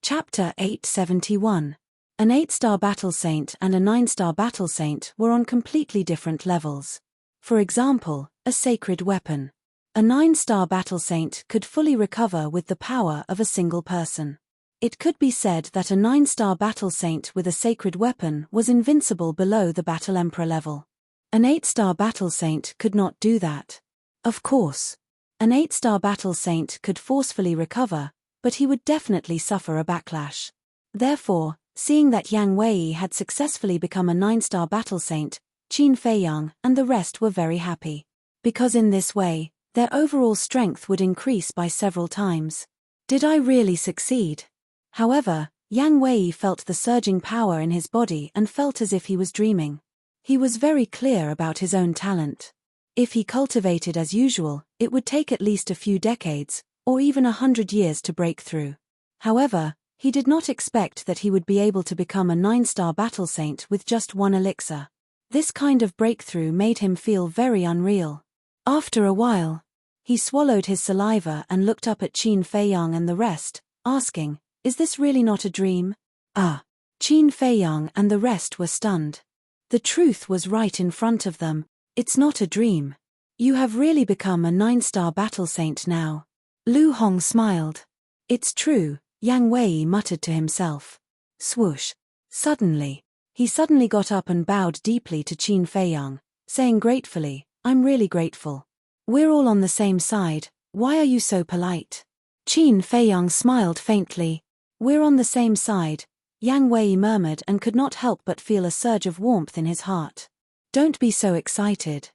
Chapter 871. An 8-star battle saint and a 9-star battle saint were on completely different levels. For example, a sacred weapon. A 9-star battle saint could fully recover with the power of a single person. It could be said that a 9-star battle saint with a sacred weapon was invincible below the battle emperor level. An 8-star battle saint could not do that. Of course. An 8-star battle saint could forcefully recover, but he would definitely suffer a backlash. Therefore, seeing that Yang Wei had successfully become a 9-star battle saint, Qin Feiyang and the rest were very happy. Because in this way, their overall strength would increase by several times. Did I really succeed? However, Yang Wei felt the surging power in his body and felt as if he was dreaming. He was very clear about his own talent. If he cultivated as usual, it would take at least a few decades, or even 100 years to break through. However, he did not expect that he would be able to become a 9-star battle saint with just one elixir. This kind of breakthrough made him feel very unreal. After a while, he swallowed his saliva and looked up at Qin Feiyang and the rest, asking, "Is this really not a dream?" Qin Feiyang and the rest were stunned. The truth was right in front of them. It's not a dream. You have really become a 9-star battle saint now. Lu Hong smiled. It's true, Yang Wei muttered to himself. Swoosh. Suddenly, he got up and bowed deeply to Qin Feiyang, saying gratefully, "I'm really grateful. We're all on the same side, why are you so polite?" Qin Feiyang smiled faintly. "We're on the same side," Yang Wei murmured and could not help but feel a surge of warmth in his heart. "Don't be so excited.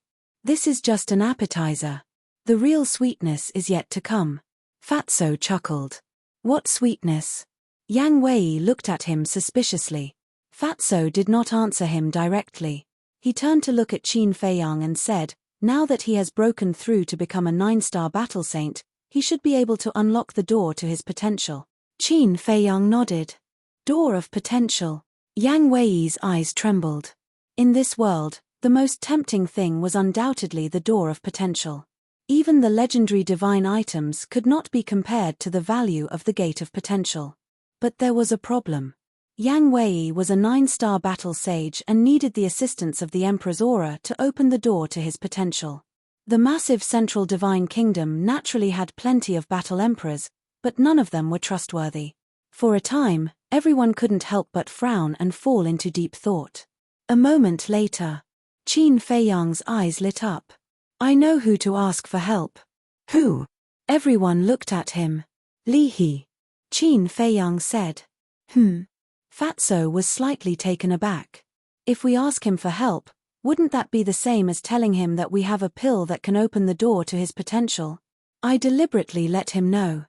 This is just an appetizer. The real sweetness is yet to come." Fatso chuckled. "What sweetness?" Yang Wei looked at him suspiciously. Fatso did not answer him directly. He turned to look at Qin Feiyang and said, now that he has broken through to become a 9-star battle saint, he should be able to unlock the door to his potential. Qin Feiyang nodded. Door of potential. Yang Wei's eyes trembled. In this world, the most tempting thing was undoubtedly the door of potential. Even the legendary divine items could not be compared to the value of the gate of potential. But there was a problem. Yang Wei was a 9-star battle sage and needed the assistance of the Emperor's aura to open the door to his potential. The massive central divine kingdom naturally had plenty of battle emperors, but none of them were trustworthy. For a time, everyone couldn't help but frown and fall into deep thought. A moment later, Qin Feiyang's eyes lit up. "I know who to ask for help." "Who?" Everyone looked at him. "Li He," Qin Feiyang said. Fatso was slightly taken aback. "If we ask him for help, wouldn't that be the same as telling him that we have a pill that can open the door to his potential?" I deliberately let him know.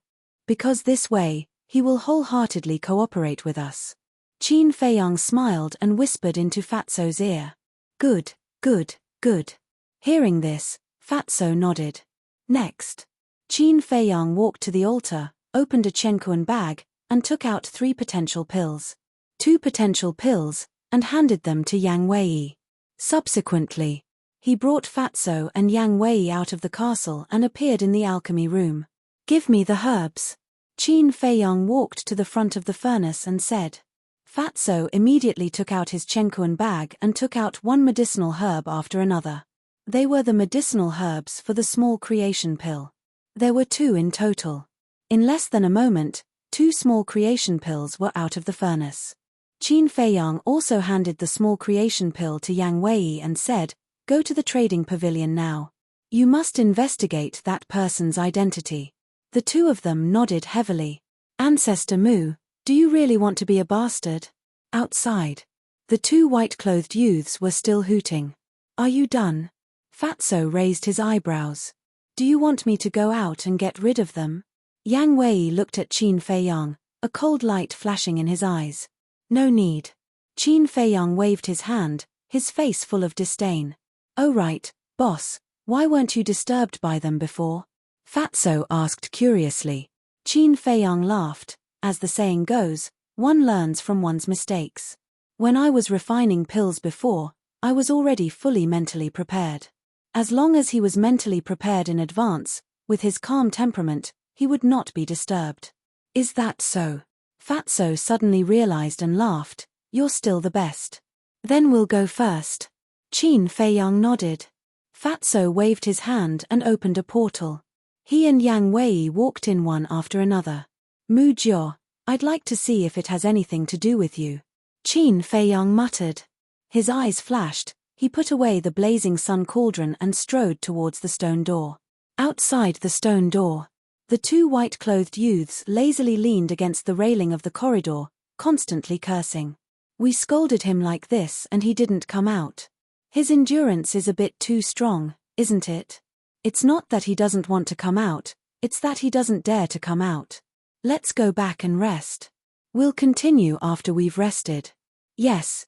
Because this way, he will wholeheartedly cooperate with us. Qin Feiyang smiled and whispered into Fatso's ear. Good, good, good. Hearing this, Fatso nodded. Next, Qin Feiyang walked to the altar, opened a tranquil bag, and took out 3 potential pills. 2 potential pills, and handed them to Yang Wei. Subsequently, he brought Fatso and Yang Wei out of the castle and appeared in the alchemy room. "Give me the herbs." Qin Feiyang walked to the front of the furnace and said. Fatso immediately took out his tranquil bag and took out one medicinal herb after another. They were the medicinal herbs for the small creation pill. There were 2 in total. In less than a moment, 2 small creation pills were out of the furnace. Qin Feiyang also handed the small creation pill to Yang Wei and said, "Go to the trading pavilion now. You must investigate that person's identity." The 2 of them nodded heavily. "Ancestor Mu, do you really want to be a bastard?" Outside, the 2 white-clothed youths were still hooting. "Are you done?" Fatso raised his eyebrows. "Do you want me to go out and get rid of them?" Yang Wei looked at Qin Feiyang, a cold light flashing in his eyes. "No need." Qin Feiyang waved his hand, his face full of disdain. "Oh right, boss, why weren't you disturbed by them before?" Fatso asked curiously. Qin Feiyang laughed. As the saying goes, one learns from one's mistakes. When I was refining pills before, I was already fully mentally prepared. As long as he was mentally prepared in advance, with his calm temperament, he would not be disturbed. "Is that so?" Fatso suddenly realized and laughed. You're still the best. Then we'll go first. Qin Feiyang nodded. Fatso waved his hand and opened a portal. He and Yang Wei walked in one after another. Mu Jiao, I'd like to see if it has anything to do with you. Qin Feiyang muttered. His eyes flashed. He put away the blazing sun cauldron and strode towards the stone door. Outside the stone door, the two white-clothed youths lazily leaned against the railing of the corridor, constantly cursing. We scolded him like this and he didn't come out. His endurance is a bit too strong, isn't it? It's not that he doesn't want to come out, it's that he doesn't dare to come out. Let's go back and rest. We'll continue after we've rested. Yes,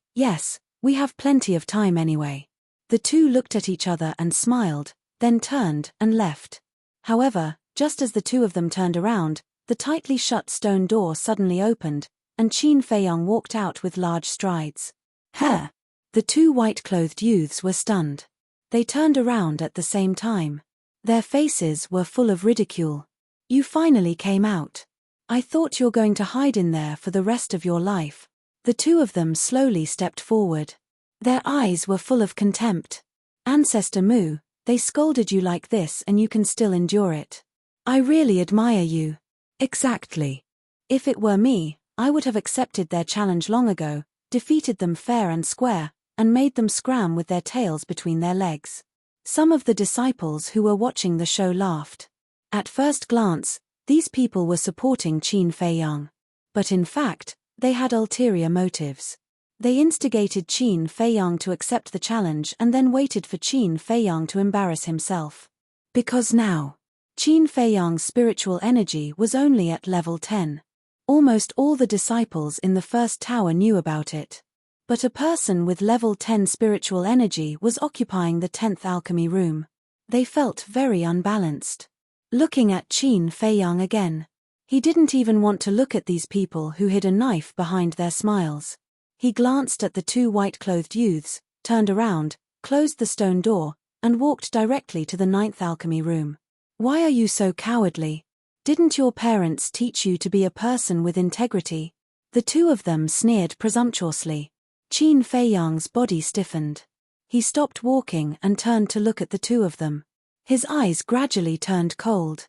we have plenty of time anyway. The two looked at each other and smiled, then turned and left. However, just as the two of them turned around, the tightly shut stone door suddenly opened, and Qin Feiyang walked out with large strides. Huh! The two white-clothed youths were stunned. They turned around at the same time. Their faces were full of ridicule. You finally came out. I thought you're going to hide in there for the rest of your life. The two of them slowly stepped forward. Their eyes were full of contempt. Ancestor Mu, they scolded you like this and you can still endure it. I really admire you. Exactly. If it were me, I would have accepted their challenge long ago, defeated them fair and square, and made them scram with their tails between their legs. Some of the disciples who were watching the show laughed. At first glance, these people were supporting Qin Feiyang. But in fact, they had ulterior motives. They instigated Qin Feiyang to accept the challenge and then waited for Qin Feiyang to embarrass himself. Because now, Qin Feiyang's spiritual energy was only at level 10. Almost all the disciples in the first tower knew about it. But a person with level 10 spiritual energy was occupying the 10th alchemy room. They felt very unbalanced. Looking at Qin Feiyang again. He didn't even want to look at these people who hid a knife behind their smiles. He glanced at the two white-clothed youths, turned around, closed the stone door, and walked directly to the 9th alchemy room. Why are you so cowardly? Didn't your parents teach you to be a person with integrity? The two of them sneered presumptuously. Qin Feiyang's body stiffened. He stopped walking and turned to look at the two of them. His eyes gradually turned cold.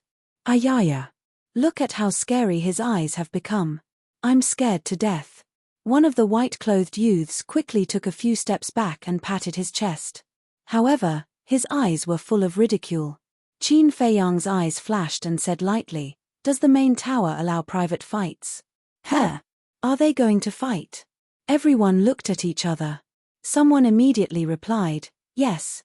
Ayaya. Look at how scary his eyes have become. I'm scared to death. One of the white-clothed youths quickly took a few steps back and patted his chest. However, his eyes were full of ridicule. Qin Feiyang's eyes flashed and said lightly, "Does the main tower allow private fights?" Huh! Are they going to fight? Everyone looked at each other. Someone immediately replied, yes.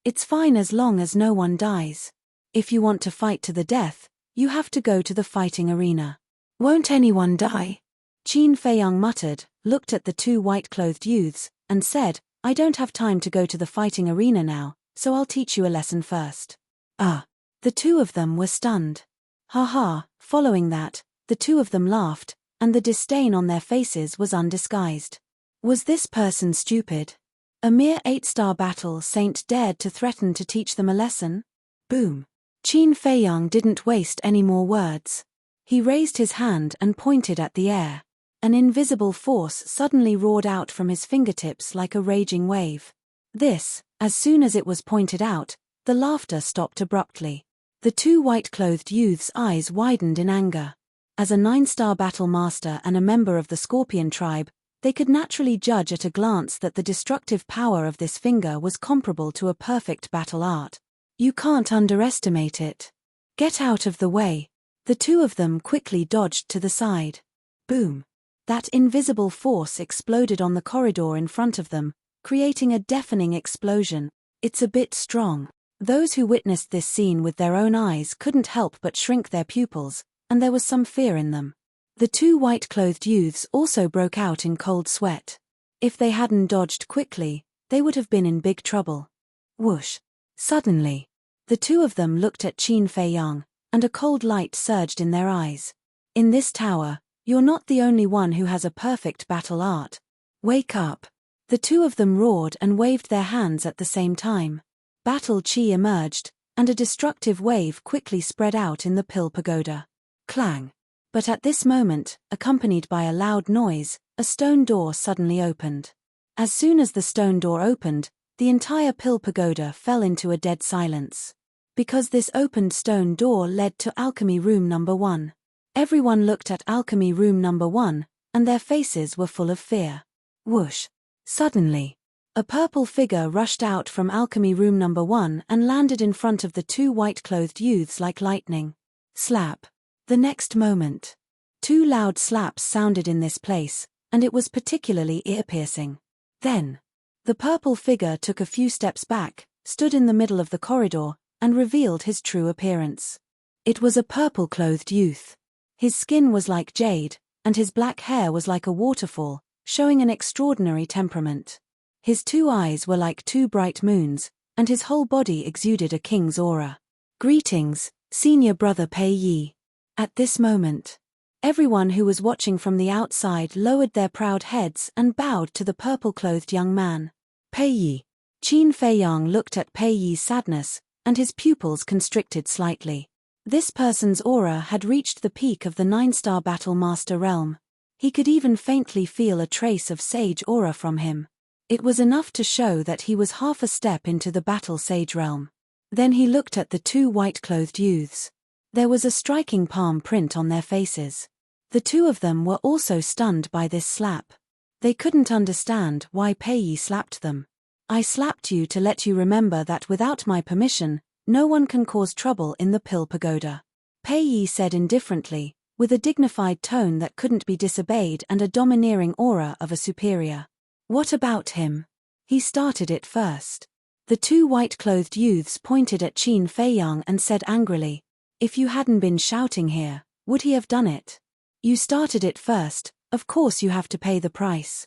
It's fine as long as no one dies. If you want to fight to the death, you have to go to the fighting arena. Won't anyone die? Qin Feiyang muttered, looked at the two white-clothed youths, and said, I don't have time to go to the fighting arena now, so I'll teach you a lesson first. The two of them were stunned. Following that, the two of them laughed, and the disdain on their faces was undisguised. Was this person stupid? A mere 8-star battle saint dared to threaten to teach them a lesson? Boom. Qin Feiyang didn't waste any more words. He raised his hand and pointed at the air. An invisible force suddenly roared out from his fingertips like a raging wave. As soon as it was pointed out, the laughter stopped abruptly. The two white-clothed youths' eyes widened in anger. As a 9-star battle master and a member of the Scorpion tribe, they could naturally judge at a glance that the destructive power of this finger was comparable to a perfect battle art. You can't underestimate it. Get out of the way. The two of them quickly dodged to the side. Boom. That invisible force exploded on the corridor in front of them, creating a deafening explosion. It's a bit strong. Those who witnessed this scene with their own eyes couldn't help but shrink their pupils, and there was some fear in them. The two white-clothed youths also broke out in cold sweat. If they hadn't dodged quickly, they would have been in big trouble. Whoosh. Suddenly, the two of them looked at Qin Feiyang, and a cold light surged in their eyes. In this tower, you're not the only one who has a perfect battle art. Wake up. The two of them roared and waved their hands at the same time. Battle chi emerged, and a destructive wave quickly spread out in the Pill Pagoda. Clang. But at this moment, accompanied by a loud noise, a stone door suddenly opened. As soon as the stone door opened, the entire pill pagoda fell into a dead silence. Because this opened stone door led to alchemy room number 1. Everyone looked at alchemy room number 1, and their faces were full of fear. Whoosh! Suddenly, a purple figure rushed out from alchemy room number 1 and landed in front of the 2 white-clothed youths like lightning. Slap! The next moment, 2 loud slaps sounded in this place, and it was particularly ear-piercing. Then, the purple figure took a few steps back, stood in the middle of the corridor, and revealed his true appearance. It was a purple-clothed youth. His skin was like jade, and his black hair was like a waterfall, showing an extraordinary temperament. His 2 eyes were like 2 bright moons, and his whole body exuded a king's aura. Greetings, senior brother Pei Yi. At this moment, everyone who was watching from the outside lowered their proud heads and bowed to the purple-clothed young man. Pei Yi. Qin Feiyang looked at Pei Yi's sadness, and his pupils constricted slightly. This person's aura had reached the peak of the 9-star Battle Master realm. He could even faintly feel a trace of sage aura from him. It was enough to show that he was half a step into the Battle Sage realm. Then he looked at the 2 white-clothed youths. There was a striking palm print on their faces. The 2 of them were also stunned by this slap. They couldn't understand why Pei Yi slapped them. I slapped you to let you remember that without my permission, no one can cause trouble in the Pill Pagoda. Pei Yi said indifferently, with a dignified tone that couldn't be disobeyed and a domineering aura of a superior. What about him? He started it first. The 2 white-clothed youths pointed at Qin Feiyang and said angrily, "If you hadn't been shouting here, would he have done it? You started it first, of course you have to pay the price."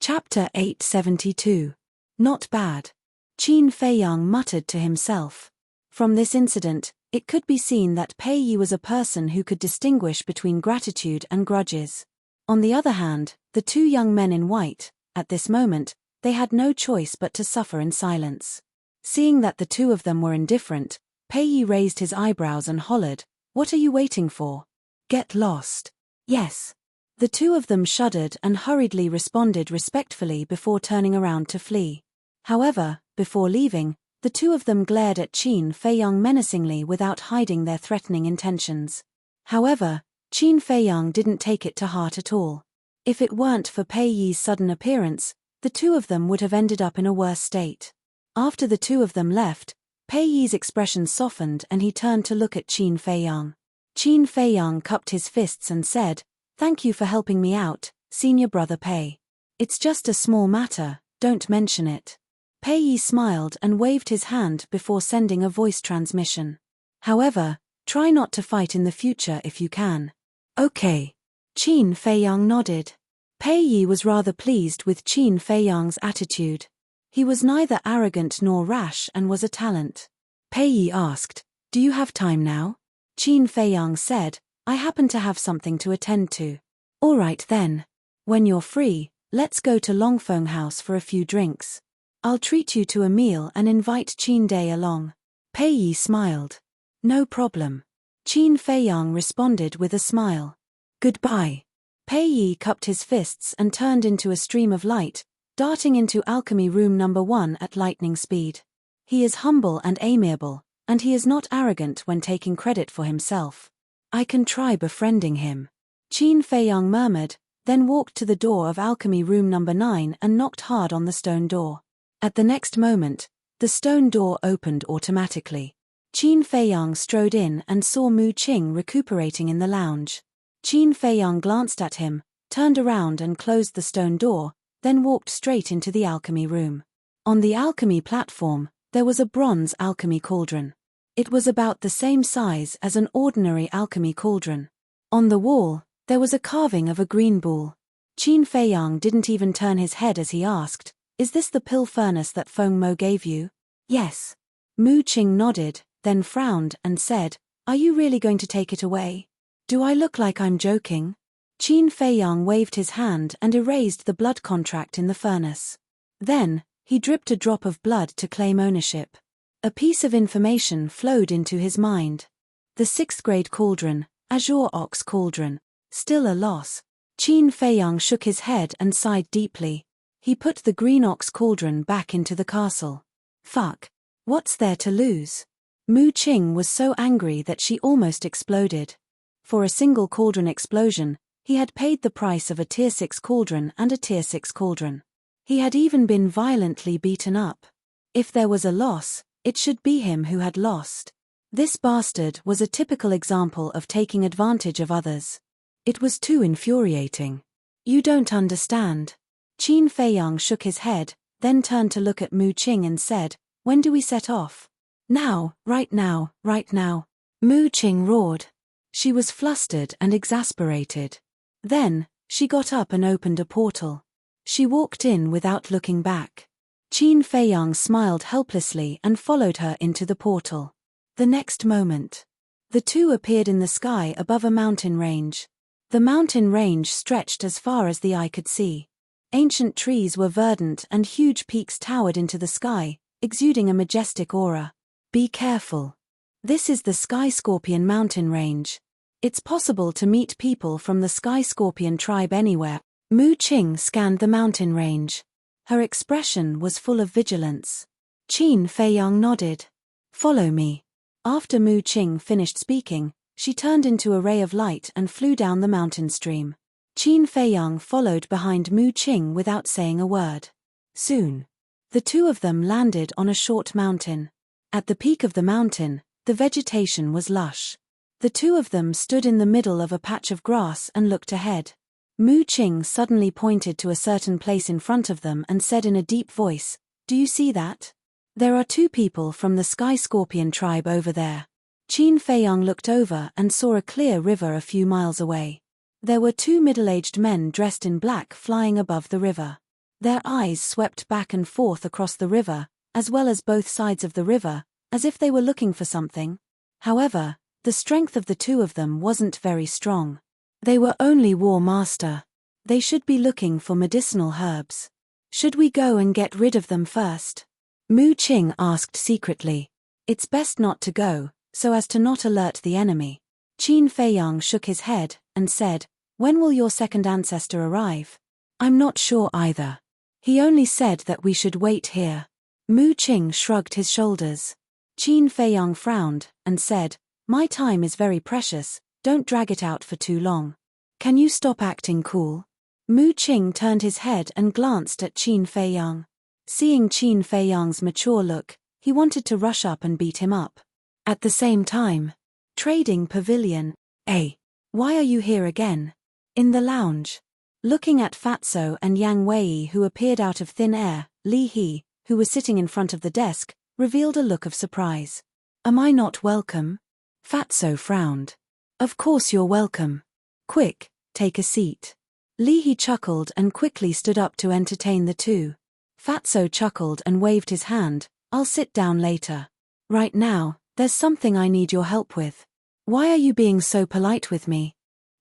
Chapter 872. Not bad. Qin Feiyang muttered to himself. From this incident, it could be seen that Pei Yi was a person who could distinguish between gratitude and grudges. On the other hand, the 2 young men in white, at this moment, they had no choice but to suffer in silence. Seeing that the 2 of them were indifferent, Pei Yi raised his eyebrows and hollered, "What are you waiting for? Get lost." "Yes." The 2 of them shuddered and hurriedly responded respectfully before turning around to flee. However, before leaving, the 2 of them glared at Qin Feiyang menacingly without hiding their threatening intentions. However, Qin Feiyang didn't take it to heart at all. If it weren't for Pei Yi's sudden appearance, the 2 of them would have ended up in a worse state. After the 2 of them left, Pei Yi's expression softened and he turned to look at Qin Feiyang. Qin Feiyang cupped his fists and said, "Thank you for helping me out, senior brother Pei. It's just a small matter, don't mention it." Pei Yi smiled and waved his hand before sending a voice transmission. "However, try not to fight in the future if you can." "Okay." Qin Feiyang nodded. Pei Yi was rather pleased with Qin Feiyang's attitude. He was neither arrogant nor rash and was a talent. Pei Yi asked, "Do you have time now?" Qin Feiyang said, "I happen to have something to attend to." "All right then. When you're free, let's go to Longfeng House for a few drinks. I'll treat you to a meal and invite Qin Day along." Pei Yi smiled. "No problem." Qin Feiyang responded with a smile. "Goodbye." Pei Yi cupped his fists and turned into a stream of light, darting into alchemy room number 1 at lightning speed. He is humble and amiable, and he is not arrogant when taking credit for himself. "I can try befriending him," Qin Feiyang murmured, then walked to the door of alchemy room number 9 and knocked hard on the stone door. At the next moment, the stone door opened automatically. Qin Feiyang strode in and saw Mu Qing recuperating in the lounge. Qin Feiyang glanced at him, turned around and closed the stone door, then walked straight into the alchemy room. On the alchemy platform, there was a bronze alchemy cauldron. It was about the same size as an ordinary alchemy cauldron. On the wall, there was a carving of a green bull. Qin Feiyang didn't even turn his head as he asked, "Is this the pill furnace that Feng Mo gave you?" "Yes." Mu Qing nodded, then frowned and said, "Are you really going to take it away? Do I look like I'm joking?" Qin Feiyang waved his hand and erased the blood contract in the furnace. Then, he dripped a drop of blood to claim ownership. A piece of information flowed into his mind. The 6th grade cauldron, Azure Ox Cauldron. Still a loss. Qin Feiyang shook his head and sighed deeply. He put the green ox cauldron back into the castle. Fuck. What's there to lose? Mu Qing was so angry that she almost exploded. For a single cauldron explosion, he had paid the price of a Tier 6 cauldron and a Tier 6 cauldron. He had even been violently beaten up. If there was a loss, it should be him who had lost. This bastard was a typical example of taking advantage of others. It was too infuriating. You don't understand. Qin Feiyang shook his head, then turned to look at Mu Qing and said, "When do we set off?" "Now, right now, right now." Mu Qing roared. She was flustered and exasperated. Then, she got up and opened a portal. She walked in without looking back. Qin Feiyang smiled helplessly and followed her into the portal. The next moment, the two appeared in the sky above a mountain range. The mountain range stretched as far as the eye could see. Ancient trees were verdant and huge peaks towered into the sky, exuding a majestic aura. Be careful. This is the Sky Scorpion mountain range. It's possible to meet people from the Sky Scorpion tribe anywhere. Mu Qing scanned the mountain range. Her expression was full of vigilance. Qin Feiyang nodded. Follow me. After Mu Qing finished speaking, she turned into a ray of light and flew down the mountain stream. Qin Feiyang followed behind Mu Qing without saying a word. Soon, the two of them landed on a short mountain. At the peak of the mountain, the vegetation was lush. The two of them stood in the middle of a patch of grass and looked ahead. Mu Qing suddenly pointed to a certain place in front of them and said in a deep voice, "Do you see that? There are two people from the Sky Scorpion tribe over there." Qin Feiyang looked over and saw a clear river a few miles away. There were two middle-aged men dressed in black flying above the river. Their eyes swept back and forth across the river, as well as both sides of the river, as if they were looking for something. However, the strength of the two of them wasn't very strong. They were only war master. They should be looking for medicinal herbs. Should we go and get rid of them first? Mu Qing asked secretly. It's best not to go, so as to not alert the enemy. Qin Feiyang shook his head and said, "When will your second ancestor arrive?" "I'm not sure either. He only said that we should wait here." Mu Qing shrugged his shoulders. Qin Feiyang frowned and said, "My time is very precious, don't drag it out for too long. Can you stop acting cool?" Mu Qing turned his head and glanced at Qin Feiyang. Seeing Qin Feiyang's mature look, he wanted to rush up and beat him up. At the same time, trading pavilion. Why are you here again? In the lounge. Looking at Fatso and Yang Wei who appeared out of thin air, Li He, who was sitting in front of the desk, revealed a look of surprise. "Am I not welcome?" Fatso frowned. "Of course you're welcome. Quick, take a seat." Li He chuckled and quickly stood up to entertain the two. Fatso chuckled and waved his hand, "I'll sit down later. Right now, there's something I need your help with." "Why are you being so polite with me?"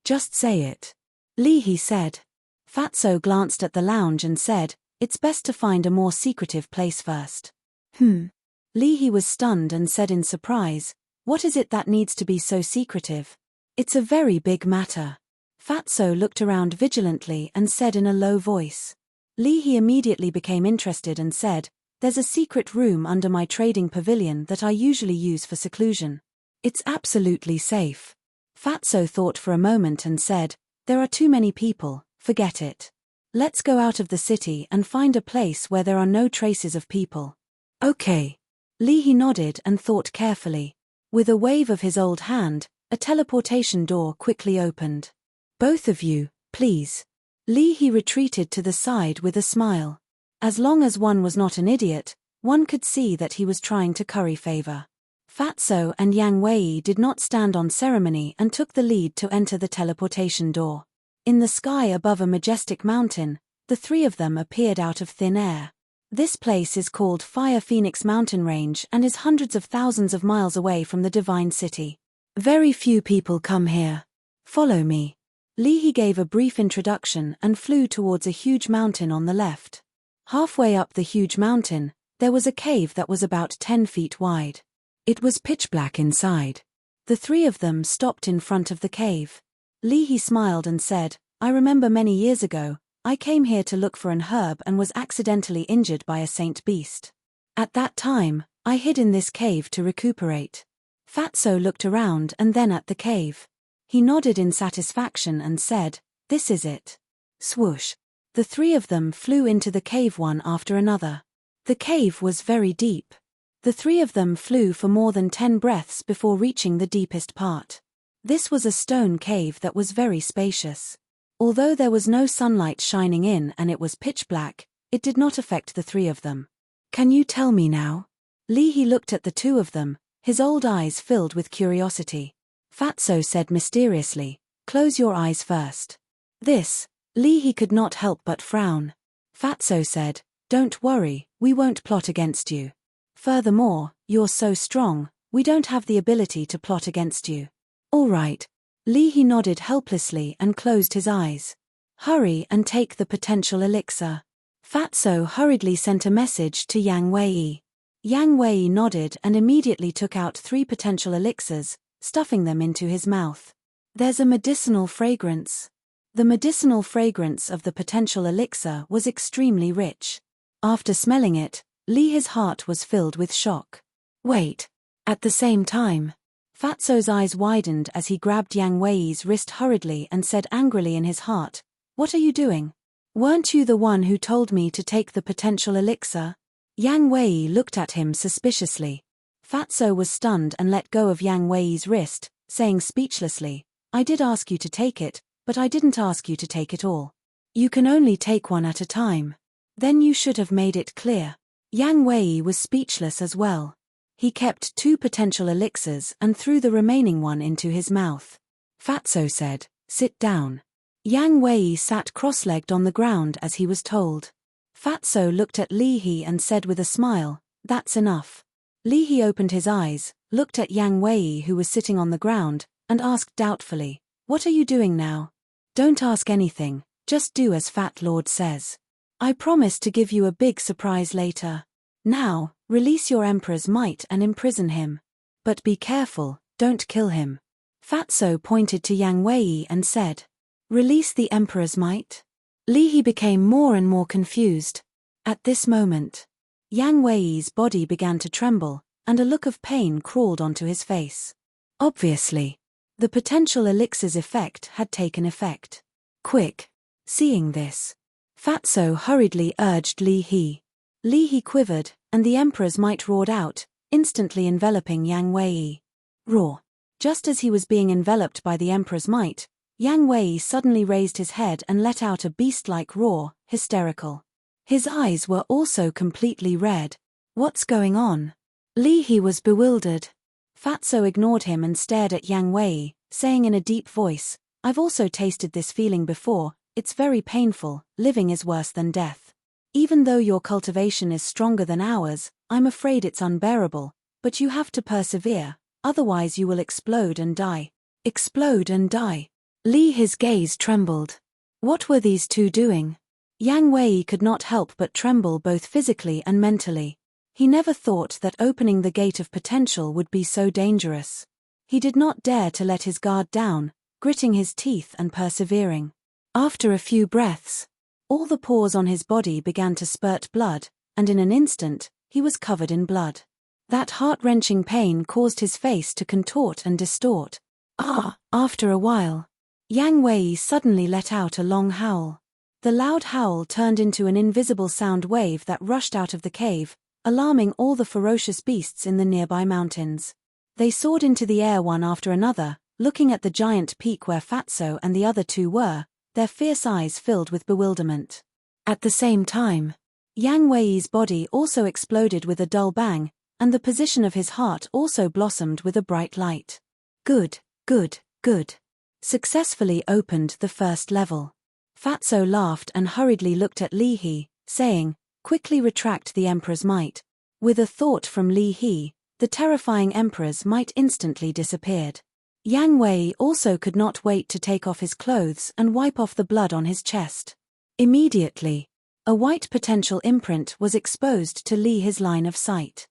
"Just say it." Li He said. Fatso glanced at the lounge and said, "It's best to find a more secretive place first." Li He was stunned and said in surprise, "What is it that needs to be so secretive?" "It's a very big matter." Fatso looked around vigilantly and said in a low voice. Li He immediately became interested and said, "There's a secret room under my trading pavilion that I usually use for seclusion. It's absolutely safe." Fatso thought for a moment and said, "There are too many people, forget it. Let's go out of the city and find a place where there are no traces of people." "Okay." Li He nodded and thought carefully. With a wave of his old hand, a teleportation door quickly opened. "Both of you, please." Li He retreated to the side with a smile. As long as one was not an idiot, one could see that he was trying to curry favor. Fatso and Yang Wei did not stand on ceremony and took the lead to enter the teleportation door. In the sky above a majestic mountain, the three of them appeared out of thin air. This place is called Fire Phoenix Mountain Range and is hundreds of thousands of miles away from the Divine City. Very few people come here. Follow me. Li He gave a brief introduction and flew towards a huge mountain on the left. Halfway up the huge mountain, there was a cave that was about 10 feet wide. It was pitch black inside. The three of them stopped in front of the cave. Li He smiled and said, I remember many years ago, I came here to look for an herb and was accidentally injured by a saint beast. At that time, I hid in this cave to recuperate. Fatso looked around and then at the cave. He nodded in satisfaction and said, This is it. Swoosh. The three of them flew into the cave one after another. The cave was very deep. The three of them flew for more than 10 breaths before reaching the deepest part. This was a stone cave that was very spacious. Although there was no sunlight shining in and it was pitch black, it did not affect the three of them. Can you tell me now? Li He looked at the two of them, his old eyes filled with curiosity. Fatso said mysteriously, Close your eyes first. This, Li He could not help but frown. Fatso said, Don't worry, we won't plot against you. Furthermore, you're so strong, we don't have the ability to plot against you. All right. Li He nodded helplessly and closed his eyes. Hurry and take the potential elixir. Fatso hurriedly sent a message to Yang Wei. Yang Wei nodded and immediately took out 3 potential elixirs, stuffing them into his mouth. There's a medicinal fragrance. The medicinal fragrance of the potential elixir was extremely rich. After smelling it, Li's heart was filled with shock. Wait. At the same time, Fatso's eyes widened as he grabbed Yang Wei's wrist hurriedly and said angrily in his heart, What are you doing? Weren't you the one who told me to take the potential elixir? Yang Wei looked at him suspiciously. Fatso was stunned and let go of Yang Wei's wrist, saying speechlessly, I did ask you to take it, but I didn't ask you to take it all. You can only take one at a time. Then you should have made it clear. Yang Wei was speechless as well. He kept 2 potential elixirs and threw the remaining one into his mouth. Fatso said, Sit down. Yang Wei sat cross-legged on the ground as he was told. Fatso looked at Li He and said with a smile, That's enough. Li He opened his eyes, looked at Yang Wei who was sitting on the ground, and asked doubtfully, What are you doing now? Don't ask anything, just do as Fat Lord says. I promise to give you a big surprise later. Now, release your Emperor's might and imprison him. But be careful, don't kill him. Fatso pointed to Yang Wei and said, Release the Emperor's might? Li He became more and more confused. At this moment, Yang Wei's body began to tremble, and a look of pain crawled onto his face. Obviously, the potential elixir's effect had taken effect. Quick! Seeing this, Fatso hurriedly urged Li He. Li He quivered, and the Emperor's might roared out, instantly enveloping Yang Wei. Roar! Just as he was being enveloped by the Emperor's might, Yang Wei suddenly raised his head and let out a beast-like roar, hysterical. His eyes were also completely red. What's going on? Li He was bewildered. Fatso ignored him and stared at Yang Wei, saying in a deep voice, I've also tasted this feeling before, it's very painful, living is worse than death. Even though your cultivation is stronger than ours, I'm afraid it's unbearable, but you have to persevere, otherwise you will explode and die. Explode and die. His gaze trembled. What were these two doing? Yang Wei could not help but tremble both physically and mentally. He never thought that opening the gate of potential would be so dangerous. He did not dare to let his guard down, gritting his teeth and persevering. After a few breaths, all the pores on his body began to spurt blood, and in an instant, he was covered in blood. That heart-wrenching pain caused his face to contort and distort. After a while, Yang Wei suddenly let out a long howl. The loud howl turned into an invisible sound wave that rushed out of the cave, alarming all the ferocious beasts in the nearby mountains. They soared into the air one after another, looking at the giant peak where Fatso and the other two were, their fierce eyes filled with bewilderment. At the same time, Yang Wei's body also exploded with a dull bang, and the position of his heart also blossomed with a bright light. Good. Successfully opened the first level. Fatso laughed and hurriedly looked at Li He, saying, Quickly retract the Emperor's might. With a thought from Li He, the terrifying Emperor's might instantly disappeared. Yang Wei also could not wait to take off his clothes and wipe off the blood on his chest. Immediately, a white potential imprint was exposed to Li He's line of sight.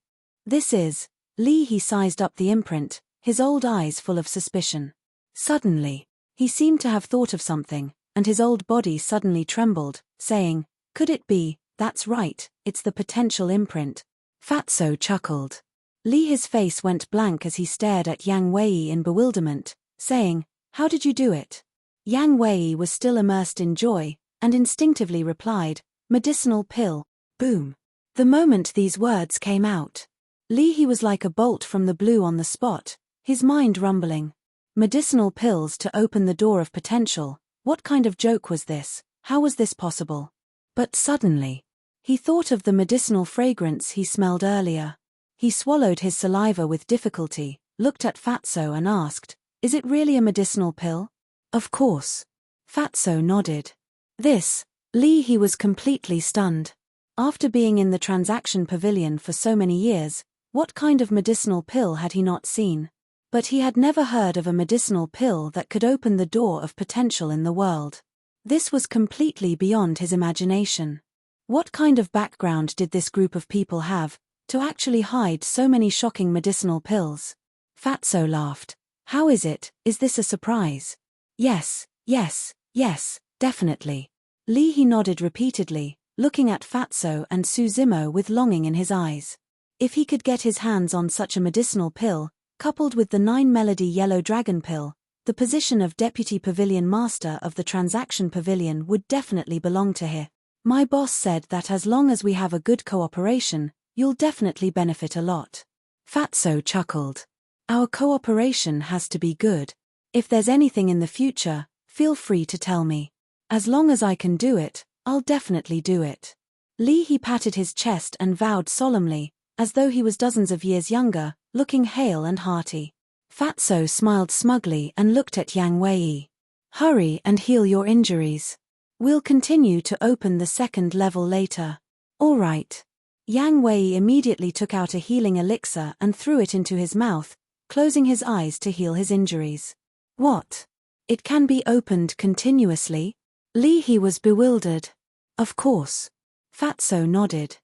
This is, Li He sized up the imprint, his old eyes full of suspicion. Suddenly, He seemed to have thought of something, and his old body suddenly trembled, saying, "Could it be? That's right, it's the potential imprint." Fatso chuckled. His face went blank as he stared at Yang Wei in bewilderment, saying, "How did you do it?" Yang Wei was still immersed in joy, and instinctively replied, "Medicinal pill." Boom. The moment these words came out, he was like a bolt from the blue on the spot, his mind rumbling. Medicinal pills to open the door of potential. What kind of joke was this? How was this possible? But suddenly, he thought of the medicinal fragrance he smelled earlier. He swallowed his saliva with difficulty, looked at Fatso and asked, "Is it really a medicinal pill?" "Of course." Fatso nodded. He was completely stunned. After being in the transaction pavilion for so many years, what kind of medicinal pill had he not seen? But he had never heard of a medicinal pill that could open the door of potential in the world. This was completely beyond his imagination. What kind of background did this group of people have, to actually hide so many shocking medicinal pills? Fatso laughed. "How is it? Is this a surprise?" Yes, definitely." He nodded repeatedly, looking at Fatso and Suzimo with longing in his eyes. If he could get his hands on such a medicinal pill, coupled with the 9-melody yellow dragon pill, the position of Deputy Pavilion Master of the Transaction Pavilion would definitely belong to him. "My boss said that as long as we have a good cooperation, you'll definitely benefit a lot." Fatso chuckled. "Our cooperation has to be good. If there's anything in the future, feel free to tell me. As long as I can do it, I'll definitely do it." He patted his chest and vowed solemnly, as though he was dozens of years younger, looking hale and hearty. Fatso smiled smugly and looked at Yang Wei. "Hurry and heal your injuries. We'll continue to open the second level later." "All right." Yang Wei immediately took out a healing elixir and threw it into his mouth, closing his eyes to heal his injuries. "What? It can be opened continuously?" He was bewildered. "Of course." Fatso nodded.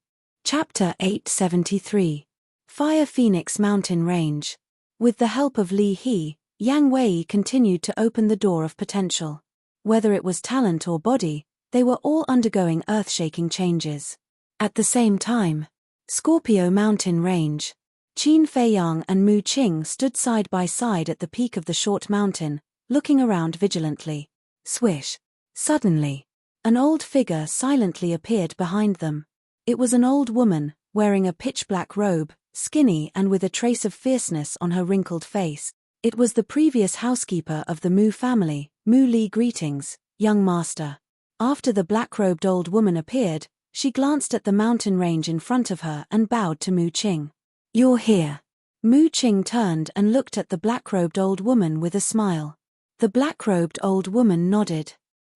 Chapter 873. Fire Phoenix Mountain Range. With the help of Yang Wei continued to open the door of potential. Whether it was talent or body, they were all undergoing earth-shaking changes. At the same time, Scorpio Mountain Range. Qin Feiyang and Mu Qing stood side by side at the peak of the short mountain, looking around vigilantly. Swish. Suddenly, an old figure silently appeared behind them. It was an old woman, wearing a pitch-black robe, skinny and with a trace of fierceness on her wrinkled face. It was the previous housekeeper of the Mu family. Mu Li, greetings, young master. After the black-robed old woman appeared, she glanced at the mountain range in front of her and bowed to Mu Qing. "You're here." Mu Qing turned and looked at the black-robed old woman with a smile. The black-robed old woman nodded.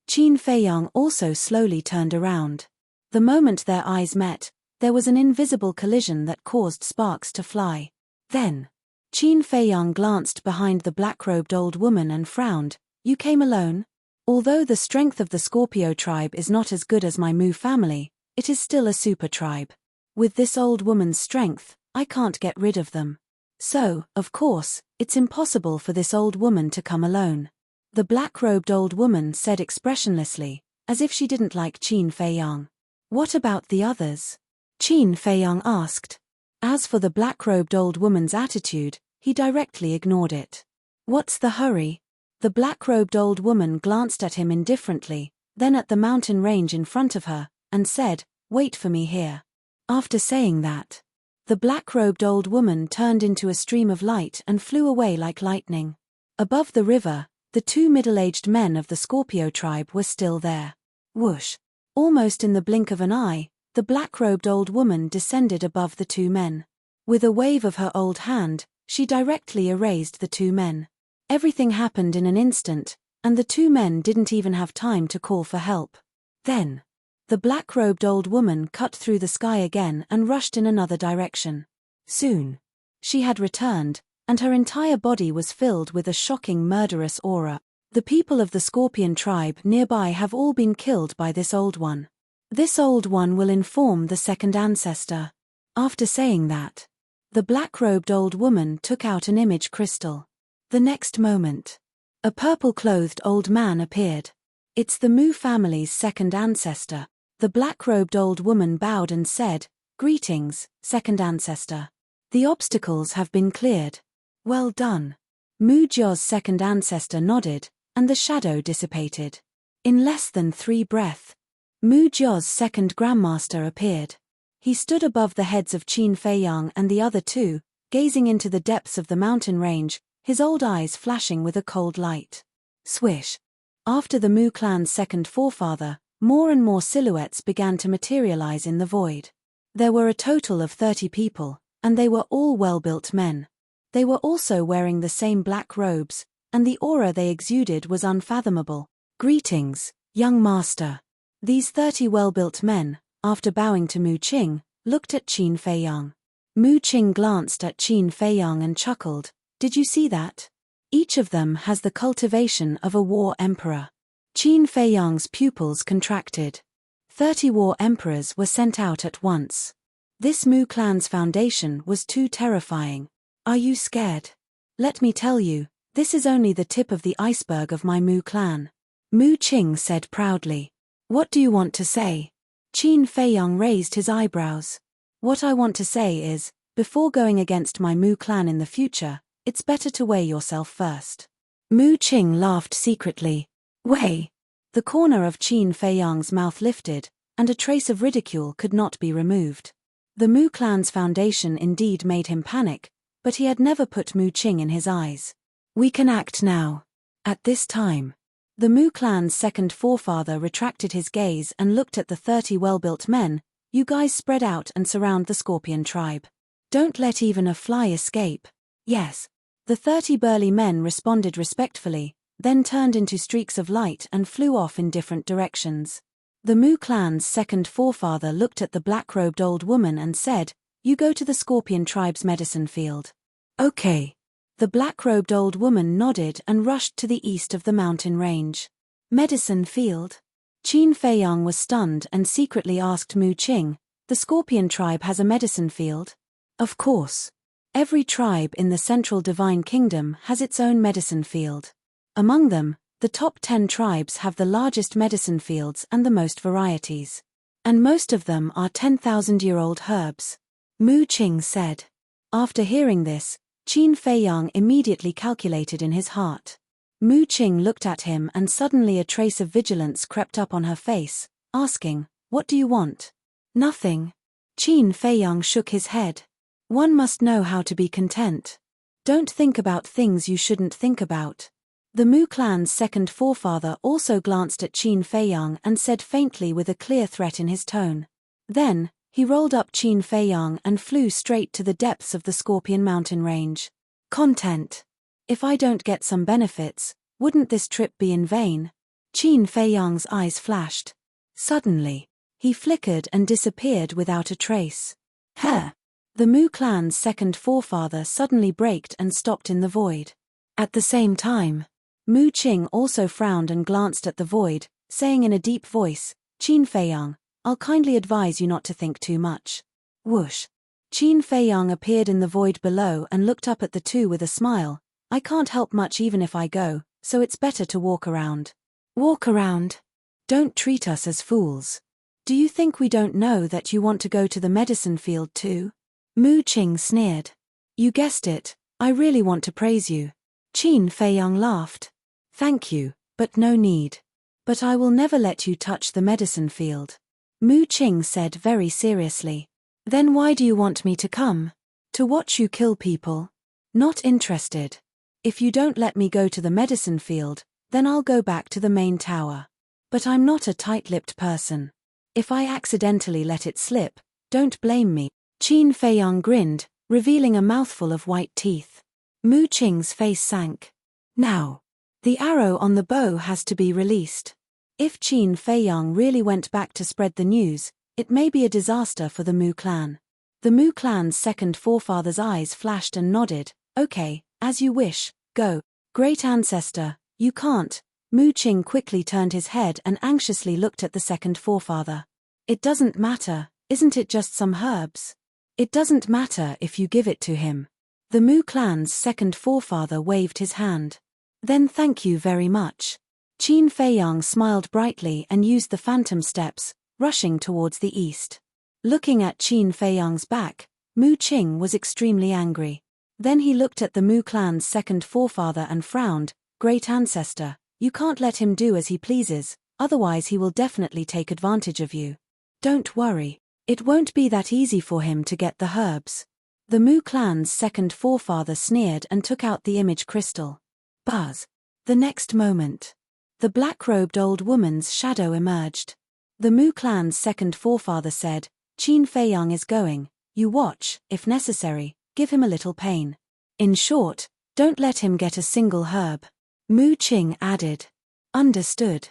Qin Feiyang also slowly turned around. The moment their eyes met, there was an invisible collision that caused sparks to fly. Then, Qin Feiyang glanced behind the black-robed old woman and frowned. "You came alone? Although the strength of the Scorpio tribe is not as good as my Mu family, it is still a super tribe. With this old woman's strength, I can't get rid of them. So, of course, it's impossible for this old woman to come alone." The black-robed old woman said expressionlessly, as if she didn't like Qin Feiyang. "What about the others?" Qin Feiyang asked. As for the black-robed old woman's attitude, he directly ignored it. "What's the hurry?" The black-robed old woman glanced at him indifferently, then at the mountain range in front of her, and said, "Wait for me here." After saying that, the black-robed old woman turned into a stream of light and flew away like lightning. Above the river, the two middle-aged men of the Scorpio tribe were still there. Whoosh! Almost in the blink of an eye, the black-robed old woman descended above the two men. With a wave of her old hand, she directly erased the two men. Everything happened in an instant, and the two men didn't even have time to call for help. Then, the black-robed old woman cut through the sky again and rushed in another direction. Soon, she had returned, and her entire body was filled with a shocking murderous aura. The people of the Scorpion tribe nearby have all been killed by this old one. This old one will inform the second ancestor. After saying that, the black-robed old woman took out an image crystal. The next moment, A purple-clothed old man appeared. It's the Mu family's second ancestor. The black-robed old woman bowed and said, "Greetings, second ancestor. The obstacles have been cleared. Well done." Mu Jio's second ancestor nodded, and the shadow dissipated. In less than 3 breaths, Mu Jio's second grandmaster appeared. He stood above the heads of Qin Feiyang and the other two, gazing into the depths of the mountain range, his old eyes flashing with a cold light. Swish. After the Mu clan's second forefather, more and more silhouettes began to materialize in the void. There were a total of 30 people, and they were all well-built men. They were also wearing the same black robes, and the aura they exuded was unfathomable. "Greetings, young master." These 30 well-built men, after bowing to Mu Qing, looked at Qin Feiyang. Mu Qing glanced at Qin Feiyang and chuckled, "Did you see that? Each of them has the cultivation of a war emperor." Qin Feiyang's pupils contracted. 30 war emperors were sent out at once. This Mu clan's foundation was too terrifying. Are you scared? Let me tell you, this is only the tip of the iceberg of my Mu clan. Mu Qing said proudly. What do you want to say? Qin Feiyang raised his eyebrows. What I want to say is, before going against my Mu clan in the future, it's better to weigh yourself first. Mu Qing laughed secretly. Weigh. The corner of Qin Feiyang's mouth lifted, and a trace of ridicule could not be removed. The Mu clan's foundation indeed made him panic, but he had never put Mu Qing in his eyes. We can act now. At this time. The Mu clan's second forefather retracted his gaze and looked at the 30 well-built men. You guys spread out and surround the Scorpion tribe. Don't let even a fly escape. Yes. The 30 burly men responded respectfully, then turned into streaks of light and flew off in different directions. The Mu clan's second forefather looked at the black-robed old woman and said, "You go to the Scorpion tribe's medicine field." Okay. The black-robed old woman nodded and rushed to the east of the mountain range. Medicine field? Qin Feiyang was stunned and secretly asked Mu Qing, "The Scorpion tribe has a medicine field?" Of course. Every tribe in the Central Divine Kingdom has its own medicine field. Among them, the top 10 tribes have the largest medicine fields and the most varieties. And most of them are 10,000-year-old herbs. Mu Qing said. After hearing this, Qin Feiyang immediately calculated in his heart. Mu Qing looked at him and suddenly a trace of vigilance crept up on her face, asking, "What do you want?" "Nothing." Qin Feiyang shook his head. One must know how to be content. Don't think about things you shouldn't think about. The Mu clan's second forefather also glanced at Qin Feiyang and said faintly with a clear threat in his tone. Then, he rolled up Qin Feiyang and flew straight to the depths of the Scorpion mountain range. Content. If I don't get some benefits, wouldn't this trip be in vain? Qin Feiyang's eyes flashed. Suddenly, he flickered and disappeared without a trace. Huh! The Mu clan's second forefather suddenly braked and stopped in the void. At the same time, Mu Qing also frowned and glanced at the void, saying in a deep voice, "Qin Feiyang, I'll kindly advise you not to think too much." Whoosh! Qin Feiyang appeared in the void below and looked up at the two with a smile. "I can't help much even if I go, so it's better to walk around." Walk around? Don't treat us as fools. Do you think we don't know that you want to go to the medicine field too? Mu Qing sneered. You guessed it, I really want to praise you. Qin Feiyang laughed. Thank you, but no need. But I will never let you touch the medicine field. Mu Qing said very seriously. Then why do you want me to come? To watch you kill people? Not interested. If you don't let me go to the medicine field, then I'll go back to the main tower. But I'm not a tight-lipped person. If I accidentally let it slip, don't blame me. Qin Feiyang grinned, revealing a mouthful of white teeth. Mu Qing's face sank. Now, the arrow on the bow has to be released. If Qin Feiyang really went back to spread the news, it may be a disaster for the Mu clan. The Mu clan's second forefather's eyes flashed and nodded. Okay, as you wish, go. Great ancestor, you can't. Mu Qing quickly turned his head and anxiously looked at the second forefather. It doesn't matter, isn't it just some herbs? It doesn't matter if you give it to him. The Mu clan's second forefather waved his hand. Then thank you very much. Qin Feiyang smiled brightly and used the phantom steps, rushing towards the east. Looking at Qin Feiyang's back, Mu Qing was extremely angry. Then he looked at the Mu clan's second forefather and frowned. Great ancestor, you can't let him do as he pleases, otherwise he will definitely take advantage of you. Don't worry, it won't be that easy for him to get the herbs. The Mu clan's second forefather sneered and took out the image crystal. Buzz. The next moment, the black-robed old woman's shadow emerged. The Mu clan's second forefather said, Qin Feiyang is going, you watch, if necessary, give him a little pain. In short, don't let him get a single herb. Mu Qing added. Understood.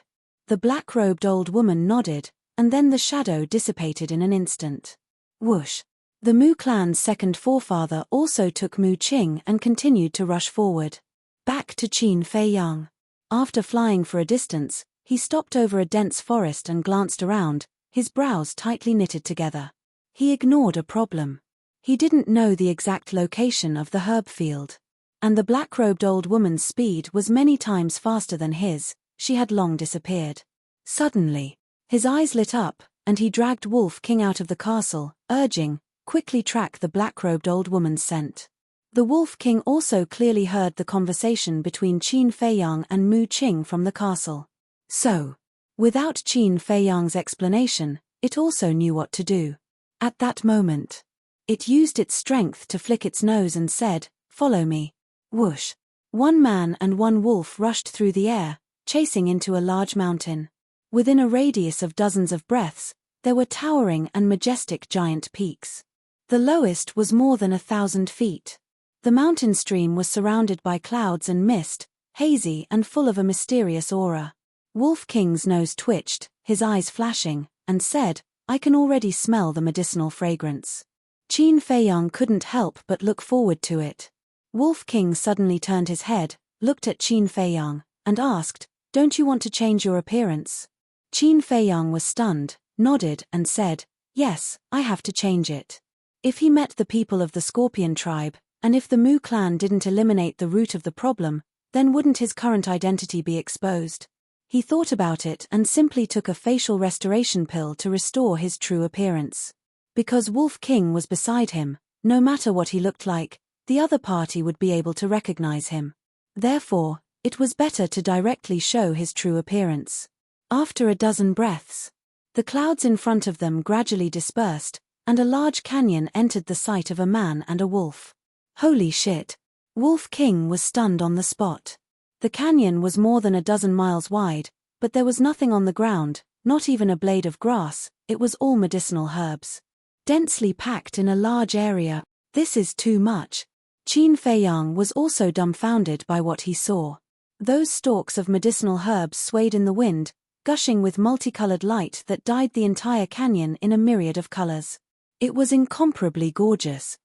The black-robed old woman nodded, and then the shadow dissipated in an instant. Whoosh. The Mu clan's second forefather also took Mu Qing and continued to rush forward. Back to Qin Feiyang. After flying for a distance, he stopped over a dense forest and glanced around, his brows tightly knitted together. He ignored a problem. He didn't know the exact location of the herb field. And the black-robed old woman's speed was many times faster than his, she had long disappeared. Suddenly, his eyes lit up, and he dragged Wolf King out of the castle, urging, quickly track the black-robed old woman's scent. The Wolf King also clearly heard the conversation between Qin Feiyang and Mu Qing from the castle. So, without Qin Feiyang's explanation, it also knew what to do. At that moment, it used its strength to flick its nose and said, "Follow me." Whoosh. One man and one wolf rushed through the air, chasing into a large mountain. Within a radius of dozens of breaths, there were towering and majestic giant peaks. The lowest was more than 1,000 feet. The mountain stream was surrounded by clouds and mist, hazy and full of a mysterious aura. Wolf King's nose twitched, his eyes flashing, and said, "I can already smell the medicinal fragrance." Qin Feiyang couldn't help but look forward to it. Wolf King suddenly turned his head, looked at Qin Feiyang, and asked, "Don't you want to change your appearance?" Qin Feiyang was stunned, nodded and said, "Yes, I have to change it." If he met the people of the Scorpion tribe, and if the Mu clan didn't eliminate the root of the problem, then wouldn't his current identity be exposed? He thought about it and simply took a facial restoration pill to restore his true appearance. Because Wolf King was beside him, no matter what he looked like, the other party would be able to recognize him. Therefore, it was better to directly show his true appearance. After a dozen breaths, the clouds in front of them gradually dispersed, and a large canyon entered the sight of a man and a wolf. Holy shit! Wolf King was stunned on the spot. The canyon was more than a dozen miles wide, but there was nothing on the ground, not even a blade of grass, it was all medicinal herbs. Densely packed in a large area, this is too much. Qin Feiyang was also dumbfounded by what he saw. Those stalks of medicinal herbs swayed in the wind, gushing with multicolored light that dyed the entire canyon in a myriad of colors. It was incomparably gorgeous.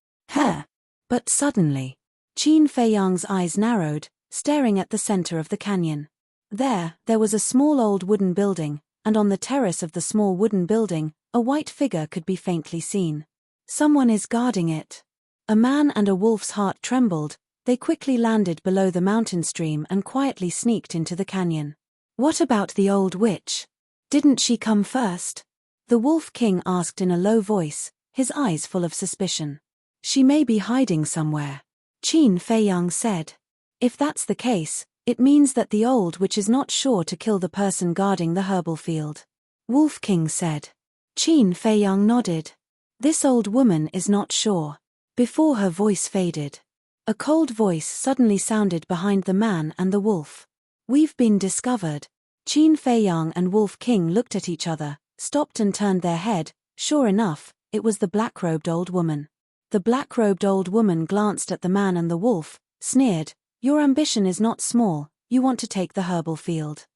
But suddenly, Qin Feiyang's eyes narrowed, staring at the center of the canyon. There was a small old wooden building, and on the terrace of the small wooden building, a white figure could be faintly seen. Someone is guarding it. A man and a wolf's heart trembled, they quickly landed below the mountain stream and quietly sneaked into the canyon. What about the old witch? Didn't she come first? The Wolf King asked in a low voice, his eyes full of suspicion. She may be hiding somewhere, Qin Feiyang said. If that's the case, it means that the old witch is not sure to kill the person guarding the herbal field. Wolf King said. Qin Feiyang nodded. This old woman is not sure. Before her voice faded, a cold voice suddenly sounded behind the man and the wolf. We've been discovered. Qin Feiyang and Wolf King looked at each other, stopped and turned their head. Sure enough, it was the black-robed old woman. The black-robed old woman glanced at the man and the wolf, sneered, "Your ambition is not small, you want to take the herbal field."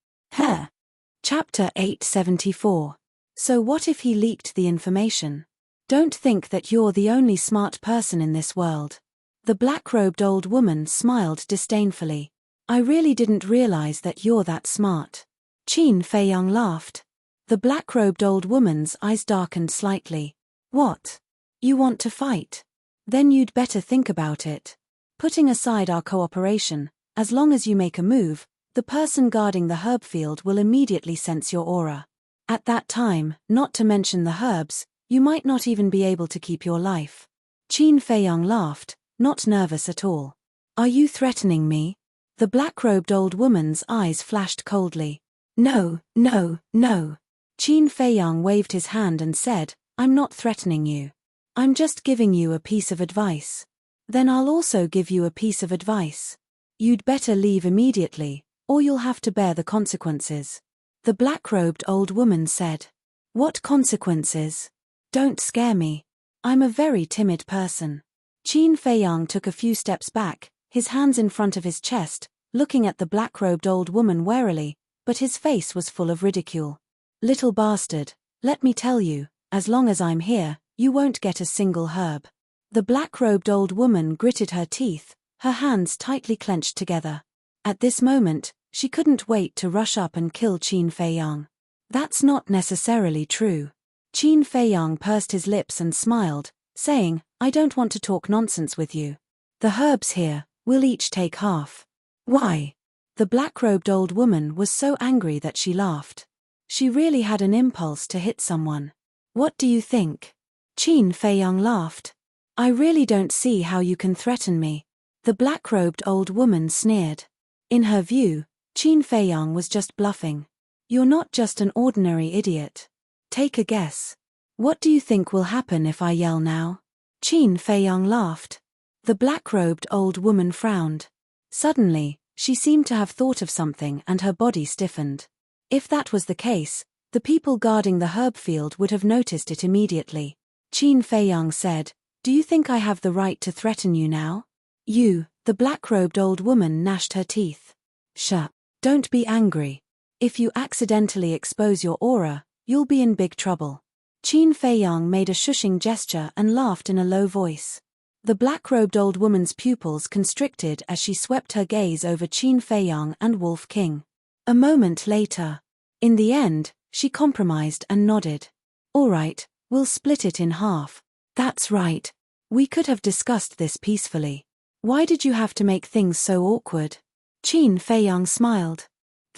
Chapter 874. So what if he leaked the information? Don't think that you're the only smart person in this world. The black-robed old woman smiled disdainfully. I really didn't realize that you're that smart. Qin Feiyang laughed. The black-robed old woman's eyes darkened slightly. What? You want to fight? Then you'd better think about it. Putting aside our cooperation, As long as you make a move, the person guarding the herb field will immediately sense your aura. At that time, not to mention the herbs, you might not even be able to keep your life. Qin Feiyang laughed, not nervous at all. Are you threatening me? The black-robed old woman's eyes flashed coldly. No, no, no. Qin Feiyang waved his hand and said, I'm not threatening you. I'm just giving you a piece of advice. Then I'll also give you a piece of advice. You'd better leave immediately, or you'll have to bear the consequences. The black-robed old woman said. What consequences? Don't scare me. I'm a very timid person. Qin Feiyang took a few steps back, his hands in front of his chest, looking at the black-robed old woman warily, but his face was full of ridicule. Little bastard, let me tell you, as long as I'm here, you won't get a single herb. The black-robed old woman gritted her teeth, her hands tightly clenched together. At this moment, she couldn't wait to rush up and kill Qin Feiyang. That's not necessarily true. Qin Feiyang pursed his lips and smiled, saying, I don't want to talk nonsense with you. The herbs here, we'll each take half. Why? The black-robed old woman was so angry that she laughed. She really had an impulse to hit someone. What do you think? Qin Feiyang laughed. I really don't see how you can threaten me. The black-robed old woman sneered. In her view, Qin Feiyang was just bluffing. You're not just an ordinary idiot. Take a guess. What do you think will happen if I yell now? Qin Feiyang laughed. The black-robed old woman frowned. Suddenly, she seemed to have thought of something and her body stiffened. If that was the case, the people guarding the herb field would have noticed it immediately. Qin Feiyang said, Do you think I have the right to threaten you now? You, the black-robed old woman gnashed her teeth. Shh. Don't be angry. If you accidentally expose your aura, you'll be in big trouble. Qin Feiyang made a shushing gesture and laughed in a low voice. The black-robed old woman's pupils constricted as she swept her gaze over Qin Feiyang and Wolf King. A moment later. In the end, she compromised and nodded. All right, we'll split it in half. That's right. We could have discussed this peacefully. Why did you have to make things so awkward? Qin Feiyang smiled.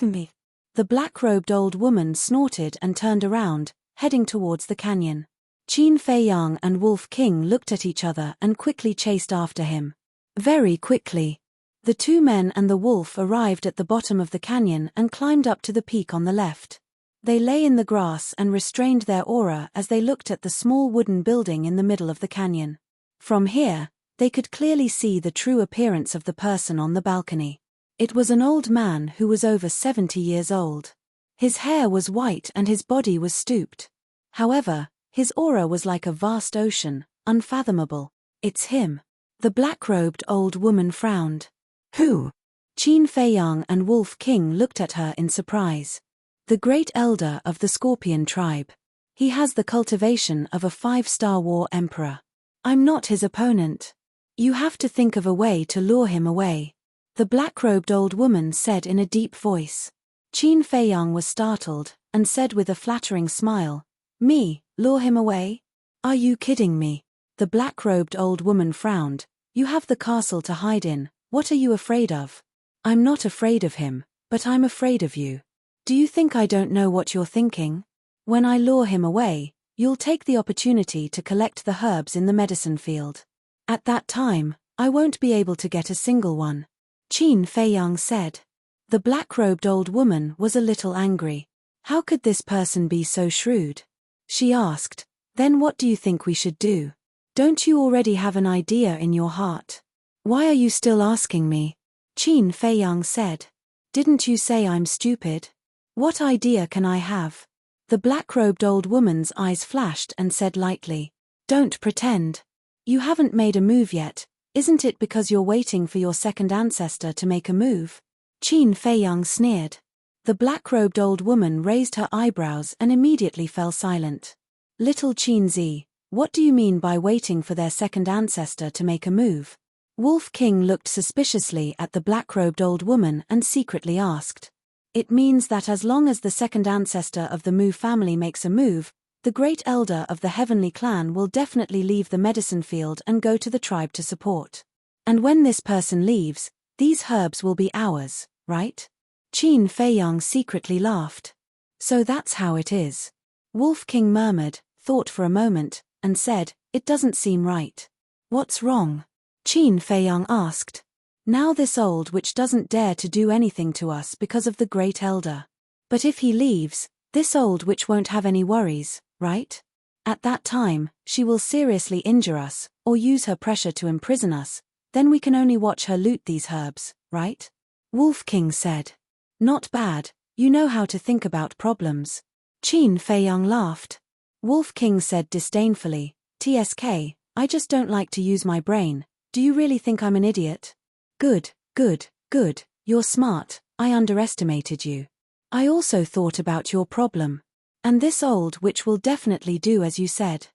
Me. The black-robed old woman snorted and turned around, heading towards the canyon. Qin Feiyang and Wolf King looked at each other and quickly chased after him. Very quickly. The two men and the wolf arrived at the bottom of the canyon and climbed up to the peak on the left. They lay in the grass and restrained their aura as they looked at the small wooden building in the middle of the canyon. From here, they could clearly see the true appearance of the person on the balcony. It was an old man who was over 70 years old. His hair was white and his body was stooped. However, his aura was like a vast ocean, unfathomable. It's him. The black-robed old woman frowned. Who? Qin Feiyang and Wolf King looked at her in surprise. The great elder of the Scorpion tribe. He has the cultivation of a 5-star war emperor. I'm not his opponent. You have to think of a way to lure him away. The black-robed old woman said in a deep voice. Qin Feiyang was startled, and said with a flattering smile, Me, lure him away? Are you kidding me? The black-robed old woman frowned. You have the castle to hide in, what are you afraid of? I'm not afraid of him, but I'm afraid of you. Do you think I don't know what you're thinking? When I lure him away, you'll take the opportunity to collect the herbs in the medicine field. At that time, I won't be able to get a single one. Qin Feiyang said. The black-robed old woman was a little angry. How could this person be so shrewd? She asked, Then what do you think we should do? Don't you already have an idea in your heart? Why are you still asking me? Qin Feiyang said. Didn't you say I'm stupid? What idea can I have? The black-robed old woman's eyes flashed and said lightly, Don't pretend. You haven't made a move yet, isn't it because you're waiting for your second ancestor to make a move? Qin Feiyang sneered. The black-robed old woman raised her eyebrows and immediately fell silent. Little Qin Zi, what do you mean by waiting for their second ancestor to make a move? Wolf King looked suspiciously at the black-robed old woman and secretly asked. It means that as long as the second ancestor of the Mu family makes a move, the great elder of the heavenly clan will definitely leave the medicine field and go to the tribe to support. And when this person leaves, These herbs will be ours, right? Qin Feiyang secretly laughed. So that's how it is. Wolf King murmured, thought for a moment, and said, it doesn't seem right. What's wrong? Qin Feiyang asked. Now this old witch doesn't dare to do anything to us because of the great elder. But if he leaves, this old witch won't have any worries, right? At that time, she will seriously injure us, or use her pressure to imprison us, then we can only watch her loot these herbs, right? Wolf King said. Not bad, you know how to think about problems. Qin Feiyang laughed. Wolf King said disdainfully, TSK, I just don't like to use my brain, do you really think I'm an idiot? Good, good, good, you're smart, I underestimated you. I also thought about your problem. And this old witch will definitely do as you said.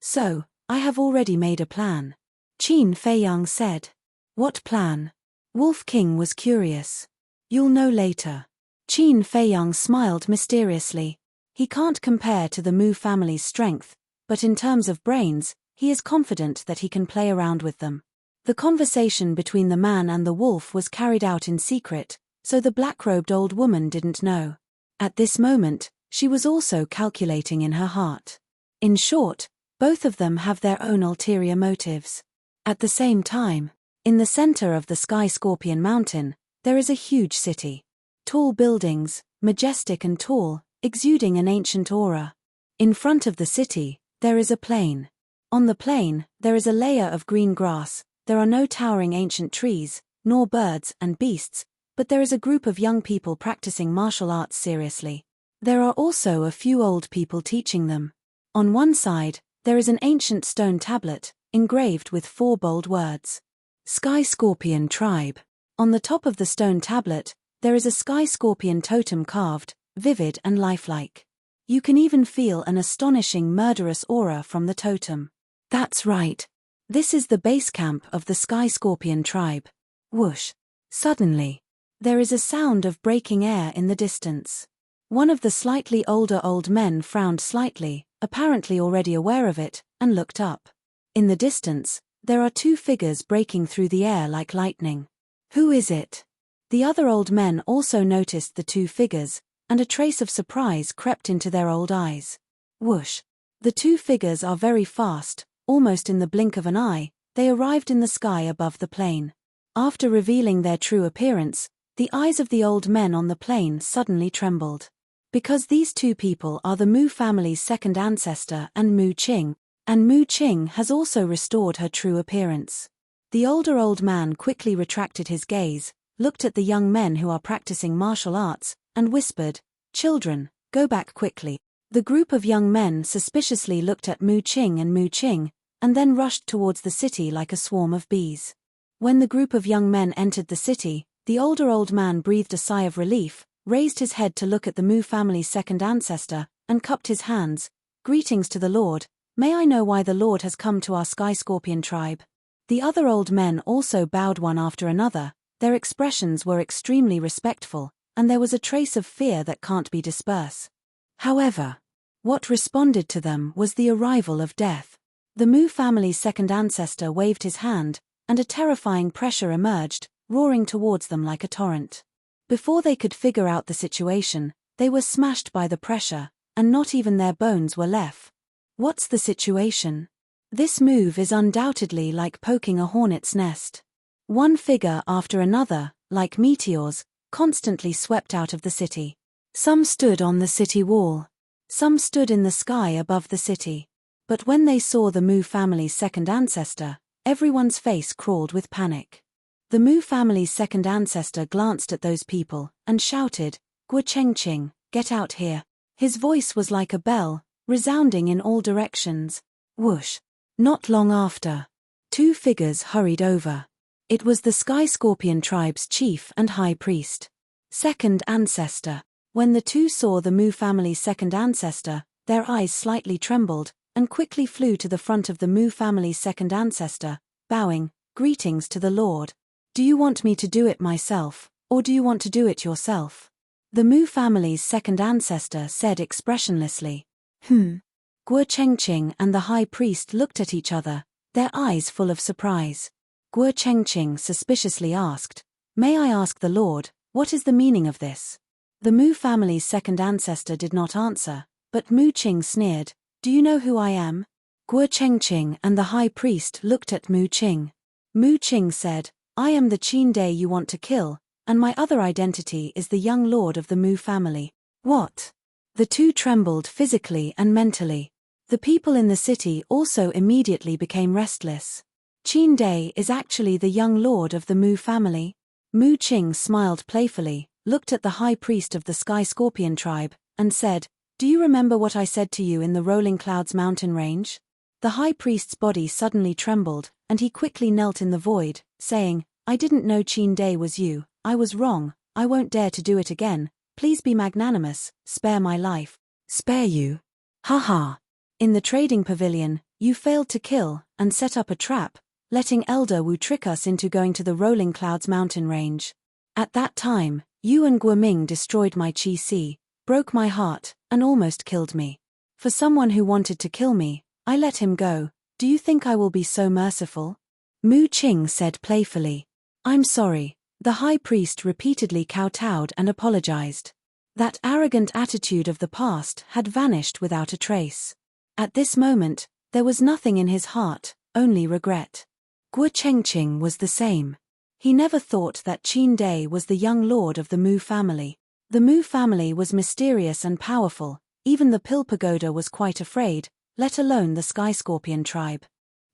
So, I have already made a plan. Qin Feiyang said. What plan? Wolf King was curious. You'll know later. Qin Feiyang smiled mysteriously. He can't compare to the Mu family's strength, but in terms of brains, he is confident that he can play around with them. The conversation between the man and the wolf was carried out in secret, so the black-robed old woman didn't know. At this moment, she was also calculating in her heart. In short, both of them have their own ulterior motives. At the same time, in the center of the Sky Scorpion Mountain, there is a huge city. Tall buildings, majestic and tall, exuding an ancient aura. In front of the city, there is a plain. On the plain, there is a layer of green grass. There are no towering ancient trees, nor birds and beasts, but there is a group of young people practicing martial arts seriously. There are also a few old people teaching them. On one side, there is an ancient stone tablet, engraved with 4 bold words. Sky Scorpion Tribe. On the top of the stone tablet, there is a sky scorpion totem carved, vivid and lifelike. You can even feel an astonishing murderous aura from the totem. That's right. This is the base camp of the Sky Scorpion tribe. Whoosh. Suddenly, there is a sound of breaking air in the distance. One of the slightly older old men frowned slightly, apparently already aware of it, and looked up. In the distance, there are 2 figures breaking through the air like lightning. Who is it? The other old men also noticed the 2 figures, and a trace of surprise crept into their old eyes. Whoosh. The 2 figures are very fast. Almost in the blink of an eye, they arrived in the sky above the plain. After revealing their true appearance, the eyes of the old men on the plain suddenly trembled. Because these 2 people are the Mu family's second ancestor and Mu Qing has also restored her true appearance. The older old man quickly retracted his gaze, looked at the young men who are practicing martial arts, and whispered, "Children, go back quickly." The group of young men suspiciously looked at Mu Qing, and then rushed towards the city like a swarm of bees. When the group of young men entered the city, the older old man breathed a sigh of relief, raised his head to look at the Mu family's second ancestor, and cupped his hands. "Greetings to the Lord. May I know why the Lord has come to our Sky Scorpion tribe?" The other old men also bowed one after another. Their expressions were extremely respectful, and there was a trace of fear that can't be dispersed. However, what responded to them was the arrival of death. The Mu family's second ancestor waved his hand, and a terrifying pressure emerged, roaring towards them like a torrent. Before they could figure out the situation, they were smashed by the pressure, and not even their bones were left. What's the situation? This move is undoubtedly like poking a hornet's nest. One figure after another, like meteors, constantly swept out of the city. Some stood on the city wall. Some stood in the sky above the city. But when they saw the Mu family's second ancestor, everyone's face crawled with panic. The Mu family's second ancestor glanced at those people, and shouted, "Guo Chengqing, get out here." His voice was like a bell, resounding in all directions. Whoosh. Not long after, 2 figures hurried over. It was the Sky Scorpion tribe's chief and high priest. Second ancestor. When the 2 saw the Mu family's second ancestor, their eyes slightly trembled, and quickly flew to the front of the Mu family's second ancestor, bowing, "Greetings to the Lord. Do you want me to do it myself, or do you want to do it yourself?" The Mu family's second ancestor said expressionlessly. Guo Chengqing and the high priest looked at each other, their eyes full of surprise. Guo Chengqing suspiciously asked, May I ask the Lord, what is the meaning of this? The Mu family's second ancestor did not answer, but Mu Qing sneered, do you know who I am? Guo Chengqing and the high priest looked at Mu Qing. Mu Qing said, I am the Qin Dai you want to kill, and my other identity is the young lord of the Mu family. What? The two trembled physically and mentally. The people in the city also immediately became restless. Qin Dai is actually the young lord of the Mu family? Mu Qing smiled playfully, looked at the high priest of the Sky Scorpion tribe, and said, do you remember what I said to you in the Rolling Clouds mountain range? The high priest's body suddenly trembled, and he quickly knelt in the void, saying, I didn't know Qin Dai was you, I was wrong, I won't dare to do it again, please be magnanimous, spare my life. Spare you? Ha. In the trading pavilion, you failed to kill, and set up a trap, letting Elder Wu trick us into going to the Rolling Clouds mountain range. At that time, you and Guoming destroyed my Qi Si, broke my heart, and almost killed me. For someone who wanted to kill me, I let him go. Do you think I will be so merciful? Mu Qing said playfully. I'm sorry. The high priest repeatedly kowtowed and apologized. That arrogant attitude of the past had vanished without a trace. At this moment, there was nothing in his heart, only regret. Guo Chengqing was the same. He never thought that Qin Dai was the young lord of the Mu family. The Mu family was mysterious and powerful, even the Pill Pagoda was quite afraid, let alone the Sky Scorpion tribe.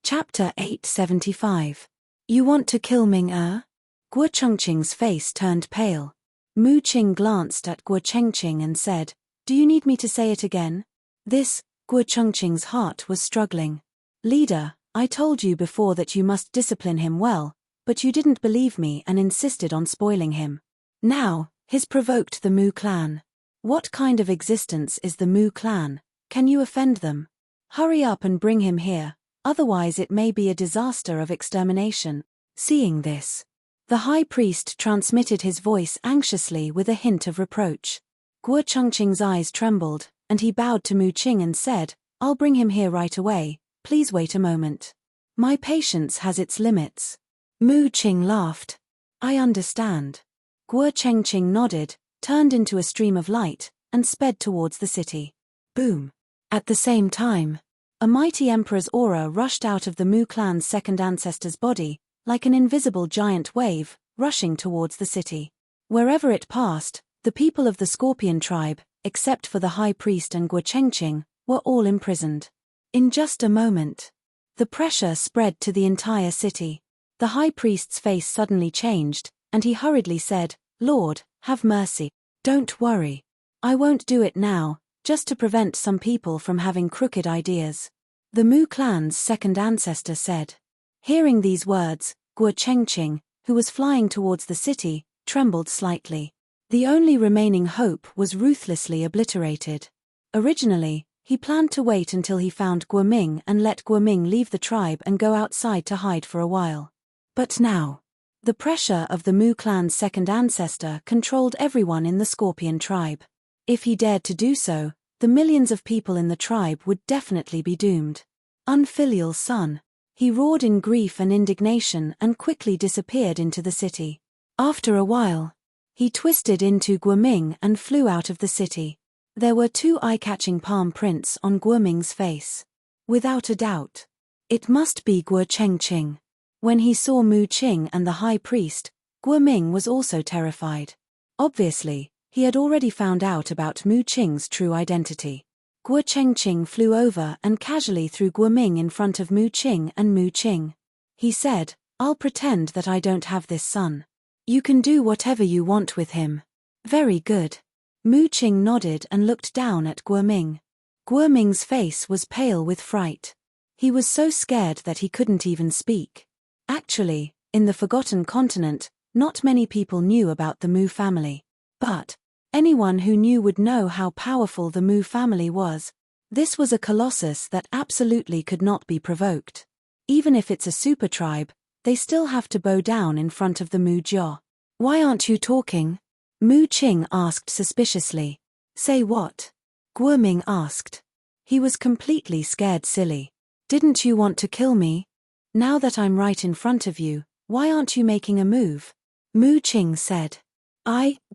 Chapter 875. You want to kill Ming-Er? Guo Chengqing's face turned pale. Mu Qing glanced at Guo Chengqing and said, do you need me to say it again? Guo Chengqing's heart was struggling. Leader, I told you before that you must discipline him well, but you didn't believe me and insisted on spoiling him. Now, he's provoked the Mu clan. What kind of existence is the Mu clan? Can you offend them? Hurry up and bring him here, otherwise it may be a disaster of extermination. Seeing this, the high priest transmitted his voice anxiously with a hint of reproach. Guo Chengqing's eyes trembled, and he bowed to Mu Qing and said, I'll bring him here right away, please wait a moment. My patience has its limits. Mu Qing laughed. I understand. Guo Chengqing nodded, turned into a stream of light, and sped towards the city. Boom. At the same time, a mighty emperor's aura rushed out of the Mu clan's second ancestor's body, like an invisible giant wave, rushing towards the city. Wherever it passed, the people of the Scorpion tribe, except for the high priest and Guo Chengqing, were all imprisoned. In just a moment, the pressure spread to the entire city. The high priest's face suddenly changed, and he hurriedly said, Lord, have mercy. Don't worry. I won't do it now, just to prevent some people from having crooked ideas. The Mu clan's second ancestor said. Hearing these words, Guo Chengqing, who was flying towards the city, trembled slightly. The only remaining hope was ruthlessly obliterated. Originally, he planned to wait until he found Guoming and let Guoming leave the tribe and go outside to hide for a while. But now, the pressure of the Mu clan's second ancestor controlled everyone in the Scorpion tribe. If he dared to do so, the millions of people in the tribe would definitely be doomed. Unfilial son. He roared in grief and indignation and quickly disappeared into the city. After a while, he twisted into Guoming and flew out of the city. There were two eye-catching palm prints on Guoming's face. Without a doubt, it must be Guo Chengqing. When he saw Mu Qing and the high priest, Guoming was also terrified. Obviously, he had already found out about Mu Qing's true identity. Guo Chengqing flew over and casually threw Guoming in front of Mu Qing and Mu Qing. He said, I'll pretend that I don't have this son. You can do whatever you want with him. Very good. Mu Qing nodded and looked down at Guoming. Guoming's face was pale with fright. He was so scared that he couldn't even speak. Actually, in the Forgotten Continent, not many people knew about the Mu family. But anyone who knew would know how powerful the Mu family was. This was a colossus that absolutely could not be provoked. Even if it's a super tribe, they still have to bow down in front of the Mu Jia. Why aren't you talking? Mu Qing asked suspiciously. Say what? Guoming asked. He was completely scared silly. Didn't you want to kill me? Now that I'm right in front of you, why aren't you making a move? Mu Qing said.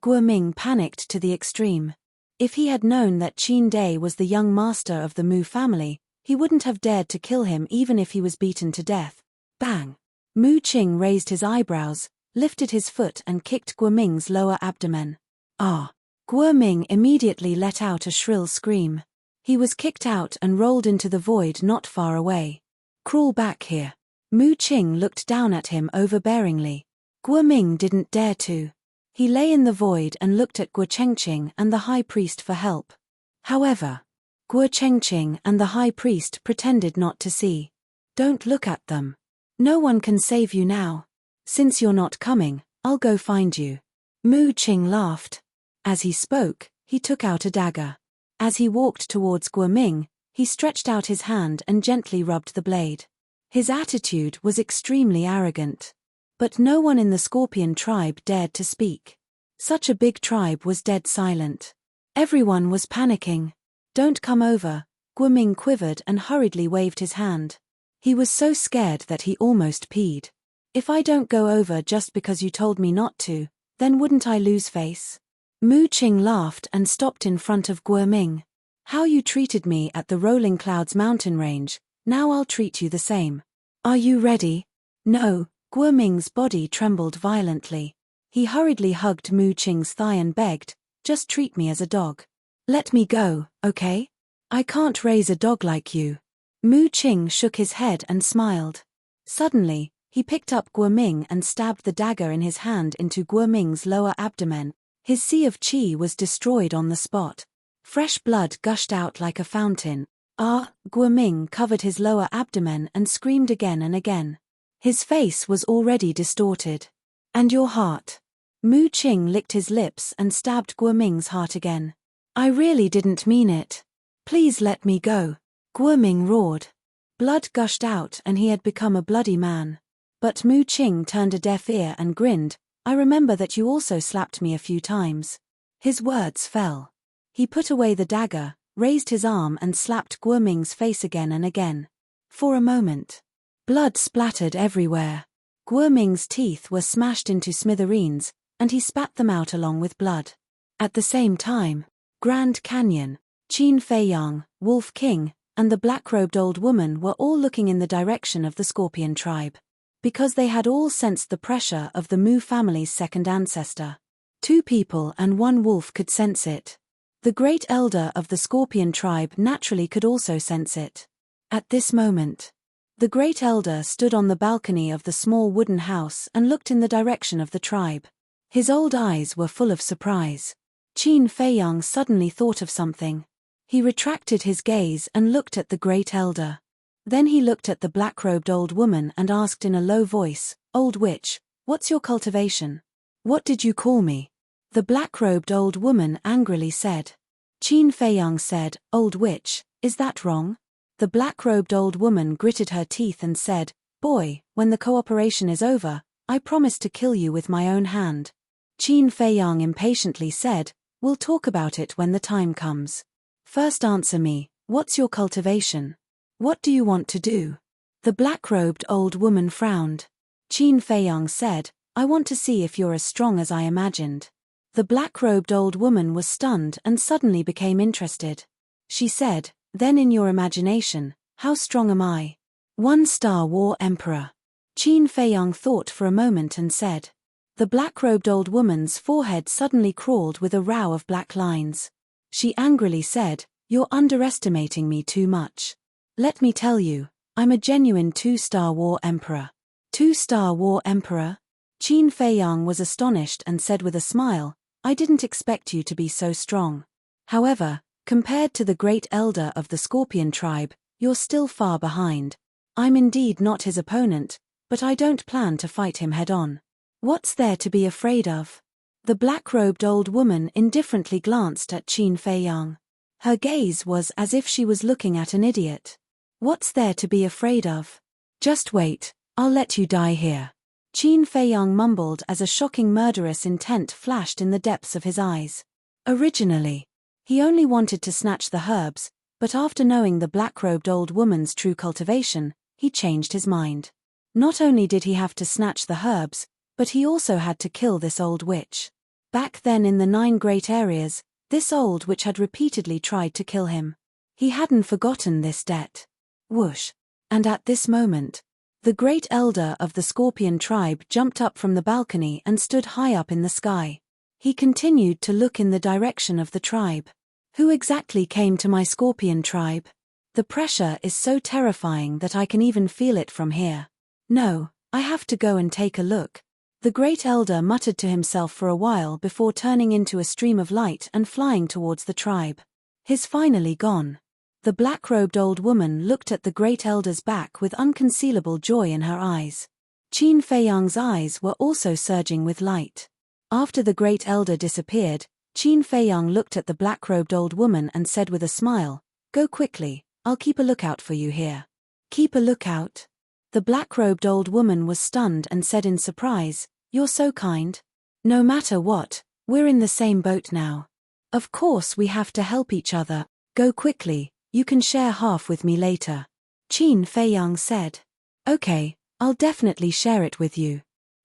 Guoming panicked to the extreme. If he had known that Qin Dai was the young master of the Mu family, he wouldn't have dared to kill him even if he was beaten to death. Bang! Mu Qing raised his eyebrows, lifted his foot and kicked Guoming's lower abdomen. Guoming immediately let out a shrill scream. He was kicked out and rolled into the void not far away. Crawl back here. Mu Qing looked down at him overbearingly. Guoming didn't dare to. He lay in the void and looked at Guo Chengqing and the high priest for help. However, Guo Chengqing and the high priest pretended not to see. Don't look at them. No one can save you now. Since you're not coming, I'll go find you. Mu Qing laughed. As he spoke, he took out a dagger. As he walked towards Guoming, he stretched out his hand and gently rubbed the blade. His attitude was extremely arrogant. But no one in the Scorpion tribe dared to speak. Such a big tribe was dead silent. Everyone was panicking. Don't come over. Guoming quivered and hurriedly waved his hand. He was so scared that he almost peed. If I don't go over just because you told me not to, then wouldn't I lose face? Mu Qing laughed and stopped in front of Guoming. How you treated me at the Rolling Clouds mountain range, now I'll treat you the same. Are you ready? No. Guoming's body trembled violently. He hurriedly hugged Mu Qing's thigh and begged, just treat me as a dog. Let me go, okay? I can't raise a dog like you. Mu Qing shook his head and smiled. Suddenly, he picked up Guoming and stabbed the dagger in his hand into Guoming's lower abdomen. His sea of qi was destroyed on the spot. Fresh blood gushed out like a fountain. Guoming covered his lower abdomen and screamed again and again. His face was already distorted. And your heart? Mu Qing licked his lips and stabbed Guoming's heart again. I really didn't mean it. Please let me go. Guoming roared. Blood gushed out and he had become a bloody man. But Mu Qing turned a deaf ear and grinned. I remember that you also slapped me a few times. His words fell. He put away the dagger, raised his arm and slapped Guoming's face again and again. For a moment. Blood splattered everywhere. Guoming's teeth were smashed into smithereens, and he spat them out along with blood. At the same time, Grand Canyon, Qin Feiyang, Wolf King, and the black-robed old woman were all looking in the direction of the Scorpion tribe. Because they had all sensed the pressure of the Mu family's second ancestor. 2 people and 1 wolf could sense it. The great elder of the Scorpion tribe naturally could also sense it. At this moment, the great elder stood on the balcony of the small wooden house and looked in the direction of the tribe. His old eyes were full of surprise. Qin Feiyang suddenly thought of something. He retracted his gaze and looked at the great elder. Then he looked at the black-robed old woman and asked in a low voice, Old witch, what's your cultivation? What did you call me? The black-robed old woman angrily said. Qin Feiyang said, Old witch, is that wrong? The black-robed old woman gritted her teeth and said, Boy, when the cooperation is over, I promise to kill you with my own hand. Qin Feiyang impatiently said, We'll talk about it when the time comes. First answer me, what's your cultivation? What do you want to do? The black-robed old woman frowned. Qin Feiyang said, I want to see if you're as strong as I imagined. The black-robed old woman was stunned and suddenly became interested. She said, Then in your imagination, how strong am I? 1-star war emperor. Qin Feiyang thought for a moment and said. The black-robed old woman's forehead suddenly crawled with a row of black lines. She angrily said, You're underestimating me too much. Let me tell you, I'm a genuine 2-star war emperor. 2-star war emperor? Qin Feiyang was astonished and said with a smile, I didn't expect you to be so strong. However, compared to the great elder of the Scorpion tribe, you're still far behind. I'm indeed not his opponent, but I don't plan to fight him head-on. What's there to be afraid of? The black-robed old woman indifferently glanced at Qin Feiyang. Her gaze was as if she was looking at an idiot. What's there to be afraid of? Just wait, I'll let you die here. Qin Feiyang mumbled as a shocking murderous intent flashed in the depths of his eyes. Originally, he only wanted to snatch the herbs, but after knowing the black-robed old woman's true cultivation, he changed his mind. Not only did he have to snatch the herbs, But he also had to kill this old witch. Back then in the 9 great areas, this old witch had repeatedly tried to kill him. He hadn't forgotten this debt. Whoosh. And at this moment, the great elder of the Scorpion tribe jumped up from the balcony and stood high up in the sky. He continued to look in the direction of the tribe. Who exactly came to my Scorpion tribe? The pressure is so terrifying that I can even feel it from here. No, I have to go and take a look. The great elder muttered to himself for a while before turning into a stream of light and flying towards the tribe. He's finally gone. The black-robed old woman looked at the great elder's back with unconcealable joy in her eyes. Qin Feiyang's eyes were also surging with light. After the great elder disappeared, Qin Feiyang looked at the black-robed old woman and said with a smile, "Go quickly, I'll keep a lookout for you here." Keep a lookout? The black-robed old woman was stunned and said in surprise, "You're so kind. No matter what, we're in the same boat now. Of course we have to help each other. Go quickly, you can share half with me later." Qin Feiyang said. "Okay, I'll definitely share it with you."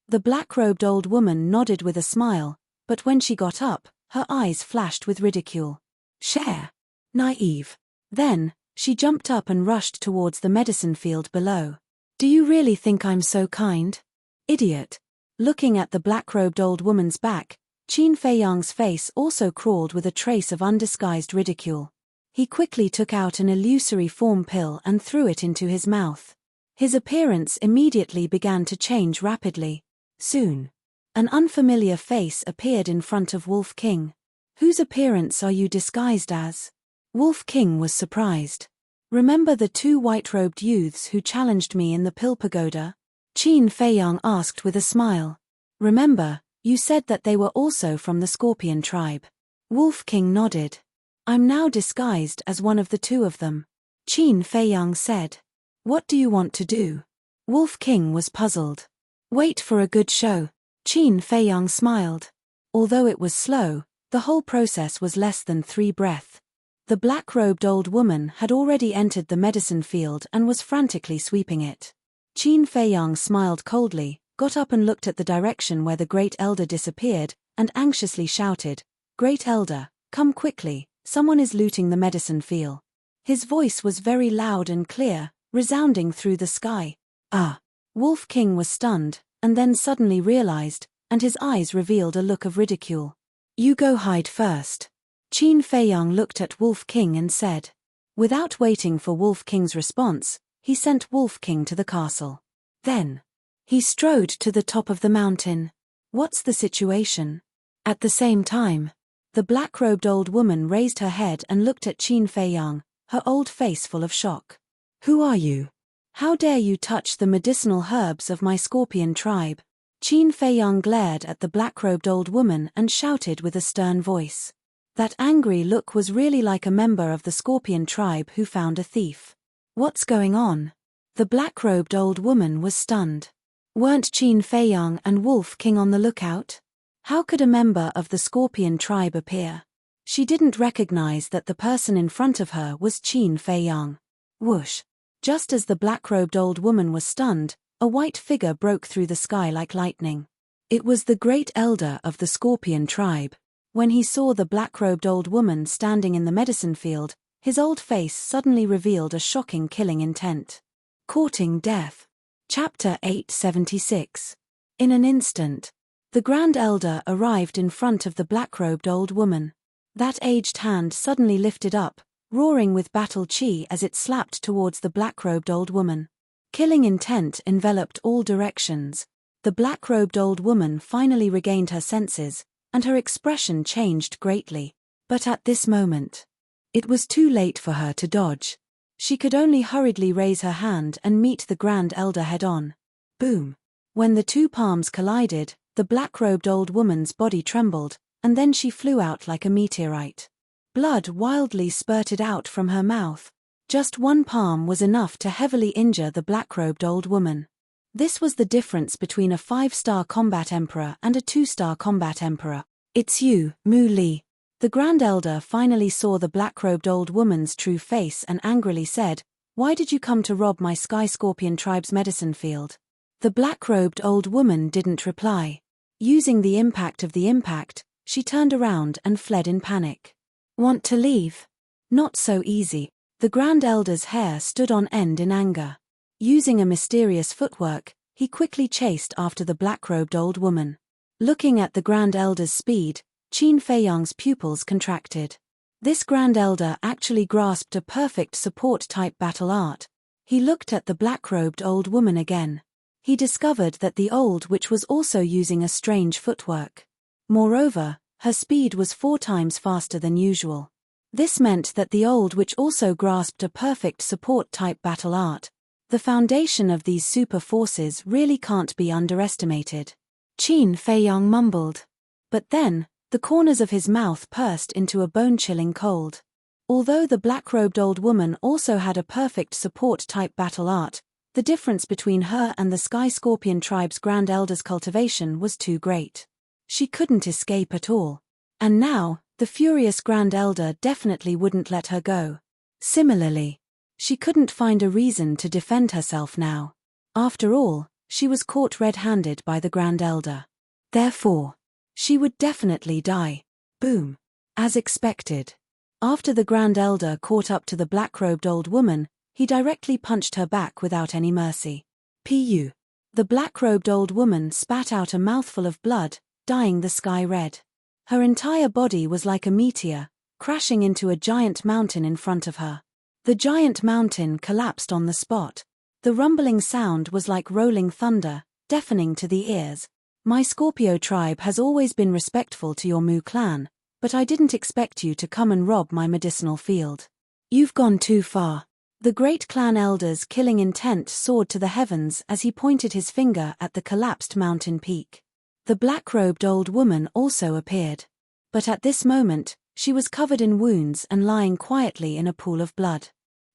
The black-robed old woman nodded with a smile, but when she got up, her eyes flashed with ridicule. "Share? Naive." Then, she jumped up and rushed towards the medicine field below. "Do you really think I'm so kind? Idiot." Looking at the black-robed old woman's back, Qin Feiyang's face also crawled with a trace of undisguised ridicule. He quickly took out an illusory form pill and threw it into his mouth. His appearance immediately began to change rapidly. Soon, an unfamiliar face appeared in front of Wolf King. "Whose appearance are you disguised as?" Wolf King was surprised. "Remember the 2 white-robed youths who challenged me in the pill pagoda?" Qin Feiyang asked with a smile. "Remember, you said that they were also from the Scorpion tribe." Wolf King nodded. "I'm now disguised as one of the 2 of them," Qin Feiyang said. "What do you want to do?" Wolf King was puzzled. "Wait for a good show." Qin Feiyang smiled. Although it was slow, the whole process was less than 3 breaths. The black-robed old woman had already entered the medicine field and was frantically sweeping it. Qin Feiyang smiled coldly, got up and looked at the direction where the great elder disappeared, and anxiously shouted, "Great elder, come quickly, someone is looting the medicine field." His voice was very loud and clear, resounding through the sky. "Ah!" Wolf King was stunned, and then suddenly realized, and his eyes revealed a look of ridicule. "You go hide first." Qin Feiyang looked at Wolf King and said. Without waiting for Wolf King's response, he sent Wolf King to the castle. Then, he strode to the top of the mountain. "What's the situation?" At the same time, the black-robed old woman raised her head and looked at Qin Feiyang, her old face full of shock. "Who are you? How dare you touch the medicinal herbs of my Scorpion tribe?" Qin Feiyang glared at the black-robed old woman and shouted with a stern voice. That angry look was really like a member of the Scorpion tribe who found a thief. "What's going on?" The black-robed old woman was stunned. Weren't Qin Feiyang and Wolf King on the lookout? How could a member of the Scorpion tribe appear? She didn't recognize that the person in front of her was Qin Feiyang. Whoosh! Just as the black-robed old woman was stunned, a white figure broke through the sky like lightning. It was the great elder of the Scorpion tribe. When he saw the black-robed old woman standing in the medicine field, his old face suddenly revealed a shocking killing intent. Courting death. Chapter 876. In an instant, the Grand Elder arrived in front of the black-robed old woman. That aged hand suddenly lifted up, roaring with battle chi as it slapped towards the black-robed old woman. Killing intent enveloped all directions. The black-robed old woman finally regained her senses, and her expression changed greatly. But at this moment, it was too late for her to dodge. She could only hurriedly raise her hand and meet the Grand Elder head-on. Boom! When the 2 palms collided, the black-robed old woman's body trembled, and then she flew out like a meteorite. Blood wildly spurted out from her mouth. Just 1 palm was enough to heavily injure the black-robed old woman. This was the difference between a 5-star combat emperor and a 2-star combat emperor. "It's you, Mu Li." The Grand Elder finally saw the black-robed old woman's true face and angrily said, "Why did you come to rob my Sky Scorpion tribe's medicine field?" The black-robed old woman didn't reply. Using the impact of the impact, she turned around and fled in panic. Want to leave? Not so easy. The Grand Elder's hair stood on end in anger. Using a mysterious footwork, he quickly chased after the black-robed old woman. Looking at the Grand Elder's speed, Qin Feiyang's pupils contracted. This Grand Elder actually grasped a perfect support-type battle art. He looked at the black-robed old woman again. He discovered that the old witch was also using a strange footwork. Moreover, her speed was 4 times faster than usual. This meant that the old witch also grasped a perfect support-type battle art. The foundation of these super forces really can't be underestimated. Qin Feiyang mumbled. But then, the corners of his mouth pursed into a bone-chilling cold. Although the black-robed old woman also had a perfect support-type battle art, the difference between her and the Sky Scorpion tribe's Grand Elder's cultivation was too great. She couldn't escape at all. And now, the furious Grand Elder definitely wouldn't let her go. Similarly, she couldn't find a reason to defend herself now. After all, she was caught red-handed by the Grand Elder. Therefore, she would definitely die. Boom. As expected. After the Grand Elder caught up to the black-robed old woman, he directly punched her back without any mercy. Pu. The black-robed old woman spat out a mouthful of blood, dyeing the sky red. Her entire body was like a meteor, crashing into a giant mountain in front of her. The giant mountain collapsed on the spot. The rumbling sound was like rolling thunder, deafening to the ears. My Scorpio tribe has always been respectful to your Mu clan, but I didn't expect you to come and rob my medicinal field. You've gone too far. The great clan elder's killing intent soared to the heavens as he pointed his finger at the collapsed mountain peak. The black-robed old woman also appeared. But at this moment, she was covered in wounds and lying quietly in a pool of blood.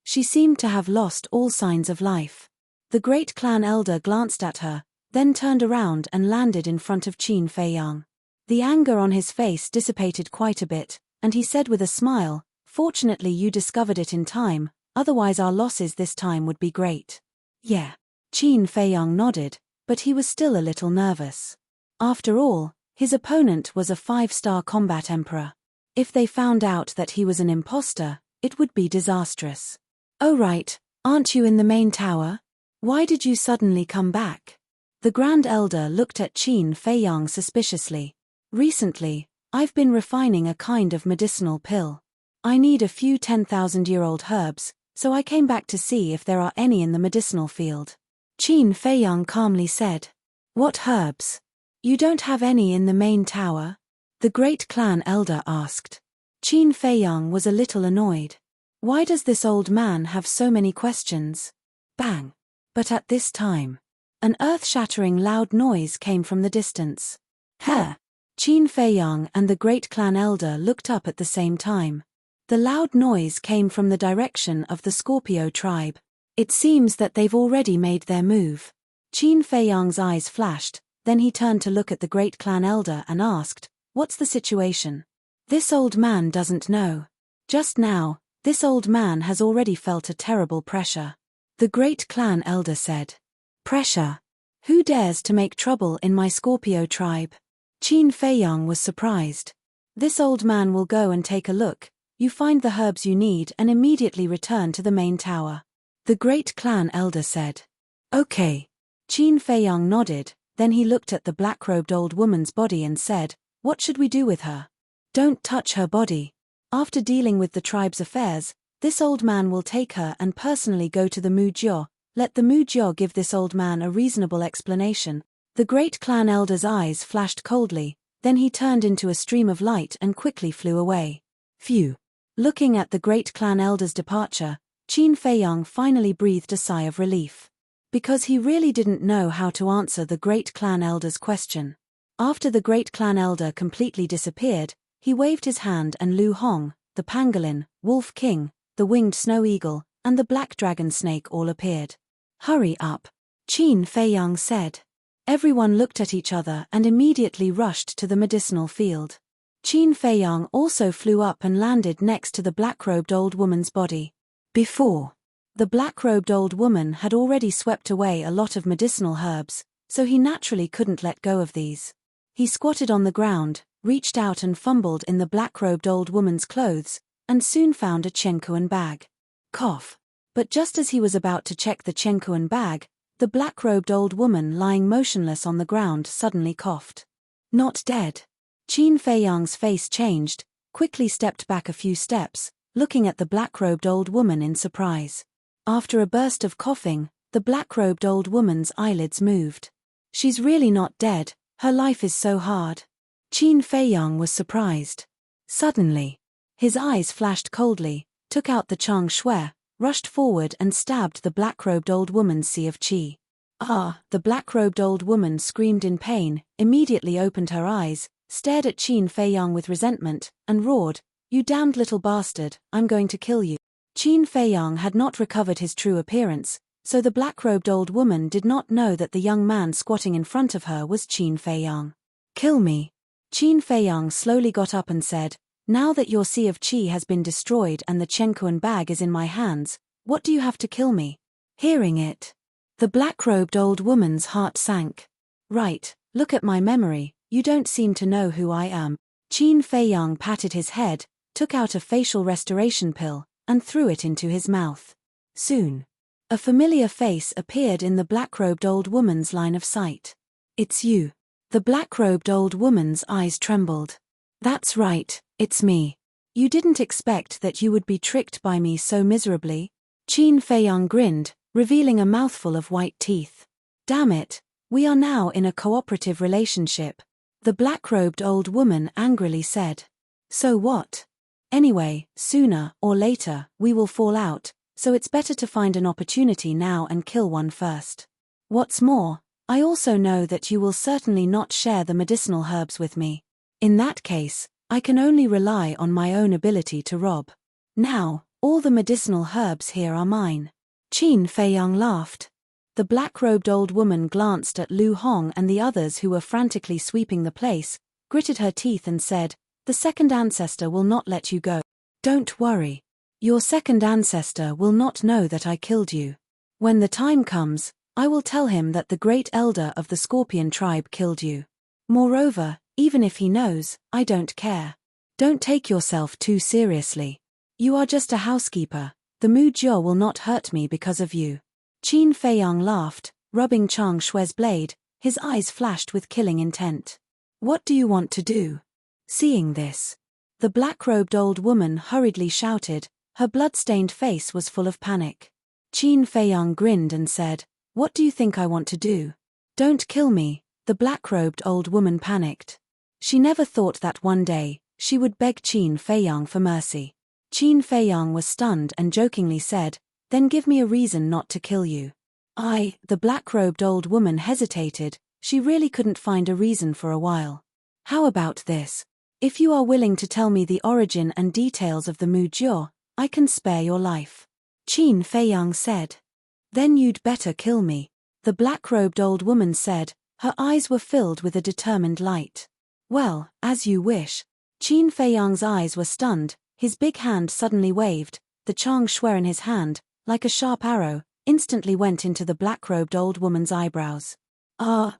She seemed to have lost all signs of life. The great clan elder glanced at her, then turned around and landed in front of Qin Feiyang. The anger on his face dissipated quite a bit, and he said with a smile, "Fortunately you discovered it in time, otherwise our losses this time would be great." Yeah. Qin Feiyang nodded, but he was still a little nervous. After all, his opponent was a 5-star combat emperor. If they found out that he was an imposter, it would be disastrous. "Oh right, aren't you in the main tower? Why did you suddenly come back?" The Grand Elder looked at Qin Feiyang suspiciously. "Recently, I've been refining a kind of medicinal pill. I need a few 10,000-year-old herbs, so I came back to see if there are any in the medicinal field." Qin Feiyang calmly said. "What herbs? You don't have any in the main tower?" the great clan elder asked. Qin Feiyang was a little annoyed. Why does this old man have so many questions? Bang! But at this time, an earth-shattering loud noise came from the distance. Huh! Qin Feiyang and the great clan elder looked up at the same time. The loud noise came from the direction of the Scorpio tribe. It seems that they've already made their move. Qin Feiyang's eyes flashed, then he turned to look at the great clan elder and asked, "What's the situation?" This old man doesn't know. Just now, this old man has already felt a terrible pressure. The great clan elder said. "Pressure? Who dares to make trouble in my Scorpio tribe?" Qin Feiyang was surprised. "This old man will go and take a look. You find the herbs you need and immediately return to the main tower," the great clan elder said. "Okay." Qin Feiyang nodded, then he looked at the black-robed old woman's body and said, "What should we do with her?" "Don't touch her body. After dealing with the tribe's affairs, this old man will take her and personally go to the Mujio. Let the Mujio give this old man a reasonable explanation." The great clan elder's eyes flashed coldly, then he turned into a stream of light and quickly flew away. Phew. Looking at the great clan elder's departure, Qin Feiyang finally breathed a sigh of relief. Because he really didn't know how to answer the great clan elder's question. After the great clan elder completely disappeared, he waved his hand and Lu Hong, the pangolin, Wolf King, the winged snow eagle, and the black dragon snake all appeared. "Hurry up," Qin Feiyang said. Everyone looked at each other and immediately rushed to the medicinal field. Qin Feiyang also flew up and landed next to the black-robed old woman's body. Before The black-robed old woman had already swept away a lot of medicinal herbs, so he naturally couldn't let go of these. He squatted on the ground, reached out and fumbled in the black-robed old woman's clothes, and soon found a chenkuan bag. Cough. But just as he was about to check the chenkuan bag, the black-robed old woman lying motionless on the ground suddenly coughed. Not dead. Qin Feiyang's face changed, quickly stepped back a few steps, looking at the black-robed old woman in surprise. After a burst of coughing, the black-robed old woman's eyelids moved. She's really not dead, her life is so hard. Qin Feiyang was surprised. Suddenly, his eyes flashed coldly, took out the chang shui, rushed forward and stabbed the black-robed old woman's sea of qi. Ah! The black-robed old woman screamed in pain, immediately opened her eyes, stared at Qin Feiyang with resentment, and roared, "You damned little bastard, I'm going to kill you." Qin Feiyang had not recovered his true appearance, so the black-robed old woman did not know that the young man squatting in front of her was Qin Feiyang. "Kill me." Qin Feiyang slowly got up and said, "Now that your sea of qi has been destroyed and the chenkuan bag is in my hands, what do you have to kill me?" Hearing it, the black-robed old woman's heart sank. "Right, look at my memory, you don't seem to know who I am." Qin Feiyang patted his head, took out a facial restoration pill, and threw it into his mouth. Soon, a familiar face appeared in the black-robed old woman's line of sight. "It's you." The black-robed old woman's eyes trembled. "That's right, it's me. You didn't expect that you would be tricked by me so miserably?" Qin Feiyang grinned, revealing a mouthful of white teeth. "Damn it, we are now in a cooperative relationship," the black-robed old woman angrily said. "So what? Anyway, sooner or later, we will fall out, so it's better to find an opportunity now and kill one first. What's more, I also know that you will certainly not share the medicinal herbs with me. In that case, I can only rely on my own ability to rob. Now, all the medicinal herbs here are mine." Qin Feiyang laughed. The black-robed old woman glanced at Lu Hong and the others who were frantically sweeping the place, gritted her teeth and said, "The second ancestor will not let you go. Don't worry. Your second ancestor will not know that I killed you. When the time comes, I will tell him that the great elder of the Scorpion tribe killed you. Moreover, even if he knows, I don't care. Don't take yourself too seriously. You are just a housekeeper, the Mujio will not hurt me because of you." Qin Feiyang laughed, rubbing Chang Shui's blade, his eyes flashed with killing intent. "What do you want to do?" Seeing this, the black-robed old woman hurriedly shouted, her blood-stained face was full of panic. Qin Feiyang grinned and said, "What do you think I want to do?" "Don't kill me," the black-robed old woman panicked. She never thought that one day, she would beg Qin Feiyang for mercy. Qin Feiyang was stunned and jokingly said, "Then give me a reason not to kill you." The black-robed old woman hesitated, she really couldn't find a reason for a while. "How about this? If you are willing to tell me the origin and details of the Mujio, I can spare your life." Qin Feiyang said. "Then you'd better kill me," the black-robed old woman said, her eyes were filled with a determined light. "Well, as you wish." Qin Feiyang's eyes were stunned, his big hand suddenly waved, the chang shui in his hand, like a sharp arrow, instantly went into the black-robed old woman's eyebrows.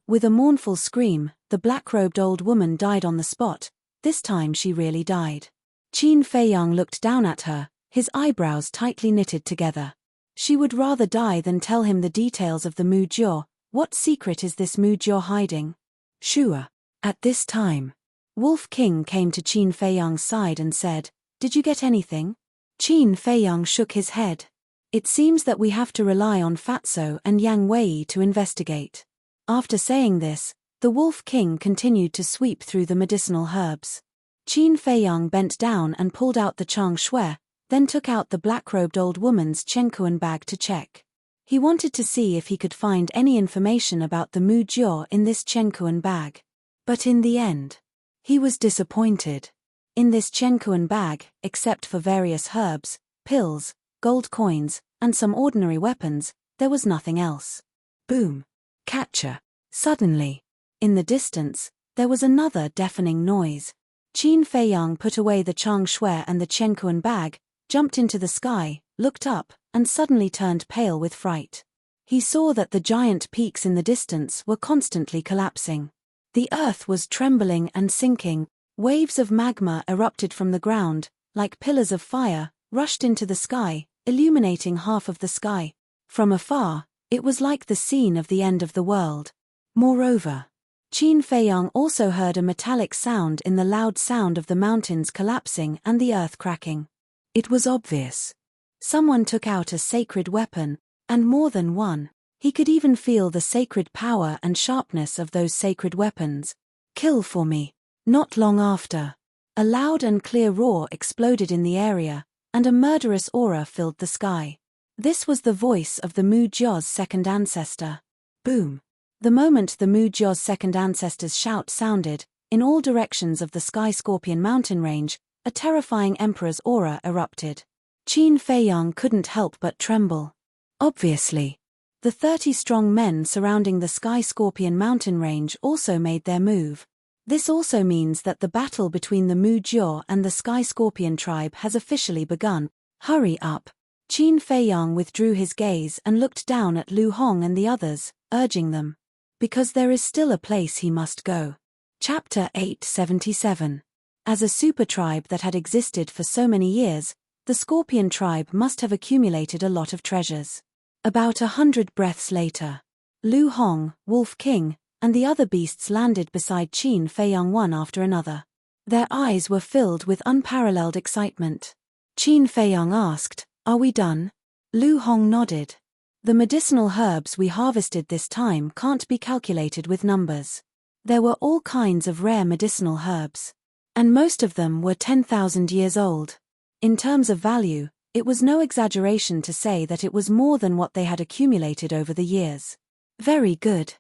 With a mournful scream, the black-robed old woman died on the spot. This time she really died. Qin Feiyang looked down at her, his eyebrows tightly knitted together. She would rather die than tell him the details of the Mujio. What secret is this Mujio hiding? Sure. At this time, Wolf King came to Qin Feiyang's side and said, "Did you get anything?" Qin Feiyang shook his head. "It seems that we have to rely on Fatso and Yang Wei to investigate." After saying this, the Wolf King continued to sweep through the medicinal herbs. Qin Feiyang bent down and pulled out the chang shui, then took out the black-robed old woman's chenkuan bag to check. He wanted to see if he could find any information about the Mujio in this chenkuan bag. But in the end, he was disappointed. In this chenkuan bag, except for various herbs, pills, gold coins, and some ordinary weapons, there was nothing else. Boom! Catcher! Suddenly, in the distance, there was another deafening noise. Qin Feiyang put away the chang shui and the chenkuan bag, jumped into the sky, looked up, and suddenly turned pale with fright. He saw that the giant peaks in the distance were constantly collapsing. The earth was trembling and sinking. Waves of magma erupted from the ground, like pillars of fire, rushed into the sky, illuminating half of the sky. From afar, it was like the scene of the end of the world. Moreover, Qin Feiyang also heard a metallic sound in the loud sound of the mountains collapsing and the earth cracking. It was obvious. Someone took out a sacred weapon, and more than one. He could even feel the sacred power and sharpness of those sacred weapons. "Kill for me." Not long after, a loud and clear roar exploded in the area, and a murderous aura filled the sky. This was the voice of the Mu Jiao's second ancestor. Boom. The moment the Mu Jiao's second ancestor's shout sounded, in all directions of the Sky Scorpion mountain range, a terrifying emperor's aura erupted. Qin Feiyang couldn't help but tremble. Obviously, the 30 strong men surrounding the Sky Scorpion mountain range also made their move. This also means that the battle between the Mu Jiao and the Sky Scorpion tribe has officially begun. Hurry up. Qin Feiyang withdrew his gaze and looked down at Lu Hong and the others, urging them. Because there is still a place he must go. Chapter 877. As a super tribe that had existed for so many years, the Scorpion tribe must have accumulated a lot of treasures. About 100 breaths later, Lu Hong, Wolf King, and the other beasts landed beside Qin Feiyang one after another. Their eyes were filled with unparalleled excitement. Qin Feiyang asked, "Are we done?" Lu Hong nodded. "The medicinal herbs we harvested this time can't be calculated with numbers. There were all kinds of rare medicinal herbs. And most of them were 10,000 years old. In terms of value, it was no exaggeration to say that it was more than what they had accumulated over the years." "Very good."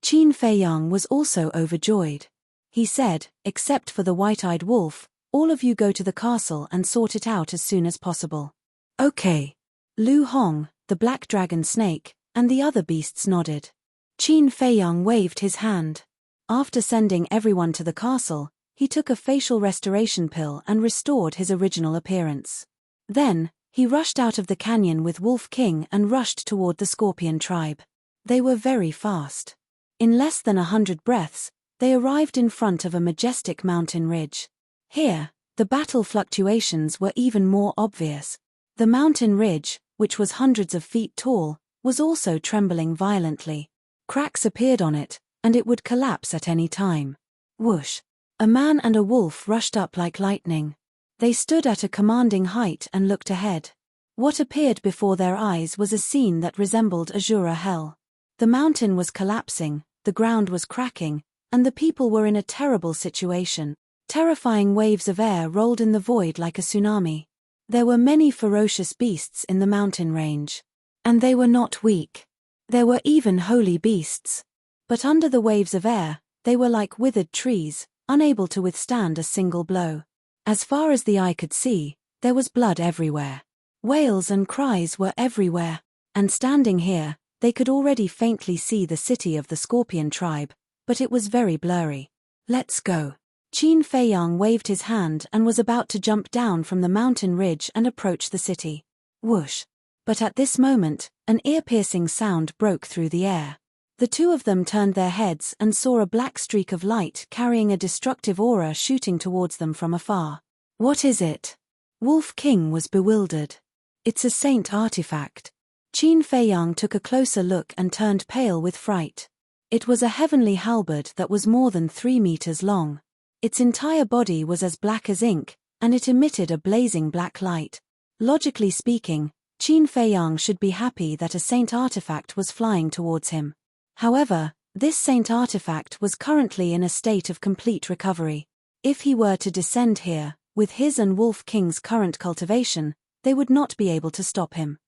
Qin Feiyang was also overjoyed. He said, "Except for the white-eyed wolf, all of you go to the castle and sort it out as soon as possible." "Okay." Lu Hong, the black dragon snake, and the other beasts nodded. Qin Feiyang waved his hand. After sending everyone to the castle, he took a facial restoration pill and restored his original appearance. Then, he rushed out of the canyon with Wolf King and rushed toward the Scorpion tribe. They were very fast. In less than 100 breaths, they arrived in front of a majestic mountain ridge. Here, the battle fluctuations were even more obvious. The mountain ridge, which was hundreds of feet tall, was also trembling violently. Cracks appeared on it, and it would collapse at any time. Whoosh! A man and a wolf rushed up like lightning. They stood at a commanding height and looked ahead. What appeared before their eyes was a scene that resembled Azura hell. The mountain was collapsing, the ground was cracking, and the people were in a terrible situation. Terrifying waves of air rolled in the void like a tsunami. There were many ferocious beasts in the mountain range. And they were not weak. There were even holy beasts. But under the waves of air, they were like withered trees, unable to withstand a single blow. As far as the eye could see, there was blood everywhere. Wails and cries were everywhere. And standing here, they could already faintly see the city of the Scorpion tribe, but it was very blurry. "Let's go." Qin Feiyang waved his hand and was about to jump down from the mountain ridge and approach the city. Whoosh! But at this moment, an ear-piercing sound broke through the air. The two of them turned their heads and saw a black streak of light carrying a destructive aura shooting towards them from afar. "What is it?" Wolf King was bewildered. "It's a saint artifact." Qin Feiyang took a closer look and turned pale with fright. It was a heavenly halberd that was more than 3 meters long. Its entire body was as black as ink, and it emitted a blazing black light. Logically speaking, Qin Feiyang should be happy that a saint artifact was flying towards him. However, this saint artifact was currently in a state of complete recovery. If he were to descend here, with his and Wolf King's current cultivation, they would not be able to stop him.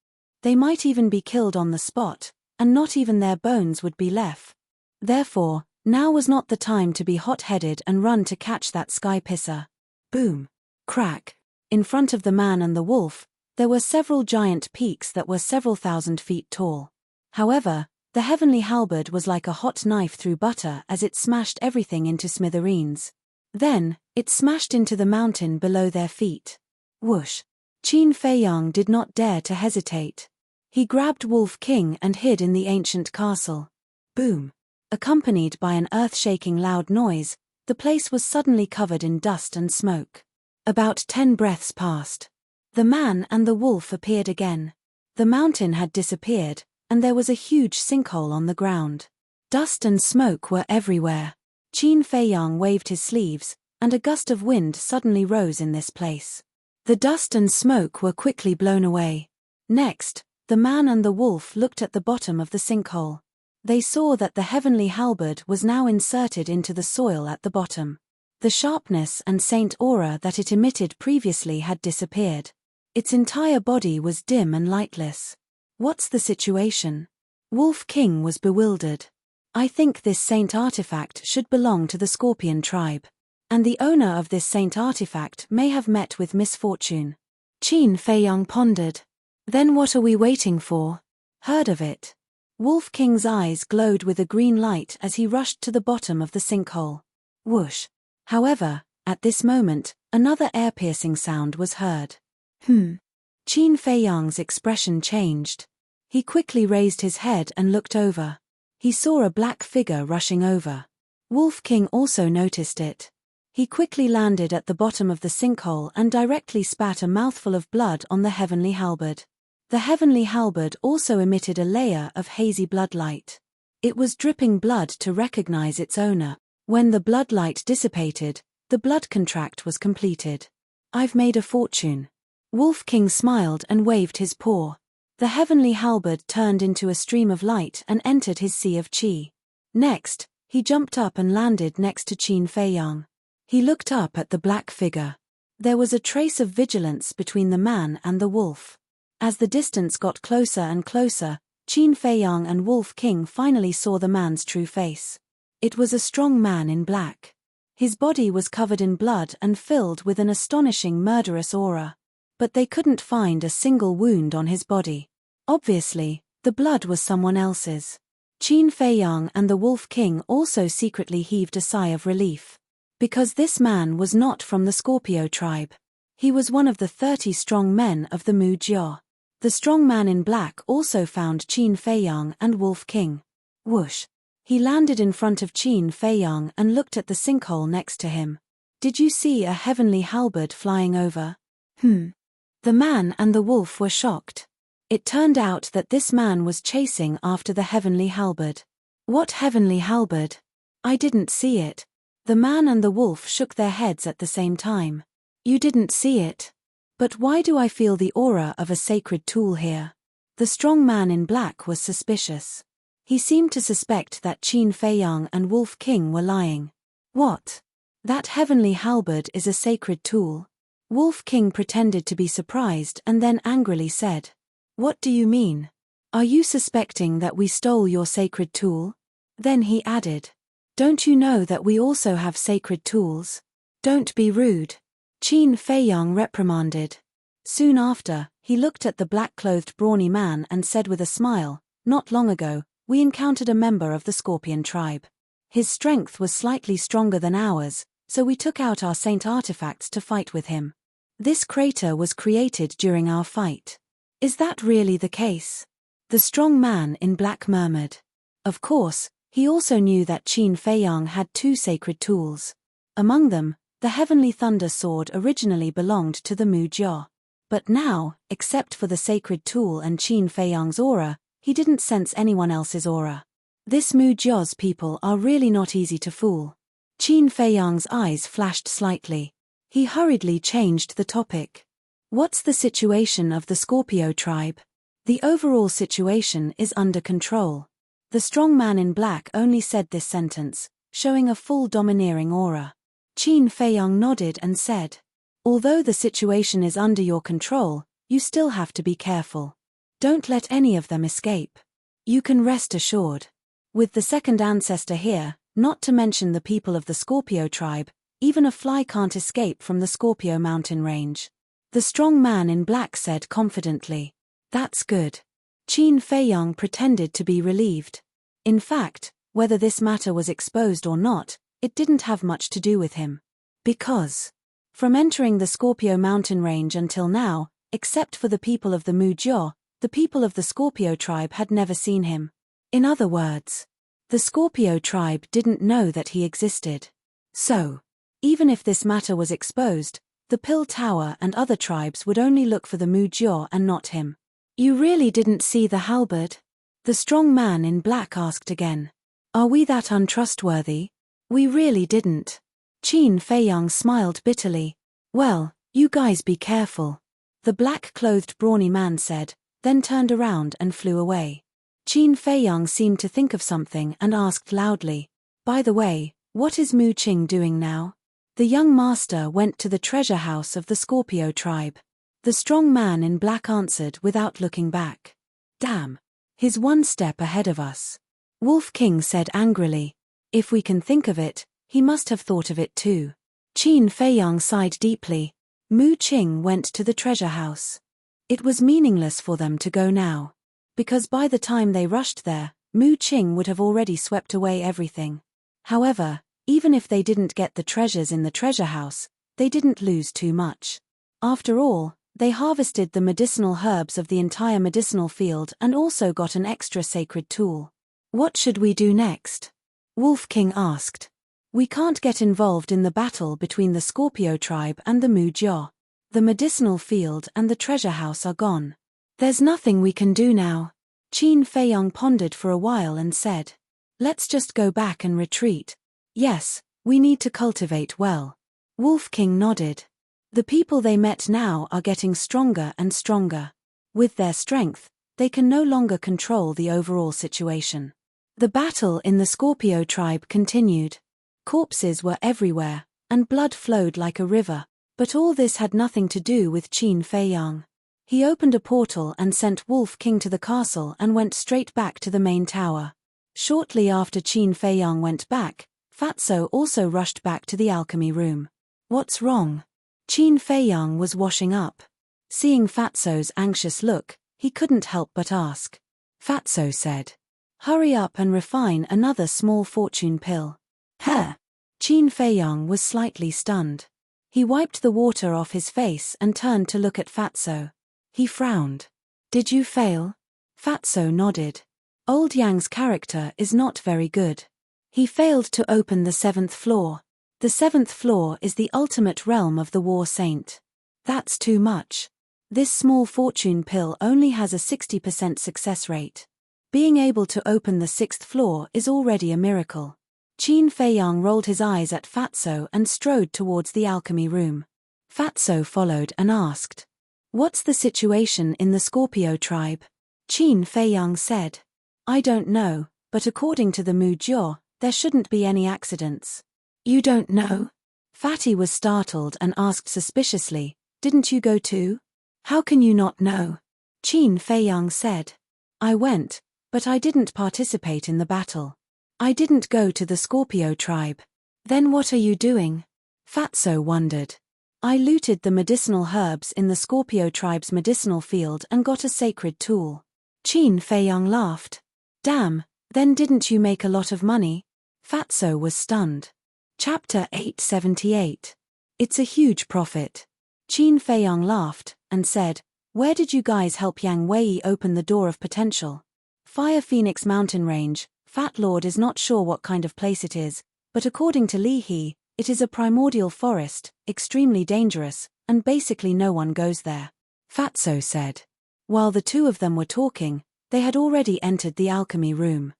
They might even be killed on the spot, and not even their bones would be left. Therefore, now was not the time to be hot-headed and run to catch that sky pisser. Boom! Crack! In front of the man and the wolf, there were several giant peaks that were several thousand feet tall. However, the heavenly halberd was like a hot knife through butter as it smashed everything into smithereens. Then, it smashed into the mountain below their feet. Whoosh! Qin Feiyang did not dare to hesitate. He grabbed Wolf King and hid in the ancient castle. Boom! Accompanied by an earth-shaking loud noise, the place was suddenly covered in dust and smoke. About 10 breaths passed. The man and the wolf appeared again. The mountain had disappeared, and there was a huge sinkhole on the ground. Dust and smoke were everywhere. Qin Feiyang waved his sleeves, and a gust of wind suddenly rose in this place. The dust and smoke were quickly blown away. Next, the man and the wolf looked at the bottom of the sinkhole. They saw that the heavenly halberd was now inserted into the soil at the bottom. The sharpness and saint aura that it emitted previously had disappeared. Its entire body was dim and lightless. What's the situation? Wolf King was bewildered. I think this saint artifact should belong to the Scorpion tribe. And the owner of this saint artifact may have met with misfortune. Qin Feiyang pondered. Then what are we waiting for? Heard of it? Wolf King's eyes glowed with a green light as he rushed to the bottom of the sinkhole. Whoosh! However, at this moment, another ear-piercing sound was heard. Qin Feiyang's expression changed. He quickly raised his head and looked over. He saw a black figure rushing over. Wolf King also noticed it. He quickly landed at the bottom of the sinkhole and directly spat a mouthful of blood on the heavenly halberd. The heavenly halberd also emitted a layer of hazy bloodlight. It was dripping blood to recognize its owner. When the bloodlight dissipated, the blood contract was completed. I've made a fortune. Wolf King smiled and waved his paw. The heavenly halberd turned into a stream of light and entered his sea of qi. Next, he jumped up and landed next to Qin Feiyang. He looked up at the black figure. There was a trace of vigilance between the man and the wolf. As the distance got closer and closer, Qin Feiyang and Wolf King finally saw the man's true face. It was a strong man in black. His body was covered in blood and filled with an astonishing murderous aura. But they couldn't find a single wound on his body. Obviously, the blood was someone else's. Qin Feiyang and the Wolf King also secretly heaved a sigh of relief. Because this man was not from the Scorpio tribe. He was one of the 30 strong men of the Mu Jiao. The strong man in black also found Qin Feiyang and Wolf King. Whoosh! He landed in front of Qin Feiyang and looked at the sinkhole next to him. Did you see a heavenly halberd flying over? The man and the wolf were shocked. It turned out that this man was chasing after the heavenly halberd. What heavenly halberd? I didn't see it. The man and the wolf shook their heads at the same time. You didn't see it? But why do I feel the aura of a sacred tool here? The strong man in black was suspicious. He seemed to suspect that Qin Feiyang and Wolf King were lying. What? That heavenly halberd is a sacred tool? Wolf King pretended to be surprised and then angrily said, What do you mean? Are you suspecting that we stole your sacred tool? Then he added, Don't you know that we also have sacred tools? Don't be rude. Qin Feiyang reprimanded. Soon after, he looked at the black-clothed brawny man and said with a smile, Not long ago, we encountered a member of the Scorpion tribe. His strength was slightly stronger than ours, so we took out our saint artifacts to fight with him. This crater was created during our fight. Is that really the case? The strong man in black murmured. Of course, he also knew that Qin Feiyang had 2 sacred tools. Among them, the heavenly thunder sword originally belonged to the Mu Jiao. But now, except for the sacred tool and Qin Feiyang's aura, he didn't sense anyone else's aura. This Mu Jiao's people are really not easy to fool. Qin Feiyang's eyes flashed slightly. He hurriedly changed the topic. What's the situation of the Scorpio tribe? The overall situation is under control. The strong man in black only said this sentence, showing a full domineering aura. Qin Feiyang nodded and said, Although the situation is under your control, you still have to be careful. Don't let any of them escape. You can rest assured. With the second ancestor here, not to mention the people of the Scorpio tribe, even a fly can't escape from the Scorpio mountain range. The strong man in black said confidently. That's good. Qin Feiyang pretended to be relieved. In fact, whether this matter was exposed or not, it didn't have much to do with him. Because, from entering the Scorpio mountain range until now, except for the people of the Mujio, the people of the Scorpio tribe had never seen him. In other words, the Scorpio tribe didn't know that he existed. So, even if this matter was exposed, the Pill Tower and other tribes would only look for the Mujio and not him. You really didn't see the halberd? The strong man in black asked again. Are we that untrustworthy? We really didn't. Qin Feiyang smiled bitterly. Well, you guys be careful. The black-clothed brawny man said, then turned around and flew away. Qin Feiyang seemed to think of something and asked loudly, by the way, what is Mu Qing doing now? The young master went to the treasure house of the Scorpio tribe. The strong man in black answered without looking back. Damn. He's one step ahead of us. Wolf King said angrily. If we can think of it, he must have thought of it too. Qin Feiyang sighed deeply. Mu Qing went to the treasure house. It was meaningless for them to go now. Because by the time they rushed there, Mu Qing would have already swept away everything. However, even if they didn't get the treasures in the treasure house, they didn't lose too much. After all, they harvested the medicinal herbs of the entire medicinal field and also got an extra sacred tool. What should we do next? Wolf King asked. We can't get involved in the battle between the Scorpio tribe and the Mujio. The medicinal field and the treasure house are gone. There's nothing we can do now. Qin Feiyang pondered for a while and said. Let's just go back and retreat. Yes, we need to cultivate well. Wolf King nodded. The people they met now are getting stronger and stronger. With their strength, they can no longer control the overall situation. The battle in the Scorpio tribe continued. Corpses were everywhere, and blood flowed like a river, but all this had nothing to do with Qin Feiyang. He opened a portal and sent Wolf King to the castle and went straight back to the main tower. Shortly after Qin Feiyang went back, Fatso also rushed back to the alchemy room. What's wrong? Qin Feiyang was washing up. Seeing Fatso's anxious look, he couldn't help but ask. Fatso said. Hurry up and refine another small fortune pill. Huh? Qin Feiyang was slightly stunned. He wiped the water off his face and turned to look at Fatso. He frowned. Did you fail? Fatso nodded. Old Yang's character is not very good. He failed to open the 7th floor. The 7th floor is the ultimate realm of the War Saint. That's too much. This small fortune pill only has a 60% success rate. Being able to open the 6th floor is already a miracle. Qin Feiyang rolled his eyes at Fatso and strode towards the alchemy room. Fatso followed and asked. What's the situation in the Scorpio tribe? Qin Feiyang said. I don't know, but according to the Mujio, there shouldn't be any accidents. You don't know? Fatty was startled and asked suspiciously, didn't you go too? How can you not know? Qin Feiyang said. I went, but I didn't participate in the battle. I didn't go to the Scorpio tribe. Then what are you doing? Fatso wondered. I looted the medicinal herbs in the Scorpio tribe's medicinal field and got a sacred tool. Qin Feiyang laughed. Damn, then didn't you make a lot of money? Fatso was stunned. Chapter 878. It's a huge profit. Qin Feiyang laughed and said, where did you guys help Yang Wei open the door of potential? Fire Phoenix Mountain Range. Fat Lord is not sure what kind of place it is, but according to Li He, it is a primordial forest, extremely dangerous, and basically no one goes there. Fatso said. While the two of them were talking, they had already entered the alchemy room.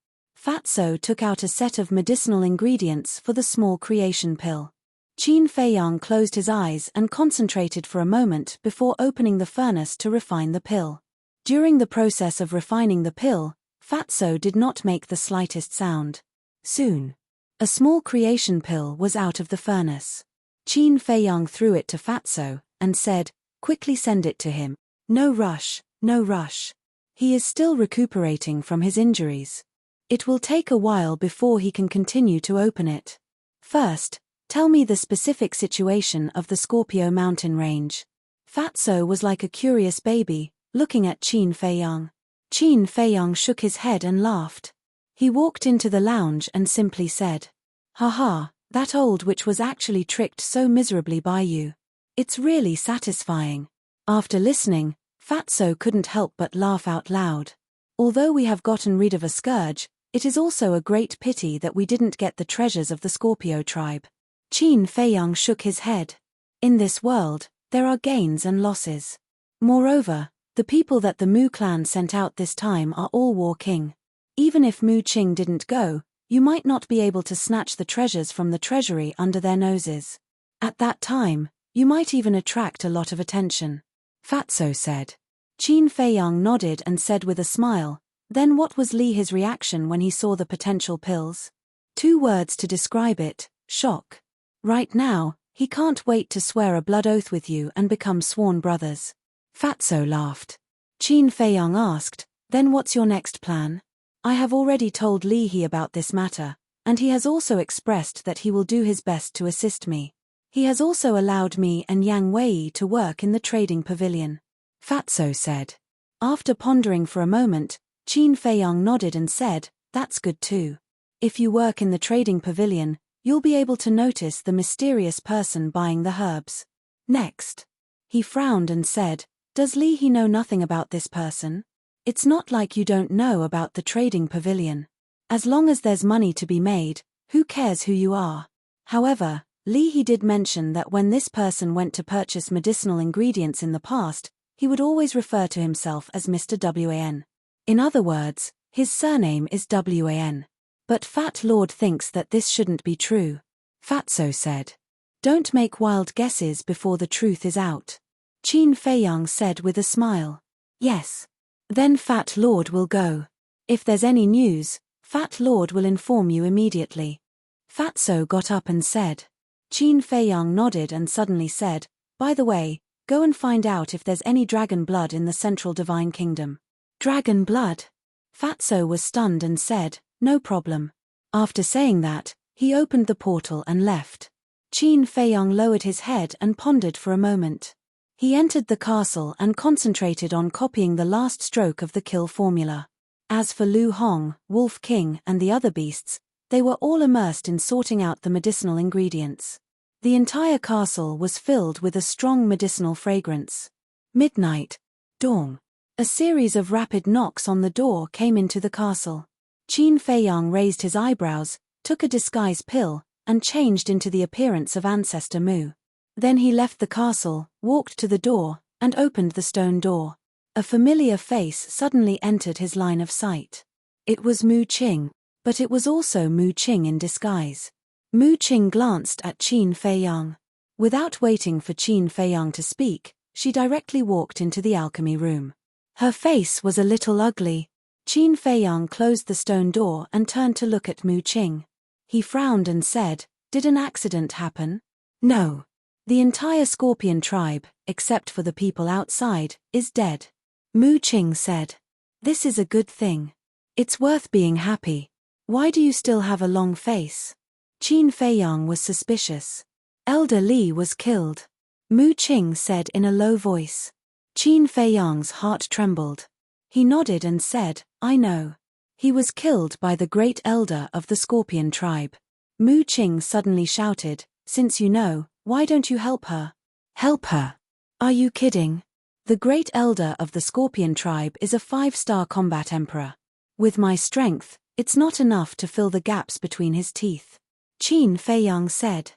Fatso took out a set of medicinal ingredients for the small creation pill. Qin Feiyang closed his eyes and concentrated for a moment before opening the furnace to refine the pill. During the process of refining the pill, Fatso did not make the slightest sound. Soon, a small creation pill was out of the furnace. Qin Feiyang threw it to Fatso and said, quickly send it to him. No rush, no rush. He is still recuperating from his injuries. It will take a while before he can continue to open it. First, tell me the specific situation of the Scorpio mountain range. Fatso was like a curious baby, looking at Qin Feiyang. Qin Feiyang shook his head and laughed. He walked into the lounge and simply said, haha, that old witch was actually tricked so miserably by you. It's really satisfying. After listening, Fatso couldn't help but laugh out loud. Although we have gotten rid of a scourge, it is also a great pity that we didn't get the treasures of the Scorpio tribe. Qin Feiyang shook his head. In this world, there are gains and losses. Moreover, the people that the Mu clan sent out this time are all war king. Even if Mu Qing didn't go, you might not be able to snatch the treasures from the treasury under their noses. At that time, you might even attract a lot of attention. Fatso said. Qin Feiyang nodded and said with a smile, then what was his reaction when he saw the potential pills? 2 words to describe it: shock. Right now, he can't wait to swear a blood oath with you and become sworn brothers. Fatso laughed. Qin Feiyang asked, then what's your next plan? I have already told Li He about this matter, and he has also expressed that he will do his best to assist me. He has also allowed me and Yang Wei to work in the trading pavilion. Fatso said. After pondering for a moment, Qin Feiyang nodded and said, that's good too. If you work in the trading pavilion, you'll be able to notice the mysterious person buying the herbs. Next. He frowned and said, does Li He know nothing about this person? It's not like you don't know about the trading pavilion. As long as there's money to be made, who cares who you are? However, Li He did mention that when this person went to purchase medicinal ingredients in the past, he would always refer to himself as Mr. Wan. In other words, his surname is Wan. But Fat Lord thinks that this shouldn't be true. Fatso said. Don't make wild guesses before the truth is out. Qin Feiyang said with a smile. Yes. Then Fat Lord will go. If there's any news, Fat Lord will inform you immediately. Fatso got up and said. Qin Feiyang nodded and suddenly said, by the way, go and find out if there's any dragon blood in the central divine kingdom. Dragon blood? Fatso was stunned and said, no problem. After saying that, he opened the portal and left. Qin Feiyang lowered his head and pondered for a moment. He entered the castle and concentrated on copying the last stroke of the kill formula. As for Lu Hong, Wolf King, and the other beasts, they were all immersed in sorting out the medicinal ingredients. The entire castle was filled with a strong medicinal fragrance. Midnight. Dawn. A series of rapid knocks on the door came into the castle. Qin Feiyang raised his eyebrows, took a disguise pill, and changed into the appearance of Ancestor Mu. Then he left the castle, walked to the door, and opened the stone door. A familiar face suddenly entered his line of sight. It was Mu Qing, but it was also Mu Qing in disguise. Mu Qing glanced at Qin Feiyang. Without waiting for Qin Feiyang to speak, she directly walked into the alchemy room. Her face was a little ugly. Qin Feiyang closed the stone door and turned to look at Mu Qing. He frowned and said, did an accident happen? No. The entire Scorpion tribe, except for the people outside, is dead. Mu Qing said. This is a good thing. It's worth being happy. Why do you still have a long face? Qin Feiyang was suspicious. Elder Li was killed. Mu Qing said in a low voice. Qin Feiyang's heart trembled. He nodded and said, I know. He was killed by the great elder of the Scorpion tribe. Mu Qing suddenly shouted, since you know, why don't you help her? Help her? Are you kidding? The great elder of the Scorpion tribe is a 5-star combat emperor. With my strength, it's not enough to fill the gaps between his teeth. Qin Feiyang said.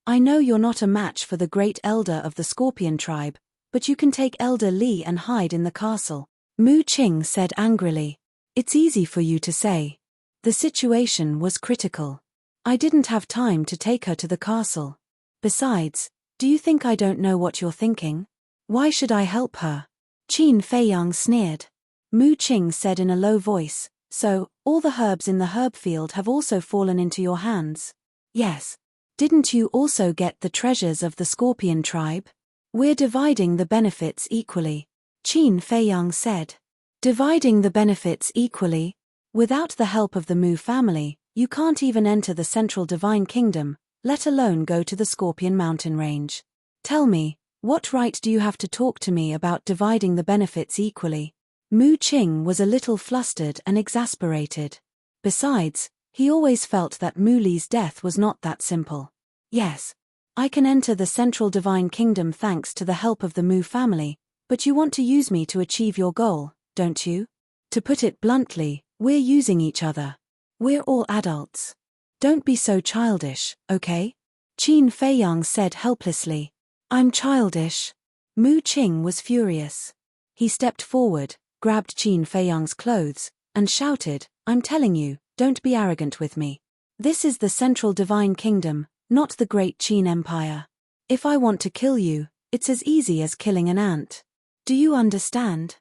I know you're not a match for the great elder of the Scorpion tribe, but you can take Elder Li and hide in the castle. Mu Qing said angrily. It's easy for you to say. The situation was critical. I didn't have time to take her to the castle. Besides, do you think I don't know what you're thinking? Why should I help her? Qin Feiyang sneered. Mu Qing said in a low voice, so, all the herbs in the herb field have also fallen into your hands? Yes. Didn't you also get the treasures of the Scorpion tribe? We're dividing the benefits equally. Qin Feiyang said. Dividing the benefits equally? Without the help of the Mu family, you can't even enter the Central Divine Kingdom, let alone go to the Scorpion mountain range. Tell me, what right do you have to talk to me about dividing the benefits equally? Mu Qing was a little flustered and exasperated. Besides, he always felt that Mu Li's death was not that simple. Yes. I can enter the Central Divine Kingdom thanks to the help of the Mu family, But you want to use me to achieve your goal, don't you? To put it bluntly, we're using each other. We're all adults. Don't be so childish, okay? Qin Feiyang said helplessly. I'm childish. Mu Qing was furious. He stepped forward, grabbed Qin Feiyang's clothes, and shouted, I'm telling you, don't be arrogant with me. This is the Central Divine Kingdom, not the Great Qin Empire. If I want to kill you, it's as easy as killing an ant. Do you understand?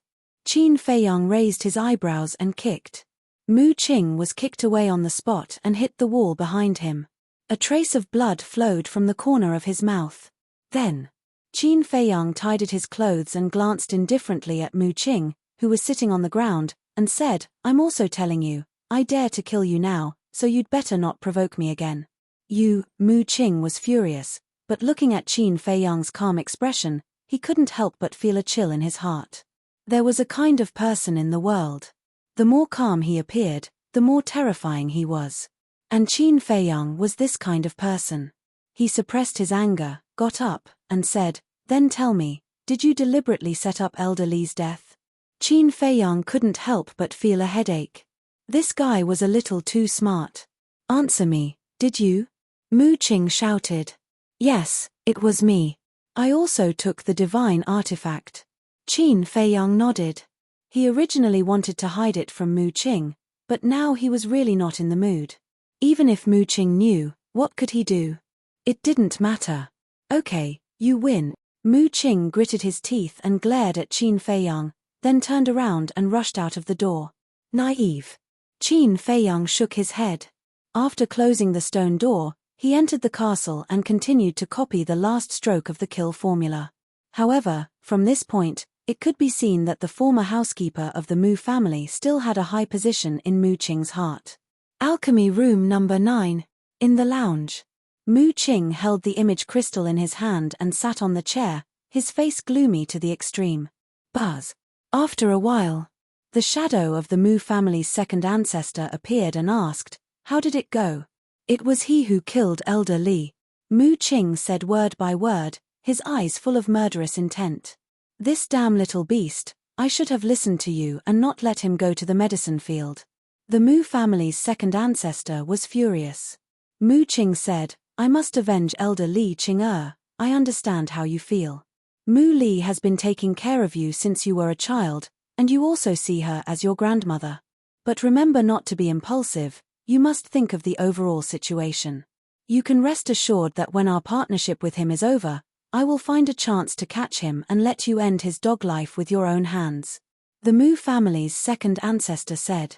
Qin Feiyang raised his eyebrows and kicked. Mu Qing was kicked away on the spot and hit the wall behind him. A trace of blood flowed from the corner of his mouth. Then, Qin Feiyang tidied his clothes and glanced indifferently at Mu Qing, who was sitting on the ground, and said, I'm also telling you, I dare to kill you now, so you'd better not provoke me again. Mu Qing was furious, but looking at Qin Feiyang's calm expression, he couldn't help but feel a chill in his heart. There was a kind of person in the world. The more calm he appeared, the more terrifying he was. And Qin Feiyang was this kind of person. He suppressed his anger, got up, and said, Then tell me, did you deliberately set up Elder Li's death? Qin Feiyang couldn't help but feel a headache. This guy was a little too smart. Answer me, did you? Mu Qing shouted. Yes, it was me. I also took the divine artifact. Qin Feiyang nodded. He originally wanted to hide it from Mu Qing, but now he was really not in the mood. Even if Mu Qing knew, what could he do? It didn't matter. Okay, you win. Mu Qing gritted his teeth and glared at Qin Feiyang, then turned around and rushed out of the door. Naive. Qin Feiyang shook his head. After closing the stone door, he entered the castle and continued to copy the last stroke of the kill formula. However, from this point, it could be seen that the former housekeeper of the Mu family still had a high position in Mu Qing's heart. Alchemy Room Number 9. In the lounge. Mu Qing held the image crystal in his hand and sat on the chair, his face gloomy to the extreme. Buzz. After a while, the shadow of the Mu family's second ancestor appeared and asked, How did it go? It was he who killed Elder Li. Mu Qing said word by word, his eyes full of murderous intent. This damn little beast, I should have listened to you and not let him go to the medicine field. The Mu family's second ancestor was furious. Mu Qing said, I must avenge Elder Li Qing'er, I understand how you feel. Mu Li has been taking care of you since you were a child, and you also see her as your grandmother. But remember not to be impulsive, you must think of the overall situation. You can rest assured that when our partnership with him is over, I will find a chance to catch him and let you end his dog life with your own hands. The Mu family's second ancestor said.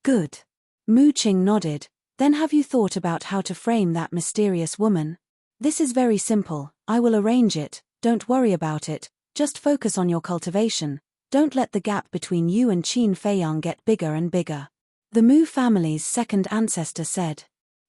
Good. Mu Qing nodded. Then have you thought about how to frame that mysterious woman? This is very simple, I will arrange it, don't worry about it, just focus on your cultivation, don't let the gap between you and Qin Feiyang get bigger and bigger. The Mu family's second ancestor said.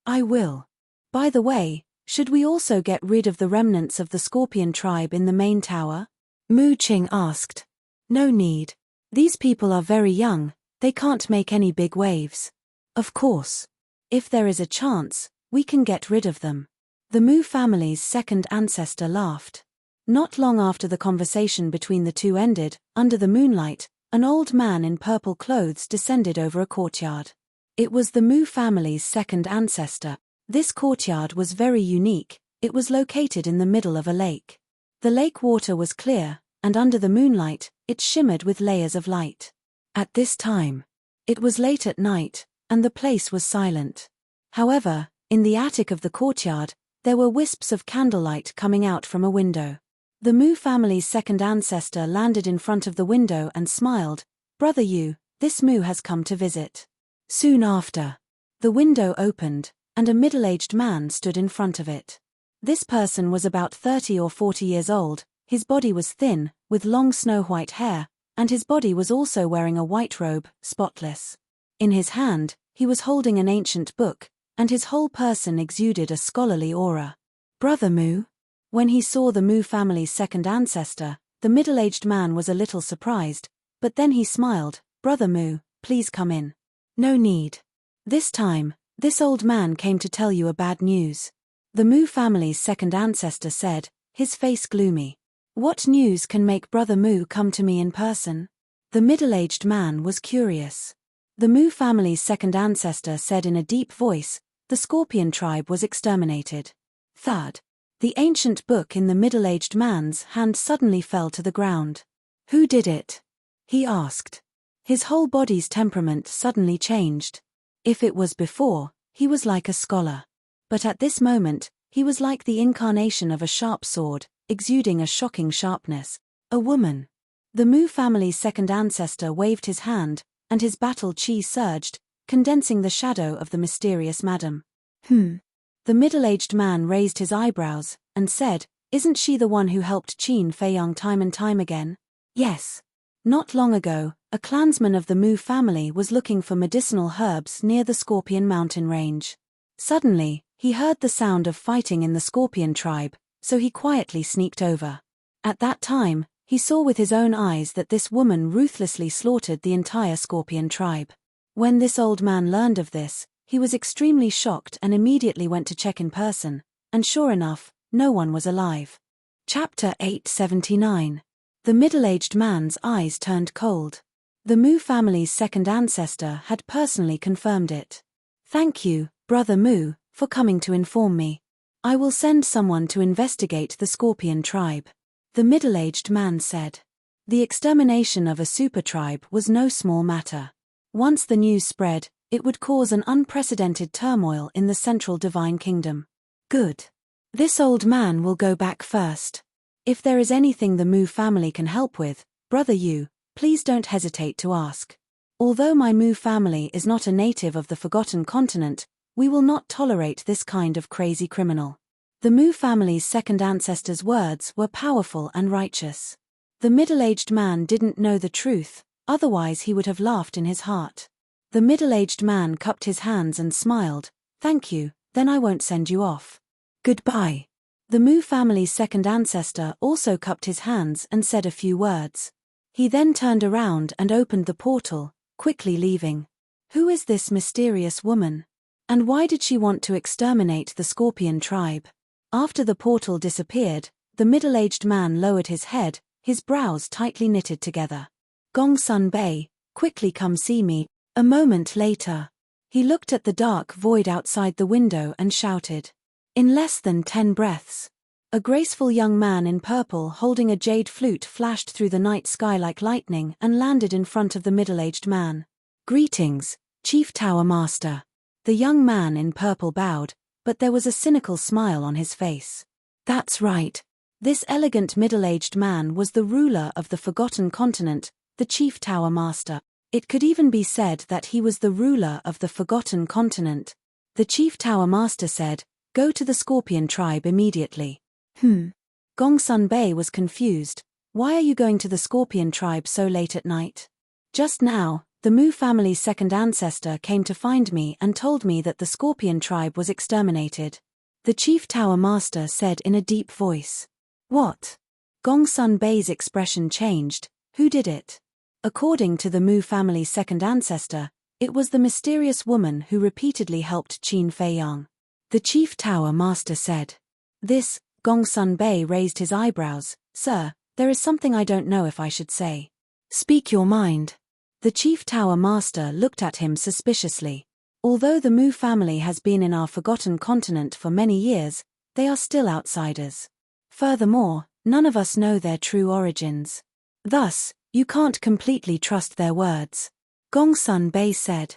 I will. By the way, should we also get rid of the remnants of the Scorpion tribe in the main tower? Mu Qing asked. No need. These people are very young, they can't make any big waves. Of course. If there is a chance, we can get rid of them. The Mu family's second ancestor laughed. Not long after the conversation between the two ended, under the moonlight, an old man in purple clothes descended over a courtyard. It was the Mu family's second ancestor. This courtyard was very unique, it was located in the middle of a lake. The lake water was clear, and under the moonlight, it shimmered with layers of light. At this time, it was late at night, and the place was silent. However, in the attic of the courtyard, there were wisps of candlelight coming out from a window. The Mu family's second ancestor landed in front of the window and smiled. Brother Yu, this Mu has come to visit. Soon after, the window opened, and a middle-aged man stood in front of it. This person was about 30 or 40 years old, his body was thin, with long snow-white hair, and his body was also wearing a white robe, spotless. In his hand, he was holding an ancient book, and his whole person exuded a scholarly aura. Brother Mu? When he saw the Mu family's second ancestor, the middle-aged man was a little surprised, but then he smiled. Brother Mu, please come in. No need. This time, this old man came to tell you a bad news. The Mu family's second ancestor said, his face gloomy. What news can make Brother Mu come to me in person? The middle-aged man was curious. The Mu family's second ancestor said in a deep voice, the Scorpion tribe was exterminated. Third. The ancient book in the middle-aged man's hand suddenly fell to the ground. Who did it? He asked. His whole body's temperament suddenly changed. If it was before, he was like a scholar. But at this moment, he was like the incarnation of a sharp sword, exuding a shocking sharpness. A woman. The Mu family's second ancestor waved his hand, and his battle chi surged, condensing the shadow of the mysterious madam. The middle-aged man raised his eyebrows, and said, isn't she the one who helped Qin Feiyang time and time again? Yes. Not long ago, a clansman of the Mu family was looking for medicinal herbs near the Scorpion mountain range. Suddenly, he heard the sound of fighting in the Scorpion tribe, so he quietly sneaked over. At that time, he saw with his own eyes that this woman ruthlessly slaughtered the entire Scorpion tribe. When this old man learned of this, he was extremely shocked and immediately went to check in person, and sure enough, no one was alive. Chapter 879. The middle-aged man's eyes turned cold. The Mu family's second ancestor had personally confirmed it. Thank you, Brother Mu, for coming to inform me. I will send someone to investigate the Scorpion tribe. The middle-aged man said. The extermination of a super tribe was no small matter. Once the news spread, it would cause an unprecedented turmoil in the central divine kingdom. Good. This old man will go back first. If there is anything the Mu family can help with, Brother Yu, please don't hesitate to ask. Although my Mu family is not a native of the Forgotten Continent, we will not tolerate this kind of crazy criminal. The Mu family's second ancestor's words were powerful and righteous. The middle-aged man didn't know the truth, otherwise he would have laughed in his heart. The middle-aged man cupped his hands and smiled. Thank you, then I won't send you off. Goodbye. The Mu family's second ancestor also cupped his hands and said a few words. He then turned around and opened the portal, quickly leaving. Who is this mysterious woman? And why did she want to exterminate the Scorpion tribe? After the portal disappeared, the middle-aged man lowered his head, his brows tightly knitted together. Gongsun Bei, quickly come see me. A moment later, he looked at the dark void outside the window and shouted. In less than 10 breaths, a graceful young man in purple holding a jade flute flashed through the night sky like lightning and landed in front of the middle-aged man. Greetings, Chief Tower Master. The young man in purple bowed, but there was a cynical smile on his face. That's right. This elegant middle-aged man was the ruler of the Forgotten Continent, the Chief Tower Master. It could even be said that he was the ruler of the Forgotten Continent. The Chief Tower Master said, go to the Scorpion tribe immediately. Gongsun Bei was confused. Why are you going to the Scorpion tribe so late at night? Just now, the Mu family's second ancestor came to find me and told me that the Scorpion tribe was exterminated. The Chief Tower Master said in a deep voice. What? Gongsun Bei's expression changed. Who did it? According to the Mu family's second ancestor, it was the mysterious woman who repeatedly helped Qin Feiyang. The Chief Tower Master said. This, Gongsun Bei raised his eyebrows. Sir, there is something I don't know if I should say. Speak your mind. The Chief Tower Master looked at him suspiciously. Although the Mu family has been in our Forgotten Continent for many years, they are still outsiders. Furthermore, none of us know their true origins. Thus, you can't completely trust their words. Gongsun Bei said.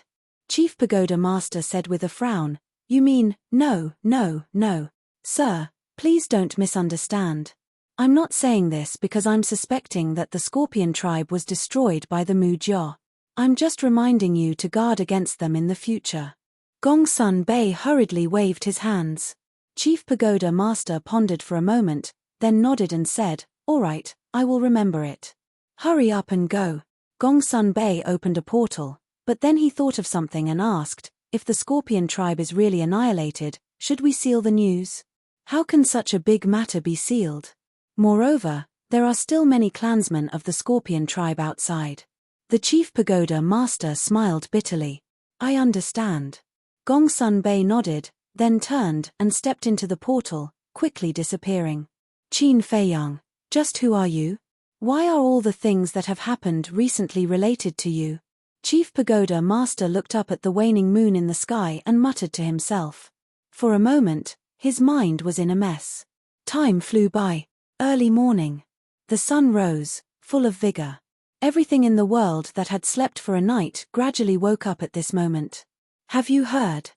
Chief Pagoda Master said with a frown, you mean, no. Sir, please don't misunderstand. I'm not saying this because I'm suspecting that the Scorpion tribe was destroyed by the Mu Jia. I'm just reminding you to guard against them in the future. Gongsun Bei hurriedly waved his hands. Chief Pagoda Master pondered for a moment, then nodded and said, all right, I will remember it. Hurry up and go. Gongsun Bei opened a portal, but then he thought of something and asked, if the Scorpion tribe is really annihilated, should we seal the news? How can such a big matter be sealed? Moreover, there are still many clansmen of the Scorpion tribe outside. The Chief Pagoda Master smiled bitterly. I understand. Gongsun Bei nodded, then turned and stepped into the portal, quickly disappearing. Qin Feiyang, Just who are you? Why are all the things that have happened recently related to you? Chief Pagoda Master looked up at the waning moon in the sky and muttered to himself. For a moment, his mind was in a mess. Time flew by. Early morning. The sun rose, full of vigor. Everything in the world that had slept for a night gradually woke up at this moment. Have you heard?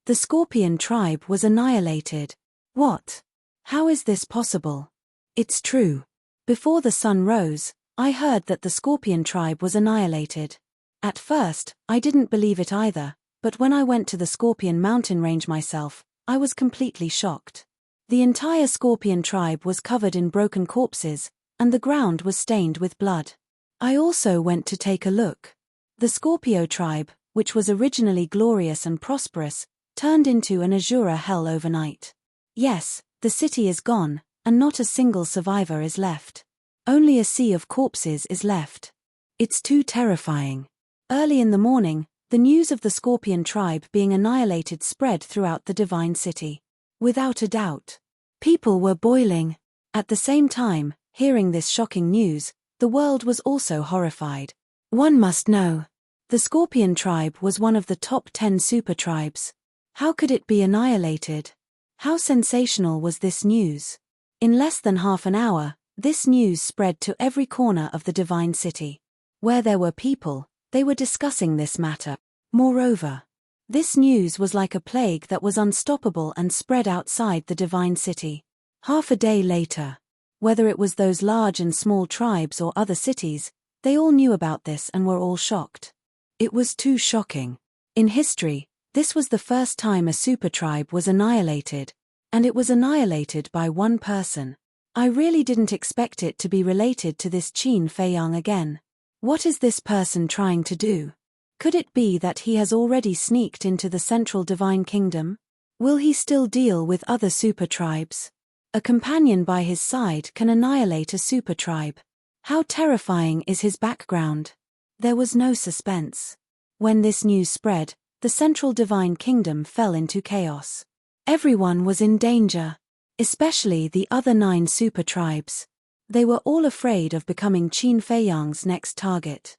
The Scorpion tribe was annihilated. What? How is this possible? It's true. Before the sun rose, I heard that the Scorpion tribe was annihilated. At first, I didn't believe it either, but when I went to the Scorpion mountain range myself, I was completely shocked. The entire Scorpion tribe was covered in broken corpses, and the ground was stained with blood. I also went to take a look. The Scorpio tribe, which was originally glorious and prosperous, turned into an Azura hell overnight. Yes, the city is gone, and not a single survivor is left. Only a sea of corpses is left. It's too terrifying. Early in the morning, the news of the Scorpion tribe being annihilated spread throughout the divine city. Without a doubt. People were boiling. At the same time, hearing this shocking news, the world was also horrified. One must know. The Scorpion tribe was one of the top 10 super tribes. How could it be annihilated? How sensational was this news? In less than half an hour, this news spread to every corner of the divine city. Where there were people, they were discussing this matter. Moreover, this news was like a plague that was unstoppable and spread outside the divine city. Half a day later, whether it was those large and small tribes or other cities, they all knew about this and were all shocked. It was too shocking. In history, this was the first time a super tribe was annihilated, and it was annihilated by one person. I really didn't expect it to be related to this Qin Feiyang again. What is this person trying to do? Could it be that he has already sneaked into the central divine kingdom? Will he still deal with other super tribes? A companion by his side can annihilate a super tribe. How terrifying is his background? There was no suspense. When this news spread, the central divine kingdom fell into chaos. Everyone was in danger, especially the other 9 super tribes. They were all afraid of becoming Qin Feiyang's next target.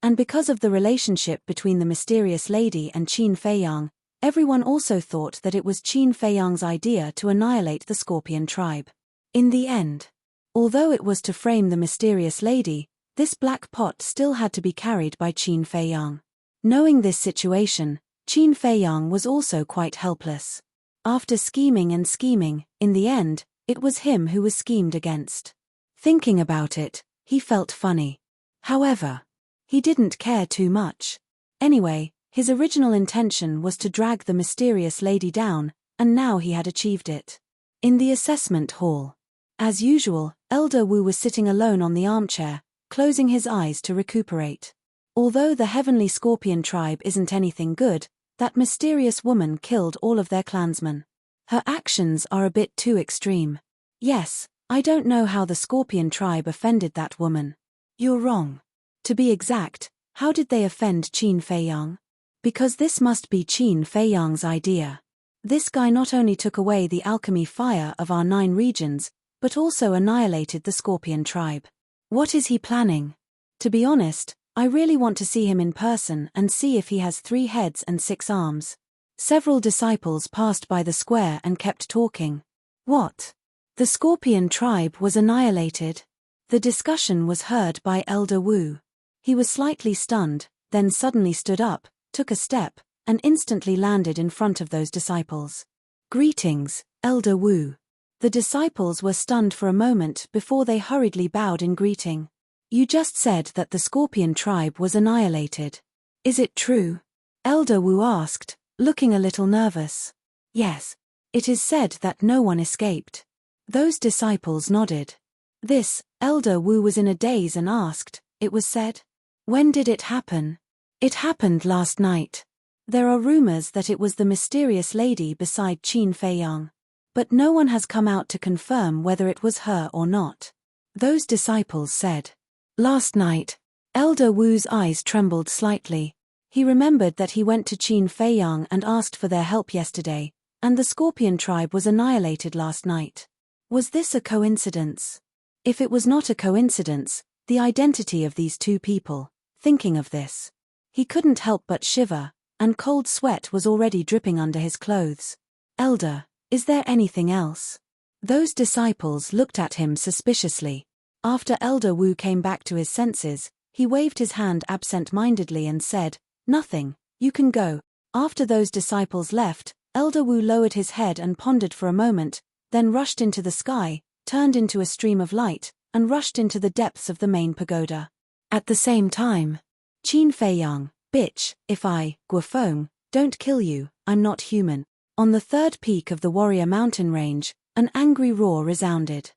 And because of the relationship between the mysterious lady and Qin Feiyang, everyone also thought that it was Qin Feiyang's idea to annihilate the Scorpion tribe. In the end, although it was to frame the mysterious lady, this black pot still had to be carried by Qin Feiyang. Knowing this situation, Qin Feiyang was also quite helpless. After scheming and scheming, in the end, it was him who was schemed against. Thinking about it, he felt funny. However, he didn't care too much. Anyway, his original intention was to drag the mysterious lady down, and now he had achieved it. In the assessment hall. As usual, Elder Wu was sitting alone on the armchair, closing his eyes to recuperate. Although the heavenly Scorpion tribe isn't anything good, that mysterious woman killed all of their clansmen. Her actions are a bit too extreme. Yes, I don't know how the Scorpion tribe offended that woman. You're wrong. To be exact, how did they offend Qin Feiyang? Because this must be Qin Feiyang's idea. This guy not only took away the alchemy fire of our 9 regions, but also annihilated the Scorpion tribe. What is he planning? To be honest, I really want to see him in person and see if he has 3 heads and 6 arms. Several disciples passed by the square and kept talking. What? The Scorpion tribe was annihilated? The discussion was heard by Elder Wu. He was slightly stunned, then suddenly stood up, took a step, and instantly landed in front of those disciples. Greetings, Elder Wu. The disciples were stunned for a moment before they hurriedly bowed in greeting. You just said that the Scorpion tribe was annihilated. Is it true? Elder Wu asked, looking a little nervous. Yes. It is said that no one escaped. Those disciples nodded. This, Elder Wu was in a daze and asked, it was said? When did it happen? It happened last night. There are rumors that it was the mysterious lady beside Qin Feiyang. But no one has come out to confirm whether it was her or not. Those disciples said. Last night, Elder Wu's eyes trembled slightly. He remembered that he went to Qin Feiyang and asked for their help yesterday, and the Scorpion tribe was annihilated last night. Was this a coincidence? If it was not a coincidence, the identity of these two people, thinking of this, he couldn't help but shiver, and cold sweat was already dripping under his clothes. Elder, is there anything else? Those disciples looked at him suspiciously. After Elder Wu came back to his senses, he waved his hand absent-mindedly and said, "Nothing, you can go." After those disciples left, Elder Wu lowered his head and pondered for a moment, then rushed into the sky, turned into a stream of light, and rushed into the depths of the main pagoda. At the same time, Qin Feiyang, bitch, if I, Guofeng, don't kill you, I'm not human. On the third peak of the warrior mountain range, an angry roar resounded.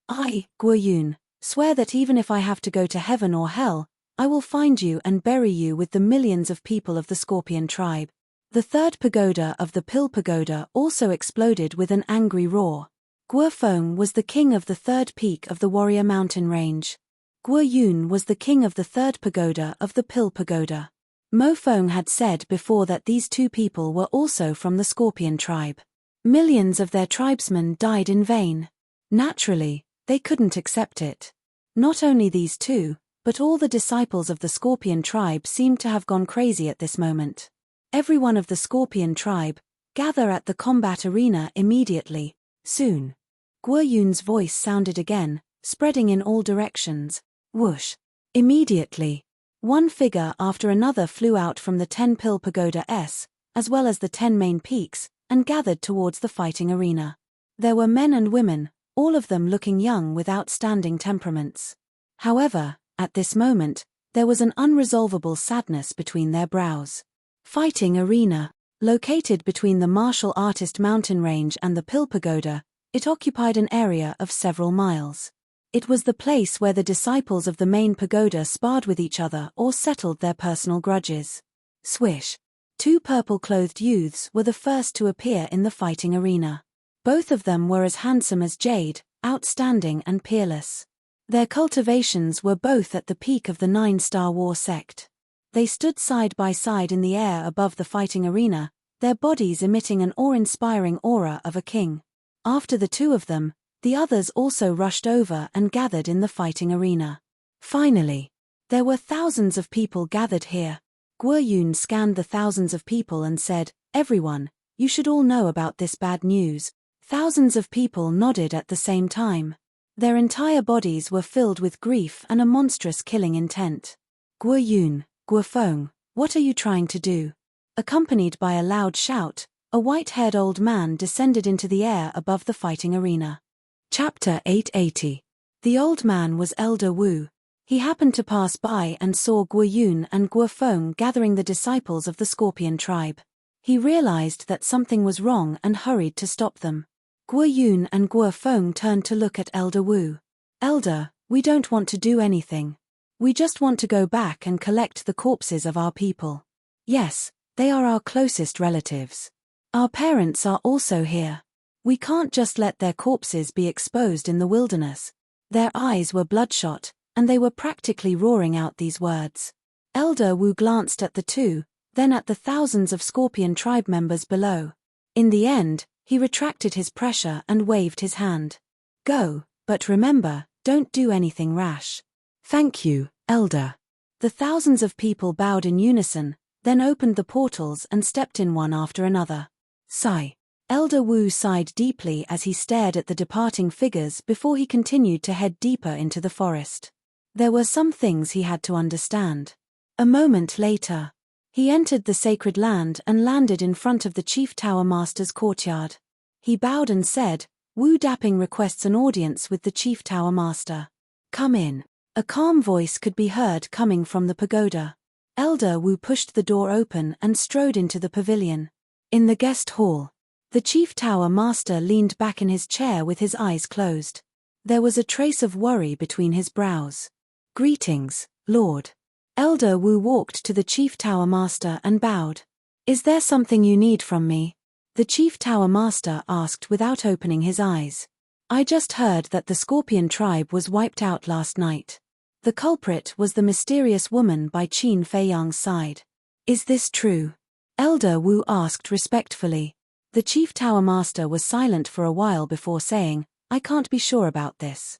I, Guoyun, swear that even if I have to go to heaven or hell, I will find you and bury you with the millions of people of the Scorpion tribe. The third pagoda of the Pill Pagoda also exploded with an angry roar. Guofeng was the king of the third peak of the warrior mountain range. Guoyun was the king of the third pagoda of the Pill Pagoda. Mo Feng had said before that these two people were also from the Scorpion tribe. Millions of their tribesmen died in vain. Naturally, they couldn't accept it. Not only these two, but all the disciples of the Scorpion tribe seemed to have gone crazy at this moment. Everyone of the Scorpion tribe, gather at the combat arena immediately, soon. Guoyun's voice sounded again, spreading in all directions. Whoosh! Immediately, one figure after another flew out from the 10 Pill Pagoda S, as well as the 10 main peaks, and gathered towards the fighting arena. There were men and women, all of them looking young with outstanding temperaments. However, at this moment, there was an unresolvable sadness between their brows. Fighting arena. Located between the martial artist mountain range and the Pill Pagoda, it occupied an area of several miles. It was the place where the disciples of the main pagoda sparred with each other or settled their personal grudges. Swish! Two purple-clothed youths were the first to appear in the fighting arena. Both of them were as handsome as jade, outstanding and peerless. Their cultivations were both at the peak of the 9-star war sect. They stood side by side in the air above the fighting arena, their bodies emitting an awe-inspiring aura of a king. After the two of them, the others also rushed over and gathered in the fighting arena. Finally, there were thousands of people gathered here. Guoyun scanned the thousands of people and said, "Everyone, you should all know about this bad news." Thousands of people nodded at the same time. Their entire bodies were filled with grief and a monstrous killing intent. "Guoyun, Guofeng, what are you trying to do?" Accompanied by a loud shout, a white-haired old man descended into the air above the fighting arena. Chapter 880. The old man was Elder Wu. He happened to pass by and saw Guoyun and Guofeng gathering the disciples of the Scorpion tribe. He realized that something was wrong and hurried to stop them. Guoyun and Guofeng turned to look at Elder Wu. "Elder, we don't want to do anything. We just want to go back and collect the corpses of our people. Yes, they are our closest relatives. Our parents are also here. We can't just let their corpses be exposed in the wilderness." Their eyes were bloodshot, and they were practically roaring out these words. Elder Wu glanced at the two, then at the thousands of Scorpion tribe members below. In the end, he retracted his pressure and waved his hand. "Go, but remember, don't do anything rash." "Thank you, Elder." The thousands of people bowed in unison, then opened the portals and stepped in one after another. Sigh. Elder Wu sighed deeply as he stared at the departing figures before he continued to head deeper into the forest. There were some things he had to understand. A moment later, he entered the sacred land and landed in front of the Chief Tower Master's courtyard. He bowed and said, "Wu Dapping requests an audience with the Chief Tower Master." "Come in." A calm voice could be heard coming from the pagoda. Elder Wu pushed the door open and strode into the pavilion. In the guest hall, the Chief Tower Master leaned back in his chair with his eyes closed. There was a trace of worry between his brows. "Greetings, Lord." Elder Wu walked to the Chief Tower Master and bowed. "Is there something you need from me?" The Chief Tower Master asked without opening his eyes. "I just heard that the Scorpion tribe was wiped out last night. The culprit was the mysterious woman by Qin Feiyang's side. Is this true?" Elder Wu asked respectfully. The Chief Tower Master was silent for a while before saying, "I can't be sure about this."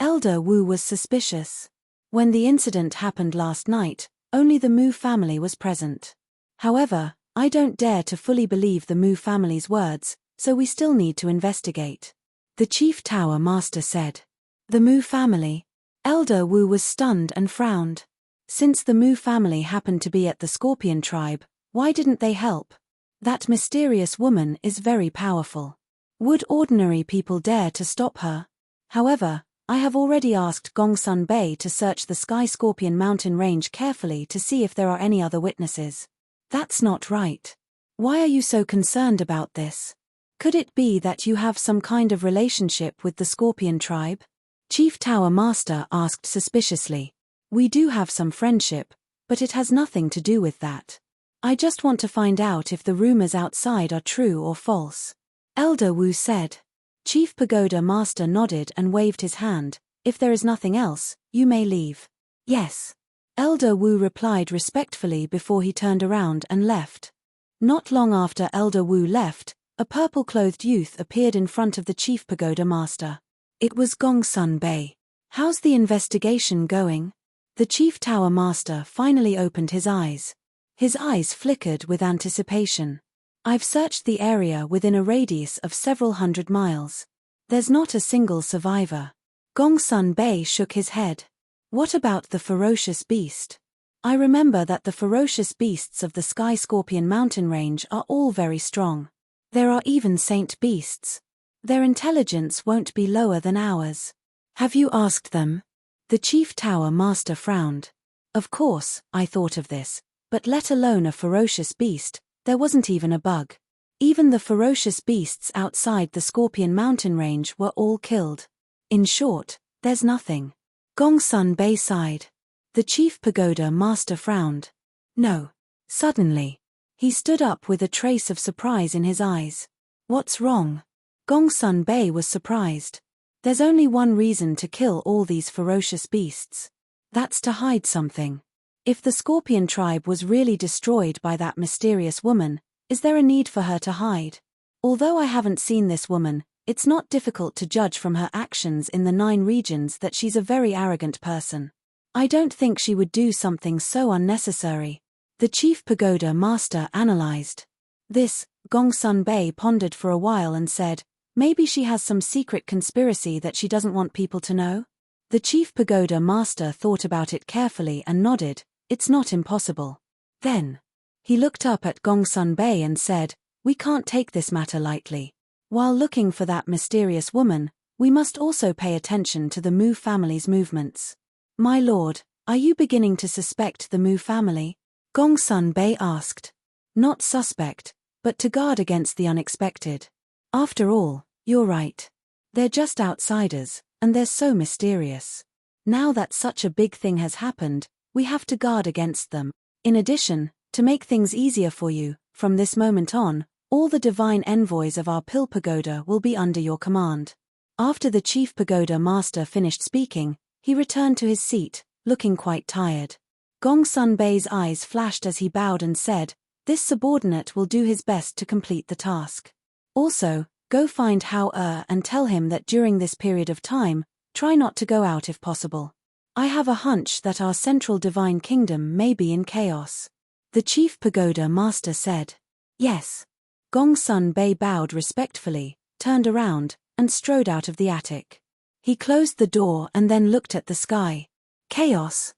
Elder Wu was suspicious. When the incident happened last night, only the Mu family was present. However, I don't dare to fully believe the Mu family's words, so we still need to investigate. The Chief Tower Master said. The Mu family? Elder Wu was stunned and frowned. Since the Mu family happened to be at the Scorpion tribe, why didn't they help? That mysterious woman is very powerful. Would ordinary people dare to stop her? However, I have already asked Gongsun Bei to search the Sky Scorpion mountain range carefully to see if there are any other witnesses. That's not right. Why are you so concerned about this? Could it be that you have some kind of relationship with the Scorpion tribe? Chief Tower Master asked suspiciously. We do have some friendship, but it has nothing to do with that. I just want to find out if the rumors outside are true or false. Elder Wu said. Chief Pagoda Master nodded and waved his hand. If there is nothing else, you may leave. Yes. Elder Wu replied respectfully before he turned around and left. Not long after Elder Wu left, a purple-clothed youth appeared in front of the Chief Pagoda Master. It was Gongsun Bei. How's the investigation going? The Chief Tower Master finally opened his eyes. His eyes flickered with anticipation. I've searched the area within a radius of several hundred miles. There's not a single survivor. Gongsun Bei shook his head. What about the ferocious beast? I remember that the ferocious beasts of the Sky Scorpion mountain range are all very strong. There are even saint beasts. Their intelligence won't be lower than ours. Have you asked them? The Chief Tower Master frowned. Of course, I thought of this, but let alone a ferocious beast, there wasn't even a bug. Even the ferocious beasts outside the Scorpion mountain range were all killed. In short, there's nothing. Gongsun Bei sighed. The Chief Pagoda Master frowned. No. Suddenly, he stood up with a trace of surprise in his eyes. What's wrong? Gongsun Bei was surprised. There's only one reason to kill all these ferocious beasts. That's to hide something. If the Scorpion tribe was really destroyed by that mysterious woman, is there a need for her to hide? Although I haven't seen this woman, it's not difficult to judge from her actions in the 9 regions that she's a very arrogant person. I don't think she would do something so unnecessary. The Chief Pagoda Master analyzed. This, Gongsun Bei pondered for a while and said, maybe she has some secret conspiracy that she doesn't want people to know? The Chief Pagoda Master thought about it carefully and nodded. It's not impossible. Then, he looked up at Gongsun Bei and said, we can't take this matter lightly. While looking for that mysterious woman, we must also pay attention to the Mu family's movements. My lord, are you beginning to suspect the Mu family? Gongsun Bei asked. Not suspect, but to guard against the unexpected. After all, you're right. They're just outsiders, and they're so mysterious. Now that such a big thing has happened, we have to guard against them. In addition, to make things easier for you, from this moment on, all the divine envoys of our Pill Pagoda will be under your command. After the Chief Pagoda Master finished speaking, he returned to his seat, looking quite tired. Gongsun Bei's eyes flashed as he bowed and said, this subordinate will do his best to complete the task. Also, go find Hao and tell him that during this period of time, try not to go out if possible. I have a hunch that our central divine kingdom may be in chaos. The Chief Pagoda Master said. Yes. Gongsun Bei bowed respectfully, turned around, and strode out of the attic. He closed the door and then looked at the sky. Chaos?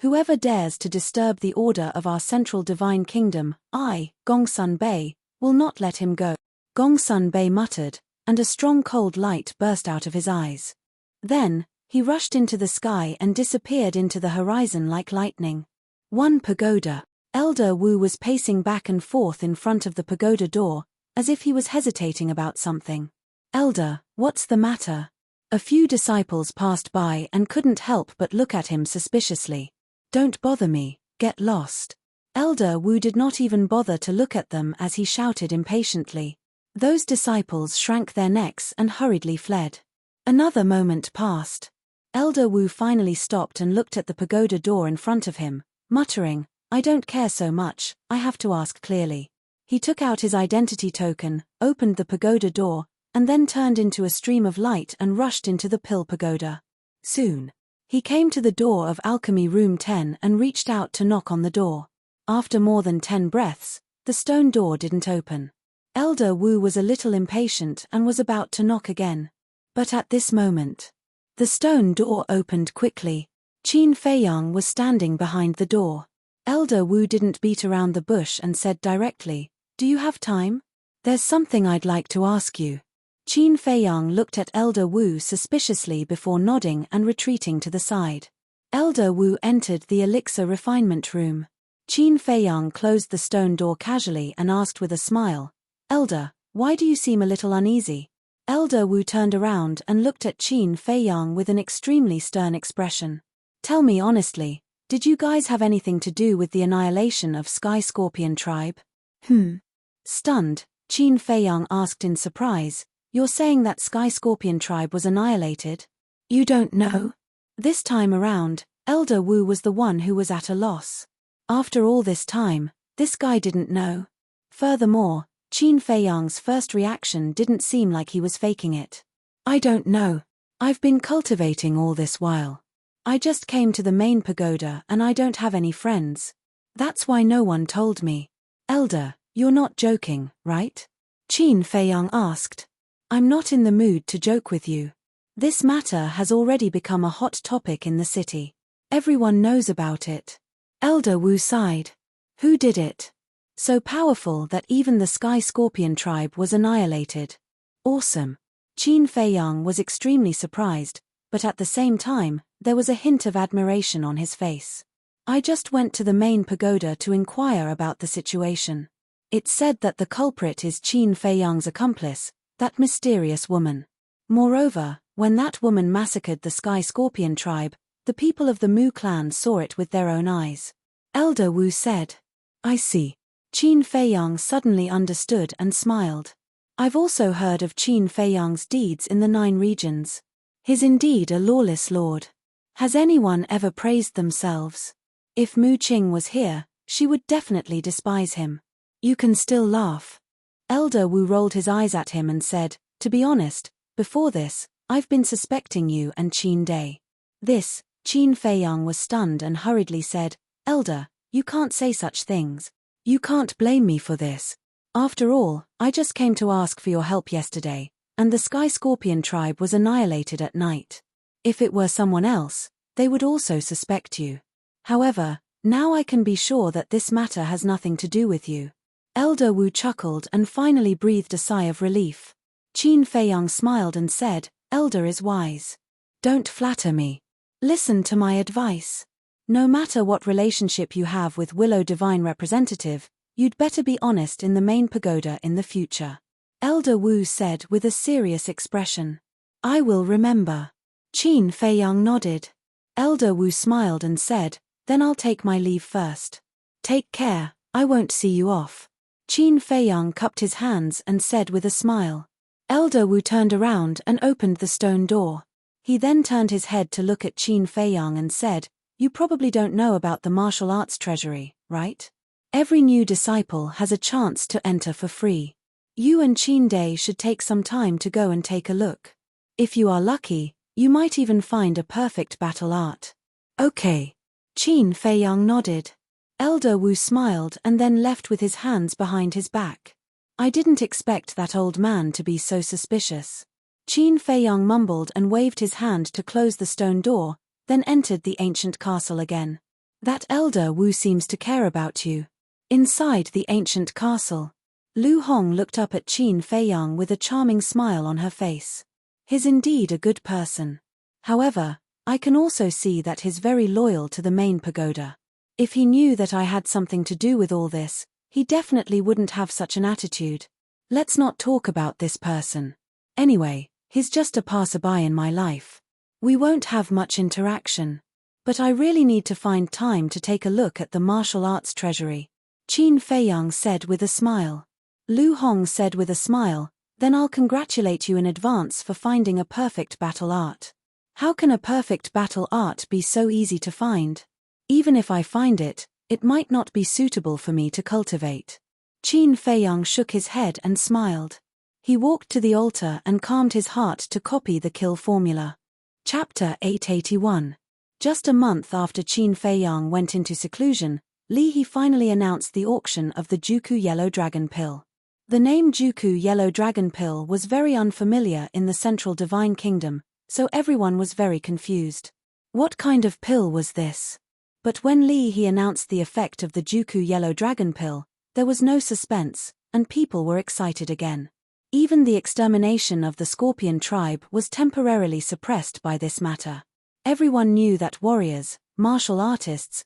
Whoever dares to disturb the order of our central divine kingdom, I, Gongsun Bei, will not let him go. Gongsun Bei muttered, and a strong cold light burst out of his eyes. Then, he rushed into the sky and disappeared into the horizon like lightning. One pagoda. Elder Wu was pacing back and forth in front of the pagoda door, as if he was hesitating about something. Elder, what's the matter? A few disciples passed by and couldn't help but look at him suspiciously. Don't bother me, get lost. Elder Wu did not even bother to look at them as he shouted impatiently. Those disciples shrank their necks and hurriedly fled. Another moment passed. Elder Wu finally stopped and looked at the pagoda door in front of him, muttering, I don't care so much, I have to ask clearly. He took out his identity token, opened the pagoda door, and then turned into a stream of light and rushed into the pill pagoda. Soon, he came to the door of Alchemy Room 10 and reached out to knock on the door. After more than 10 breaths, the stone door didn't open. Elder Wu was a little impatient and was about to knock again. But at this moment, the stone door opened quickly. Qin Feiyang was standing behind the door. Elder Wu didn't beat around the bush and said directly, "Do you have time? There's something I'd like to ask you." Qin Feiyang looked at Elder Wu suspiciously before nodding and retreating to the side. Elder Wu entered the elixir refinement room. Qin Feiyang closed the stone door casually and asked with a smile, "Elder, why do you seem a little uneasy?" Elder Wu turned around and looked at Qin Feiyang with an extremely stern expression. "Tell me honestly, did you guys have anything to do with the annihilation of Sky Scorpion tribe?" Stunned, Qin Feiyang asked in surprise, "You're saying that Sky Scorpion tribe was annihilated? You don't know?" This time around, Elder Wu was the one who was at a loss. After all this time, this guy didn't know. Furthermore, Qin Feiyang's first reaction didn't seem like he was faking it. "I don't know. I've been cultivating all this while. I just came to the main pagoda and I don't have any friends. That's why no one told me." "Elder, you're not joking, right?" Qin Feiyang asked. "I'm not in the mood to joke with you. This matter has already become a hot topic in the city. Everyone knows about it." Elder Wu sighed. "Who did it? So powerful that even the Sky Scorpion tribe was annihilated. Awesome." Qin Feiyang was extremely surprised, but at the same time, there was a hint of admiration on his face. "I just went to the main pagoda to inquire about the situation. It's said that the culprit is Qin Feiyang's accomplice, that mysterious woman. Moreover, when that woman massacred the Sky Scorpion tribe, the people of the Mu clan saw it with their own eyes." Elder Wu said. "I see." Qin Feiyang suddenly understood and smiled. "I've also heard of Qin Feiyang's deeds in the 9 regions. He's indeed a lawless lord. Has anyone ever praised themselves? If Mu Qing was here, she would definitely despise him. You can still laugh." Elder Wu rolled his eyes at him and said, "To be honest, before this, I've been suspecting you and Qin Day." This, Qin Feiyang was stunned and hurriedly said, "Elder, you can't say such things. You can't blame me for this. After all, I just came to ask for your help yesterday, and the Sky Scorpion tribe was annihilated at night. If it were someone else, they would also suspect you. However, now I can be sure that this matter has nothing to do with you." Elder Wu chuckled and finally breathed a sigh of relief. Qin Feiyang smiled and said, "Elder is wise. Don't flatter me. Listen to my advice. No matter what relationship you have with Willow Divine Representative, you'd better be honest in the main pagoda in the future." Elder Wu said with a serious expression. "I will remember." Qin Feiyang nodded. Elder Wu smiled and said, "Then I'll take my leave first. Take care, I won't see you off." Qin Feiyang cupped his hands and said with a smile. Elder Wu turned around and opened the stone door. He then turned his head to look at Qin Feiyang and said, "You probably don't know about the martial arts treasury, right? Every new disciple has a chance to enter for free. You and Qin Day should take some time to go and take a look. If you are lucky, you might even find a perfect battle art." "Okay." Qin Feiyang nodded. Elder Wu smiled and then left with his hands behind his back. "I didn't expect that old man to be so suspicious." Qin Feiyang mumbled and waved his hand to close the stone door, then entered the ancient castle again. "That Elder Wu seems to care about you." Inside the ancient castle, Lu Hong looked up at Qin Feiyang with a charming smile on her face. "He's indeed a good person. However, I can also see that he's very loyal to the main pagoda. If he knew that I had something to do with all this, he definitely wouldn't have such an attitude. Let's not talk about this person. Anyway, he's just a passerby in my life. We won't have much interaction. But I really need to find time to take a look at the martial arts treasury," Qin Feiyang said with a smile. Lu Hong said with a smile, "Then I'll congratulate you in advance for finding a perfect battle art. How can a perfect battle art be so easy to find? Even if I find it, it might not be suitable for me to cultivate." Qin Feiyang shook his head and smiled. He walked to the altar and calmed his heart to copy the kill formula. Chapter 881. Just a month after Qin Feiyang went into seclusion, Li He finally announced the auction of the Juku Yellow Dragon Pill. The name Juku Yellow Dragon Pill was very unfamiliar in the Central Divine Kingdom, so everyone was very confused. What kind of pill was this? But when Li He announced the effect of the Juku Yellow Dragon Pill, there was no suspense, and people were excited again. Even the extermination of the Scorpion tribe was temporarily suppressed by this matter. Everyone knew that warriors, martial artists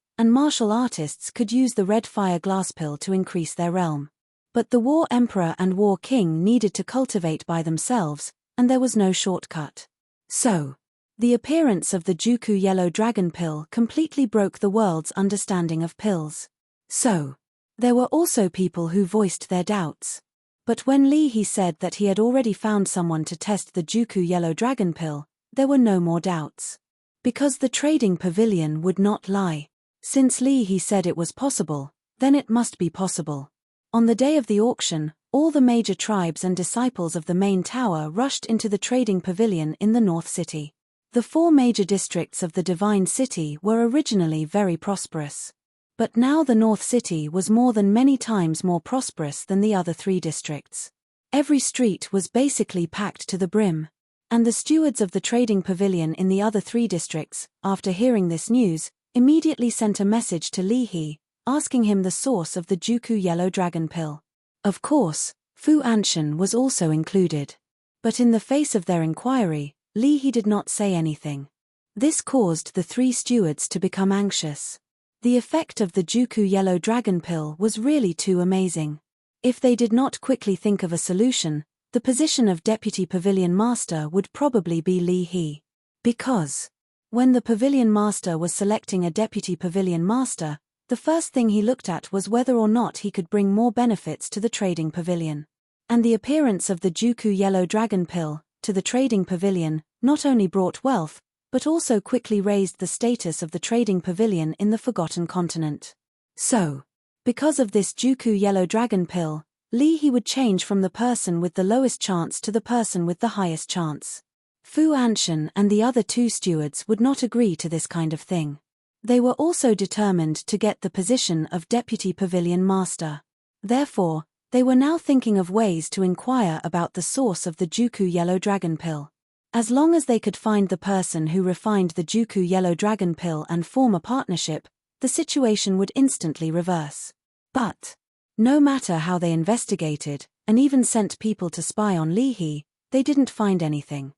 could use the red fire glass pill to increase their realm. But the War Emperor and War King needed to cultivate by themselves, and there was no shortcut. So, the appearance of the Juku Yellow Dragon Pill completely broke the world's understanding of pills. So, there were also people who voiced their doubts. But when Li He said that he had already found someone to test the Juku Yellow Dragon Pill, there were no more doubts. Because the trading pavilion would not lie. Since Li He said it was possible, then it must be possible. On the day of the auction, all the major tribes and disciples of the main tower rushed into the trading pavilion in the North City. The 4 major districts of the Divine City were originally very prosperous. But now the North City was more than many times more prosperous than the other 3 districts. Every street was basically packed to the brim. And the stewards of the trading pavilion in the other 3 districts, after hearing this news, immediately sent a message to Li He, asking him the source of the Juku Yellow Dragon Pill. Of course, Fu Anshan was also included. But in the face of their inquiry, Li He did not say anything. This caused the 3 stewards to become anxious. The effect of the Juku Yellow Dragon Pill was really too amazing. If they did not quickly think of a solution, the position of Deputy Pavilion Master would probably be Li He. Because, when the Pavilion Master was selecting a Deputy Pavilion Master, the first thing he looked at was whether or not he could bring more benefits to the trading pavilion. And the appearance of the Juku Yellow Dragon Pill to the trading pavilion not only brought wealth, but also quickly raised the status of the trading pavilion in the Forgotten Continent. So, because of this Juku Yellow Dragon Pill, Li He would change from the person with the lowest chance to the person with the highest chance. Fu Anshan and the other 2 stewards would not agree to this kind of thing. They were also determined to get the position of Deputy Pavilion Master. Therefore, they were now thinking of ways to inquire about the source of the Juku Yellow Dragon Pill. As long as they could find the person who refined the Juku Yellow Dragon Pill and form a partnership, the situation would instantly reverse. But, no matter how they investigated, and even sent people to spy on Li He, they didn't find anything.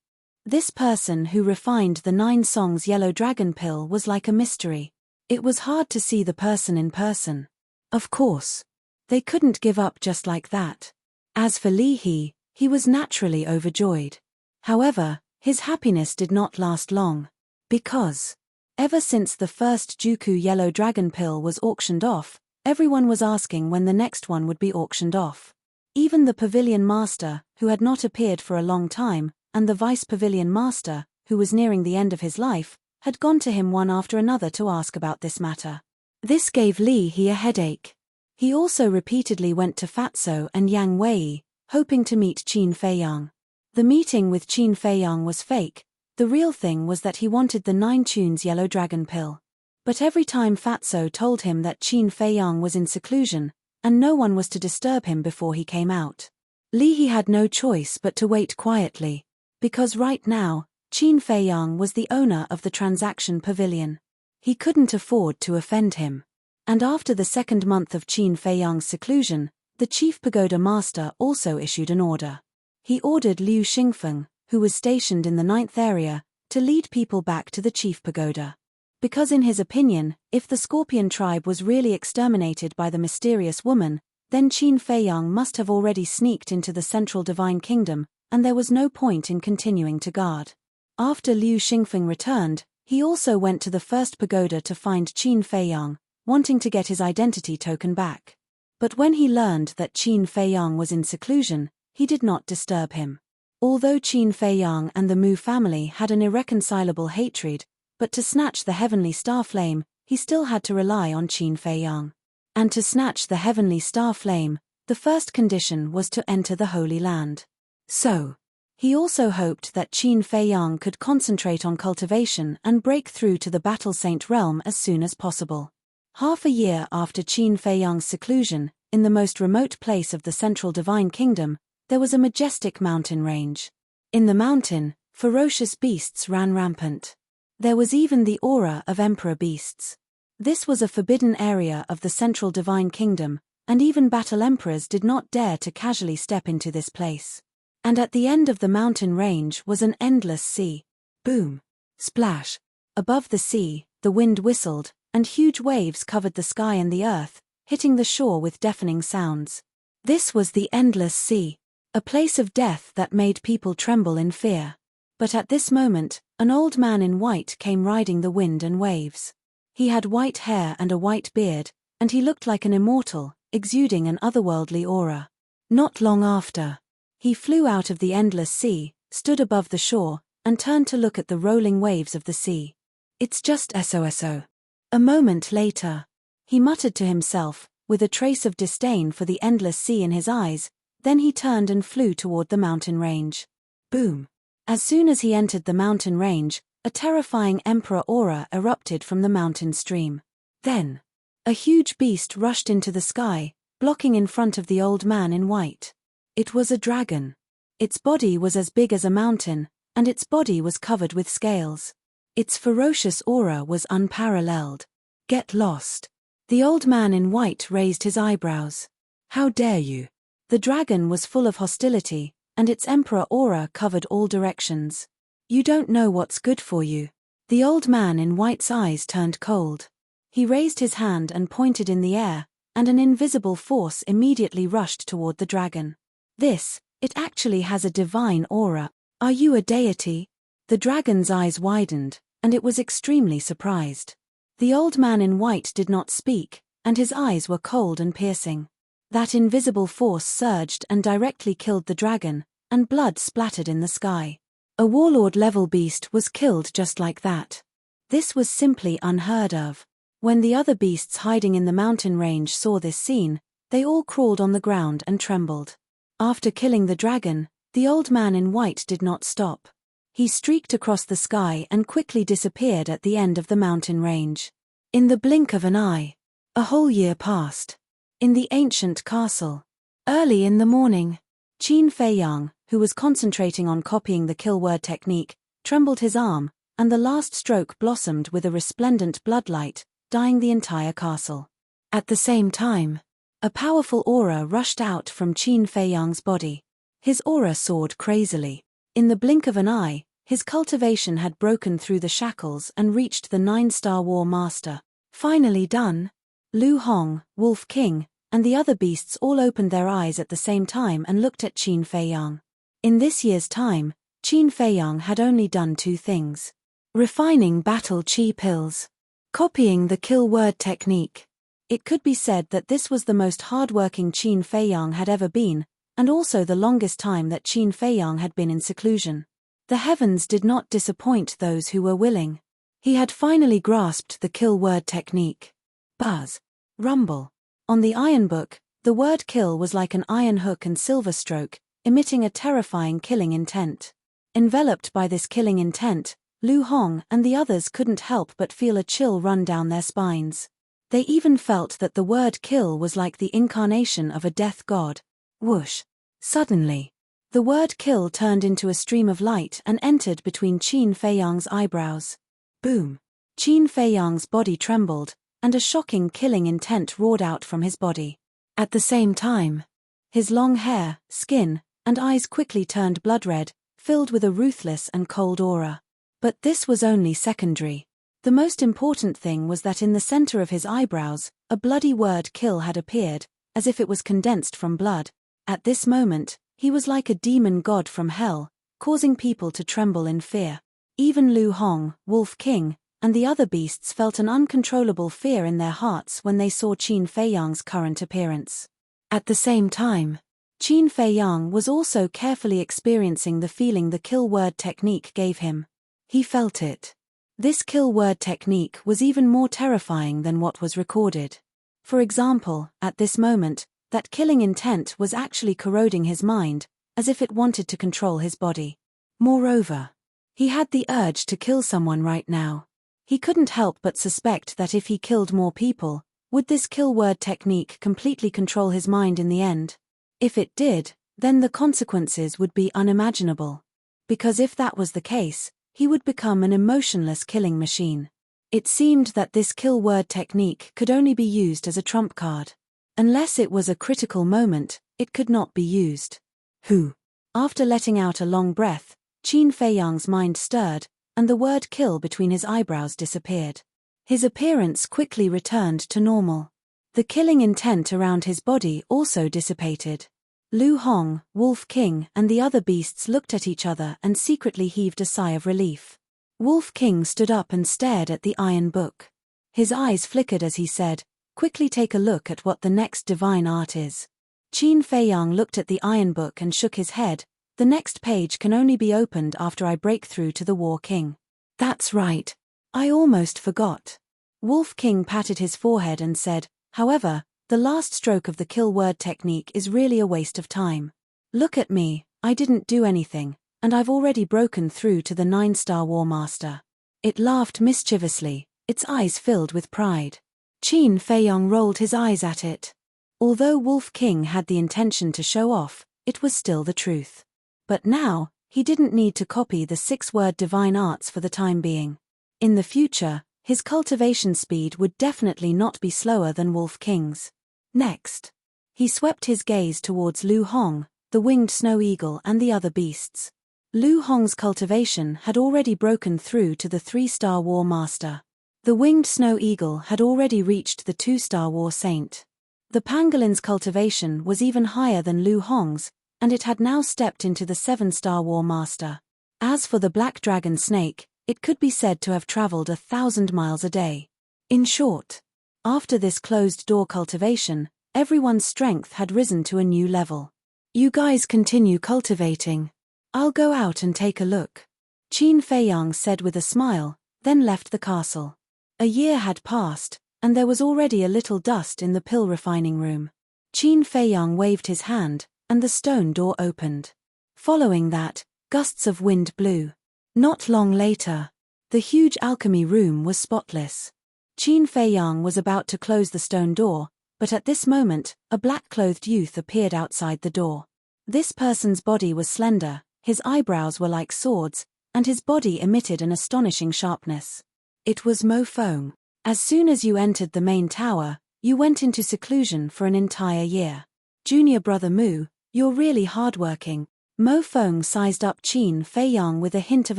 This person who refined the 9 songs Yellow Dragon Pill was like a mystery. It was hard to see the person in person. Of course, they couldn't give up just like that. As for Li He, he was naturally overjoyed. However, his happiness did not last long. Because, ever since the first Juku Yellow Dragon Pill was auctioned off, everyone was asking when the next one would be auctioned off. Even the Pavilion Master, who had not appeared for a long time, and the Vice Pavilion Master, who was nearing the end of his life, had gone to him one after another to ask about this matter. This gave Li He a headache. He also repeatedly went to Fatso and Yang Wei, hoping to meet Qin Feiyang. The meeting with Qin Feiyang was fake. The real thing was that he wanted the 9 tunes Yellow Dragon Pill. But every time Fatso told him that Qin Feiyang was in seclusion, and no one was to disturb him before he came out, Li He had no choice but to wait quietly. Because right now, Qin Feiyang was the owner of the transaction pavilion. He couldn't afford to offend him. And after the 2nd month of Qin Feiyang's seclusion, the Chief Pagoda Master also issued an order. He ordered Liu Xingfeng, who was stationed in the 9th area, to lead people back to the Chief Pagoda. Because in his opinion, if the Scorpion tribe was really exterminated by the mysterious woman, then Qin Feiyang must have already sneaked into the Central Divine Kingdom, and there was no point in continuing to guard. After Liu Xingfeng returned, he also went to the first pagoda to find Qin Feiyang, wanting to get his identity token back. But when he learned that Qin Feiyang was in seclusion, he did not disturb him. Although Qin Feiyang and the Mu family had an irreconcilable hatred, but to snatch the heavenly star flame, he still had to rely on Qin Feiyang. And to snatch the heavenly star flame, the first condition was to enter the Holy Land. So, he also hoped that Qin Feiyang could concentrate on cultivation and break through to the Battle Saint realm as soon as possible. Half a year after Qin Feiyang's seclusion, in the most remote place of the central divine kingdom, there was a majestic mountain range. In the mountain, ferocious beasts ran rampant. There was even the aura of emperor beasts. This was a forbidden area of the central divine kingdom, and even battle emperors did not dare to casually step into this place. And at the end of the mountain range was an endless sea. Boom! Splash! Above the sea, the wind whistled, and huge waves covered the sky and the earth, hitting the shore with deafening sounds. This was the endless sea, a place of death that made people tremble in fear. But at this moment, an old man in white came riding the wind and waves. He had white hair and a white beard, and he looked like an immortal, exuding an otherworldly aura. Not long after, he flew out of the endless sea, stood above the shore, and turned to look at the rolling waves of the sea. It's just SOSO. A moment later, he muttered to himself, with a trace of disdain for the endless sea in his eyes, then he turned and flew toward the mountain range. Boom! As soon as he entered the mountain range, a terrifying emperor aura erupted from the mountain stream. Then, a huge beast rushed into the sky, blocking in front of the old man in white. It was a dragon. Its body was as big as a mountain, and its body was covered with scales. Its ferocious aura was unparalleled. Get lost. The old man in white raised his eyebrows. How dare you? The dragon was full of hostility, and its emperor aura covered all directions. You don't know what's good for you. The old man in white's eyes turned cold. He raised his hand and pointed in the air, and an invisible force immediately rushed toward the dragon. It actually has a divine aura. Are you a deity? The dragon's eyes widened, and it was extremely surprised. The old man in white did not speak, and his eyes were cold and piercing. That invisible force surged and directly killed the dragon, and blood splattered in the sky. A warlord-level beast was killed just like that. This was simply unheard of. When the other beasts hiding in the mountain range saw this scene, they all crawled on the ground and trembled. After killing the dragon, the old man in white did not stop. He streaked across the sky and quickly disappeared at the end of the mountain range. In the blink of an eye, a whole year passed. In the ancient castle, early in the morning, Qin Feiyang, who was concentrating on copying the kill word technique, trembled his arm, and the last stroke blossomed with a resplendent bloodlight, dyeing the entire castle. At the same time, a powerful aura rushed out from Qin Feiyang's body. His aura soared crazily. In the blink of an eye, his cultivation had broken through the shackles and reached the 9-star War Master. Finally done. Lu Hong, Wolf King, and the other beasts all opened their eyes at the same time and looked at Qin Feiyang. In this year's time, Qin Feiyang had only done 2 things. Refining battle chi pills. Copying the kill word technique. It could be said that this was the most hard-working Qin Feiyang had ever been, and also the longest time that Qin Feiyang had been in seclusion. The heavens did not disappoint those who were willing. He had finally grasped the kill word technique. Buzz. Rumble. On the Iron Book, the word kill was like an iron hook and silver stroke, emitting a terrifying killing intent. Enveloped by this killing intent, Lu Hong and the others couldn't help but feel a chill run down their spines. They even felt that the word kill was like the incarnation of a death god. Whoosh. Suddenly, the word kill turned into a stream of light and entered between Qin Feiyang's eyebrows. Boom. Qin Feiyang's body trembled, and a shocking killing intent roared out from his body. At the same time, his long hair, skin, and eyes quickly turned blood red, filled with a ruthless and cold aura. But this was only secondary. The most important thing was that in the center of his eyebrows, a bloody word kill had appeared, as if it was condensed from blood. At this moment, he was like a demon god from hell, causing people to tremble in fear. Even Lu Hong, Wolf King, and the other beasts felt an uncontrollable fear in their hearts when they saw Qin Feiyang's current appearance. At the same time, Qin Feiyang was also carefully experiencing the feeling the kill word technique gave him. He felt it. This kill word technique was even more terrifying than what was recorded. For example, at this moment, that killing intent was actually corroding his mind, as if it wanted to control his body. Moreover, he had the urge to kill someone right now. He couldn't help but suspect that if he killed more people, would this kill word technique completely control his mind in the end? If it did, then the consequences would be unimaginable. Because if that was the case, he would become an emotionless killing machine. It seemed that this kill word technique could only be used as a trump card. Unless it was a critical moment, it could not be used. Who? After letting out a long breath, Qin Feiyang's mind stirred, and the word kill between his eyebrows disappeared. His appearance quickly returned to normal. The killing intent around his body also dissipated. Lu Hong, Wolf King, and the other beasts looked at each other and secretly heaved a sigh of relief. Wolf King stood up and stared at the iron book. His eyes flickered as he said, "Quickly take a look at what the next divine art is." Qin Feiyang looked at the iron book and shook his head. "The next page can only be opened after I break through to the War King." "That's right. I almost forgot." Wolf King patted his forehead and said, "However, the last stroke of the kill word technique is really a waste of time. Look at me, I didn't do anything, and I've already broken through to the 9-star War Master." It laughed mischievously, its eyes filled with pride. Qin Feiyang rolled his eyes at it. Although Wolf King had the intention to show off, it was still the truth. But now, he didn't need to copy the 6-word divine arts for the time being. In the future, his cultivation speed would definitely not be slower than Wolf King's. Next, he swept his gaze towards Lu Hong, the winged snow eagle, and the other beasts. Lu Hong's cultivation had already broken through to the 3-star War Master. The winged snow eagle had already reached the 2-star War Saint. The pangolin's cultivation was even higher than Lu Hong's, and it had now stepped into the 7-star War Master. As for the black dragon snake, it could be said to have traveled 1,000 miles a day. In short, after this closed-door cultivation, everyone's strength had risen to a new level. "You guys continue cultivating. I'll go out and take a look," Qin Feiyang said with a smile, then left the castle. A year had passed, and there was already a little dust in the pill refining room. Qin Feiyang waved his hand, and the stone door opened. Following that, gusts of wind blew. Not long later, the huge alchemy room was spotless. Qin Feiyang was about to close the stone door, but at this moment, a black-clothed youth appeared outside the door. This person's body was slender, his eyebrows were like swords, and his body emitted an astonishing sharpness. It was Mo Feng. As soon as you entered the main tower, you went into seclusion for an entire year. Junior brother Mu, you're really hardworking. Mo Feng sized up Qin Feiyang with a hint of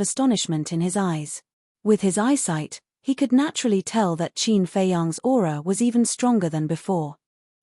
astonishment in his eyes. With his eyesight, he could naturally tell that Qin Feiyang's aura was even stronger than before.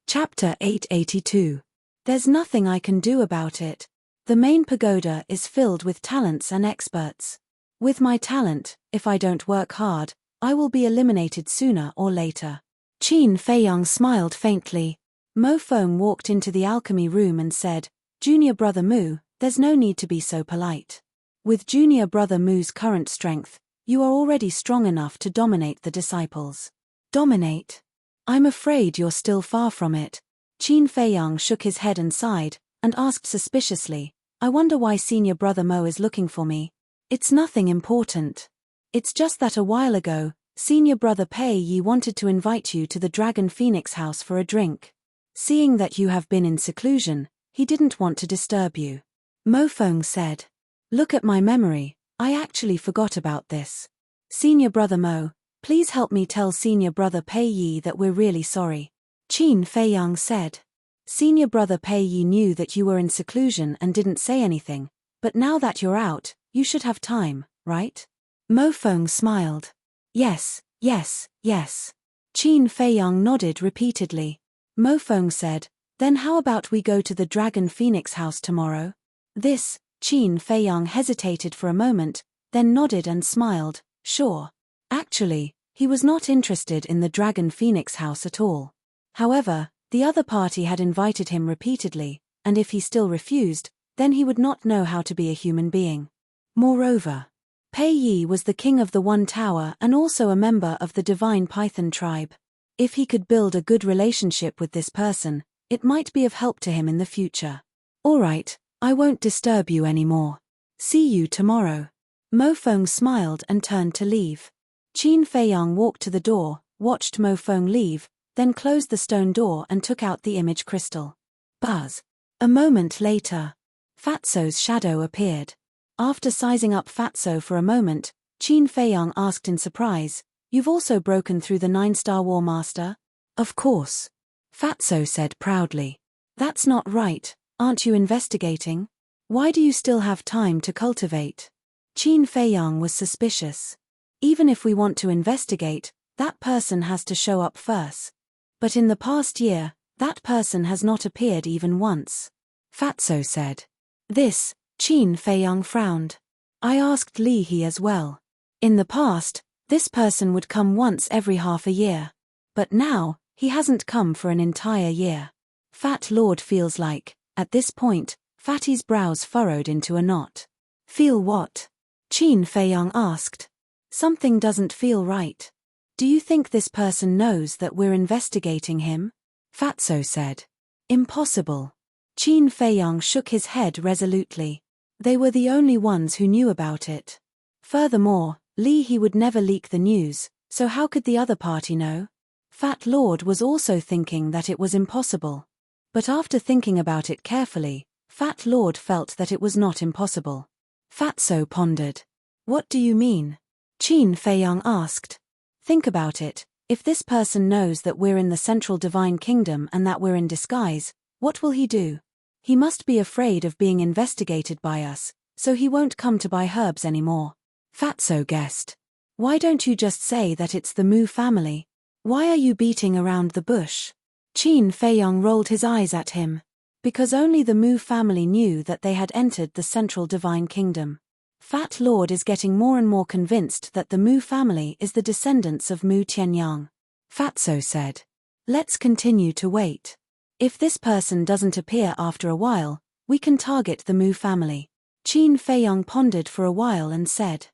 Chapter 882. There's nothing I can do about it. The main pagoda is filled with talents and experts. With my talent, if I don't work hard, I will be eliminated sooner or later. Qin Feiyang smiled faintly. Mo Feng walked into the alchemy room and said, "Junior brother Mu, there's no need to be so polite. With junior brother Mu's current strength, you are already strong enough to dominate the disciples." "Dominate? I'm afraid you're still far from it." Qin Feiyang shook his head and sighed, and asked suspiciously, "I wonder why senior brother Mo is looking for me." "It's nothing important. It's just that a while ago, senior brother Pei Yi wanted to invite you to the Dragon Phoenix house for a drink. Seeing that you have been in seclusion, he didn't want to disturb you." Mo Feng said. "Look at my memory, I actually forgot about this. Senior brother Mo, please help me tell senior brother Pei Yi that we're really sorry." Qin Feiyang said. "Senior brother Pei Yi knew that you were in seclusion and didn't say anything, but now that you're out, you should have time, right?" Mo Feng smiled. Yes. Qin Feiyang nodded repeatedly. Mo Feng said, "Then how about we go to the Dragon Phoenix house tomorrow?" Qin Feiyang hesitated for a moment, then nodded and smiled, "Sure." Actually, he was not interested in the Dragon Phoenix house at all. However, the other party had invited him repeatedly, and if he still refused, then he would not know how to be a human being. Moreover, Pei Yi was the king of the One Tower and also a member of the Divine Python tribe. If he could build a good relationship with this person, it might be of help to him in the future. "All right, I won't disturb you anymore. See you tomorrow. Mo Feng smiled and turned to leave. Qin Feiyang walked to the door, watched Mo Feng leave, then closed the stone door and took out the image crystal. Buzz. A moment later, Fatso's shadow appeared. After sizing up Fatso for a moment, Qin Feiyang asked in surprise, "You've also broken through the 9-star War Master?" "Of course," Fatso said proudly. "That's not right, aren't you investigating? Why do you still have time to cultivate?" Qin Feiyang was suspicious. "Even if we want to investigate, that person has to show up first. But in the past year, that person has not appeared even once," Fatso said. This, Qin Feiyang frowned. "I asked Li He as well. In the past, this person would come once every half a year. But now, he hasn't come for an entire year." Fat Lord feels like, at this point, Fatty's brows furrowed into a knot. "Feel what?" Qin Feiyang asked. "Something doesn't feel right. Do you think this person knows that we're investigating him?" Fatso said. "Impossible." Qin Feiyang shook his head resolutely. They were the only ones who knew about it. Furthermore, Li He would never leak the news, so how could the other party know? Fat Lord was also thinking that it was impossible. But after thinking about it carefully, Fat Lord felt that it was not impossible. Fatso pondered. "What do you mean?" Qin Feiyang asked. "Think about it. If this person knows that we're in the Central Divine Kingdom and that we're in disguise, what will he do? He must be afraid of being investigated by us, so he won't come to buy herbs anymore." Fatso guessed. "Why don't you just say that it's the Mu family? Why are you beating around the bush?" Qin Feiyang rolled his eyes at him. "Because only the Mu family knew that they had entered the Central Divine Kingdom. Fat Lord is getting more and more convinced that the Mu family is the descendants of Mu Tianyang." Fatso said. "Let's continue to wait. If this person doesn't appear after a while, we can target the Mu family." Qin Feiyang pondered for a while and said,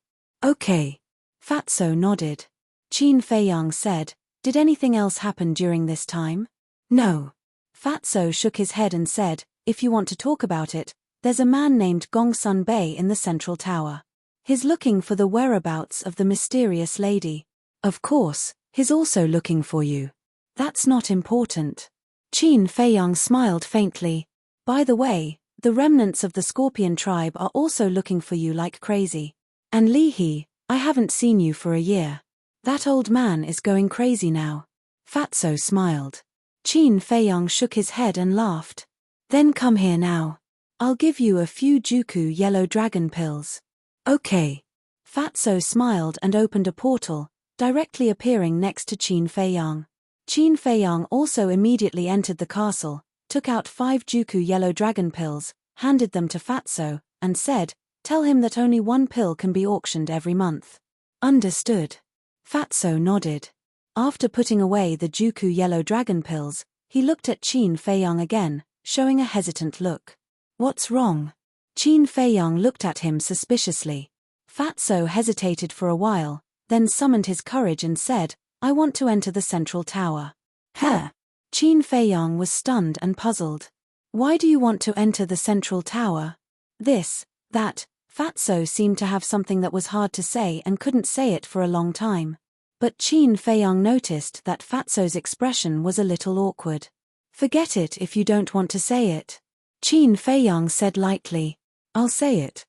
"Okay." Fatso nodded. Qin Feiyang said, "Did anything else happen during this time?" "No." Fatso shook his head and said, "If you want to talk about it, there's a man named Gongsun Bei in the central tower. He's looking for the whereabouts of the mysterious lady. Of course, he's also looking for you. That's not important." Qin Feiyang smiled faintly. "By the way, the remnants of the Scorpion tribe are also looking for you like crazy. And Li He, I haven't seen you for a year. That old man is going crazy now." Fatso smiled. Qin Feiyang shook his head and laughed. "Then come here now. I'll give you a few Juku yellow dragon pills." "Okay." Fatso smiled and opened a portal, directly appearing next to Qin Feiyang. Qin Feiyang also immediately entered the castle, took out 5 Juku yellow dragon pills, handed them to Fatso, and said, "Tell him that only 1 pill can be auctioned every month." "Understood." Fatso nodded. After putting away the Juku yellow dragon pills, he looked at Qin Feiyang again, showing a hesitant look. "What's wrong?" Qin Feiyang looked at him suspiciously. Fatso hesitated for a while, then summoned his courage and said, "I want to enter the central tower." "Huh?" Qin Feiyang was stunned and puzzled. "Why do you want to enter the central tower?" That, Fatso seemed to have something that was hard to say and couldn't say it for a long time. But Qin Feiyang noticed that Fatso's expression was a little awkward. "Forget it if you don't want to say it." Qin Feiyang said lightly, I'll say it.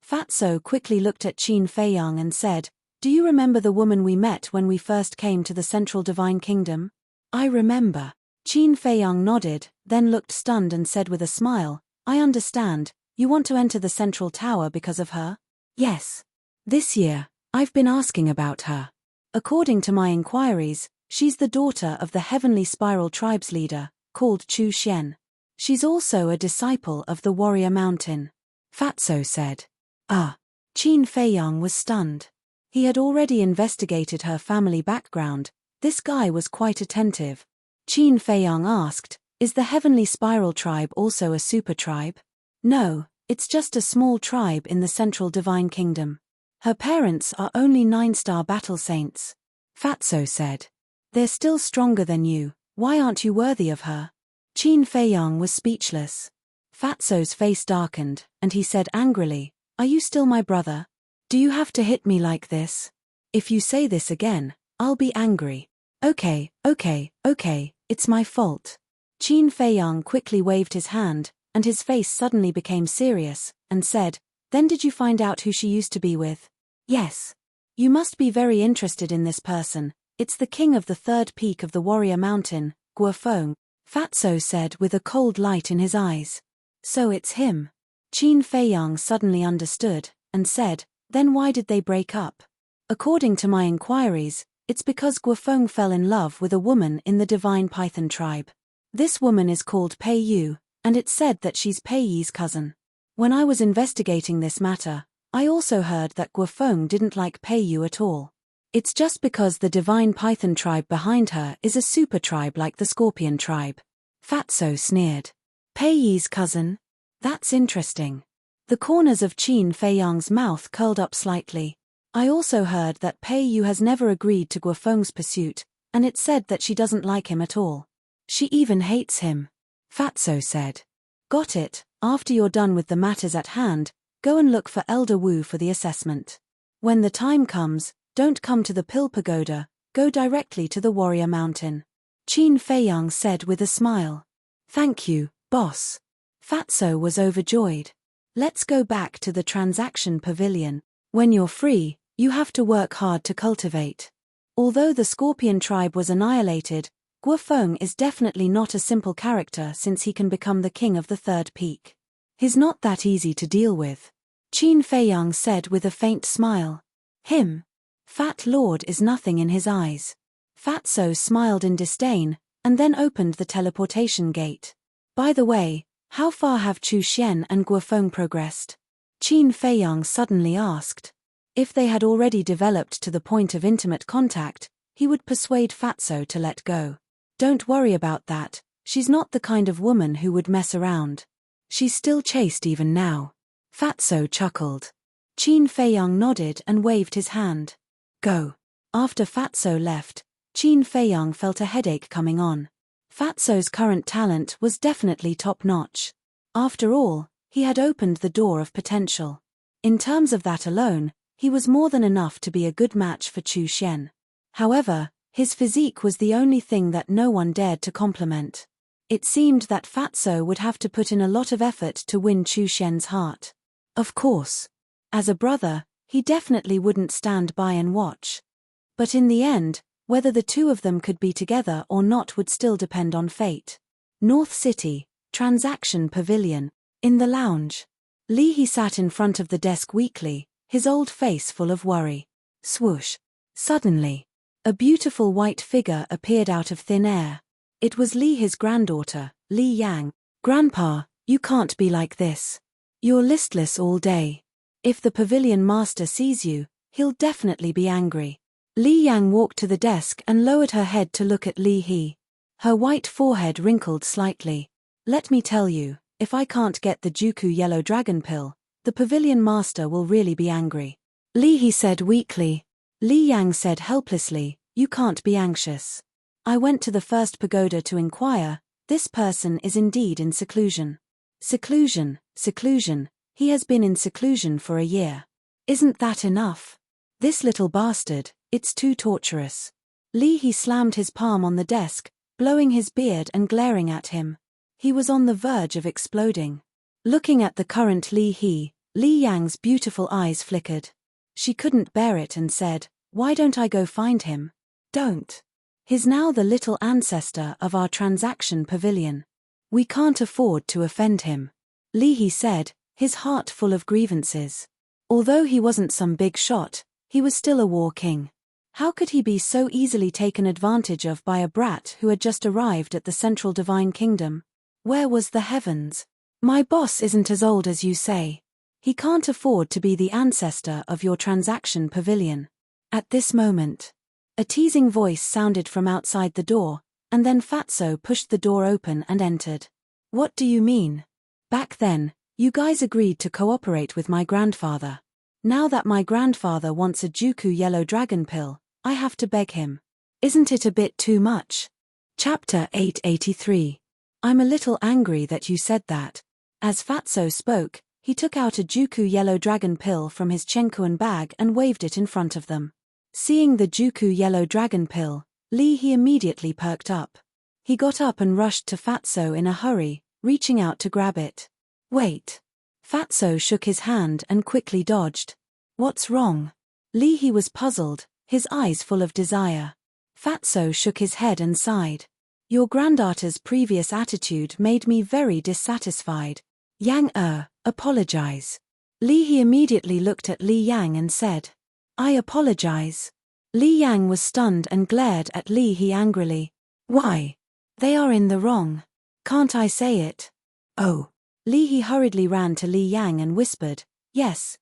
Fatso quickly looked at Qin Feiyang and said, "Do you remember the woman we met when we first came to the Central Divine Kingdom?" "I remember." Qin Feiyang nodded, then looked stunned and said with a smile, "I understand, you want to enter the Central Tower because of her?" "Yes. This year, I've been asking about her. According to my inquiries, she's the daughter of the Heavenly Spiral Tribe's leader, called Chu Xian. She's also a disciple of the Warrior Mountain." Fatso said. "Ah." Qin Feiyang was stunned. He had already investigated her family background. This guy was quite attentive. Qin Feiyang asked, "Is the Heavenly Spiral Tribe also a super tribe?" "No, it's just a small tribe in the Central Divine Kingdom. Her parents are only 9-star battle saints." Fatso said. "They're still stronger than you, why aren't you worthy of her?" Qin Feiyang was speechless. Fatso's face darkened, and he said angrily, "Are you still my brother? Do you have to hit me like this? If you say this again, I'll be angry." Okay, it's my fault." Qin Feiyang quickly waved his hand, and his face suddenly became serious, and said, "Then did you find out who she used to be with?" "Yes. You must be very interested in this person. It's the king of the third peak of the warrior mountain, Guofeng," Fatso said with a cold light in his eyes. "So it's him." Qin Feiyang suddenly understood, and said, "Then why did they break up?" "According to my inquiries, it's because Guofeng fell in love with a woman in the divine python tribe. This woman is called Pei Yu, and it's said that she's Pei Yi's cousin. When I was investigating this matter, I also heard that Guofeng didn't like Pei Yu at all. It's just because the divine python tribe behind her is a super tribe like the scorpion tribe." Fatso sneered. "Pei Yi's cousin? That's interesting." The corners of Qin Feiyang's mouth curled up slightly. "I also heard that Pei Yu has never agreed to Guofeng's pursuit, and it's said that she doesn't like him at all. She even hates him," Fatso said. "Got it. After you're done with the matters at hand, go and look for Elder Wu for the assessment. When the time comes, don't come to the Pill Pagoda, go directly to the Warrior Mountain," Qin Feiyang said with a smile. "Thank you, boss." Fatso was overjoyed. "Let's go back to the transaction pavilion. When you're free, you have to work hard to cultivate." Although the scorpion tribe was annihilated, Guofeng is definitely not a simple character since he can become the king of the third peak. He's not that easy to deal with, Qin Feiyang said with a faint smile. "Him? Fat Lord is nothing in his eyes." Fatso smiled in disdain, and then opened the teleportation gate. "By the way, how far have Chu Xian and Guofeng progressed?" Qin Feiyang suddenly asked. If they had already developed to the point of intimate contact, he would persuade Fatso to let go. "Don't worry about that, she's not the kind of woman who would mess around. She's still chaste even now." Fatso chuckled. Qin Feiyang nodded and waved his hand. "Go." After Fatso left, Qin Feiyang felt a headache coming on. Fatso's current talent was definitely top-notch. After all, he had opened the door of potential. In terms of that alone, he was more than enough to be a good match for Chu Xian. However, his physique was the only thing that no one dared to compliment. It seemed that Fatso would have to put in a lot of effort to win Chu Xian's heart. Of course. As a brother, he definitely wouldn't stand by and watch. But in the end, whether the two of them could be together or not would still depend on fate. North City, Transaction Pavilion. In the lounge, Li He sat in front of the desk weakly, his old face full of worry. Swoosh. Suddenly, a beautiful white figure appeared out of thin air. It was Li He's granddaughter, Li Yang. "Grandpa, you can't be like this. You're listless all day. If the pavilion master sees you, he'll definitely be angry." Li Yang walked to the desk and lowered her head to look at Li He. Her white forehead wrinkled slightly. "Let me tell you, if I can't get the Juku yellow dragon pill, the pavilion master will really be angry," Li He said weakly. Li Yang said helplessly, "You can't be anxious. I went to the first pagoda to inquire. This person is indeed in seclusion." Seclusion. He has been in seclusion for a year. Isn't that enough? This little bastard, it's too torturous. Li He slammed his palm on the desk, blowing his beard and glaring at him. He was on the verge of exploding. Looking at the current Li He, Li Yang's beautiful eyes flickered. She couldn't bear it and said, "Why don't I go find him?" "Don't. He's now the little ancestor of our transaction pavilion. We can't afford to offend him," Li He said, his heart full of grievances. Although he wasn't some big shot, he was still a war king. How could he be so easily taken advantage of by a brat who had just arrived at the central divine kingdom? Where was the heavens? "My boss isn't as old as you say. He can't afford to be the ancestor of your transaction pavilion." At this moment, a teasing voice sounded from outside the door, and then Fatso pushed the door open and entered. "What do you mean? Back then, you guys agreed to cooperate with my grandfather. Now that my grandfather wants a Juku yellow dragon pill, I have to beg him. Isn't it a bit too much?" Chapter 883. I'm a little angry that you said that. As Fatso spoke, he took out a Juku yellow dragon pill from his Chenkuan bag and waved it in front of them. Seeing the Juku yellow dragon pill, he immediately perked up. He got up and rushed to Fatso in a hurry, reaching out to grab it. Wait. Fatso shook his hand and quickly dodged. What's wrong? He was puzzled, his eyes full of desire. Fatso shook his head and sighed. Your granddaughter's previous attitude made me very dissatisfied. Yang apologize. He immediately looked at Li Yang and said, I apologize. Li Yang was stunned and glared at He angrily. Why? They are in the wrong. Can't I say it? Oh. He hurriedly ran to Li Yang and whispered, Yes,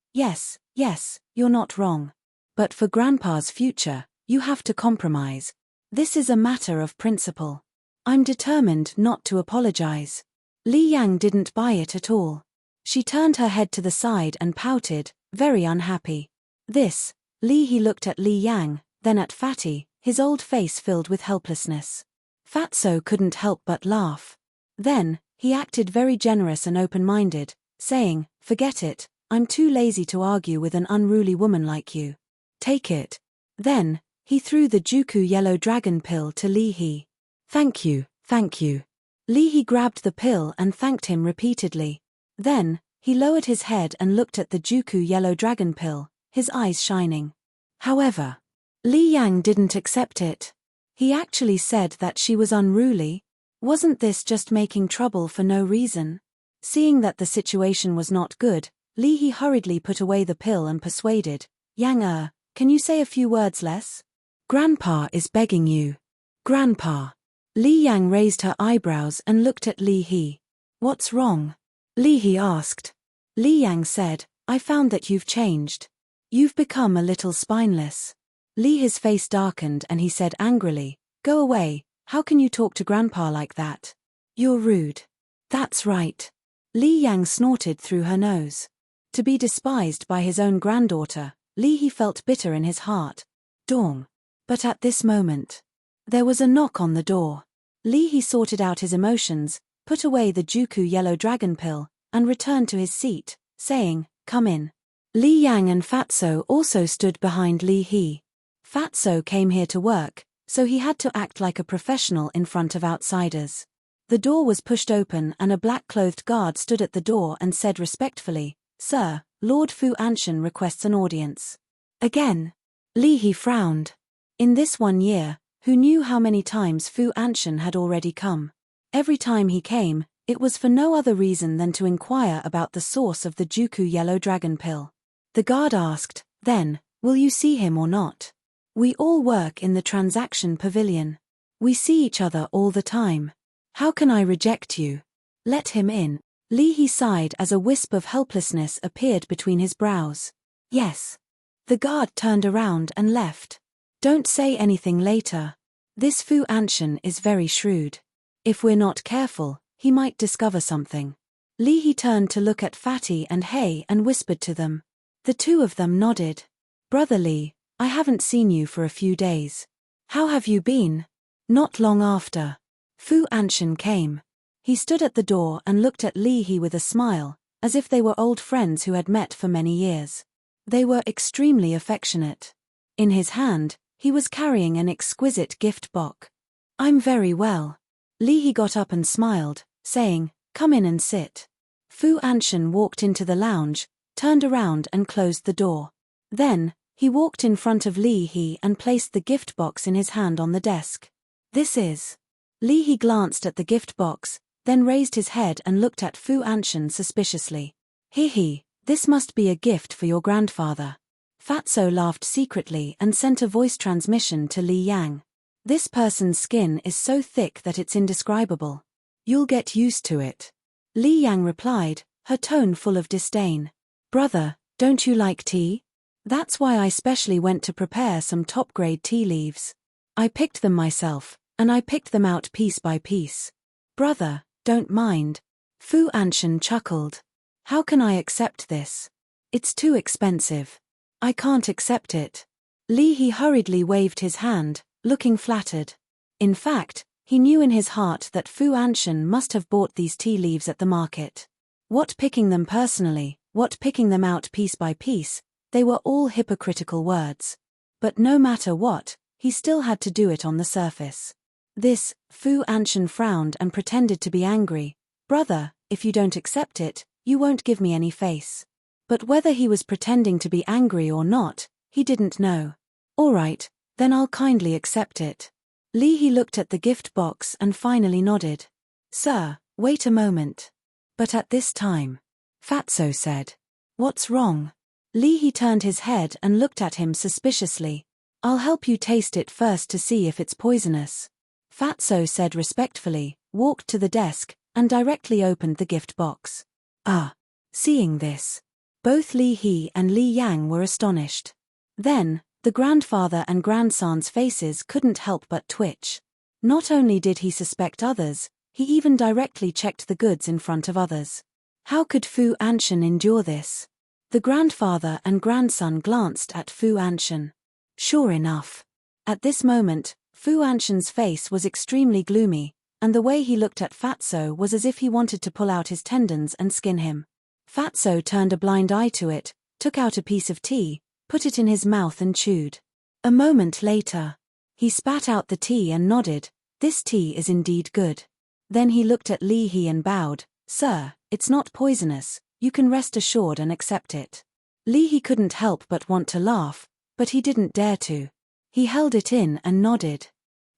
you're not wrong. But for Grandpa's future, you have to compromise. This is a matter of principle. I'm determined not to apologize. Li Yang didn't buy it at all. She turned her head to the side and pouted, very unhappy. This, he looked at Li Yang, then at Fatty, his old face filled with helplessness. Fatso couldn't help but laugh. Then, he acted very generous and open-minded, saying, Forget it, I'm too lazy to argue with an unruly woman like you. Take it. Then, he threw the Juku yellow dragon pill to He. Thank you. He grabbed the pill and thanked him repeatedly. Then, he lowered his head and looked at the Juku yellow dragon pill, his eyes shining. However, Li Yang didn't accept it. He actually said that she was unruly. Wasn't this just making trouble for no reason? Seeing that the situation was not good, he hurriedly put away the pill and persuaded, Yang can you say a few words less? Grandpa is begging you. Grandpa. Li Yang raised her eyebrows and looked at He. What's wrong? He asked. Li Yang said, I found that you've changed. You've become a little spineless. His face darkened and he said angrily, Go away, how can you talk to Grandpa like that? You're rude. That's right. Li Yang snorted through her nose. To be despised by his own granddaughter, he felt bitter in his heart. Dong. But at this moment, there was a knock on the door. He sorted out his emotions, put away the Juku yellow dragon pill, and returned to his seat, saying, Come in. Li Yang and Fatso also stood behind He. Fatso came here to work, so he had to act like a professional in front of outsiders. The door was pushed open and a black-clothed guard stood at the door and said respectfully, Sir, Lord Fu Anshan requests an audience. Again. He frowned. In this 1 year, who knew how many times Fu Anshan had already come? Every time he came, it was for no other reason than to inquire about the source of the Juku yellow dragon pill. The guard asked, Then, will you see him or not? We all work in the transaction pavilion. We see each other all the time. How can I reject you? Let him in. He sighed as a wisp of helplessness appeared between his brows. Yes. The guard turned around and left. Don't say anything later. This Fu Anshan is very shrewd. If we're not careful, he might discover something. He turned to look at Fatty and Hey and whispered to them. The two of them nodded. Brother Li, I haven't seen you for a few days. How have you been? Not long after, Fu Anshan came. He stood at the door and looked at He with a smile, as if they were old friends who had met for many years. They were extremely affectionate. In his hand, he was carrying an exquisite gift box. I'm very well. He got up and smiled, saying, Come in and sit. Fu Anshan walked into the lounge, turned around and closed the door. Then, he walked in front of He and placed the gift box in his hand on the desk. This is. He glanced at the gift box, then raised his head and looked at Fu Anshan suspiciously. This must be a gift for your grandfather. Fatso laughed secretly and sent a voice transmission to Li Yang. This person's skin is so thick that it's indescribable. You'll get used to it. Li Yang replied, her tone full of disdain. Brother, don't you like tea? That's why I specially went to prepare some top-grade tea leaves. I picked them myself, and I picked them out piece by piece. Brother, don't mind. Fu Anshan chuckled. How can I accept this? It's too expensive. I can't accept it. He hurriedly waved his hand, looking flattered. In fact, he knew in his heart that Fu Anshan must have bought these tea leaves at the market. What picking them personally, what picking them out piece by piece, they were all hypocritical words. But no matter what, he still had to do it on the surface. This, Fu Anshan frowned and pretended to be angry. Brother, if you don't accept it, you won't give me any face. But whether he was pretending to be angry or not, he didn't know. All right, then I'll kindly accept it. Li He looked at the gift box and finally nodded. Sir, wait a moment. But at this time, Fatso said. What's wrong? Li He turned his head and looked at him suspiciously. I'll help you taste it first to see if it's poisonous. Fatso said respectfully, walked to the desk, and directly opened the gift box. Ah! Seeing this, both Li He and Li Yang were astonished. Then, the grandfather and grandson's faces couldn't help but twitch. Not only did he suspect others, he even directly checked the goods in front of others. How could Fu Anshan endure this? The grandfather and grandson glanced at Fu Anshan. Sure enough. At this moment, Fu Anshan's face was extremely gloomy, and the way he looked at Fatso was as if he wanted to pull out his tendons and skin him. Fatso turned a blind eye to it, took out a piece of tea, put it in his mouth and chewed. A moment later, he spat out the tea and nodded. This tea is indeed good. Then he looked at Li He and bowed. Sir, it's not poisonous, you can rest assured and accept it. Li He couldn't help but want to laugh, but he didn't dare to. He held it in and nodded.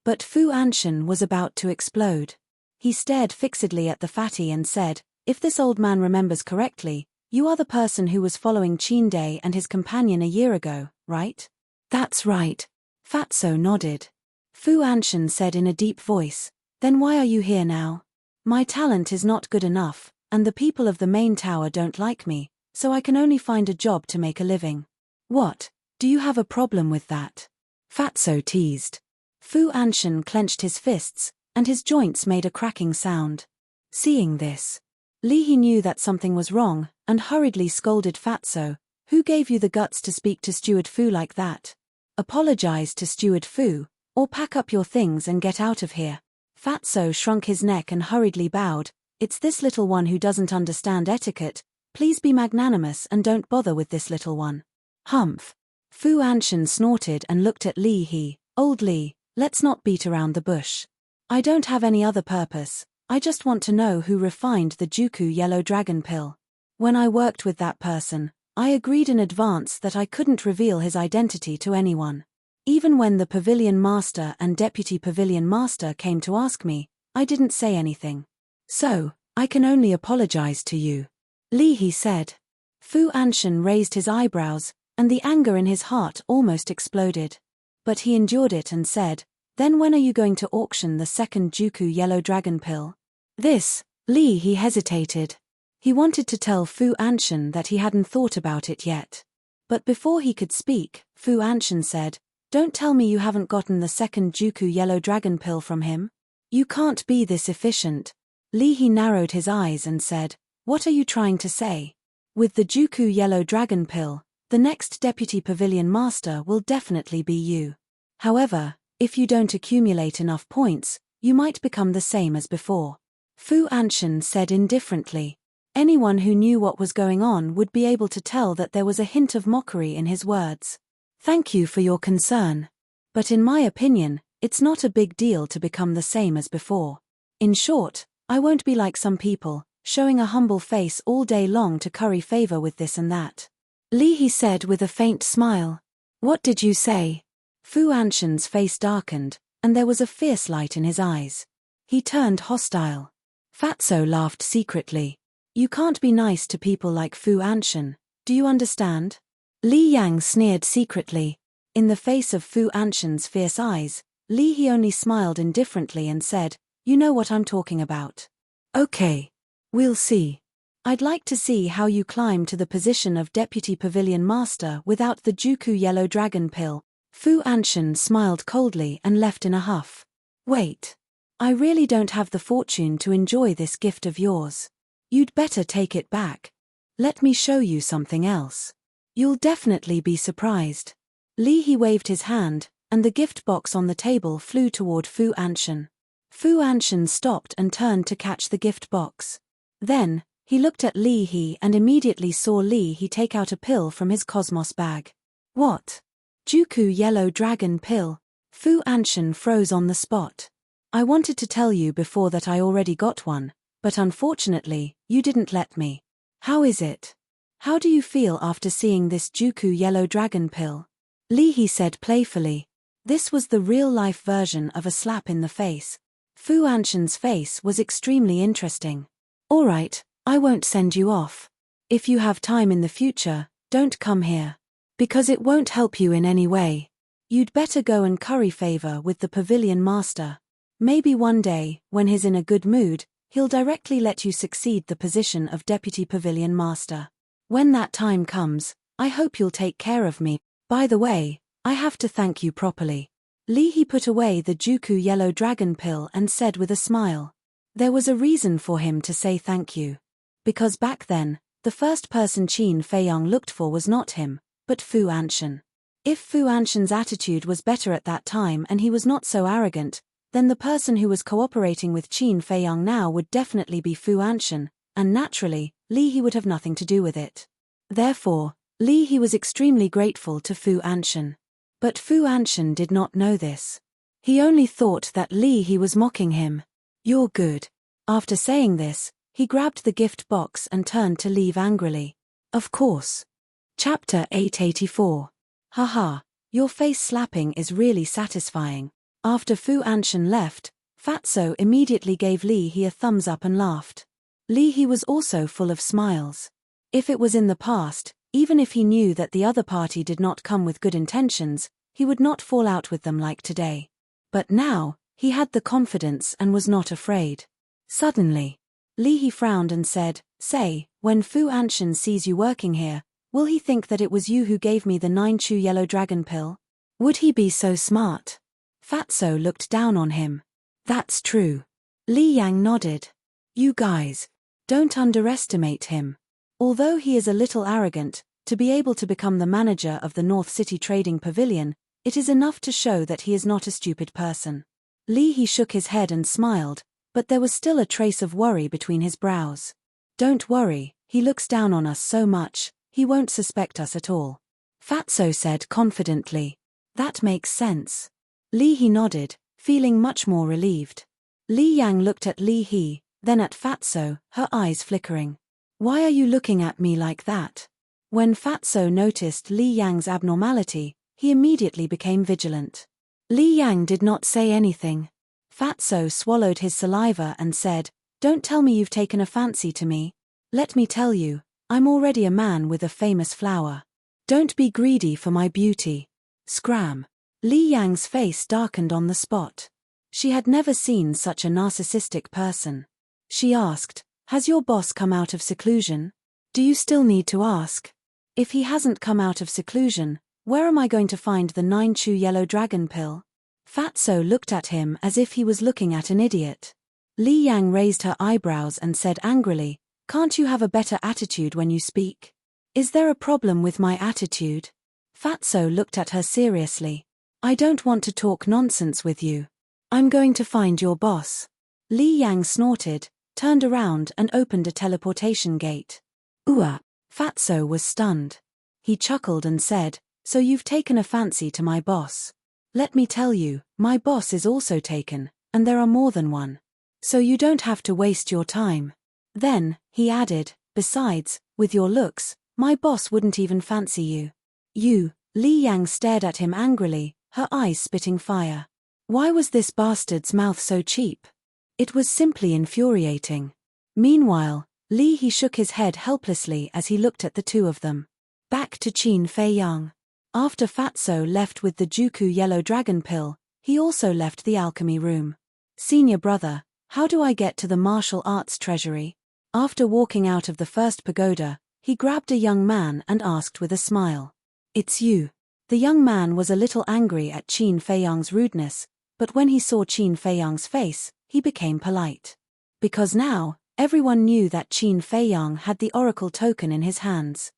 But Fu Anshan was about to explode. He stared fixedly at the fatty and said, if this old man remembers correctly, you are the person who was following Qin Day and his companion a year ago, right? That's right. Fatso nodded. Fu Anshan said in a deep voice, then why are you here now? My talent is not good enough, and the people of the main tower don't like me, so I can only find a job to make a living. What, do you have a problem with that? Fatso teased. Fu Anshan clenched his fists, and his joints made a cracking sound. Seeing this, Li He knew that something was wrong, and hurriedly scolded Fatso. Who gave you the guts to speak to Steward Fu like that? Apologize to Steward Fu, or pack up your things and get out of here. Fatso shrunk his neck and hurriedly bowed. It's this little one who doesn't understand etiquette. Please be magnanimous and don't bother with this little one. Humph. Fu Anshan snorted and looked at Li He. Old Li, let's not beat around the bush. I don't have any other purpose. I just want to know who refined the Juku yellow dragon pill. When I worked with that person, I agreed in advance that I couldn't reveal his identity to anyone. Even when the Pavilion Master and Deputy Pavilion Master came to ask me, I didn't say anything. So, I can only apologize to you. Li He said. Fu Anshan raised his eyebrows, and the anger in his heart almost exploded. But he endured it and said, then when are you going to auction the second Juku yellow dragon pill? This, Li He hesitated. He wanted to tell Fu Anshan that he hadn't thought about it yet. But before he could speak, Fu Anshan said, don't tell me you haven't gotten the second Juku yellow dragon pill from him. You can't be this efficient. Li He narrowed his eyes and said, what are you trying to say? With the Juku yellow dragon pill, the next Deputy Pavilion Master will definitely be you. However, if you don't accumulate enough points, you might become the same as before. Fu Anshan said indifferently. Anyone who knew what was going on would be able to tell that there was a hint of mockery in his words. Thank you for your concern. But in my opinion, it's not a big deal to become the same as before. In short, I won't be like some people, showing a humble face all day long to curry favor with this and that. Li He said with a faint smile. What did you say? Fu Anshan's face darkened, and there was a fierce light in his eyes. He turned hostile. Fatso laughed secretly. You can't be nice to people like Fu Anshan, do you understand? Li Yang sneered secretly. In the face of Fu Anshan's fierce eyes, Li He only smiled indifferently and said, you know what I'm talking about. Okay. We'll see. I'd like to see how you climb to the position of Deputy Pavilion Master without the Juku yellow dragon pill. Fu Anshan smiled coldly and left in a huff. Wait. I really don't have the fortune to enjoy this gift of yours. You'd better take it back. Let me show you something else. You'll definitely be surprised. Li He waved his hand, and the gift box on the table flew toward Fu Anshan. Fu Anshan stopped and turned to catch the gift box. Then, He looked at Li He and immediately saw Li He take out a pill from his cosmos bag. What? Juku yellow dragon pill. Fu Anshan froze on the spot. I wanted to tell you before that I already got one, but unfortunately, you didn't let me. How is it? How do you feel after seeing this Juku yellow dragon pill? Li He said playfully. This was the real-life version of a slap in the face. Fu Anshan's face was extremely interesting. Alright, I won't send you off. If you have time in the future, don't come here. Because it won't help you in any way. You'd better go and curry favor with the pavilion master. Maybe one day, when he's in a good mood, he'll directly let you succeed the position of deputy pavilion master. When that time comes, I hope you'll take care of me. By the way, I have to thank you properly. Li He put away the Juku yellow dragon pill and said with a smile. There was a reason for him to say thank you. Because back then, the first person Qin Feiyang looked for was not him, but Fu Anshan. If Fu Anshan's attitude was better at that time and he was not so arrogant, then the person who was cooperating with Qin Feiyang now would definitely be Fu Anshan, and naturally, Li He would have nothing to do with it. Therefore, Li He was extremely grateful to Fu Anshan. But Fu Anshan did not know this. He only thought that Li He was mocking him. You're good. After saying this, he grabbed the gift box and turned to leave angrily. Of course. Chapter 884. Haha, your face slapping is really satisfying. After Fu Anshan left, Fatso immediately gave Li He a thumbs up and laughed. Li He was also full of smiles. If it was in the past, even if he knew that the other party did not come with good intentions, he would not fall out with them like today. But now, he had the confidence and was not afraid. Suddenly, Li He frowned and said, Say, when Fu Anshan sees you working here, will he think that it was you who gave me the 9-chew yellow dragon pill? Would he be so smart? Fatso looked down on him. That's true. Li Yang nodded. You guys, don't underestimate him. Although he is a little arrogant, to be able to become the manager of the North City Trading Pavilion, it is enough to show that he is not a stupid person. Li He shook his head and smiled, but there was still a trace of worry between his brows. Don't worry, he looks down on us so much, he won't suspect us at all. Fatso said confidently. That makes sense. Li He nodded, feeling much more relieved. Li Yang looked at Li He, then at Fatso, her eyes flickering. Why are you looking at me like that? When Fatso noticed Li Yang's abnormality, he immediately became vigilant. Li Yang did not say anything. Fatso swallowed his saliva and said, Don't tell me you've taken a fancy to me. Let me tell you, I'm already a man with a famous flower. Don't be greedy for my beauty. Scram. Li Yang's face darkened on the spot. She had never seen such a narcissistic person. She asked, Has your boss come out of seclusion? Do you still need to ask? If he hasn't come out of seclusion, where am I going to find the 9-chew yellow dragon pill? Fatso looked at him as if he was looking at an idiot. Li Yang raised her eyebrows and said angrily, Can't you have a better attitude when you speak? Is there a problem with my attitude? Fatso looked at her seriously. I don't want to talk nonsense with you. I'm going to find your boss. Li Yang snorted, turned around and opened a teleportation gate. Ooh! Fatso was stunned. He chuckled and said, So you've taken a fancy to my boss. Let me tell you, my boss is also taken, and there are more than one. So you don't have to waste your time. Then, he added, Besides, with your looks, my boss wouldn't even fancy you. You, Li Yang stared at him angrily, her eyes spitting fire. Why was this bastard's mouth so cheap? It was simply infuriating. Meanwhile, Li He shook his head helplessly as he looked at the two of them. Back to Qin Feiyang. After Fatso left with the Juku yellow dragon pill, he also left the alchemy room. Senior brother, how do I get to the martial arts treasury? After walking out of the first pagoda, he grabbed a young man and asked with a smile. It's you. The young man was a little angry at Qin Feiyang's rudeness, but when he saw Qin Feiyang's face, he became polite. Because now, everyone knew that Qin Feiyang had the oracle token in his hands.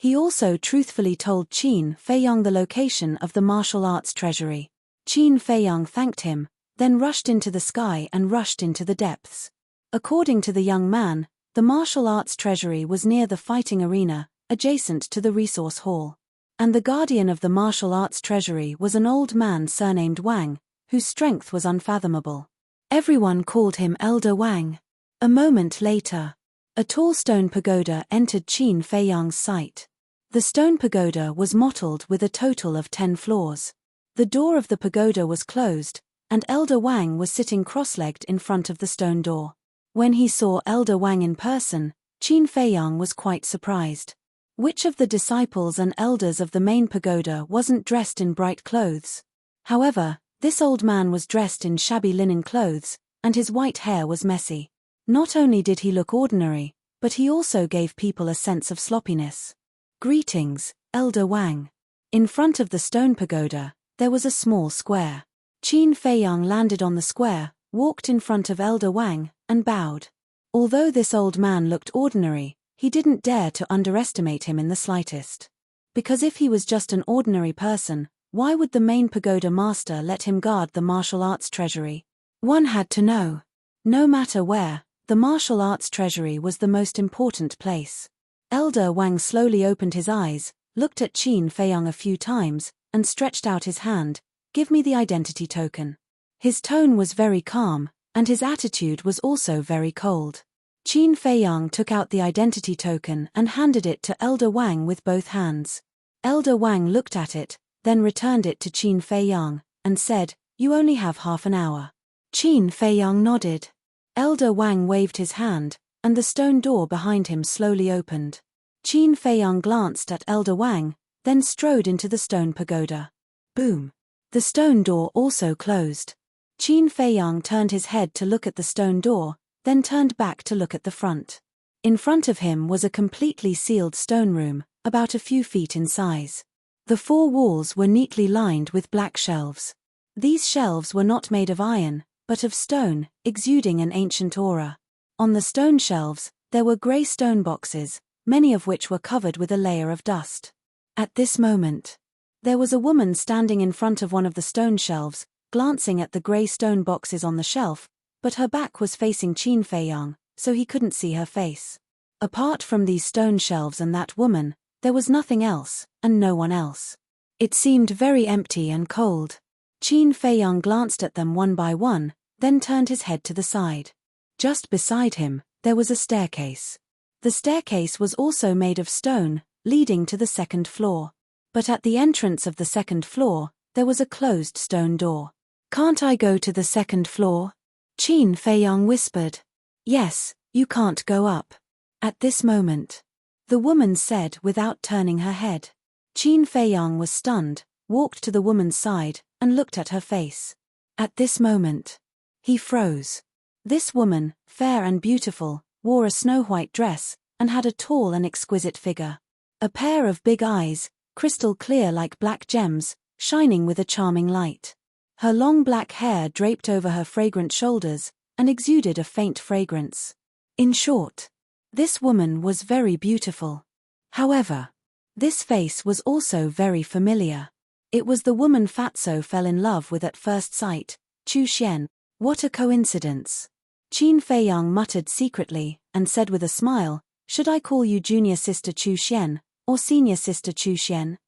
He also truthfully told Qin Feiyang the location of the martial arts treasury. Qin Feiyang thanked him, then rushed into the sky and rushed into the depths. According to the young man, The martial arts treasury was near the fighting arena, adjacent to the resource hall. And the guardian of the martial arts treasury was an old man surnamed Wang, whose strength was unfathomable. Everyone called him Elder Wang. A moment later, a tall stone pagoda entered Qin Feiyang's sight. The stone pagoda was mottled with a total of 10 floors. The door of the pagoda was closed, and Elder Wang was sitting cross-legged in front of the stone door. When he saw Elder Wang in person, Qin Feiyang was quite surprised. Which of the disciples and elders of the main pagoda wasn't dressed in bright clothes? However, this old man was dressed in shabby linen clothes, and his white hair was messy. Not only did he look ordinary, but he also gave people a sense of sloppiness. Greetings, Elder Wang. In front of the stone pagoda, there was a small square. Qin Feiyang landed on the square, walked in front of Elder Wang, and bowed. Although this old man looked ordinary, he didn't dare to underestimate him in the slightest. Because if he was just an ordinary person, why would the main pagoda master let him guard the martial arts treasury? One had to know. No matter where, the martial arts treasury was the most important place. Elder Wang slowly opened his eyes, looked at Qin Feiyang a few times, and stretched out his hand. Give me the identity token. His tone was very calm, and his attitude was also very cold. Qin Feiyang took out the identity token and handed it to Elder Wang with both hands. Elder Wang looked at it, then returned it to Qin Feiyang, and said, "You only have half an hour." Qin Feiyang nodded. Elder Wang waved his hand, and the stone door behind him slowly opened. Qin Feiyang glanced at Elder Wang, then strode into the stone pagoda. Boom! The stone door also closed. Qin Feiyang turned his head to look at the stone door, then turned back to look at the front. In front of him was a completely sealed stone room, about a few feet in size. The 4 walls were neatly lined with black shelves. These shelves were not made of iron, but of stone, exuding an ancient aura. On the stone shelves, there were grey stone boxes, many of which were covered with a layer of dust. At this moment, there was a woman standing in front of one of the stone shelves, glancing at the grey stone boxes on the shelf, but her back was facing Qin Feiyang, so he couldn't see her face. Apart from these stone shelves and that woman, there was nothing else, and no one else. It seemed very empty and cold. Qin Feiyang glanced at them one by one, then turned his head to the side. Just beside him, there was a staircase. The staircase was also made of stone, leading to the 2nd floor. But at the entrance of the 2nd floor, there was a closed stone door. "Can't I go to the 2nd floor?" Qin Feiyang whispered. "Yes, you can't go up." At this moment, the woman said without turning her head. Qin Feiyang was stunned, walked to the woman's side, and looked at her face. At this moment, he froze. This woman, fair and beautiful, wore a snow-white dress, and had a tall and exquisite figure. A pair of big eyes, crystal clear like black gems, shining with a charming light. Her long black hair draped over her fragrant shoulders, and exuded a faint fragrance. In short, this woman was very beautiful. However, this face was also very familiar. It was the woman Fatso fell in love with at first sight, Chu Xian. What a coincidence. Qin Feiyang muttered secretly, and said with a smile, "Should I call you junior sister Chu Xian, or senior sister Chu Xian?"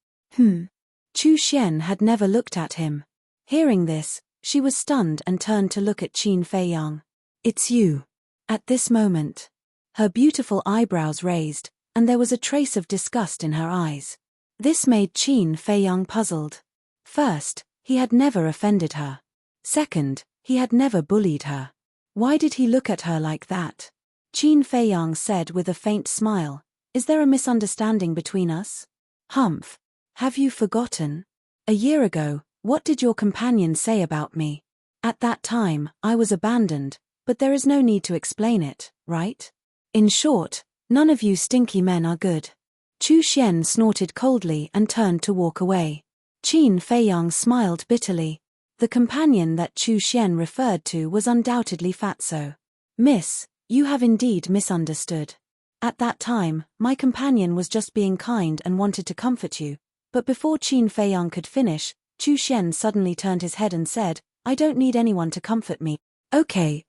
Chu Xian had never looked at him. Hearing this, she was stunned and turned to look at Qin Feiyang. "It's you." At this moment, her beautiful eyebrows raised, and there was a trace of disgust in her eyes. This made Qin Feiyang puzzled. First, he had never offended her. Second, he had never bullied her. Why did he look at her like that? Qin Feiyang said with a faint smile, "Is there a misunderstanding between us?" "Humph. Have you forgotten? A year ago, what did your companion say about me? At that time, I was abandoned, but there is no need to explain it, right? In short, none of you stinky men are good." Chu Xian snorted coldly and turned to walk away. Qin Feiyang smiled bitterly. The companion that Chu Xian referred to was undoubtedly Fatso. "Miss, you have indeed misunderstood. At that time, my companion was just being kind and wanted to comfort you." But before Qin Feiyang could finish, Chu Xian suddenly turned his head and said, "I don't need anyone to comfort me." Okay.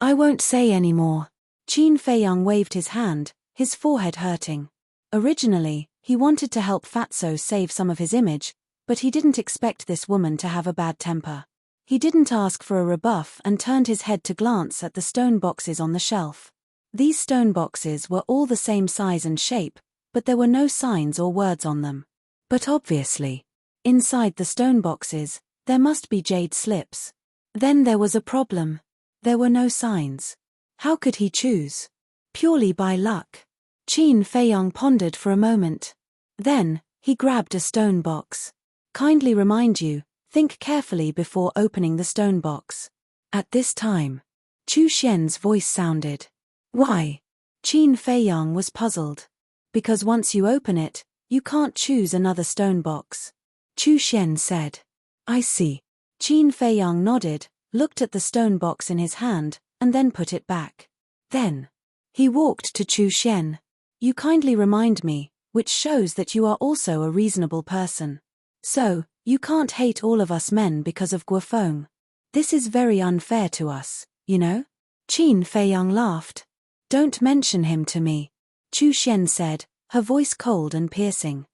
I won't say any more." Qin Feiyang waved his hand, his forehead hurting. Originally, he wanted to help Fatso save some of his image, but he didn't expect this woman to have a bad temper. He didn't ask for a rebuff and turned his head to glance at the stone boxes on the shelf. These stone boxes were all the same size and shape, but there were no signs or words on them. But obviously, inside the stone boxes, there must be jade slips. Then there was a problem. There were no signs. How could he choose? Purely by luck. Qin Feiyang pondered for a moment. Then, he grabbed a stone box. Kindly remind you, think carefully before opening the stone box. At this time, Chu Xian's voice sounded. Why? Qin Feiyang was puzzled. Because once you open it, you can't choose another stone box. Chu Xian said. I see. Qin Feiyang nodded, looked at the stone box in his hand, and then put it back. Then, he walked to Chu Xian. You kindly remind me, which shows that you are also a reasonable person. So, you can't hate all of us men because of Guofeng. This is very unfair to us, you know? Qin Feiyang laughed. Don't mention him to me. Chu Xian said, her voice cold and piercing.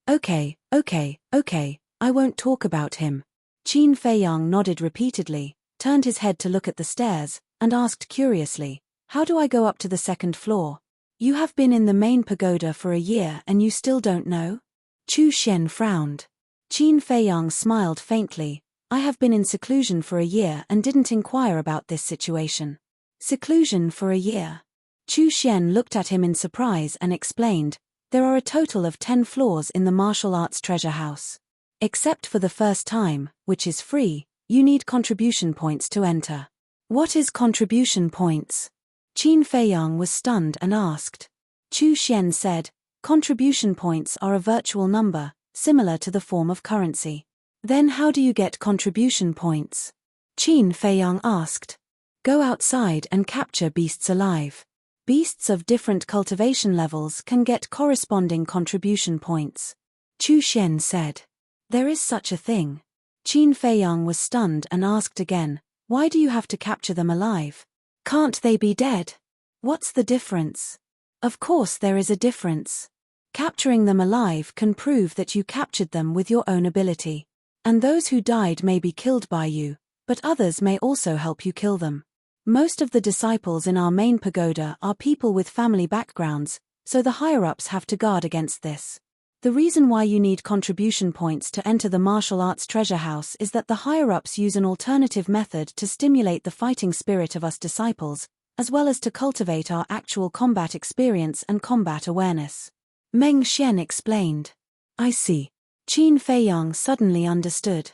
Okay, I won't talk about him. Qin Feiyang nodded repeatedly, turned his head to look at the stairs, and asked curiously, how do I go up to the second floor? You have been in the main pagoda for a year and you still don't know? Chu Xian frowned. Qin Feiyang smiled faintly. I have been in seclusion for a year and didn't inquire about this situation. Seclusion for a year. Chu Xian looked at him in surprise and explained, there are a total of 10 floors in the martial arts treasure house. Except for the first time, which is free, you need contribution points to enter. What is contribution points? Qin Feiyang was stunned and asked. Chu Xian said, contribution points are a virtual number, similar to the form of currency. Then how do you get contribution points? Qin Feiyang asked. Go outside and capture beasts alive. Beasts of different cultivation levels can get corresponding contribution points. Chu Xian said. There is such a thing. Qin Feiyang was stunned and asked again, why do you have to capture them alive? Can't they be dead? What's the difference? Of course there is a difference. Capturing them alive can prove that you captured them with your own ability. And those who died may be killed by you, but others may also help you kill them. Most of the disciples in our main pagoda are people with family backgrounds, so the higher-ups have to guard against this. The reason why you need contribution points to enter the martial arts treasure house is that the higher-ups use an alternative method to stimulate the fighting spirit of us disciples, as well as to cultivate our actual combat experience and combat awareness. Meng Xian explained. I see. Qin Feiyang suddenly understood.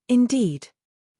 Indeed.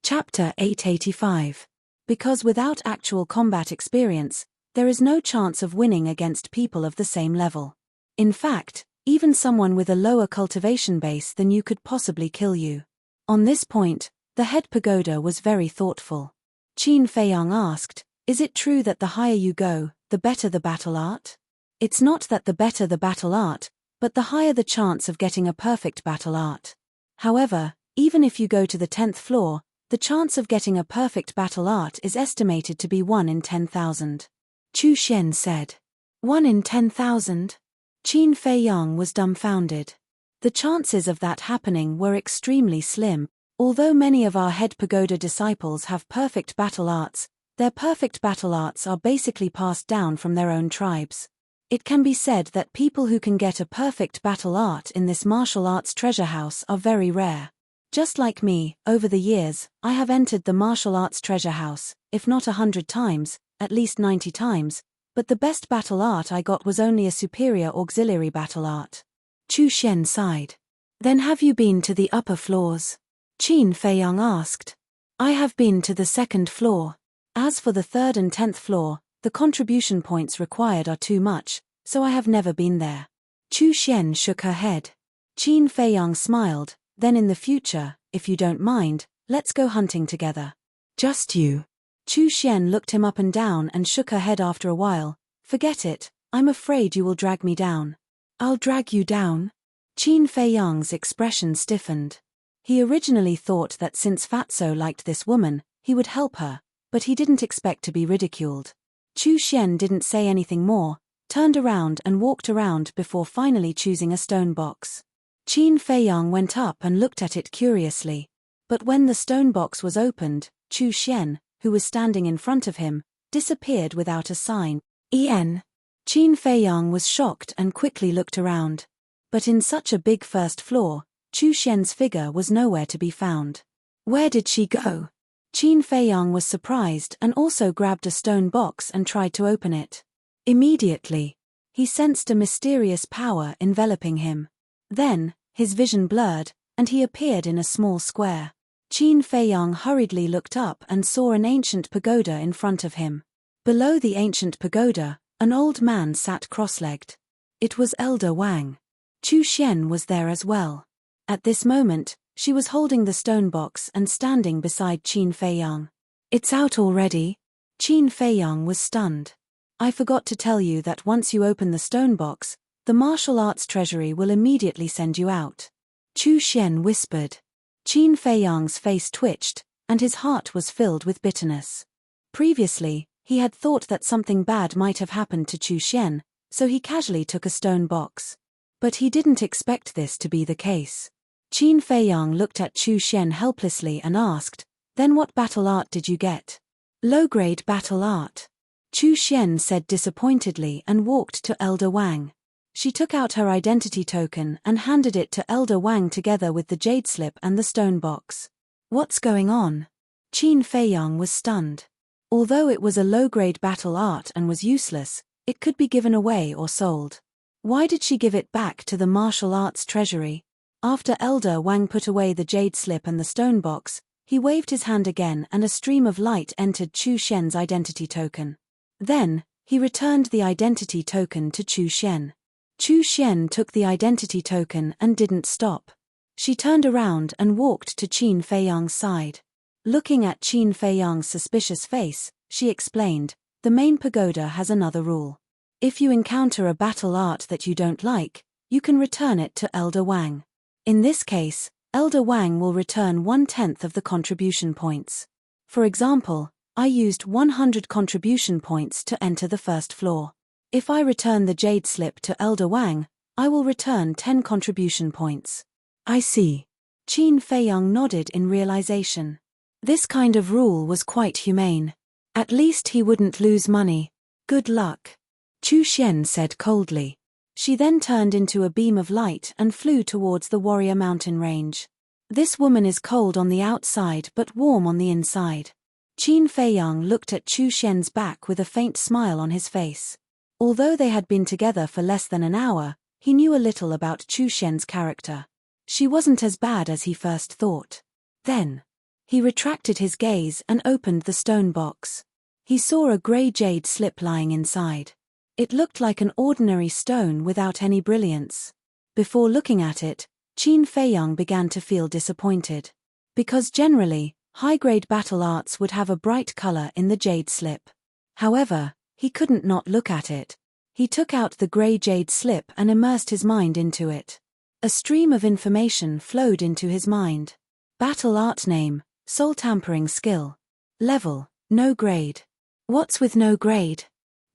Chapter 885. Because without actual combat experience, there is no chance of winning against people of the same level. In fact, even someone with a lower cultivation base than you could possibly kill you. On this point, the head pagoda was very thoughtful. Qin Feiyang asked, is it true that the higher you go, the better the battle art? It's not that the better the battle art, but the higher the chance of getting a perfect battle art. However, even if you go to the 10th floor, the chance of getting a perfect battle art is estimated to be 1 in 10,000. Chu Xian said. 1 in 10,000? Qin Feiyang was dumbfounded. The chances of that happening were extremely slim. Although many of our head pagoda disciples have perfect battle arts, their perfect battle arts are basically passed down from their own tribes. It can be said that people who can get a perfect battle art in this martial arts treasure house are very rare. Just like me, over the years, I have entered the martial arts treasure house, if not 100 times, at least 90 times, but the best battle art I got was only a superior auxiliary battle art. Chu Xian sighed. Then have you been to the upper floors? Qin Feiyang asked. I have been to the 2nd floor. As for the 3rd and 10th floor, the contribution points required are too much, so I have never been there. Chu Xian shook her head. Qin Feiyang smiled, then in the future, if you don't mind, let's go hunting together. Just you. Chu Xian looked him up and down and shook her head after a while. Forget it, I'm afraid you will drag me down. I'll drag you down? Qin Feiyang's expression stiffened. He originally thought that since Fatso liked this woman, he would help her, but he didn't expect to be ridiculed. Chu Xian didn't say anything more, turned around and walked around before finally choosing a stone box. Qin Feiyang went up and looked at it curiously. But when the stone box was opened, Chu Xian, who was standing in front of him, disappeared without a sign. Qin Feiyang was shocked and quickly looked around. But in such a big first floor, Chu Xian's figure was nowhere to be found. Where did she go? Qin Feiyang was surprised and also grabbed a stone box and tried to open it. Immediately, he sensed a mysterious power enveloping him. Then, his vision blurred, and he appeared in a small square. Qin Feiyang hurriedly looked up and saw an ancient pagoda in front of him. Below the ancient pagoda, an old man sat cross-legged. It was Elder Wang. Chu Xian was there as well. At this moment, she was holding the stone box and standing beside Qin Feiyang. It's out already? Qin Feiyang was stunned. I forgot to tell you that once you open the stone box, the martial arts treasury will immediately send you out. Chu Xian whispered. Qin Feiyang's face twitched, and his heart was filled with bitterness. Previously, he had thought that something bad might have happened to Chu Xian, so he casually took a stone box. But he didn't expect this to be the case. Qin Feiyang looked at Chu Xian helplessly and asked, "Then what battle art did you get?" "Low-grade battle art." Chu Xian said disappointedly and walked to Elder Wang. She took out her identity token and handed it to Elder Wang together with the jade slip and the stone box. What's going on? Qin Feiyang was stunned. Although it was a low-grade battle art and was useless, it could be given away or sold. Why did she give it back to the martial arts treasury? After Elder Wang put away the jade slip and the stone box, he waved his hand again and a stream of light entered Chu Xian's identity token. Then, he returned the identity token to Chu Xian. Chu Xian took the identity token and didn't stop. She turned around and walked to Qin Feiyang's side. Looking at Qin Feiyang's suspicious face, she explained, "The main pagoda has another rule. If you encounter a battle art that you don't like, you can return it to Elder Wang. In this case, Elder Wang will return 1/10 of the contribution points. For example, I used 100 contribution points to enter the first floor. If I return the jade slip to Elder Wang, I will return 10 contribution points." I see. Qin Feiyang nodded in realization. This kind of rule was quite humane. At least he wouldn't lose money. Good luck. Chu Xian said coldly. She then turned into a beam of light and flew towards the warrior mountain range. This woman is cold on the outside but warm on the inside. Qin Feiyang looked at Chu Xian's back with a faint smile on his face. Although they had been together for less than an hour, he knew a little about Chu Xian's character. She wasn't as bad as he first thought. Then, he retracted his gaze and opened the stone box. He saw a grey jade slip lying inside. It looked like an ordinary stone without any brilliance. Before looking at it, Qin Feiyang began to feel disappointed. Because generally, high-grade battle arts would have a bright color in the jade slip. However, he couldn't not look at it. He took out the grey jade slip and immersed his mind into it. A stream of information flowed into his mind. Battle art name, soul tampering skill. Level, no grade. What's with no grade?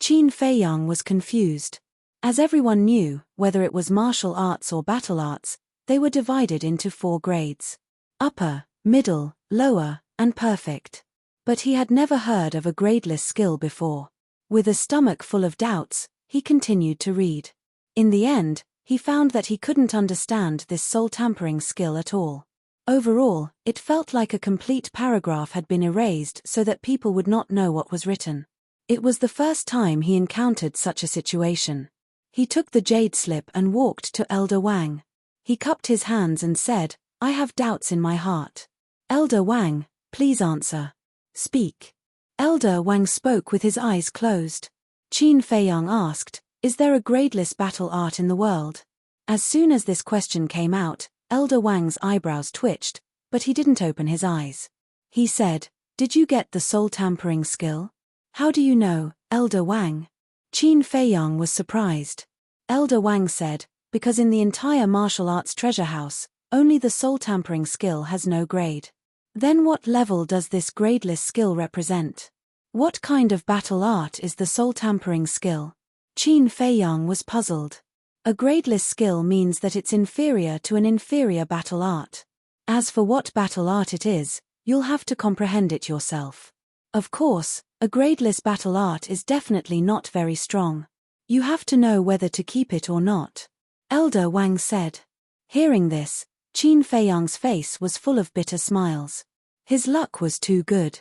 Qin Feiyang was confused. As everyone knew, whether it was martial arts or battle arts, they were divided into 4 grades. Upper, middle, lower, and perfect. But he had never heard of a gradeless skill before. With a stomach full of doubts, he continued to read. In the end, he found that he couldn't understand this soul-tampering skill at all. Overall, it felt like a complete paragraph had been erased so that people would not know what was written. It was the first time he encountered such a situation. He took the jade slip and walked to Elder Wang. He cupped his hands and said, "I have doubts in my heart. Elder Wang, please answer. Speak." Elder Wang spoke with his eyes closed. Qin Feiyang asked, "Is there a gradeless battle art in the world?" As soon as this question came out, Elder Wang's eyebrows twitched, but he didn't open his eyes. He said, "Did you get the soul-tampering skill?" "How do you know, Elder Wang?" Qin Feiyang was surprised. Elder Wang said, "Because in the entire martial arts treasure house, only the soul-tampering skill has no grade." "Then what level does this gradeless skill represent?" What kind of battle art is the soul-tampering skill? Qin Feiyang was puzzled. A gradeless skill means that it's inferior to an inferior battle art. As for what battle art it is, you'll have to comprehend it yourself. Of course, a gradeless battle art is definitely not very strong. You have to know whether to keep it or not. Elder Wang said. Hearing this, Qin Feiyang's face was full of bitter smiles. His luck was too good.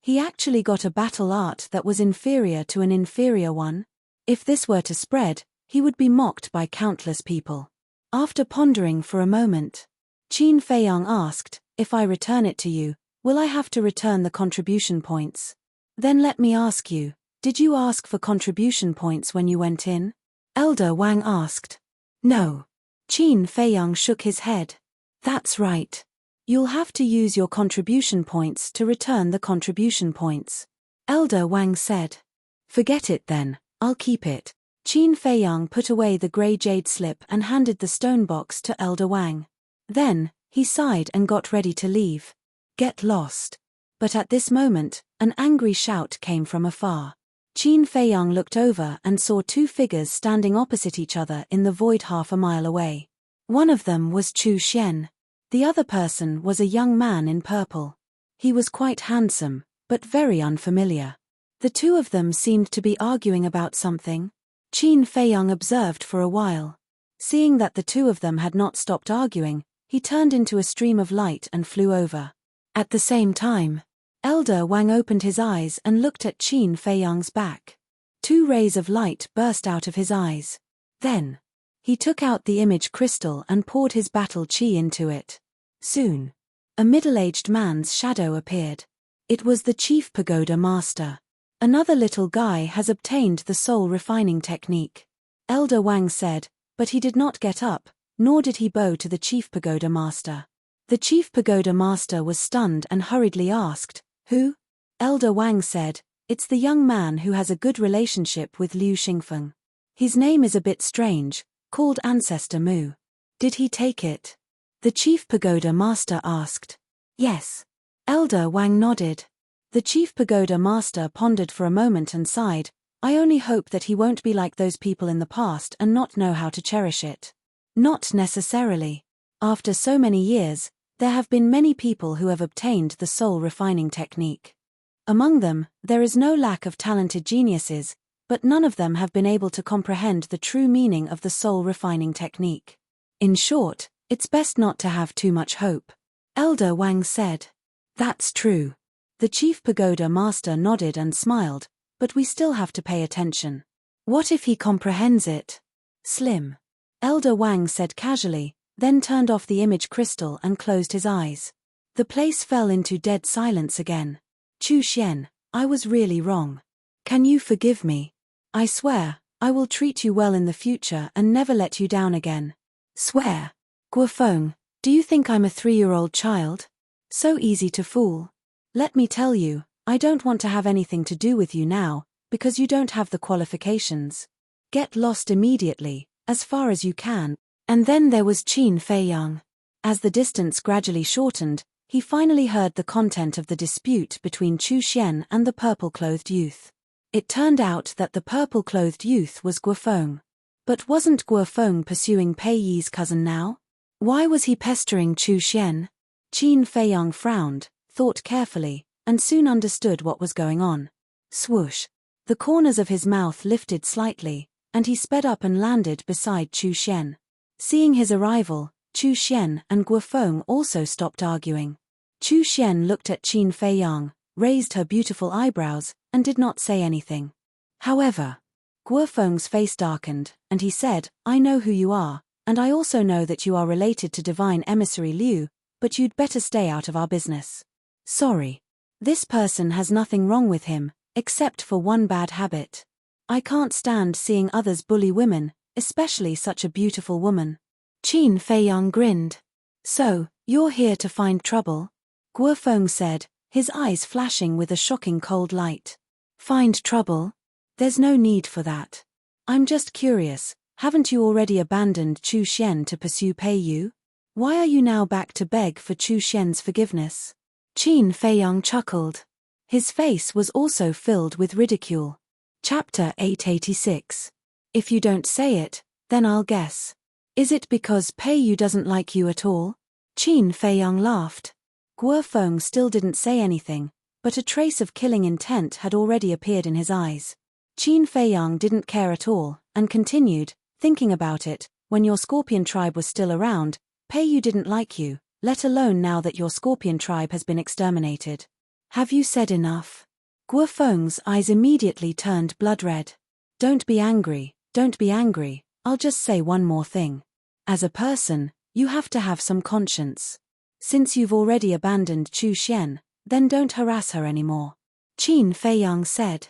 He actually got a battle art that was inferior to an inferior one. If this were to spread, he would be mocked by countless people. After pondering for a moment, Qin Feiyang asked, if I return it to you, will I have to return the contribution points? Then let me ask you, did you ask for contribution points when you went in? Elder Wang asked. No. Qin Feiyang shook his head. That's right. You'll have to use your contribution points to return the contribution points. Elder Wang said. Forget it then, I'll keep it. Qin Feiyang put away the grey jade slip and handed the stone box to Elder Wang. Then, he sighed and got ready to leave. Get lost. But at this moment, an angry shout came from afar. Qin Feiyang looked over and saw two figures standing opposite each other in the void half a mile away. One of them was Chu Xian. The other person was a young man in purple. He was quite handsome, but very unfamiliar. The two of them seemed to be arguing about something. Qin Feiyang observed for a while. Seeing that the two of them had not stopped arguing, he turned into a stream of light and flew over. At the same time, Elder Wang opened his eyes and looked at Qin Feiyang's back. Two rays of light burst out of his eyes. Then, he took out the image crystal and poured his battle qi into it. Soon, a middle-aged man's shadow appeared. It was the chief pagoda master. Another little guy has obtained the soul refining technique. Elder Wang said, but he did not get up, nor did he bow to the chief pagoda master. The chief pagoda master was stunned and hurriedly asked, Who? Elder Wang said, It's the young man who has a good relationship with Liu Xingfeng. His name is a bit strange, called Ancestor Mu. Did he take it? The chief pagoda master asked. Yes. Elder Wang nodded. The chief pagoda master pondered for a moment and sighed, I only hope that he won't be like those people in the past and not know how to cherish it. Not necessarily. After so many years, there have been many people who have obtained the soul refining technique. Among them, there is no lack of talented geniuses, but none of them have been able to comprehend the true meaning of the soul refining technique. In short, it's best not to have too much hope. Elder Wang said. That's true. The chief pagoda master nodded and smiled, but we still have to pay attention. What if he comprehends it? Slim. Elder Wang said casually, then turned off the image crystal and closed his eyes. The place fell into dead silence again. Chu Xian, I was really wrong. Can you forgive me? I swear, I will treat you well in the future and never let you down again. Swear. Guofeng, do you think I'm a 3-year-old child? So easy to fool. Let me tell you, I don't want to have anything to do with you now, because you don't have the qualifications. Get lost immediately, as far as you can. And then there was Qin Feiyang. As the distance gradually shortened, he finally heard the content of the dispute between Chu Xian and the purple-clothed youth. It turned out that the purple-clothed youth was Guofeng. But wasn't Guofeng pursuing Pei Yi's cousin now? Why was he pestering Chu Xian? Qin Feiyang frowned, thought carefully, and soon understood what was going on. Swoosh! The corners of his mouth lifted slightly, and he sped up and landed beside Chu Xian. Seeing his arrival, Chu Xian and Guofeng also stopped arguing. Chu Xian looked at Qin Feiyang, raised her beautiful eyebrows, and did not say anything. However, Guofeng's face darkened, and he said, I know who you are, and I also know that you are related to Divine Emissary Liu, but you'd better stay out of our business. Sorry. This person has nothing wrong with him, except for one bad habit. I can't stand seeing others bully women, especially such a beautiful woman. Qin Feiyang grinned. So, you're here to find trouble? Guofeng said, his eyes flashing with a shocking cold light. Find trouble? There's no need for that. I'm just curious, haven't you already abandoned Chu Xian to pursue Pei Yu? Why are you now back to beg for Chu Xian's forgiveness? Qin Feiyang chuckled. His face was also filled with ridicule. Chapter 886. If you don't say it, then I'll guess. Is it because Pei Yu doesn't like you at all? Qin Feiyang laughed. Guo Feng still didn't say anything, but a trace of killing intent had already appeared in his eyes. Qin Feiyang didn't care at all, and continued, thinking about it, when your scorpion tribe was still around, Pei Yu didn't like you, let alone now that your scorpion tribe has been exterminated. Have you said enough? Guo Feng's eyes immediately turned blood red. Don't be angry, I'll just say one more thing. As a person, you have to have some conscience. Since you've already abandoned Chu Xian, then don't harass her anymore. Qin Feiyang said.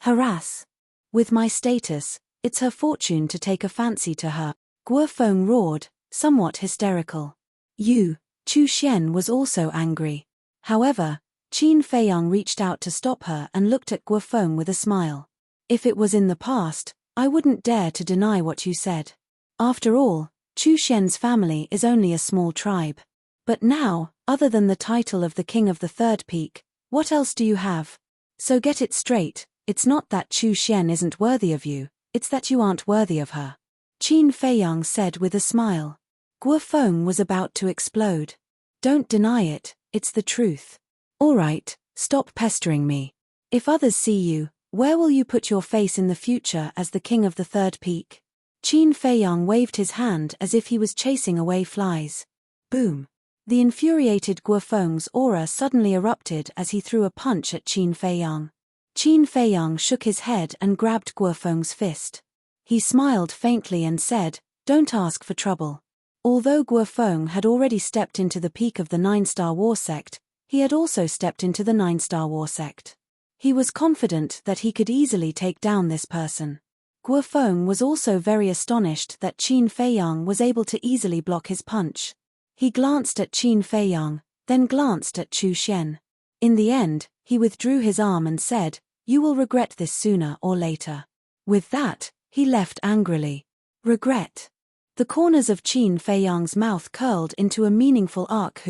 Harass? With my status, it's her fortune to take a fancy to her. Guo Feng roared, somewhat hysterical. Chu Xian was also angry. However, Qin Feiyang reached out to stop her and looked at Guo Feng with a smile. If it was in the past, I wouldn't dare to deny what you said. After all, Chu Xian's family is only a small tribe. But now, other than the title of the King of the Third Peak, what else do you have? So get it straight, it's not that Chu Xian isn't worthy of you, it's that you aren't worthy of her. Qin Feiyang said with a smile. Guo Feng was about to explode. Don't deny it, it's the truth. All right, stop pestering me. If others see you, where will you put your face in the future as the King of the Third Peak? Qin Feiyang waved his hand as if he was chasing away flies. Boom. The infuriated Guo Feng's aura suddenly erupted as he threw a punch at Qin Feiyang. Qin Feiyang shook his head and grabbed Guo Feng's fist. He smiled faintly and said, Don't ask for trouble. Although Guo Feng had already stepped into the peak of the 9-star war sect, he had also stepped into the 9-star war sect. He was confident that he could easily take down this person. Guo Feng was also very astonished that Qin Feiyang was able to easily block his punch. He glanced at Qin Feiyang, then glanced at Chu Xian. In the end, he withdrew his arm and said, You will regret this sooner or later. With that, he left angrily. Regret. The corners of Qin Feiyang's mouth curled into a meaningful arc.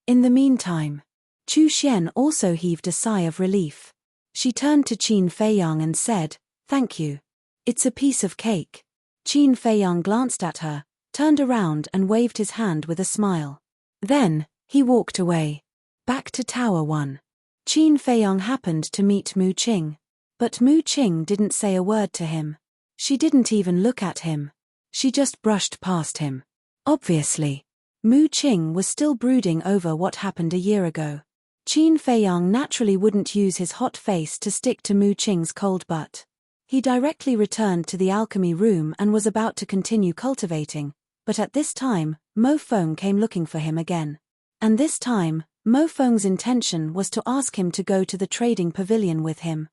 In the meantime, Chu Xian also heaved a sigh of relief. She turned to Qin Feiyang and said, Thank you. It's a piece of cake. Qin Feiyang glanced at her, turned around and waved his hand with a smile. Then, he walked away. Back to Tower 1. Qin Feiyang happened to meet Mu Qing. But Mu Qing didn't say a word to him. She didn't even look at him. She just brushed past him. Obviously, Mu Qing was still brooding over what happened a year ago. Qin Feiyang naturally wouldn't use his hot face to stick to Mu Qing's cold butt. He directly returned to the alchemy room and was about to continue cultivating, but at this time, Mo Feng came looking for him again. And this time, Mo Feng's intention was to ask him to go to the trading pavilion with him.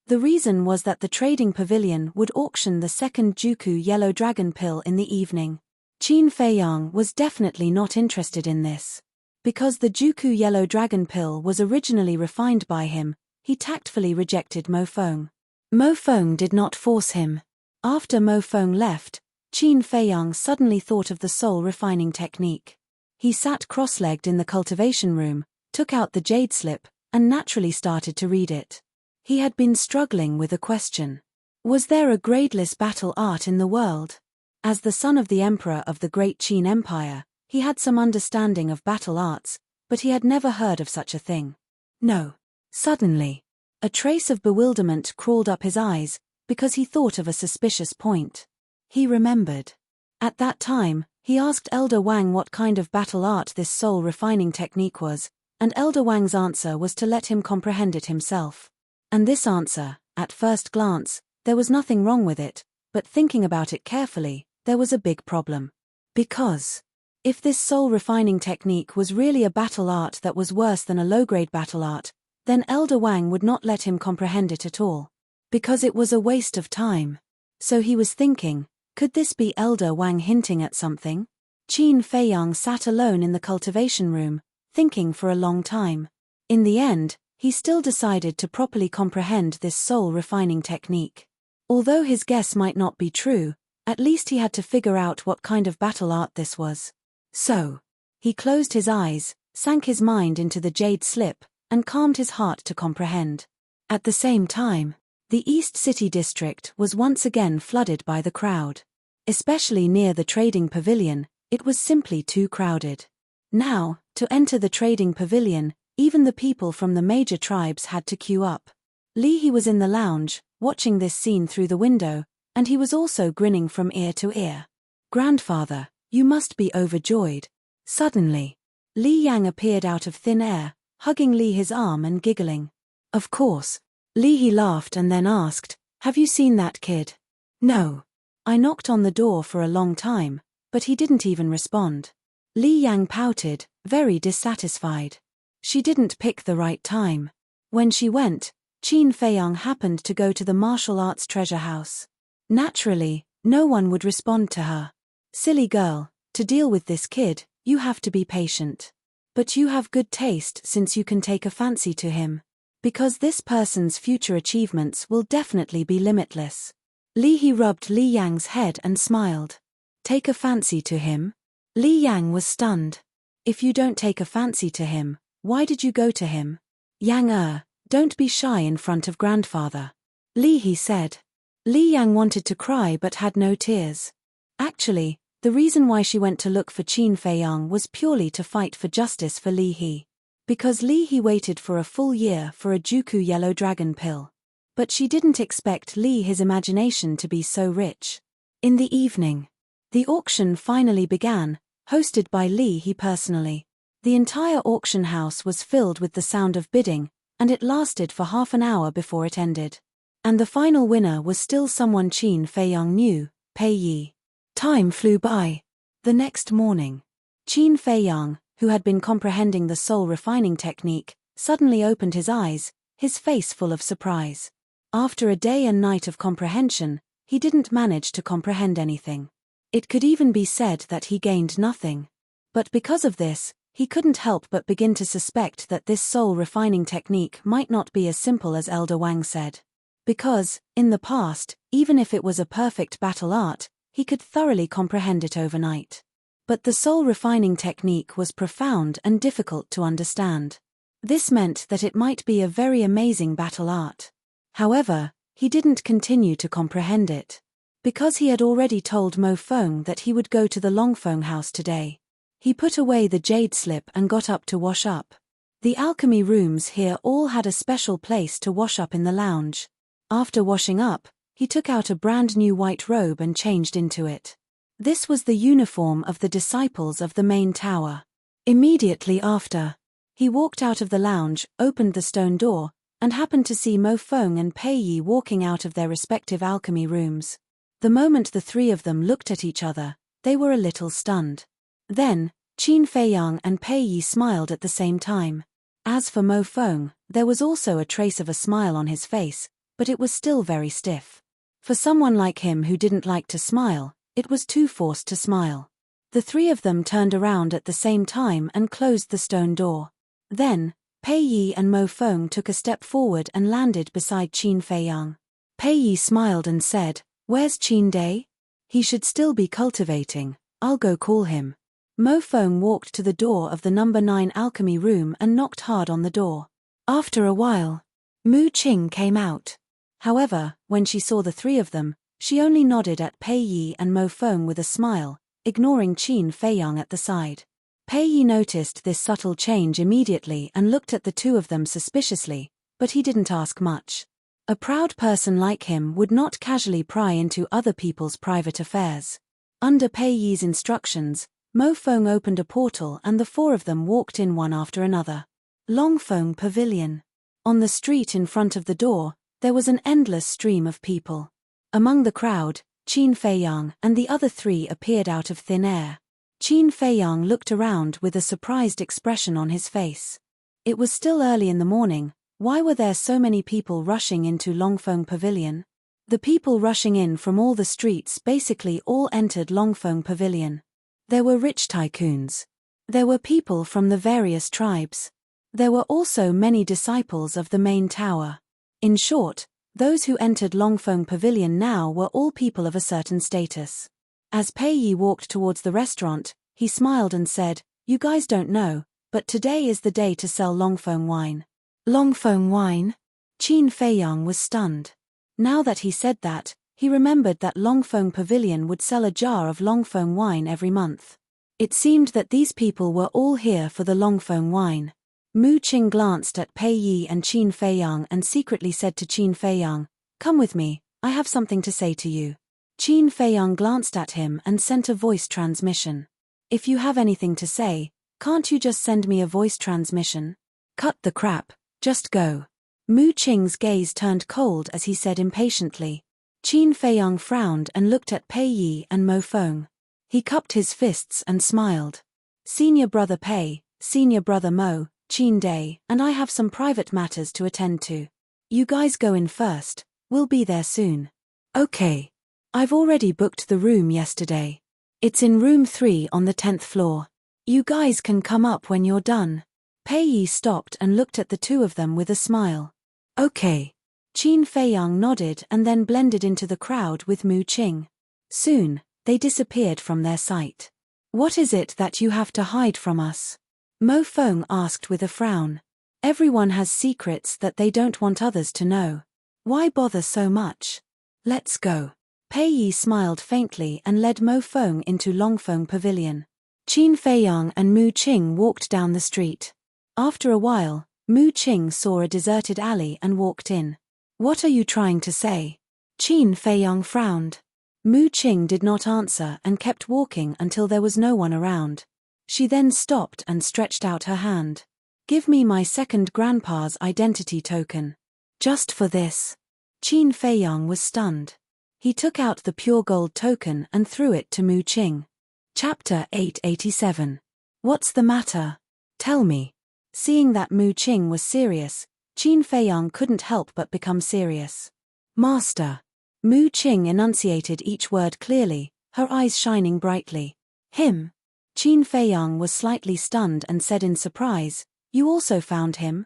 The reason was that the trading pavilion would auction the second Juku Yellow Dragon pill in the evening. Qin Feiyang was definitely not interested in this. Because the Juku Yellow Dragon pill was originally refined by him, he tactfully rejected Mo Feng. Mo Feng did not force him. After Mo Feng left, Qin Feiyang suddenly thought of the soul refining technique. He sat cross-legged in the cultivation room, took out the jade slip, and naturally started to read it. He had been struggling with a question. Was there a gradeless battle art in the world? As the son of the emperor of the Great Qin Empire, he had some understanding of battle arts, but he had never heard of such a thing. No. Suddenly, a trace of bewilderment crawled up his eyes, because he thought of a suspicious point. He remembered. At that time, he asked Elder Wang what kind of battle art this soul refining technique was, and Elder Wang's answer was to let him comprehend it himself. And this answer, at first glance, there was nothing wrong with it, but thinking about it carefully, there was a big problem. Because if this soul refining technique was really a battle art that was worse than a low-grade battle art, then Elder Wang would not let him comprehend it at all. Because it was a waste of time. So he was thinking, could this be Elder Wang hinting at something? Qin Feiyang sat alone in the cultivation room, thinking for a long time. In the end, he still decided to properly comprehend this soul refining technique. Although his guess might not be true, at least he had to figure out what kind of battle art this was. So, he closed his eyes, sank his mind into the jade slip, and calmed his heart to comprehend. At the same time, the East City district was once again flooded by the crowd. Especially near the trading pavilion, it was simply too crowded. Now, to enter the trading pavilion, even the people from the major tribes had to queue up. He was in the lounge, watching this scene through the window, and he was also grinning from ear to ear. "Grandfather, you must be overjoyed." Suddenly, Li Yang appeared out of thin air, hugging Li his arm and giggling. "Of course." He laughed and then asked, "Have you seen that kid?" "No. I knocked on the door for a long time, but he didn't even respond." Li Yang pouted, very dissatisfied. She didn't pick the right time. When she went, Qin Feiyang happened to go to the martial arts treasure house. Naturally, no one would respond to her. "Silly girl, to deal with this kid, you have to be patient. But you have good taste since you can take a fancy to him. Because this person's future achievements will definitely be limitless." He rubbed Li Yang's head and smiled. "Take a fancy to him?" Li Yang was stunned. "If you don't take a fancy to him, why did you go to him?" "Yang, don't be shy in front of grandfather," he said. Li Yang wanted to cry but had no tears. Actually, the reason why she went to look for Qin Feiyang was purely to fight for justice for Li He. Because Li He waited for a full year for a Juku yellow dragon pill. But she didn't expect Li He's imagination to be so rich. In the evening, the auction finally began, hosted by Li He personally. The entire auction house was filled with the sound of bidding, and it lasted for half an hour before it ended. And the final winner was still someone Qin Feiyang knew, Pei Yi. Time flew by. The next morning, Qin Feiyang, who had been comprehending the soul refining technique, suddenly opened his eyes, his face full of surprise. After a day and night of comprehension, he didn't manage to comprehend anything. It could even be said that he gained nothing. But because of this, he couldn't help but begin to suspect that this soul refining technique might not be as simple as Elder Wang said. Because, in the past, even if it was a perfect battle art, he could thoroughly comprehend it overnight. But the soul refining technique was profound and difficult to understand. This meant that it might be a very amazing battle art. However, he didn't continue to comprehend it. Because he had already told Mo Feng that he would go to the Longfeng house today. He put away the jade slip and got up to wash up. The alchemy rooms here all had a special place to wash up in the lounge. After washing up, he took out a brand new white robe and changed into it. This was the uniform of the disciples of the main tower. Immediately after, he walked out of the lounge, opened the stone door, and happened to see Mo Feng and Pei Yi walking out of their respective alchemy rooms. The moment the three of them looked at each other, they were a little stunned. Then, Qin Feiyang and Pei Yi smiled at the same time. As for Mo Feng, there was also a trace of a smile on his face, but it was still very stiff. For someone like him who didn't like to smile, it was too forced to smile. The three of them turned around at the same time and closed the stone door. Then, Pei Yi and Mo Feng took a step forward and landed beside Qin Feiyang. Pei Yi smiled and said, "Where's Qin Day? He should still be cultivating, I'll go call him." Mo Feng walked to the door of the number 9 alchemy room and knocked hard on the door. After a while, Mu Qing came out. However, when she saw the three of them, she only nodded at Pei Yi and Mo Feng with a smile, ignoring Qin Feiyang at the side. Pei Yi noticed this subtle change immediately and looked at the two of them suspiciously, but he didn't ask much. A proud person like him would not casually pry into other people's private affairs. Under Pei Yi's instructions, Mo Feng opened a portal and the four of them walked in one after another. Longfeng Pavilion. On the street in front of the door, there was an endless stream of people. Among the crowd, Qin Feiyang and the other three appeared out of thin air. Qin Feiyang looked around with a surprised expression on his face. It was still early in the morning. Why were there so many people rushing into Longfeng Pavilion? The people rushing in from all the streets basically all entered Longfeng Pavilion. There were rich tycoons. There were people from the various tribes. There were also many disciples of the main tower. In short, those who entered Longfeng Pavilion now were all people of a certain status. As Pei Yi walked towards the restaurant, he smiled and said, "You guys don't know, but today is the day to sell Longfeng wine. Longfeng wine? Qin Feiyang was stunned. Now that he said that, he remembered that Longfeng Pavilion would sell a jar of Longfeng wine every month. It seemed that these people were all here for the Longfeng wine. Mu Qing glanced at Pei Yi and Qin Feiyang and secretly said to Qin Feiyang, "Come with me, I have something to say to you." Qin Feiyang glanced at him and sent a voice transmission. "If you have anything to say, can't you just send me a voice transmission? Cut the crap, just go." Mu Qing's gaze turned cold as he said impatiently. Qin Feiyang frowned and looked at Pei Yi and Mo Feng. He cupped his fists and smiled. "Senior brother Pei, senior brother Mo, Qin Day, and I have some private matters to attend to. You guys go in first, we'll be there soon." "Okay. I've already booked the room yesterday. It's in room 3 on the 10th floor. You guys can come up when you're done." Pei Yi stopped and looked at the two of them with a smile. "Okay." Qin Feiyang nodded and then blended into the crowd with Mu Qing. Soon, they disappeared from their sight. "What is it that you have to hide from us?" Mo Feng asked with a frown. "Everyone has secrets that they don't want others to know. Why bother so much? Let's go." Pei Yi smiled faintly and led Mo Feng into Longfeng Pavilion. Qin Feiyang and Mu Qing walked down the street. After a while, Mu Qing saw a deserted alley and walked in. "What are you trying to say?" Qin Feiyang frowned. Mu Qing did not answer and kept walking until there was no one around. She then stopped and stretched out her hand. "Give me my second grandpa's identity token." "Just for this?" Qin Feiyang was stunned. He took out the pure gold token and threw it to Mu Qing. Chapter 887. What's the matter? Tell me. Seeing that Mu Qing was serious, Qin Feiyang couldn't help but become serious. "Master." Mu Qing enunciated each word clearly, her eyes shining brightly. "Him?" Qin Feiyang was slightly stunned and said in surprise, "You also found him?"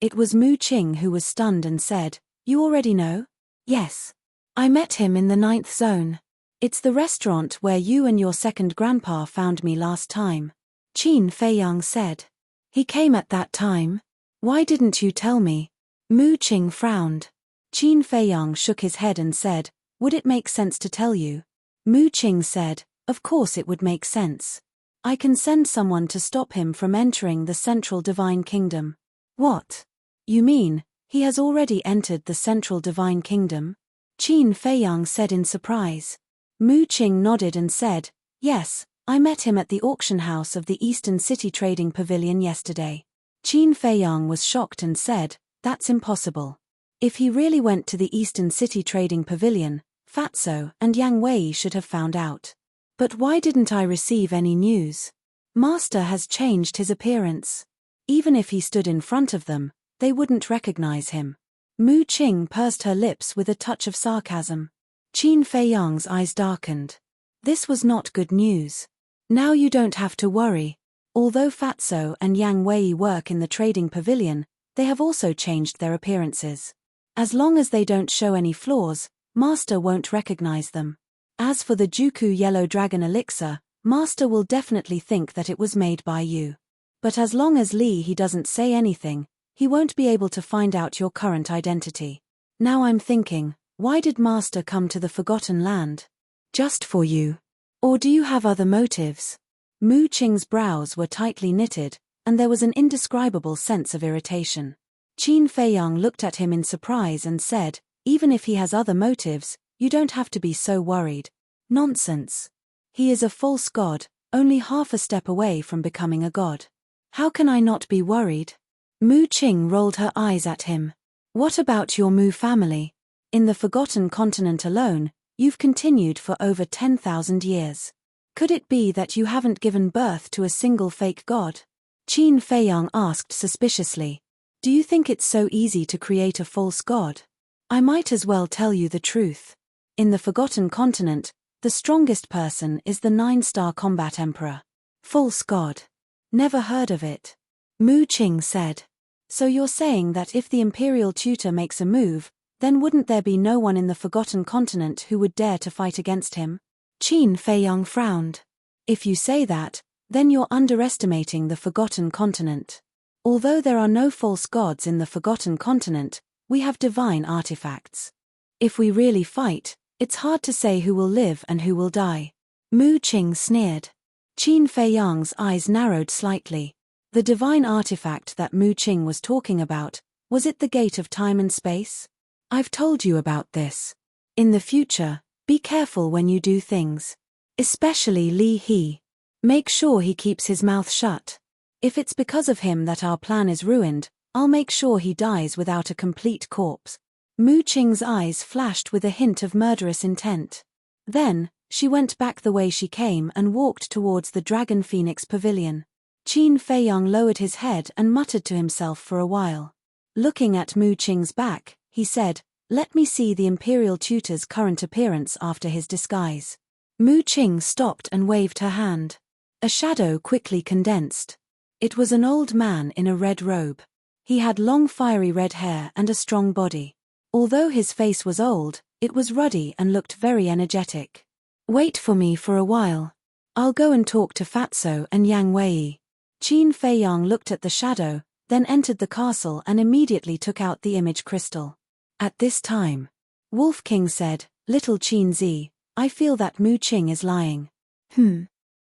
It was Mu Qing who was stunned and said, "You already know?" "Yes. I met him in the 9th zone. It's the restaurant where you and your second grandpa found me last time." Qin Feiyang said. "He came at that time? Why didn't you tell me?" Mu Qing frowned. Qin Feiyang shook his head and said, "Would it make sense to tell you?" Mu Qing said, "Of course it would make sense. I can send someone to stop him from entering the Central Divine Kingdom." "What? You mean, he has already entered the Central Divine Kingdom?" Qin Feiyang said in surprise. Mu Qing nodded and said, "Yes, I met him at the auction house of the Eastern City Trading Pavilion yesterday." Qin Feiyang was shocked and said, "That's impossible. If he really went to the Eastern City Trading Pavilion, Fatso and Yang Wei should have found out. But why didn't I receive any news? Master has changed his appearance. Even if he stood in front of them, they wouldn't recognize him." Mu Qing pursed her lips with a touch of sarcasm. Qin Feiyang's eyes darkened. This was not good news. "Now you don't have to worry. Although Fatso and Yang Wei work in the trading pavilion, they have also changed their appearances. As long as they don't show any flaws, Master won't recognize them. As for the Juku Yellow Dragon Elixir, Master will definitely think that it was made by you. But as long as he doesn't say anything, he won't be able to find out your current identity. Now I'm thinking, why did Master come to the Forgotten Land? Just for you? Or do you have other motives?" Mu Qing's brows were tightly knitted, and there was an indescribable sense of irritation. Qin Feiyang looked at him in surprise and said, "Even if he has other motives, you don't have to be so worried." "Nonsense. He is a false god, only half a step away from becoming a god. How can I not be worried?" Mu Qing rolled her eyes at him. "What about your Mu family? In the Forgotten Continent alone, you've continued for over 10,000 years. Could it be that you haven't given birth to a single fake god?" Qin Feiyang asked suspiciously. "Do you think it's so easy to create a false god? I might as well tell you the truth. In the Forgotten Continent, the strongest person is the 9-star combat emperor. False god. Never heard of it." Mu Qing said. "So you're saying that if the Imperial Tutor makes a move, then wouldn't there be no one in the Forgotten Continent who would dare to fight against him?" Qin Feiyang frowned. "If you say that, then you're underestimating the Forgotten Continent. Although there are no false gods in the Forgotten Continent, we have divine artifacts. If we really fight, it's hard to say who will live and who will die. Mu Qing sneered. Qin Feiyang's eyes narrowed slightly. The divine artifact that Mu Qing was talking about, was it the gate of time and space? I've told you about this. In the future, be careful when you do things. Especially Li He. Make sure he keeps his mouth shut. If it's because of him that our plan is ruined, I'll make sure he dies without a complete corpse. Mu Qing's eyes flashed with a hint of murderous intent. Then, she went back the way she came and walked towards the Dragon Phoenix Pavilion. Qin Feiyang lowered his head and muttered to himself for a while. Looking at Mu Qing's back, he said, "Let me see the Imperial Tutor's current appearance after his disguise." Mu Qing stopped and waved her hand. A shadow quickly condensed. It was an old man in a red robe. He had long fiery red hair and a strong body. Although his face was old, it was ruddy and looked very energetic. "Wait for me for a while. I'll go and talk to Fatso and Yang Wei." Qin Feiyang looked at the shadow, then entered the castle and immediately took out the image crystal. At this time, Wolf King said, "Little Qin Zi, I feel that Mu Qing is lying."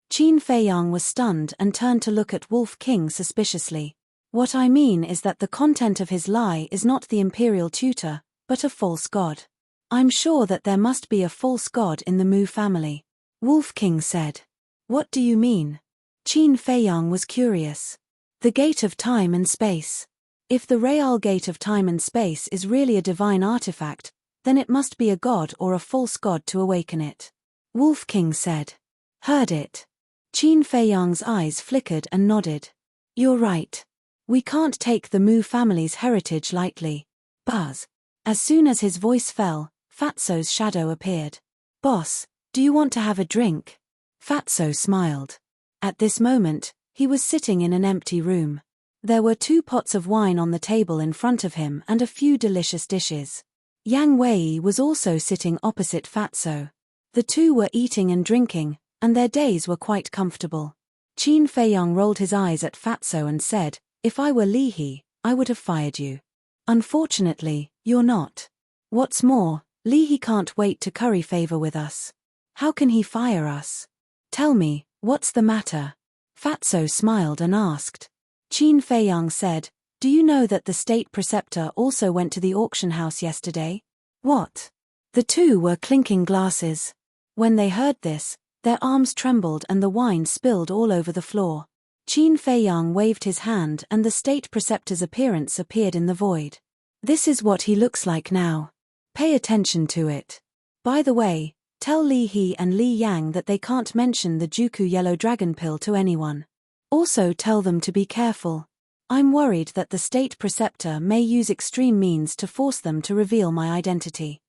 Qin Feiyang was stunned and turned to look at Wolf King suspiciously. "What I mean is that the content of his lie is not the Imperial Tutor, but a false god. I'm sure that there must be a false god in the Mu family." Wolf King said. "What do you mean?" Qin Feiyang was curious. "The gate of time and space. If the Real Gate of Time and Space is really a divine artifact, then it must be a god or a false god to awaken it." Wolf King said. "Heard it." Qin Feiyang's eyes flickered and nodded. "You're right. We can't take the Mu family's heritage lightly." Buzz. As soon as his voice fell, Fatso's shadow appeared. "Boss, do you want to have a drink?" Fatso smiled. At this moment, he was sitting in an empty room. There were 2 pots of wine on the table in front of him and a few delicious dishes. Yang Wei was also sitting opposite Fatso. The two were eating and drinking, and their days were quite comfortable. Qin Feiyang rolled his eyes at Fatso and said, "If I were Li He, I would have fired you. Unfortunately, you're not. What's more, Li He can't wait to curry favor with us. How can he fire us? Tell me, what's the matter?" Fatso smiled and asked. Qin Feiyang said, "Do you know that the state preceptor also went to the auction house yesterday?" "What?" The two were clinking glasses. When they heard this, their arms trembled and the wine spilled all over the floor. Qin Feiyang waved his hand and the state preceptor's appearance appeared in the void. "This is what he looks like now. Pay attention to it. By the way, tell Li He and Li Yang that they can't mention the Juku Yellow Dragon Pill to anyone. Also tell them to be careful. I'm worried that the state preceptor may use extreme means to force them to reveal my identity."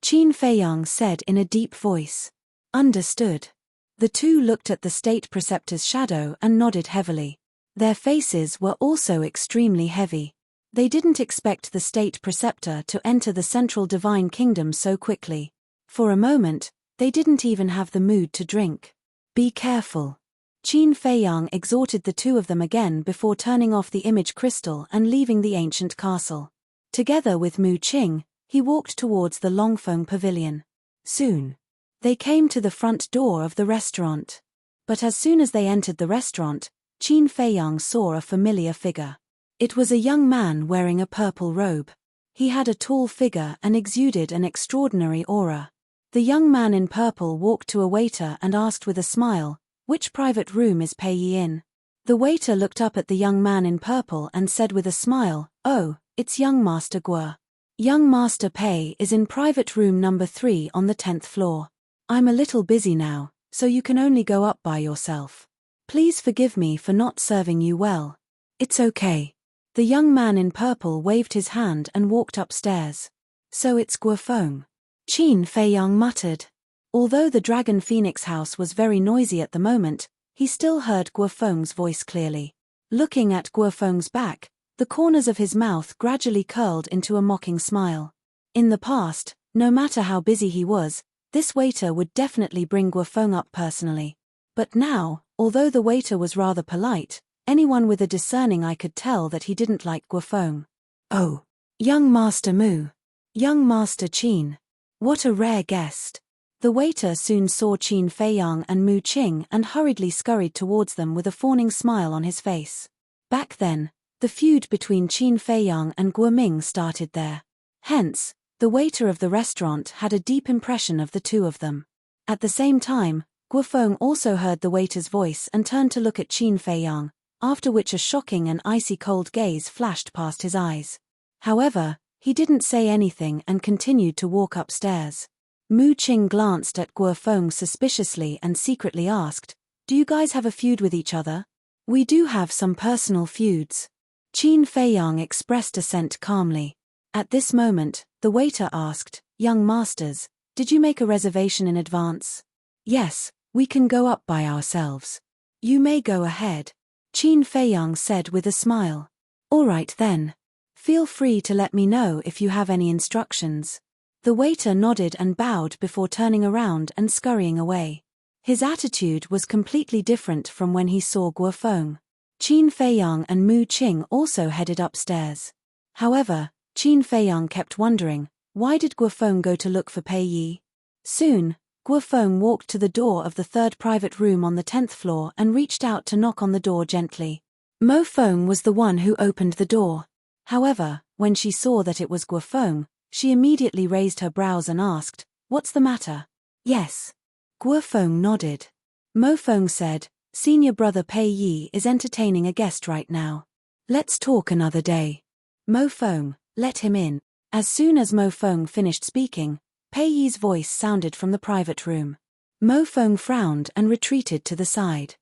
Qin Feiyang said in a deep voice. "Understood." The two looked at the state preceptor's shadow and nodded heavily. Their faces were also extremely heavy. They didn't expect the state preceptor to enter the central divine kingdom so quickly. For a moment, they didn't even have the mood to drink. "Be careful." Qin Feiyang exhorted the two of them again before turning off the image crystal and leaving the ancient castle. Together with Mu Qing, he walked towards the Longfeng Pavilion. Soon, they came to the front door of the restaurant. But as soon as they entered the restaurant, Qin Feiyang saw a familiar figure. It was a young man wearing a purple robe. He had a tall figure and exuded an extraordinary aura. The young man in purple walked to a waiter and asked with a smile, "Which private room is Pei Yi in?" The waiter looked up at the young man in purple and said with a smile, "Oh, it's young Master Guo. Young Master Pei is in private room number 3 on the 10th floor. I'm a little busy now, so you can only go up by yourself. Please forgive me for not serving you well." "It's okay." The young man in purple waved his hand and walked upstairs. "So it's Guo Feng," Qin Feiyang muttered. Although the Dragon Phoenix house was very noisy at the moment, he still heard Guo Feng's voice clearly. Looking at Guo Feng's back, the corners of his mouth gradually curled into a mocking smile. In the past, no matter how busy he was, this waiter would definitely bring Guo Feng up personally. But now, although the waiter was rather polite, Anyone with a discerning eye could tell that he didn't like Guofeng. Oh. Young Master Mu. Young Master Qin. What a rare guest. The waiter soon saw Qin Feiyang and Mu Qing and hurriedly scurried towards them with a fawning smile on his face. Back then, the feud between Qin Feiyang and Guo Ming started there. Hence, the waiter of the restaurant had a deep impression of the two of them. At the same time, Guofeng also heard the waiter's voice and turned to look at Qin Feiyang, after which a shocking and icy cold gaze flashed past his eyes. However, he didn't say anything and continued to walk upstairs. Mu Qing glanced at Guofeng suspiciously and secretly asked, "Do you guys have a feud with each other?" "We do have some personal feuds." Qin Feiyang expressed assent calmly. At this moment, the waiter asked, "Young masters, did you make a reservation in advance?" "Yes, we can go up by ourselves." "You may go ahead," Qin Feiyang said with a smile. "All right then. Feel free to let me know if you have any instructions." The waiter nodded and bowed before turning around and scurrying away. His attitude was completely different from when he saw Guofeng. Qin Feiyang and Mu Qing also headed upstairs. However, Qin Feiyang kept wondering, why did Guofeng go to look for Pei Yi? Soon, Guofeng walked to the door of the third private room on the 10th floor and reached out to knock on the door gently. Mo Feng was the one who opened the door. However, when she saw that it was Guofeng, she immediately raised her brows and asked, "What's the matter?" "Yes." Guofeng nodded. Mo Feng said, "Senior brother Pei Yi is entertaining a guest right now. Let's talk another day." "Mo Feng, let him in." As soon as Mo Feng finished speaking, Pei Yi's voice sounded from the private room. Mo Feng frowned and retreated to the side.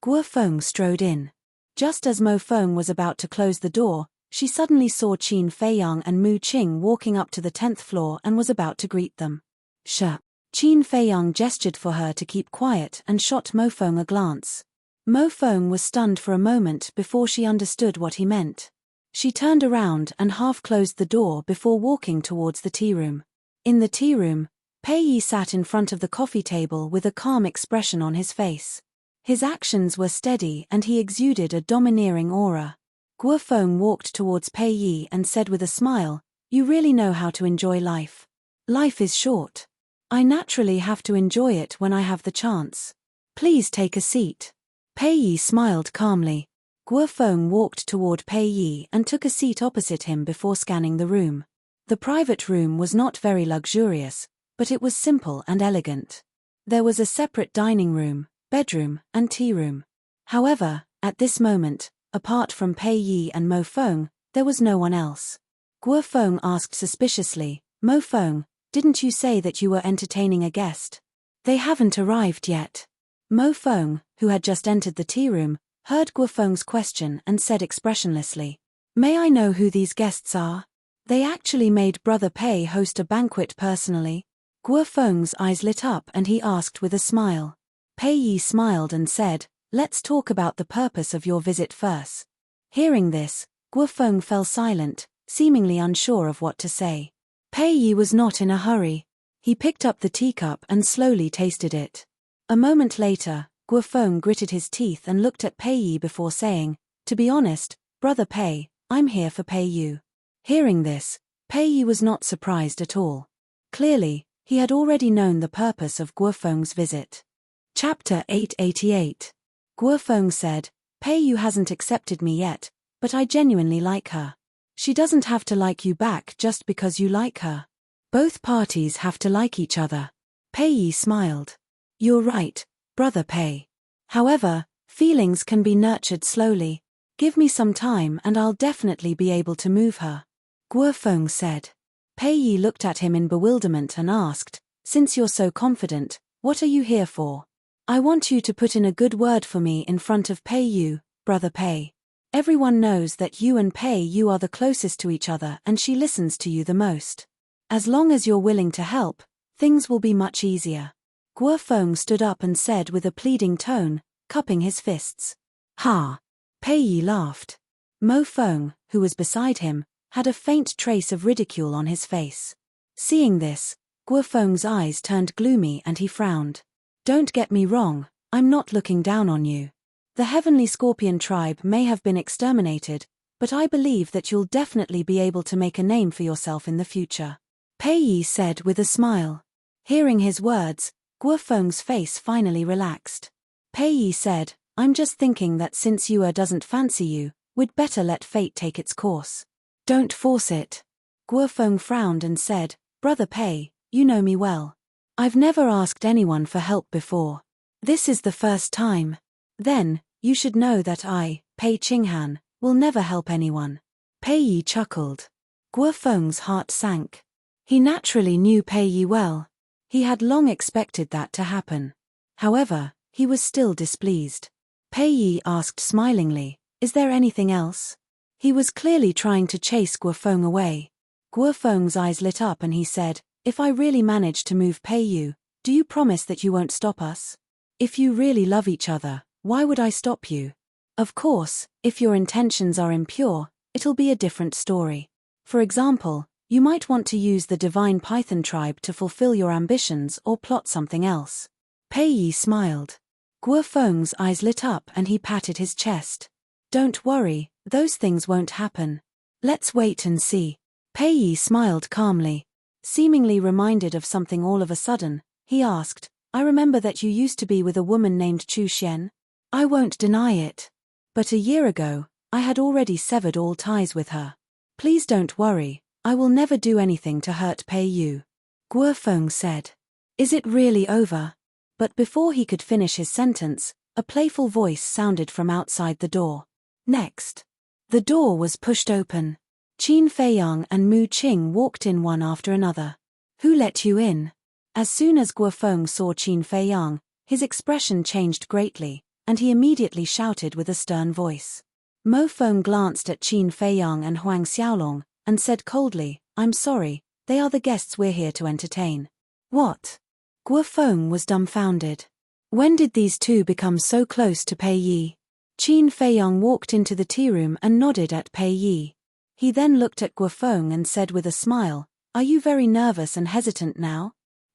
Guofeng strode in. Just as Mo Feng was about to close the door, she suddenly saw Qin Feiyang and Mu Qing walking up to the 10th floor and was about to greet them. "Shh." Qin Feiyang gestured for her to keep quiet and shot Mo Feng a glance. Mo Feng was stunned for a moment before she understood what he meant. She turned around and half closed the door before walking towards the tea room. In the tea room, Pei Yi sat in front of the coffee table with a calm expression on his face. His actions were steady and he exuded a domineering aura. Guofeng walked towards Pei Yi and said with a smile, "You really know how to enjoy life. Life is short. I naturally have to enjoy it when I have the chance. Please take a seat." Pei Yi smiled calmly. Guofeng walked toward Pei Yi and took a seat opposite him before scanning the room. The private room was not very luxurious, but it was simple and elegant. There was a separate dining room, bedroom, and tea room. However, at this moment, apart from Pei Yi and Mo Feng, there was no one else. Guofeng asked suspiciously, "Mo Feng, didn't you say that you were entertaining a guest?" "They haven't arrived yet." Mo Feng, who had just entered the tea room, heard Guofeng's question and said expressionlessly, "May I know who these guests are? They actually made Brother Pei host a banquet personally." Guofeng's eyes lit up and he asked with a smile. Pei Yi smiled and said, "Let's talk about the purpose of your visit first." Hearing this, Guofeng fell silent, seemingly unsure of what to say. Pei Yi was not in a hurry. He picked up the teacup and slowly tasted it. A moment later, Guofeng gritted his teeth and looked at Pei Yi before saying, "To be honest, Brother Pei, I'm here for Pei Yu." Hearing this, Pei Yi was not surprised at all. Clearly, he had already known the purpose of Guofeng's visit. Chapter 888. Guofeng said, "Pei Yu hasn't accepted me yet, but I genuinely like her. She doesn't have to like you back just because you like her. Both parties have to like each other." Pei Yi smiled. "You're right, Brother Pei. However, feelings can be nurtured slowly. Give me some time and I'll definitely be able to move her," Guofeng said. Pei Yi looked at him in bewilderment and asked, "Since you're so confident, what are you here for?" "I want you to put in a good word for me in front of Pei Yu, Brother Pei. Everyone knows that you and Pei Yu are the closest to each other and she listens to you the most. As long as you're willing to help, things will be much easier." Guofeng stood up and said with a pleading tone, cupping his fists. "Ha!" Pei Yi laughed. Mo Feng, who was beside him, had a faint trace of ridicule on his face. Seeing this, Guofeng's eyes turned gloomy and he frowned. "Don't get me wrong, I'm not looking down on you. The heavenly scorpion tribe may have been exterminated, but I believe that you'll definitely be able to make a name for yourself in the future. Pei Yi said with a smile. Hearing his words, Guofeng's face finally relaxed. Pei Yi said, I'm just thinking that since Yue doesn't fancy you, we'd better let fate take its course. Don't force it. Guofeng frowned and said, Brother Pei, you know me well. I've never asked anyone for help before. This is the first time. Then, you should know that I, Pei Qinghan, will never help anyone. Pei Yi chuckled. Guofeng's heart sank. He naturally knew Pei Yi well. He had long expected that to happen. However, he was still displeased. Pei Yi asked smilingly, Is there anything else? He was clearly trying to chase Guofeng away. Guofeng's eyes lit up and he said, If I really manage to move Pei Yi, do you promise that you won't stop us? If you really love each other, why would I stop you? Of course, if your intentions are impure, it'll be a different story. For example, you might want to use the divine python tribe to fulfill your ambitions or plot something else. Pei Yi smiled. Guofeng's eyes lit up and he patted his chest. Don't worry, those things won't happen. Let's wait and see. Pei Yi smiled calmly. Seemingly reminded of something all of a sudden, he asked, I remember that you used to be with a woman named Chu Xian. I won't deny it. But a year ago, I had already severed all ties with her. Please don't worry, I will never do anything to hurt Pei Yi. Guofeng said. Is it really over? But before he could finish his sentence, a playful voice sounded from outside the door. Next. The door was pushed open. Qin Feiyang and Mu Qing walked in one after another. Who let you in? As soon as Guofeng saw Qin Feiyang, his expression changed greatly, and he immediately shouted with a stern voice. Mo Feng glanced at Qin Feiyang and Huang Xiaolong, and said coldly, I'm sorry, they are the guests we're here to entertain. What? Guofeng was dumbfounded. When did these two become so close to Pei Yi? Qin Feiyang walked into the tea room and nodded at Pei Yi. He then looked at Guofeng and said with a smile, Are you very nervous and hesitant now?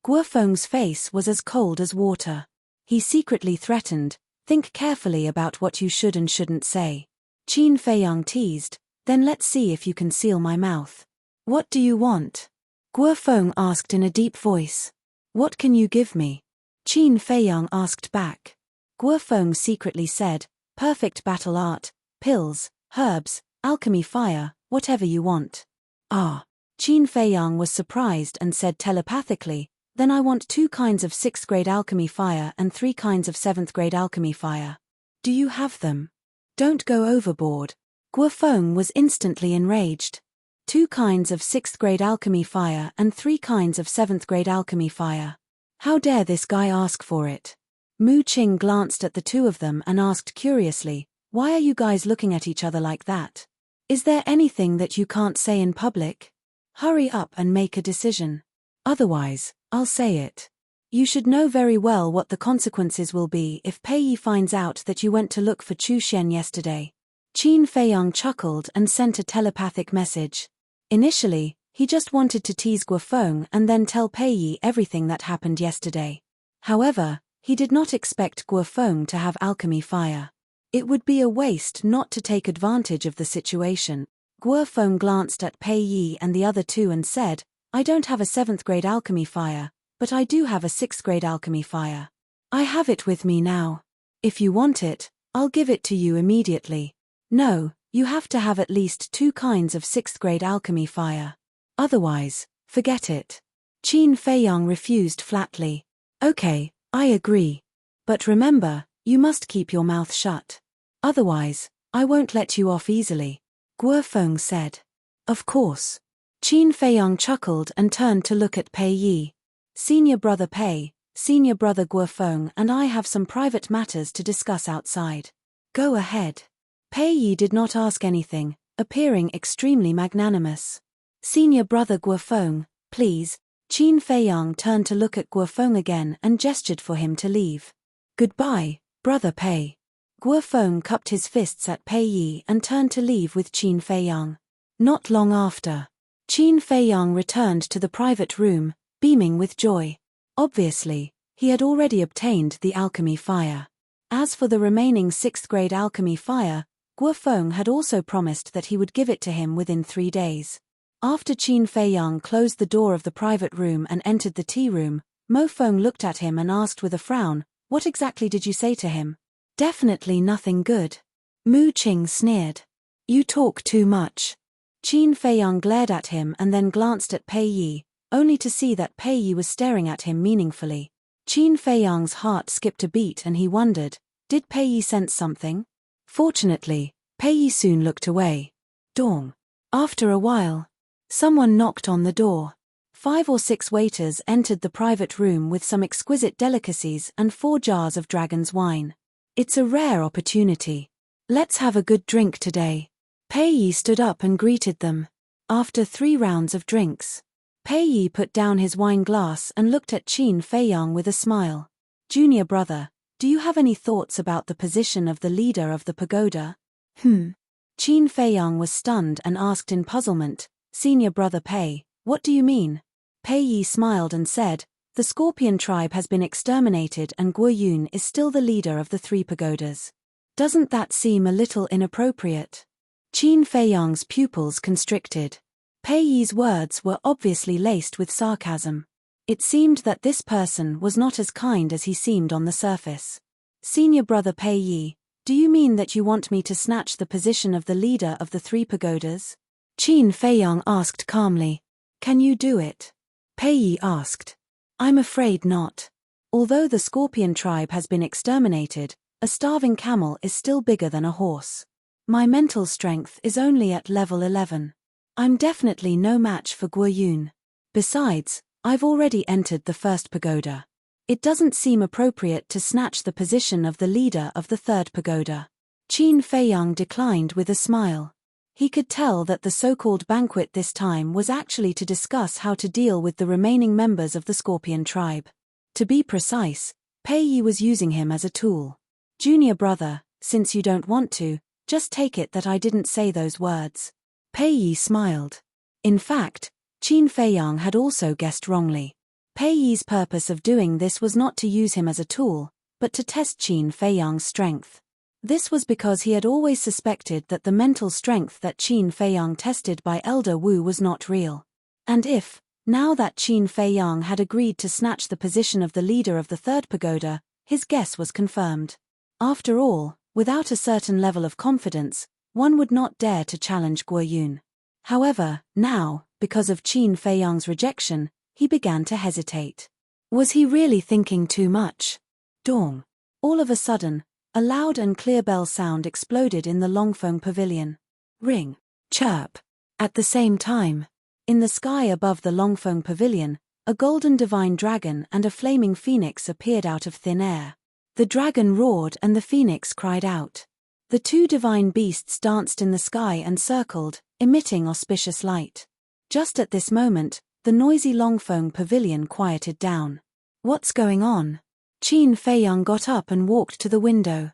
Guofeng's face was as cold as water. He secretly threatened, Think carefully about what you should and shouldn't say. Qin Feiyang teased, Then let's see if you can seal my mouth. What do you want? Guofeng asked in a deep voice. What can you give me? Qin Feiyang asked back. Guofeng secretly said, Perfect battle art, pills, herbs, alchemy fire, whatever you want. Ah. Qin Feiyang was surprised and said telepathically, Then I want 2 kinds of 6th grade alchemy fire and 3 kinds of 7th grade alchemy fire. Do you have them? Don't go overboard. Guofeng was instantly enraged. 2 kinds of 6th grade alchemy fire and 3 kinds of 7th grade alchemy fire. How dare this guy ask for it? Mu Qing glanced at the two of them and asked curiously, Why are you guys looking at each other like that? Is there anything that you can't say in public? Hurry up and make a decision. Otherwise, I'll say it. You should know very well what the consequences will be if Pei Yi finds out that you went to look for Chu Xian yesterday. Qin Feiyang chuckled and sent a telepathic message. Initially, he just wanted to tease Guofeng and then tell Pei Yi everything that happened yesterday. However, he did not expect Guofeng to have alchemy fire. It would be a waste not to take advantage of the situation. Guofeng glanced at Pei Yi and the other two and said, I don't have a 7th grade alchemy fire, but I do have a 6th grade alchemy fire. I have it with me now. If you want it, I'll give it to you immediately. No, you have to have at least 2 kinds of 6th grade alchemy fire. Otherwise, forget it. Qin Feiyang refused flatly. Okay, I agree. But remember, you must keep your mouth shut. Otherwise, I won't let you off easily. Guofeng said. Of course. Qin Feiyang chuckled and turned to look at Pei Yi. Senior brother Pei, senior brother Guofeng and I have some private matters to discuss outside. Go ahead. Pei Yi did not ask anything, appearing extremely magnanimous. Senior brother Guofeng, please. Qin Feiyang turned to look at Guofeng again and gestured for him to leave. Goodbye, brother Pei. Guofeng cupped his fists at Pei Yi and turned to leave with Qin Feiyang. Not long after, Qin Feiyang returned to the private room, beaming with joy. Obviously, he had already obtained the alchemy fire. As for the remaining 6th grade alchemy fire, Guo Feng had also promised that he would give it to him within 3 days. After Qin Feiyang closed the door of the private room and entered the tea room, Mo Feng looked at him and asked with a frown, "What exactly did you say to him?" "Definitely nothing good." Mu Qing sneered. "You talk too much." Qin Feiyang glared at him and then glanced at Pei Yi, only to see that Pei Yi was staring at him meaningfully. Qin Feiyang's heart skipped a beat and he wondered, did Pei Yi sense something? Fortunately, Pei Yi soon looked away. Dong. After a while, someone knocked on the door. 5 or 6 waiters entered the private room with some exquisite delicacies and 4 jars of dragon's wine. "It's a rare opportunity. Let's have a good drink today." Pei Yi stood up and greeted them. After 3 rounds of drinks, Pei Yi put down his wine glass and looked at Qin Feiyang with a smile. "Junior brother, do you have any thoughts about the position of the leader of the pagoda?" Qin Feiyang was stunned and asked in puzzlement, "Senior brother Pei, what do you mean?" Pei Yi smiled and said, "The Scorpion tribe has been exterminated and Guo Yun is still the leader of the 3 pagodas. Doesn't that seem a little inappropriate?" Qin Feiyang's pupils constricted. Pei Yi's words were obviously laced with sarcasm. It seemed that this person was not as kind as he seemed on the surface. "Senior brother Pei Yi, do you mean that you want me to snatch the position of the leader of the 3 pagodas?" Qin Feiyang asked calmly. "Can you do it?" Pei Yi asked. "I'm afraid not. Although the Scorpion tribe has been exterminated, a starving camel is still bigger than a horse. My mental strength is only at level 11. I'm definitely no match for Guo Yun. Besides, I've already entered the 1st pagoda. It doesn't seem appropriate to snatch the position of the leader of the 3rd pagoda." Qin Feiyang declined with a smile. He could tell that the so-called banquet this time was actually to discuss how to deal with the remaining members of the Scorpion tribe. To be precise, Pei Yi was using him as a tool. "Junior brother, since you don't want to, just take it that I didn't say those words." Pei Yi smiled. In fact, Qin Feiyang had also guessed wrongly. Pei Yi's purpose of doing this was not to use him as a tool, but to test Qin Feiyang's strength. This was because he had always suspected that the mental strength that Qin Feiyang tested by Elder Wu was not real. And if, now that Qin Feiyang had agreed to snatch the position of the leader of the 3rd pagoda, his guess was confirmed. After all, without a certain level of confidence, one would not dare to challenge Guo Yun. However, now, because of Qin Feiyang's rejection, he began to hesitate. Was he really thinking too much? Dong. All of a sudden, a loud and clear bell sound exploded in the Longfeng pavilion. Ring. Chirp. At the same time, in the sky above the Longfeng pavilion, a golden divine dragon and a flaming phoenix appeared out of thin air. The dragon roared and the phoenix cried out. The 2 divine beasts danced in the sky and circled, emitting auspicious light. Just at this moment, the noisy Longfeng pavilion quieted down. "What's going on?" Qin Feiyang got up and walked to the window.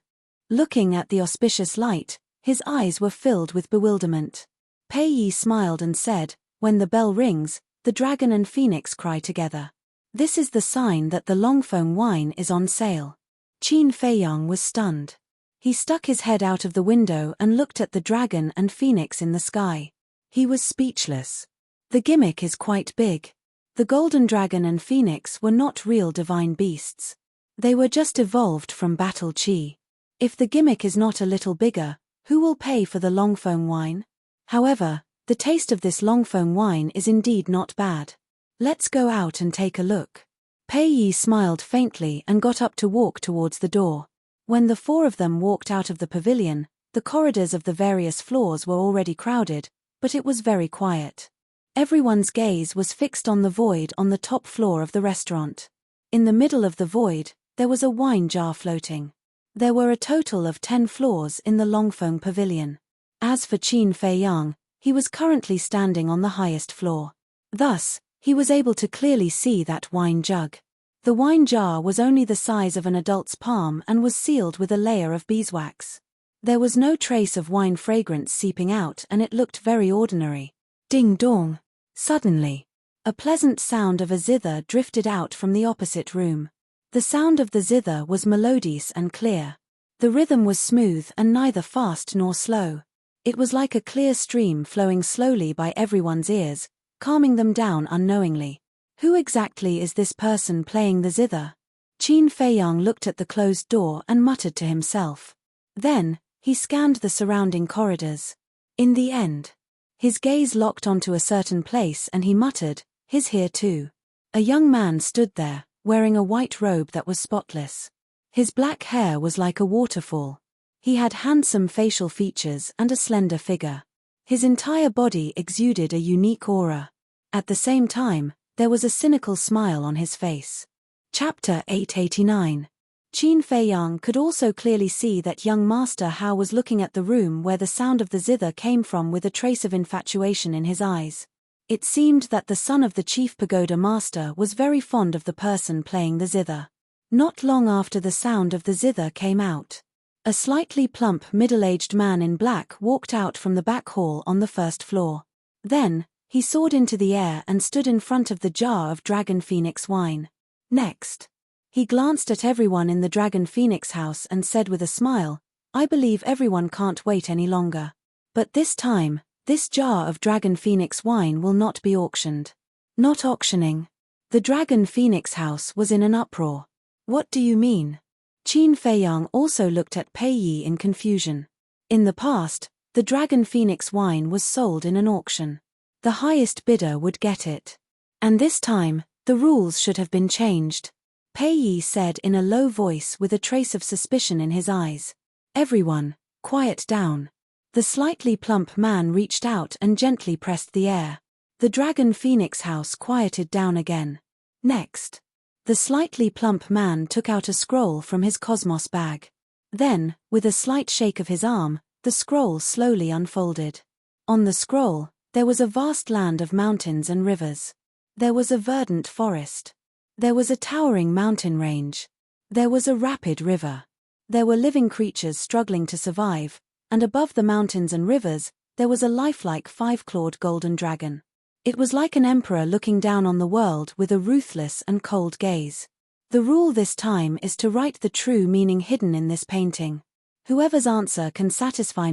Looking at the auspicious light, his eyes were filled with bewilderment. Pei Yi smiled and said, "When the bell rings, the dragon and phoenix cry together. This is the sign that the Longfeng wine is on sale." Qin Feiyang was stunned. He stuck his head out of the window and looked at the dragon and phoenix in the sky. He was speechless. The gimmick is quite big. The golden dragon and phoenix were not real divine beasts. They were just evolved from battle chi. If the gimmick is not a little bigger, who will pay for the Longfeng wine? However, the taste of this Longfeng wine is indeed not bad. Let's go out and take a look. Pei Yi smiled faintly and got up to walk towards the door. When the 4 of them walked out of the pavilion, the corridors of the various floors were already crowded, but it was very quiet. Everyone's gaze was fixed on the void on the top floor of the restaurant. In the middle of the void, there was a wine jar floating. There were a total of 10 floors in the Longfeng pavilion. As for Qin Feiyang, he was currently standing on the highest floor. Thus, he was able to clearly see that wine jug. The wine jar was only the size of an adult's palm and was sealed with a layer of beeswax. There was no trace of wine fragrance seeping out and it looked very ordinary. Ding dong. Suddenly, a pleasant sound of a zither drifted out from the opposite room. The sound of the zither was melodious and clear. The rhythm was smooth and neither fast nor slow. It was like a clear stream flowing slowly by everyone's ears, calming them down unknowingly. Who exactly is this person playing the zither? Qin Feiyang looked at the closed door and muttered to himself. Then, he scanned the surrounding corridors. In the end, his gaze locked onto a certain place and he muttered, "He's here too." A young man stood there, wearing a white robe that was spotless. His black hair was like a waterfall. He had handsome facial features and a slender figure. His entire body exuded a unique aura. At the same time, there was a cynical smile on his face. Chapter 889. Qin Feiyang could also clearly see that young Master Hao was looking at the room where the sound of the zither came from with a trace of infatuation in his eyes. It seemed that the son of the chief pagoda master was very fond of the person playing the zither. Not long after the sound of the zither came out, a slightly plump middle-aged man in black walked out from the back hall on the first floor. Then, he soared into the air and stood in front of the jar of Dragon Phoenix wine. Next, he glanced at everyone in the Dragon Phoenix house and said with a smile, "I believe everyone can't wait any longer. But this time, this jar of Dragon Phoenix wine will not be auctioned." Not auctioning. The Dragon Phoenix house was in an uproar. What do you mean? Qin Feiyang also looked at Pei Yi in confusion. In the past, the Dragon Phoenix wine was sold in an auction. The highest bidder would get it. And this time, the rules should have been changed. Pei Yi said in a low voice with a trace of suspicion in his eyes. "Everyone, quiet down." The slightly plump man reached out and gently pressed the air. The Dragon Phoenix house quieted down again. Next, the slightly plump man took out a scroll from his cosmos bag. Then, with a slight shake of his arm, the scroll slowly unfolded. On the scroll, there was a vast land of mountains and rivers. There was a verdant forest. There was a towering mountain range. There was a rapid river. There were living creatures struggling to survive, and above the mountains and rivers, there was a lifelike five-clawed golden dragon. It was like an emperor looking down on the world with a ruthless and cold gaze. The rule this time is to write the true meaning hidden in this painting. Whoever's answer can satisfy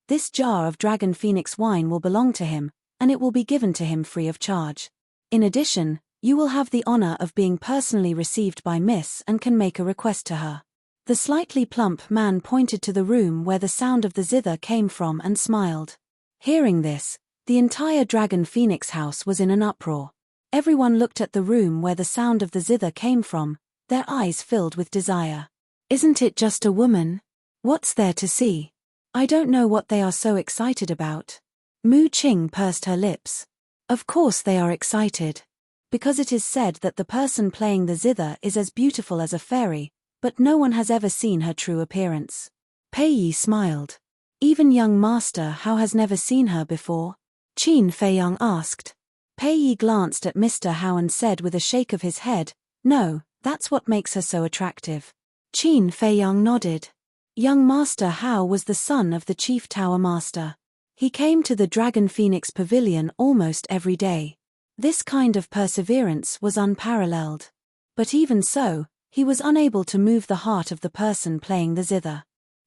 this jar of Dragon Phoenix wine will belong to him, and it will be given to him free of charge. In addition, you will have the honor of being personally received by Miss and can make a request to her. The slightly plump man pointed to the room where the sound of the zither came from and smiled. Hearing this, the entire Dragon Phoenix house was in an uproar. Everyone looked at the room where the sound of the zither came from, their eyes filled with desire. "Isn't it just a woman? What's there to see? I don't know what they are so excited about." Mu Qing pursed her lips. Of course they are excited. Because it is said that the person playing the zither is as beautiful as a fairy, but no one has ever seen her true appearance. Pei Yi smiled. Even young Master Hao has never seen her before? Qin Feiyang asked. Pei Yi glanced at Mr. Hao and said with a shake of his head, "No, that's what makes her so attractive." Qin Feiyang nodded. Young Master Hao was the son of the Chief Tower Master. He came to the Dragon Phoenix Pavilion almost every day. This kind of perseverance was unparalleled. But even so, he was unable to move the heart of the person playing the zither.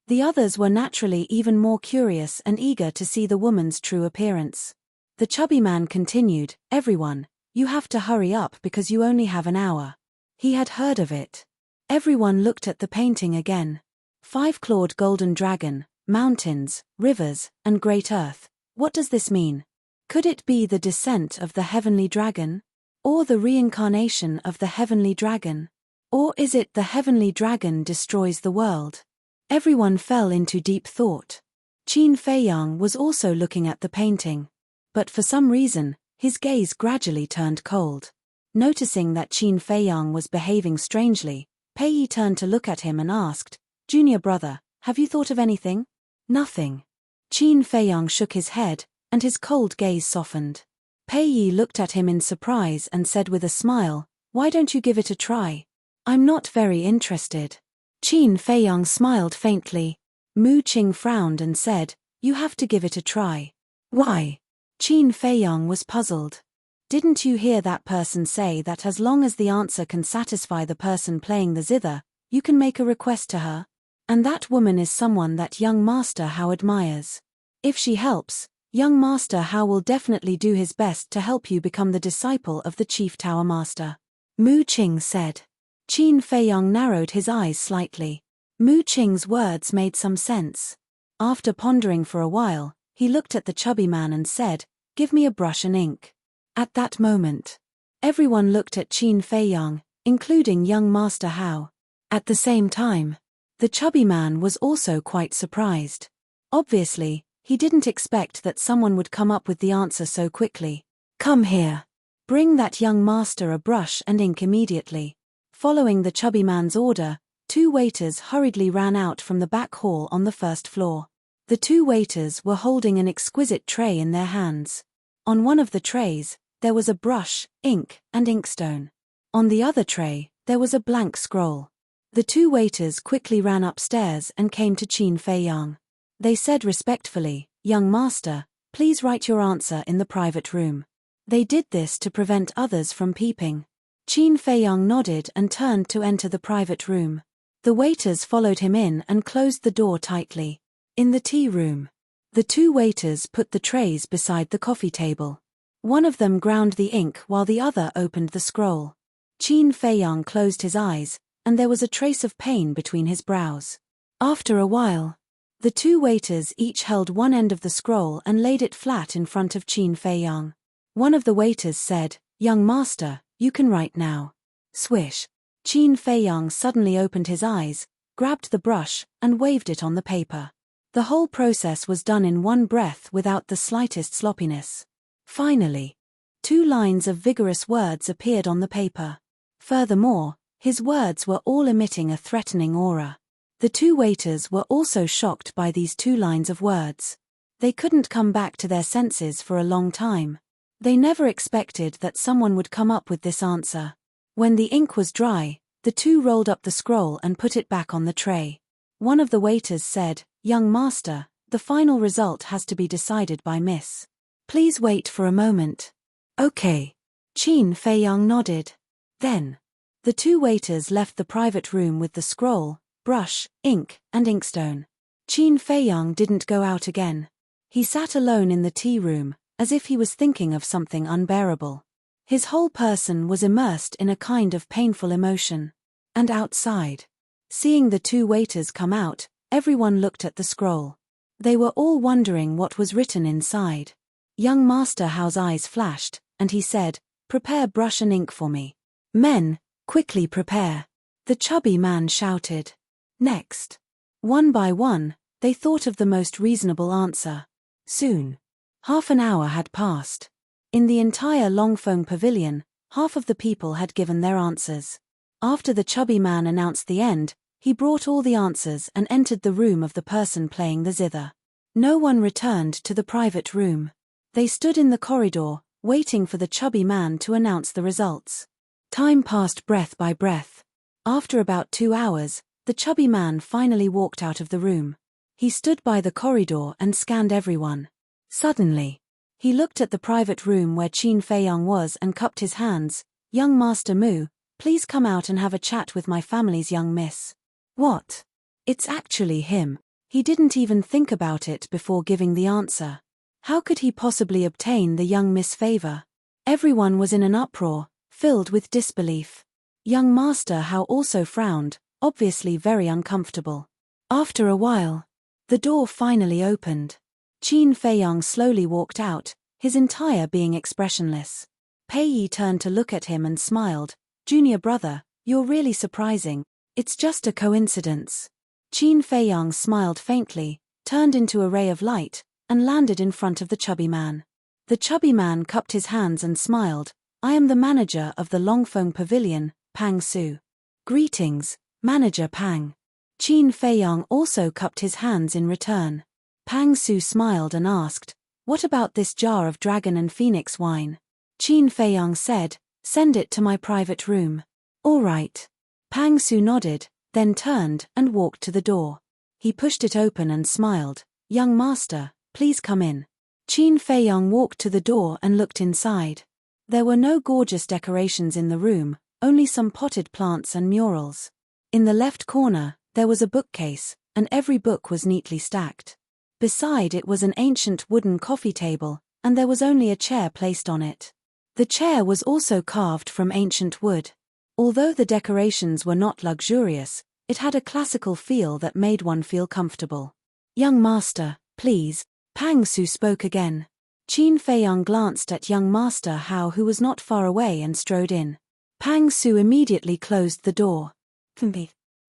The others were naturally even more curious and eager to see the woman's true appearance. The chubby man continued, "Everyone, you have to hurry up because you only have an hour." He had heard of it. Everyone looked at the painting again. Five-clawed golden dragon, mountains, rivers, and great earth. What does this mean? Could it be the descent of the heavenly dragon? Or the reincarnation of the heavenly dragon? Or is it the heavenly dragon destroys the world? Everyone fell into deep thought. Qin Feiyang was also looking at the painting. But for some reason, his gaze gradually turned cold. Noticing that Qin Feiyang was behaving strangely, Pei Yi turned to look at him and asked, "Junior brother, have you thought of anything?" "Nothing." Qin Feiyang shook his head, and his cold gaze softened. Pei Yi looked at him in surprise and said with a smile, "Why don't you give it a try?" "I'm not very interested." Qin Feiyang smiled faintly. Mu Qing frowned and said, "You have to give it a try." "Why?" Qin Feiyang was puzzled. "Didn't you hear that person say that as long as the answer can satisfy the person playing the zither, you can make a request to her?" And that woman is someone that young Master Hao admires. If she helps, young Master Hao will definitely do his best to help you become the disciple of the Chief Tower Master. Mu Qing said. Qin Feiyang narrowed his eyes slightly. Mu Qing's words made some sense. After pondering for a while, he looked at the chubby man and said, "Give me a brush and ink." At that moment, everyone looked at Qin Feiyang, including young Master Hao. At the same time, the chubby man was also quite surprised. Obviously, he didn't expect that someone would come up with the answer so quickly. "Come here. Bring that young master a brush and ink immediately." Following the chubby man's order, 2 waiters hurriedly ran out from the back hall on the first floor. The 2 waiters were holding an exquisite tray in their hands. On one of the trays, there was a brush, ink, and inkstone. On the other tray, there was a blank scroll. The 2 waiters quickly ran upstairs and came to Qin Feiyang. They said respectfully, "Young master, please write your answer in the private room." They did this to prevent others from peeping. Qin Feiyang nodded and turned to enter the private room. The waiters followed him in and closed the door tightly. In the tea room, the 2 waiters put the trays beside the coffee table. One of them ground the ink while the other opened the scroll. Qin Feiyang closed his eyes, and there was a trace of pain between his brows. After a while, the 2 waiters each held one end of the scroll and laid it flat in front of Qin Feiyang. One of the waiters said, "Young master, you can write now." Swish. Qin Feiyang suddenly opened his eyes, grabbed the brush, and waved it on the paper. The whole process was done in one breath without the slightest sloppiness. Finally, 2 lines of vigorous words appeared on the paper. Furthermore, his words were all emitting a threatening aura. The 2 waiters were also shocked by these 2 lines of words. They couldn't come back to their senses for a long time. They never expected that someone would come up with this answer. When the ink was dry, the 2 rolled up the scroll and put it back on the tray. One of the waiters said, "Young master, the final result has to be decided by Miss. Please wait for a moment." "Okay." Qin Feiyang nodded. Then, the 2 waiters left the private room with the scroll, brush, ink, and inkstone. Qin Feiyang didn't go out again. He sat alone in the tea room, as if he was thinking of something unbearable. His whole person was immersed in a kind of painful emotion. And outside, seeing the 2 waiters come out, everyone looked at the scroll. They were all wondering what was written inside. Young Master Hao's eyes flashed, and he said, "Prepare brush and ink for me. Men, quickly prepare." The chubby man shouted. Next, one by one, they thought of the most reasonable answer. Soon, half an hour had passed. In the entire Longfeng Pavilion, half of the people had given their answers. After the chubby man announced the end, he brought all the answers and entered the room of the person playing the zither. No one returned to the private room. They stood in the corridor, waiting for the chubby man to announce the results. Time passed breath by breath. After about 2 hours, the chubby man finally walked out of the room. He stood by the corridor and scanned everyone. Suddenly, he looked at the private room where Qin Feiyang was and cupped his hands. "Young Master Mu, please come out and have a chat with my family's young miss." What? It's actually him. He didn't even think about it before giving the answer. How could he possibly obtain the young miss favor? Everyone was in an uproar, filled with disbelief. Young Master Hao also frowned, obviously very uncomfortable. After a while, the door finally opened. Qin Feiyang slowly walked out, his entire being expressionless. Pei Yi turned to look at him and smiled. "Junior brother, you're really surprising. It's just a coincidence." Qin Feiyang smiled faintly, turned into a ray of light, and landed in front of the chubby man. The chubby man cupped his hands and smiled. "I am the manager of the Longfeng Pavilion, Pang Su." "Greetings, Manager Pang." Qin Feiyang also cupped his hands in return. Pang Su smiled and asked, "What about this jar of dragon and phoenix wine?" Qin Feiyang said, "Send it to my private room." "All right." Pang Su nodded, then turned and walked to the door. He pushed it open and smiled. "Young master, please come in." Qin Feiyang walked to the door and looked inside. There were no gorgeous decorations in the room, only some potted plants and murals. In the left corner, There was a bookcase, and every book was neatly stacked. Beside it was an ancient wooden coffee table, and there was only a chair placed on it. The chair was also carved from ancient wood. Although the decorations were not luxurious, it had a classical feel that made one feel comfortable. "Young master, please," Pang Su spoke again. Qin Feiyang glanced at young master Hao, who was not far away, and strode in. Pang Su immediately closed the door.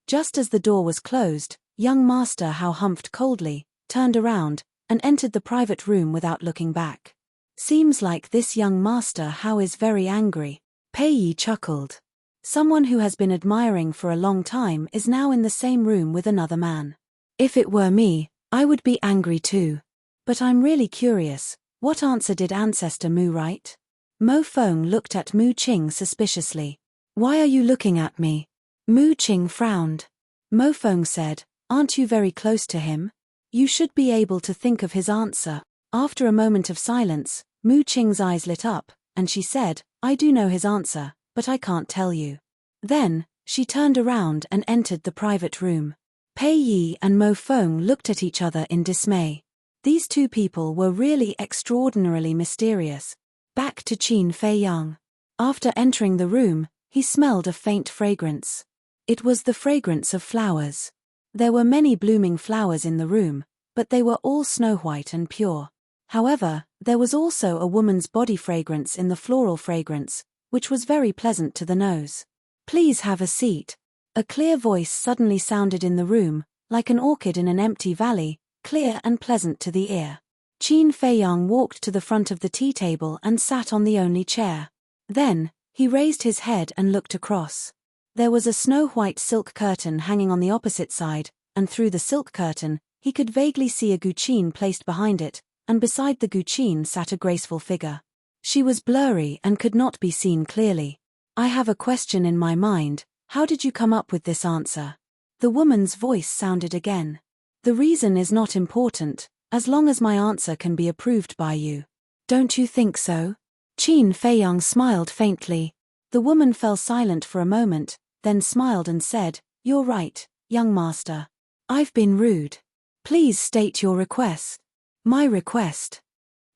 Just as the door was closed, young master Hao humphed coldly, turned around, and entered the private room without looking back. "Seems like this young master Hao is very angry." Pei Yi chuckled. Someone who has been admiring for a long time is now in the same room with another man. "If it were me, I would be angry too. But I'm really curious, what answer did Ancestor Mu write?" Mo Feng looked at Mu Qing suspiciously. "Why are you looking at me?" Mu Qing frowned. Mo Feng said, "Aren't you very close to him? You should be able to think of his answer." After a moment of silence, Mu Qing's eyes lit up, and she said, "I do know his answer, but I can't tell you." Then, she turned around and entered the private room. Pei Yi and Mo Feng looked at each other in dismay. These two people were really extraordinarily mysterious. Back to Qin Feiyang. After entering the room, he smelled a faint fragrance. It was the fragrance of flowers. There were many blooming flowers in the room, but they were all snow-white and pure. However, there was also a woman's body fragrance in the floral fragrance, which was very pleasant to the nose. "Please have a seat." A clear voice suddenly sounded in the room, like an orchid in an empty valley, clear and pleasant to the ear. Qin Feiyang walked to the front of the tea table and sat on the only chair. Then, he raised his head and looked across. There was a snow-white silk curtain hanging on the opposite side, and through the silk curtain, he could vaguely see a guqin placed behind it, and beside the guqin sat a graceful figure. She was blurry and could not be seen clearly. "I have a question in my mind. How did you come up with this answer?" The woman's voice sounded again. "The reason is not important, as long as my answer can be approved by you. Don't you think so?" Qin Feiyang smiled faintly. The woman fell silent for a moment, then smiled and said, "You're right, young master. I've been rude. Please state your request." "My request."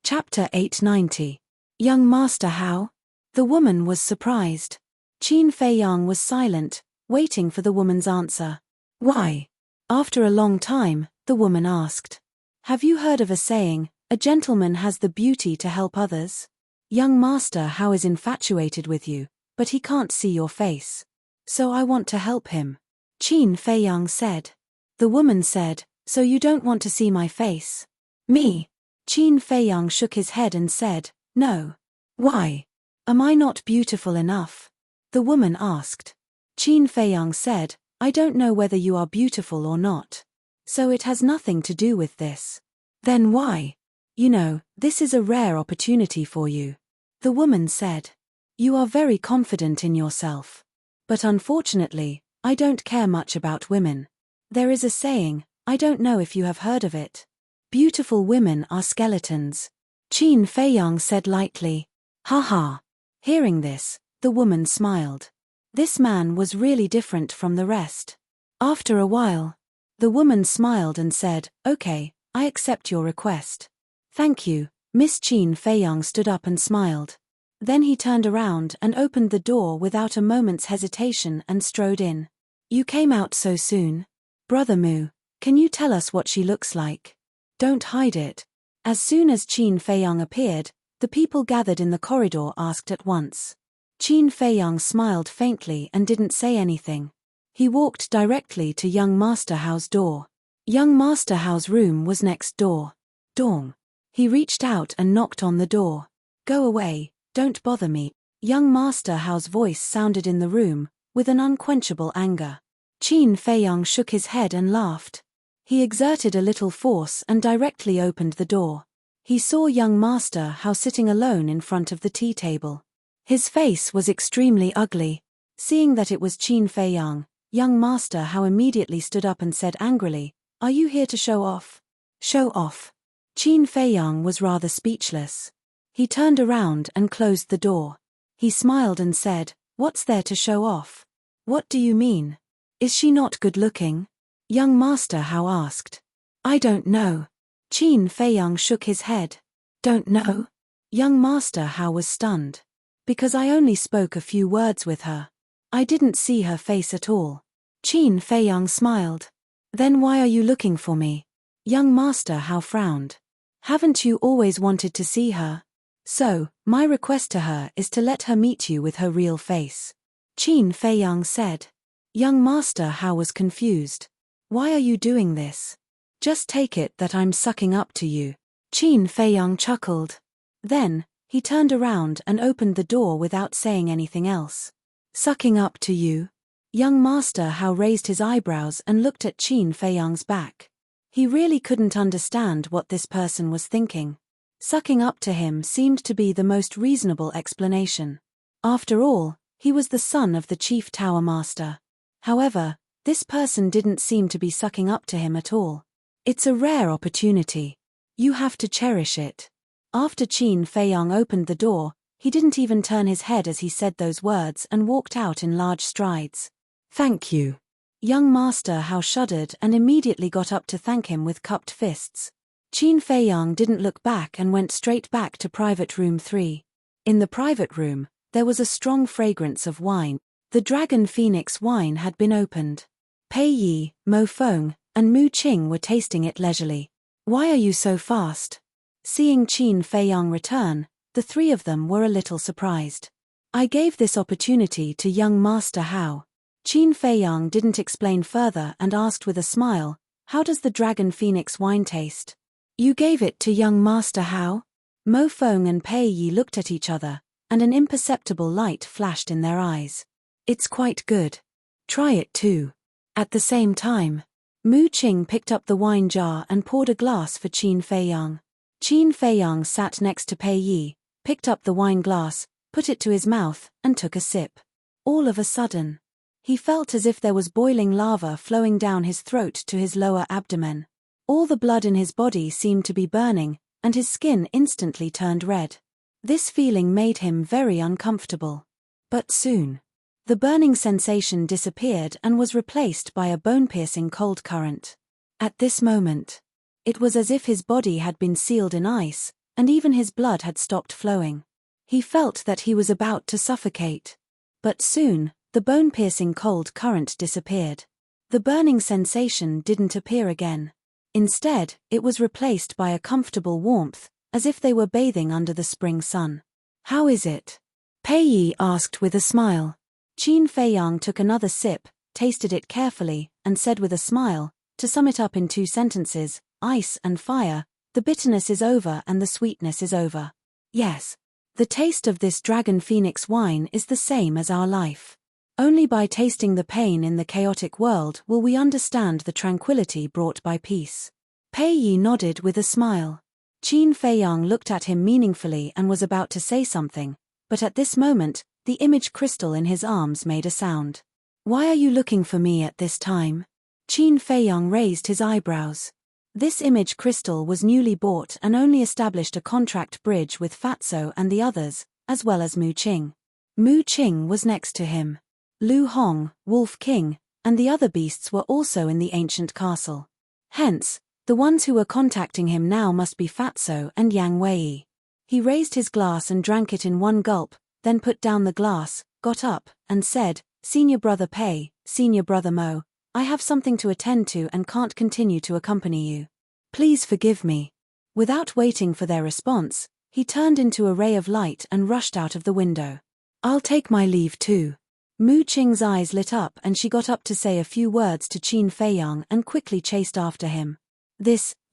Chapter 890. Young Master Hao? The woman was surprised. Qin Feiyang was silent, waiting for the woman's answer. "Why?" After a long time, the woman asked. "Have you heard of a saying, a gentleman has the beauty to help others? Young Master Hao is infatuated with you, but he can't see your face. So I want to help him." Qin Feiyang said. The woman said, "So you don't want to see my face?" "Me?" Qin Feiyang shook his head and said, "No." "Why? Am I not beautiful enough?" The woman asked. Qin Feiyang said, "I don't know whether you are beautiful or not. So it has nothing to do with this." "Then why?" "You know, this is a rare opportunity for you." The woman said. "You are very confident in yourself. But unfortunately, I don't care much about women. There is a saying, I don't know if you have heard of it. Beautiful women are skeletons." Qin Feiyang said lightly. "Ha ha." Hearing this, the woman smiled. This man was really different from the rest. After a while, the woman smiled and said, "Okay, I accept your request." "Thank you." Miss Qin Feiyang stood up and smiled. Then he turned around and opened the door without a moment's hesitation and strode in. "You came out so soon. Brother Mu, can you tell us what she looks like? Don't hide it." As soon as Qin Feiyang appeared, the people gathered in the corridor asked at once. Qin Feiyang smiled faintly and didn't say anything. He walked directly to young Master Hao's door. Young Master Hao's room was next door. Dong. He reached out and knocked on the door. "Go away, don't bother me." Young Master Hao's voice sounded in the room, with an unquenchable anger. Qin Feiyang shook his head and laughed. He exerted a little force and directly opened the door. He saw young Master Hao sitting alone in front of the tea table. His face was extremely ugly. Seeing that it was Qin Feiyang, young Master Hao immediately stood up and said angrily, "Are you here to show off?" "Show off?" Qin Feiyang was rather speechless. He turned around and closed the door. He smiled and said, "What's there to show off? What do you mean? Is she not good looking?" Young Master Hao asked. I don't know. Qin Feiyang shook his head. Don't know? Young Master Hao was stunned. Because I only spoke a few words with her. I didn't see her face at all. Qin Feiyang smiled. Then why are you looking for me? Young Master Hao frowned. Haven't you always wanted to see her? So, my request to her is to let her meet you with her real face. Qin Feiyang said. Young Master Hao was confused. Why are you doing this? Just take it that I'm sucking up to you. Qin Feiyang chuckled. Then, he turned around and opened the door without saying anything else. Sucking up to you? Young Master Hao raised his eyebrows and looked at Qin Feiyang's back. He really couldn't understand what this person was thinking. Sucking up to him seemed to be the most reasonable explanation. After all, he was the son of the chief tower master. However, this person didn't seem to be sucking up to him at all. It's a rare opportunity. You have to cherish it. After Qin Feiyang opened the door, he didn't even turn his head as he said those words and walked out in large strides. Thank you. Young Master Hao shuddered and immediately got up to thank him with cupped fists. Qin Feiyang didn't look back and went straight back to private room 3. In the private room, there was a strong fragrance of wine. The Dragon Phoenix wine had been opened. Pei Yi, Mo Feng, and Mu Qing were tasting it leisurely. Why are you so fast? Seeing Qin Feiyang return, the three of them were a little surprised. I gave this opportunity to young Master Hao. Qin Feiyang didn't explain further and asked with a smile, how does the Dragon Phoenix wine taste? You gave it to young Master Hao? Mo Feng and Pei Yi looked at each other, and an imperceptible light flashed in their eyes. It's quite good. Try it too. At the same time, Mu Qing picked up the wine jar and poured a glass for Qin Feiyang. Qin Feiyang sat next to Pei Yi, picked up the wine glass, put it to his mouth, and took a sip. All of a sudden, he felt as if there was boiling lava flowing down his throat to his lower abdomen. All the blood in his body seemed to be burning, and his skin instantly turned red. This feeling made him very uncomfortable. But soon, the burning sensation disappeared and was replaced by a bone-piercing cold current. At this moment, it was as if his body had been sealed in ice, and even his blood had stopped flowing. He felt that he was about to suffocate. But soon, the bone-piercing cold current disappeared. The burning sensation didn't appear again. Instead, it was replaced by a comfortable warmth, as if they were bathing under the spring sun. How is it? Pei Yi asked with a smile. Qin Feiyang took another sip, tasted it carefully, and said with a smile, to sum it up in 2 sentences, ice and fire, the bitterness is over and the sweetness is over. Yes. The taste of this Dragon Phoenix wine is the same as our life. Only by tasting the pain in the chaotic world will we understand the tranquility brought by peace. Pei Yi nodded with a smile. Qin Feiyang looked at him meaningfully and was about to say something, but at this moment, the image crystal in his arms made a sound. Why are you looking for me at this time? Qin Feiyang raised his eyebrows. This image crystal was newly bought and only established a contract bridge with Fatso and the others, as well as Mu Qing. Mu Qing was next to him. Lu Hong, Wolf King, and the other beasts were also in the ancient castle. Hence, the ones who were contacting him now must be Fatso and Yang Wei. He raised his glass and drank it in one gulp, then put down the glass, got up, and said, Senior Brother Pei, Senior Brother Mo, I have something to attend to and can't continue to accompany you. Please forgive me. Without waiting for their response, he turned into a ray of light and rushed out of the window. I'll take my leave too. Mu Qing's eyes lit up and she got up to say a few words to Qin Feiyang and quickly chased after him.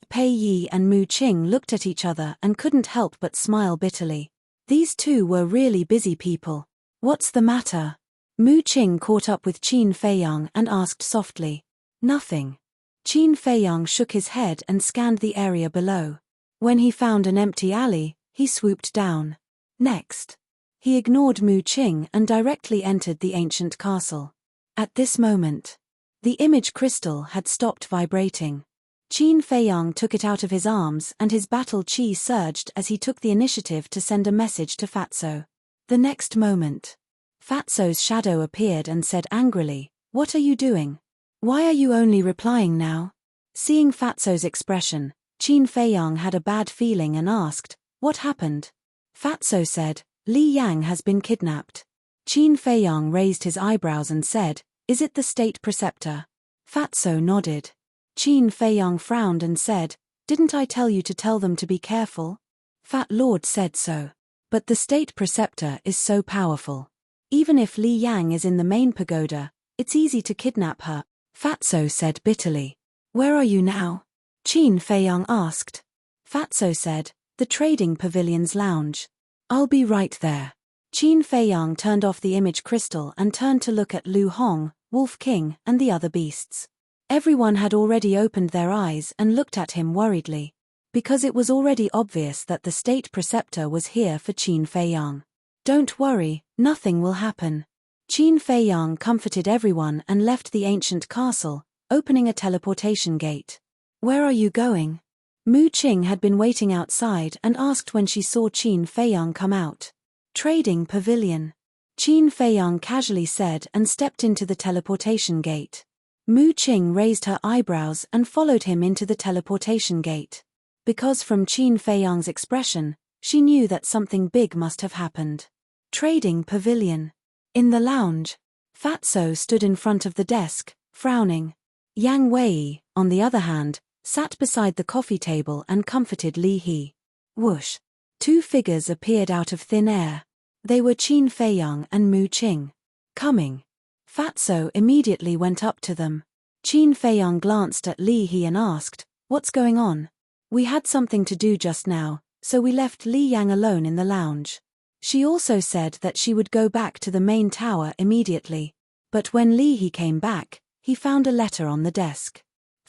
Pei Yi and Mu Qing looked at each other and couldn't help but smile bitterly. These two were really busy people. What's the matter? Mu Qing caught up with Qin Feiyang and asked softly. Nothing. Qin Feiyang shook his head and scanned the area below. When he found an empty alley, he swooped down. Next, he ignored Mu Qing and directly entered the ancient castle. At this moment, the image crystal had stopped vibrating. Qin Feiyang took it out of his arms and his battle chi surged as he took the initiative to send a message to Fatso. The next moment, Fatso's shadow appeared and said angrily, What are you doing? Why are you only replying now? Seeing Fatso's expression, Qin Feiyang had a bad feeling and asked, what happened? Fatso said, Li Yang has been kidnapped. Qin Feiyang raised his eyebrows and said, is it the state preceptor? Fatso nodded. Qin Feiyang frowned and said, didn't I tell you to tell them to be careful? Fat Lord said so. But the state preceptor is so powerful. Even if Li Yang is in the main pagoda, it's easy to kidnap her, Fatso said bitterly. Where are you now? Qin Feiyang asked. Fatso said, the trading pavilion's lounge. I'll be right there. Qin Feiyang turned off the image crystal and turned to look at Lu Hong, Wolf King, and the other beasts. Everyone had already opened their eyes and looked at him worriedly, because it was already obvious that the state preceptor was here for Qin Feiyang. Don't worry, nothing will happen. Qin Feiyang comforted everyone and left the ancient castle, opening a teleportation gate. Where are you going? Mu Qing had been waiting outside and asked when she saw Qin Feiyang come out. Trading pavilion. Qin Feiyang casually said and stepped into the teleportation gate. Mu Qing raised her eyebrows and followed him into the teleportation gate. Because from Qin Feiyang's expression, she knew that something big must have happened. Trading pavilion. In the lounge, Fatso stood in front of the desk, frowning. Yang Wei, on the other hand, sat beside the coffee table and comforted Li He. Whoosh! Two figures appeared out of thin air. They were Qin Feiyang and Mu Qing. Coming. Fatso immediately went up to them. Qin Feiyang glanced at Li He and asked, what's going on? We had something to do just now, so we left Li Yang alone in the lounge. She also said that she would go back to the main tower immediately. But when Li He came back, he found a letter on the desk.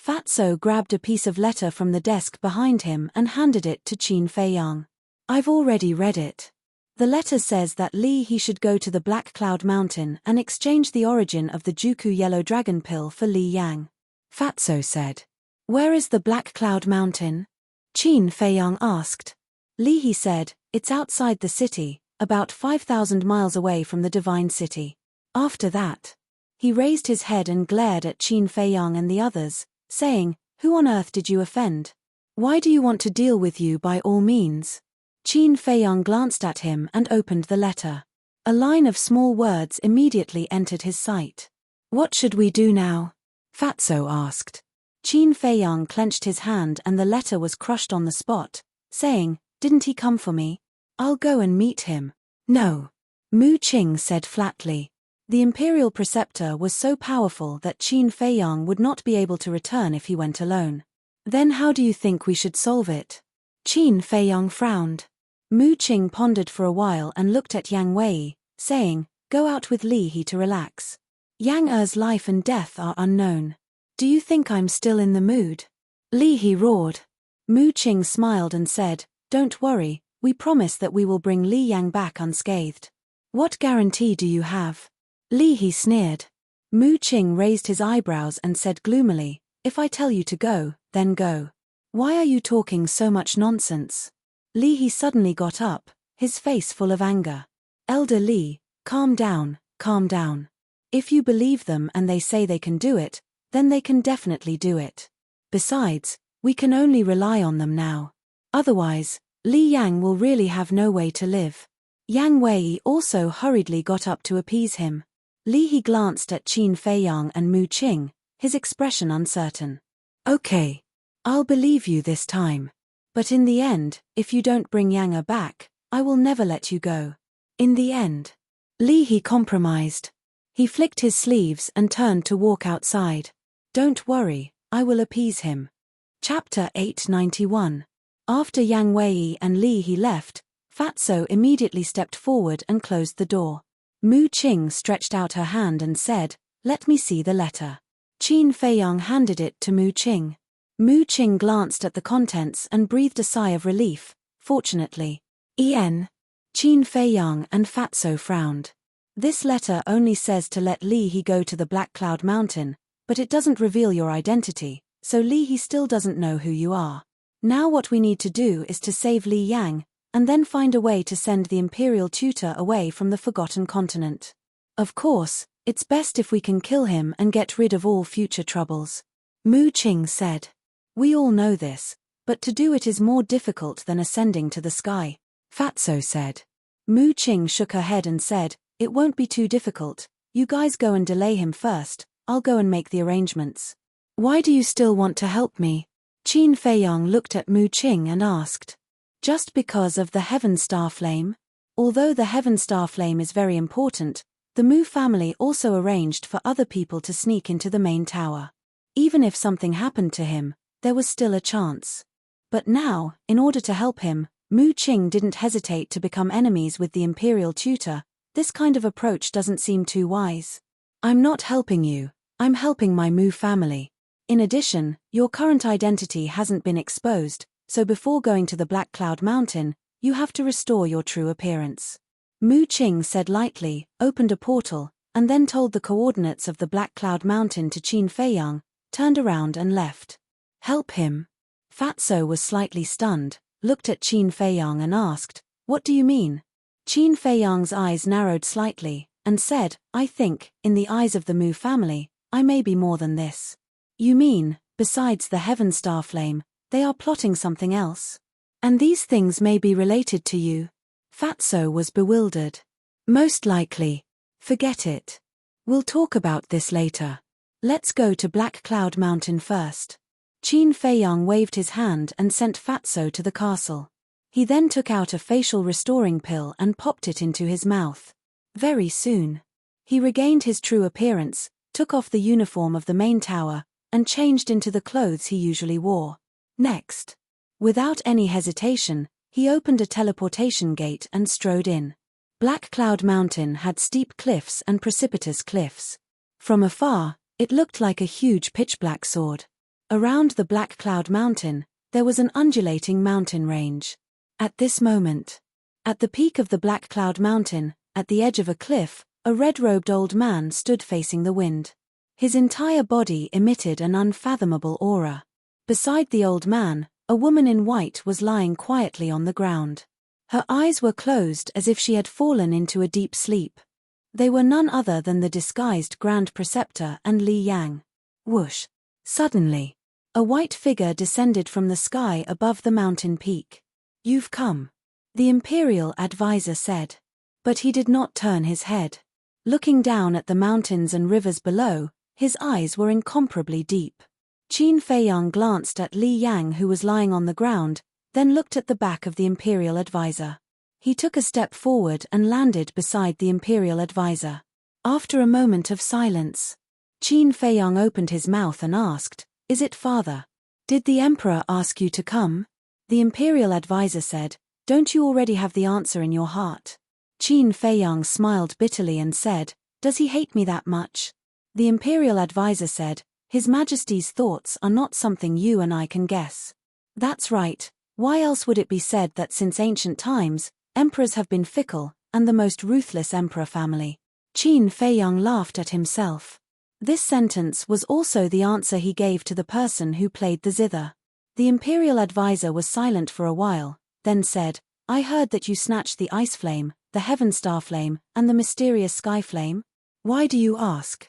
Fatso grabbed a piece of letter from the desk behind him and handed it to Qin Feiyang. I've already read it. The letter says that Li He should go to the Black Cloud Mountain and exchange the origin of the Juku Yellow Dragon Pill for Li Yang. Fatso said. Where is the Black Cloud Mountain? Qin Feiyang asked. Li He said, it's outside the city, about 5,000 miles away from the Divine City. After that, he raised his head and glared at Qin Feiyang and the others, saying, who on earth did you offend? Why do you want to deal with you by all means? Qin Feiyang glanced at him and opened the letter. A line of small words immediately entered his sight. What should we do now? Fatso asked. Qin Feiyang clenched his hand and the letter was crushed on the spot, saying, didn't he come for me? I'll go and meet him. No. Mu Qing said flatly. The Imperial Preceptor was so powerful that Qin Feiyang would not be able to return if he went alone. Then how do you think we should solve it? Qin Feiyang frowned. Mu Qing pondered for a while and looked at Yang Wei, saying, go out with Li He to relax. Yang Er's life and death are unknown. Do you think I'm still in the mood? Li He roared. Mu Qing smiled and said, don't worry, we promise that we will bring Li Yang back unscathed. What guarantee do you have? Li He sneered. Mu Qing raised his eyebrows and said gloomily, if I tell you to go, then go. Why are you talking so much nonsense? Li He suddenly got up, his face full of anger. Elder Li, calm down, calm down. If you believe them and they say they can do it, then they can definitely do it. Besides, we can only rely on them now. Otherwise, Li Yang will really have no way to live. Yang Wei also hurriedly got up to appease him. Li He glanced at Qin Feiyang and Mu Qing, his expression uncertain. Okay. I'll believe you this time. But in the end, if you don't bring Yang Er back, I will never let you go. In the end. Li He compromised. He flicked his sleeves and turned to walk outside. Don't worry, I will appease him. Chapter 891. After Yang Wei and Li He left, Fatso immediately stepped forward and closed the door. Mu Qing stretched out her hand and said, let me see the letter. Qin Feiyang handed it to Mu Qing. Mu Qing glanced at the contents and breathed a sigh of relief. Fortunately. Qin Feiyang and Fatso frowned. This letter only says to let Li He go to the Black Cloud Mountain, but it doesn't reveal your identity, so Li He still doesn't know who you are. Now what we need to do is to save Li Yang, and then find a way to send the Imperial Tutor away from the Forgotten Continent. Of course, It's best if we can kill him and get rid of all future troubles. Mu Qing said. We all know this, but to do it is more difficult than ascending to the sky, Fatso said. Mu Qing shook her head and said, it won't be too difficult, you guys go and delay him first, I'll go and make the arrangements. Why do you still want to help me? Qin Feiyang looked at Mu Qing and asked. Just because of the Heaven Star Flame? Although the Heaven Star Flame is very important, the Mu family also arranged for other people to sneak into the main tower. Even if something happened to him, there was still a chance. But now, in order to help him, Mu Qing didn't hesitate to become enemies with the imperial tutor. This kind of approach doesn't seem too wise. I'm not helping you, I'm helping my Mu family. In addition, your current identity hasn't been exposed, so before going to the Black Cloud Mountain, you have to restore your true appearance. Mu Qing said lightly, opened a portal, and then told the coordinates of the Black Cloud Mountain to Qin Feiyang, turned around and left. Help him? Fatso was slightly stunned, looked at Qin Feiyang and asked, what do you mean? Qin Feiyang's eyes narrowed slightly, and said, I think, in the eyes of the Mu family, I may be more than this. You mean, besides the Heaven Star Flame, they are plotting something else? And these things may be related to you? Fatso was bewildered. Most likely. Forget it. We'll talk about this later. Let's go to Black Cloud Mountain first. Qin Feiyang waved his hand and sent Fatso to the castle. He then took out a facial restoring pill and popped it into his mouth. Very soon, he regained his true appearance, took off the uniform of the main tower, and changed into the clothes he usually wore. Next, without any hesitation, he opened a teleportation gate and strode in. Black Cloud Mountain had steep cliffs and precipitous cliffs. From afar, it looked like a huge pitch-black sword. Around the Black Cloud Mountain, there was an undulating mountain range. At this moment, at the peak of the Black Cloud Mountain, at the edge of a cliff, a red-robed old man stood facing the wind. His entire body emitted an unfathomable aura. Beside the old man, a woman in white was lying quietly on the ground. Her eyes were closed as if she had fallen into a deep sleep. They were none other than the disguised Grand Preceptor and Li Yang. Whoosh! Suddenly, a white figure descended from the sky above the mountain peak. You've come, the Imperial Advisor said. But he did not turn his head. Looking down at the mountains and rivers below, his eyes were incomparably deep. Qin Feiyang glanced at Li Yang, who was lying on the ground, then looked at the back of the Imperial Advisor. He took a step forward and landed beside the Imperial Advisor. After a moment of silence, Qin Feiyang opened his mouth and asked, Is it father? Did the Emperor ask you to come? The Imperial Advisor said, Don't you already have the answer in your heart? Qin Feiyang smiled bitterly and said, Does he hate me that much? The Imperial Advisor said, His Majesty's thoughts are not something you and I can guess. That's right, why else would it be said that since ancient times, emperors have been fickle, and the most ruthless emperor family? Qin Feiyang laughed at himself. This sentence was also the answer he gave to the person who played the zither. The Imperial Advisor was silent for a while, then said, I heard that you snatched the Ice Flame, the Heaven Star Flame, and the mysterious Sky Flame. Why do you ask?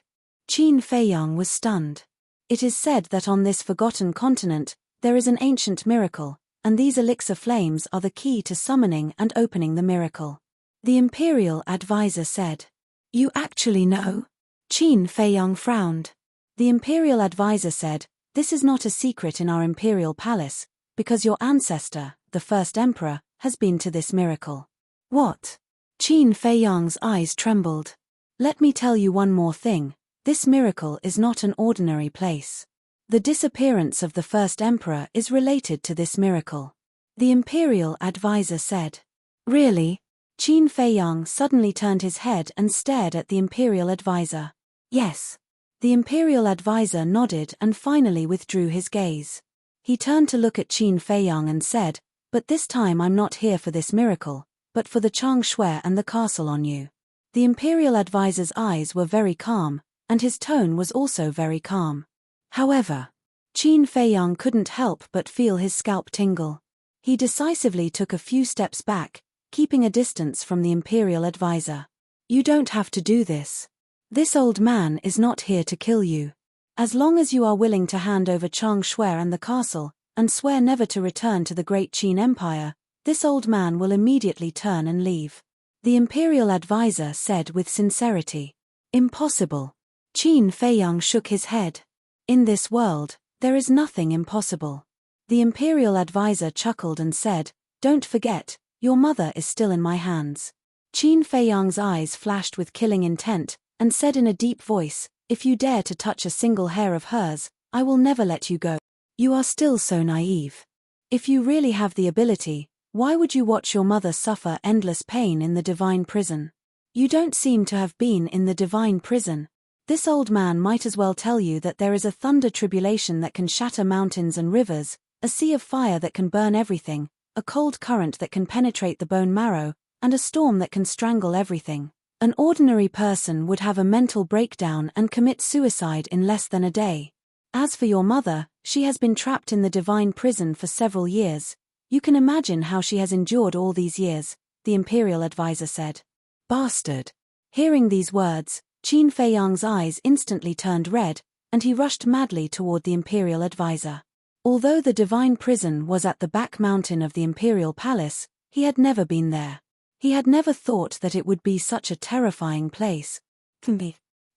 Qin Feiyang was stunned. It is said that on this forgotten continent, there is an ancient miracle, and these elixir flames are the key to summoning and opening the miracle. The Imperial Advisor said. You actually know? Qin Feiyang frowned. The Imperial Advisor said, This is not a secret in our Imperial Palace, because your ancestor, the first emperor, has been to this miracle. What? Qin Feiyang's eyes trembled. Let me tell you one more thing, this miracle is not an ordinary place. The disappearance of the first emperor is related to this miracle. The Imperial Advisor said. Really? Qin Feiyang suddenly turned his head and stared at the Imperial Advisor. Yes. The Imperial Advisor nodded and finally withdrew his gaze. He turned to look at Qin Feiyang and said, But this time I'm not here for this miracle, but for the Chang Shui and the castle on you. The Imperial Advisor's eyes were very calm, and his tone was also very calm. However, Qin Feiyang couldn't help but feel his scalp tingle. He decisively took a few steps back, keeping a distance from the Imperial Advisor. You don't have to do this. This old man is not here to kill you. As long as you are willing to hand over Chang Shui and the castle, and swear never to return to the Great Qin Empire, this old man will immediately turn and leave. The imperial advisor said with sincerity. Impossible. Qin Feiyang shook his head. In this world, there is nothing impossible. The imperial advisor chuckled and said, Don't forget, your mother is still in my hands. Qin Feiyang's eyes flashed with killing intent, and said in a deep voice, If you dare to touch a single hair of hers, I will never let you go. You are still so naive. If you really have the ability, why would you watch your mother suffer endless pain in the divine prison? You don't seem to have been in the divine prison. This old man might as well tell you that there is a thunder tribulation that can shatter mountains and rivers, a sea of fire that can burn everything, a cold current that can penetrate the bone marrow, and a storm that can strangle everything. An ordinary person would have a mental breakdown and commit suicide in less than a day. As for your mother, she has been trapped in the divine prison for several years. You can imagine how she has endured all these years, the imperial advisor said. Bastard. Hearing these words, Qin Feiyang's eyes instantly turned red, and he rushed madly toward the imperial advisor. Although the divine prison was at the back mountain of the imperial palace, he had never been there. He had never thought that it would be such a terrifying place.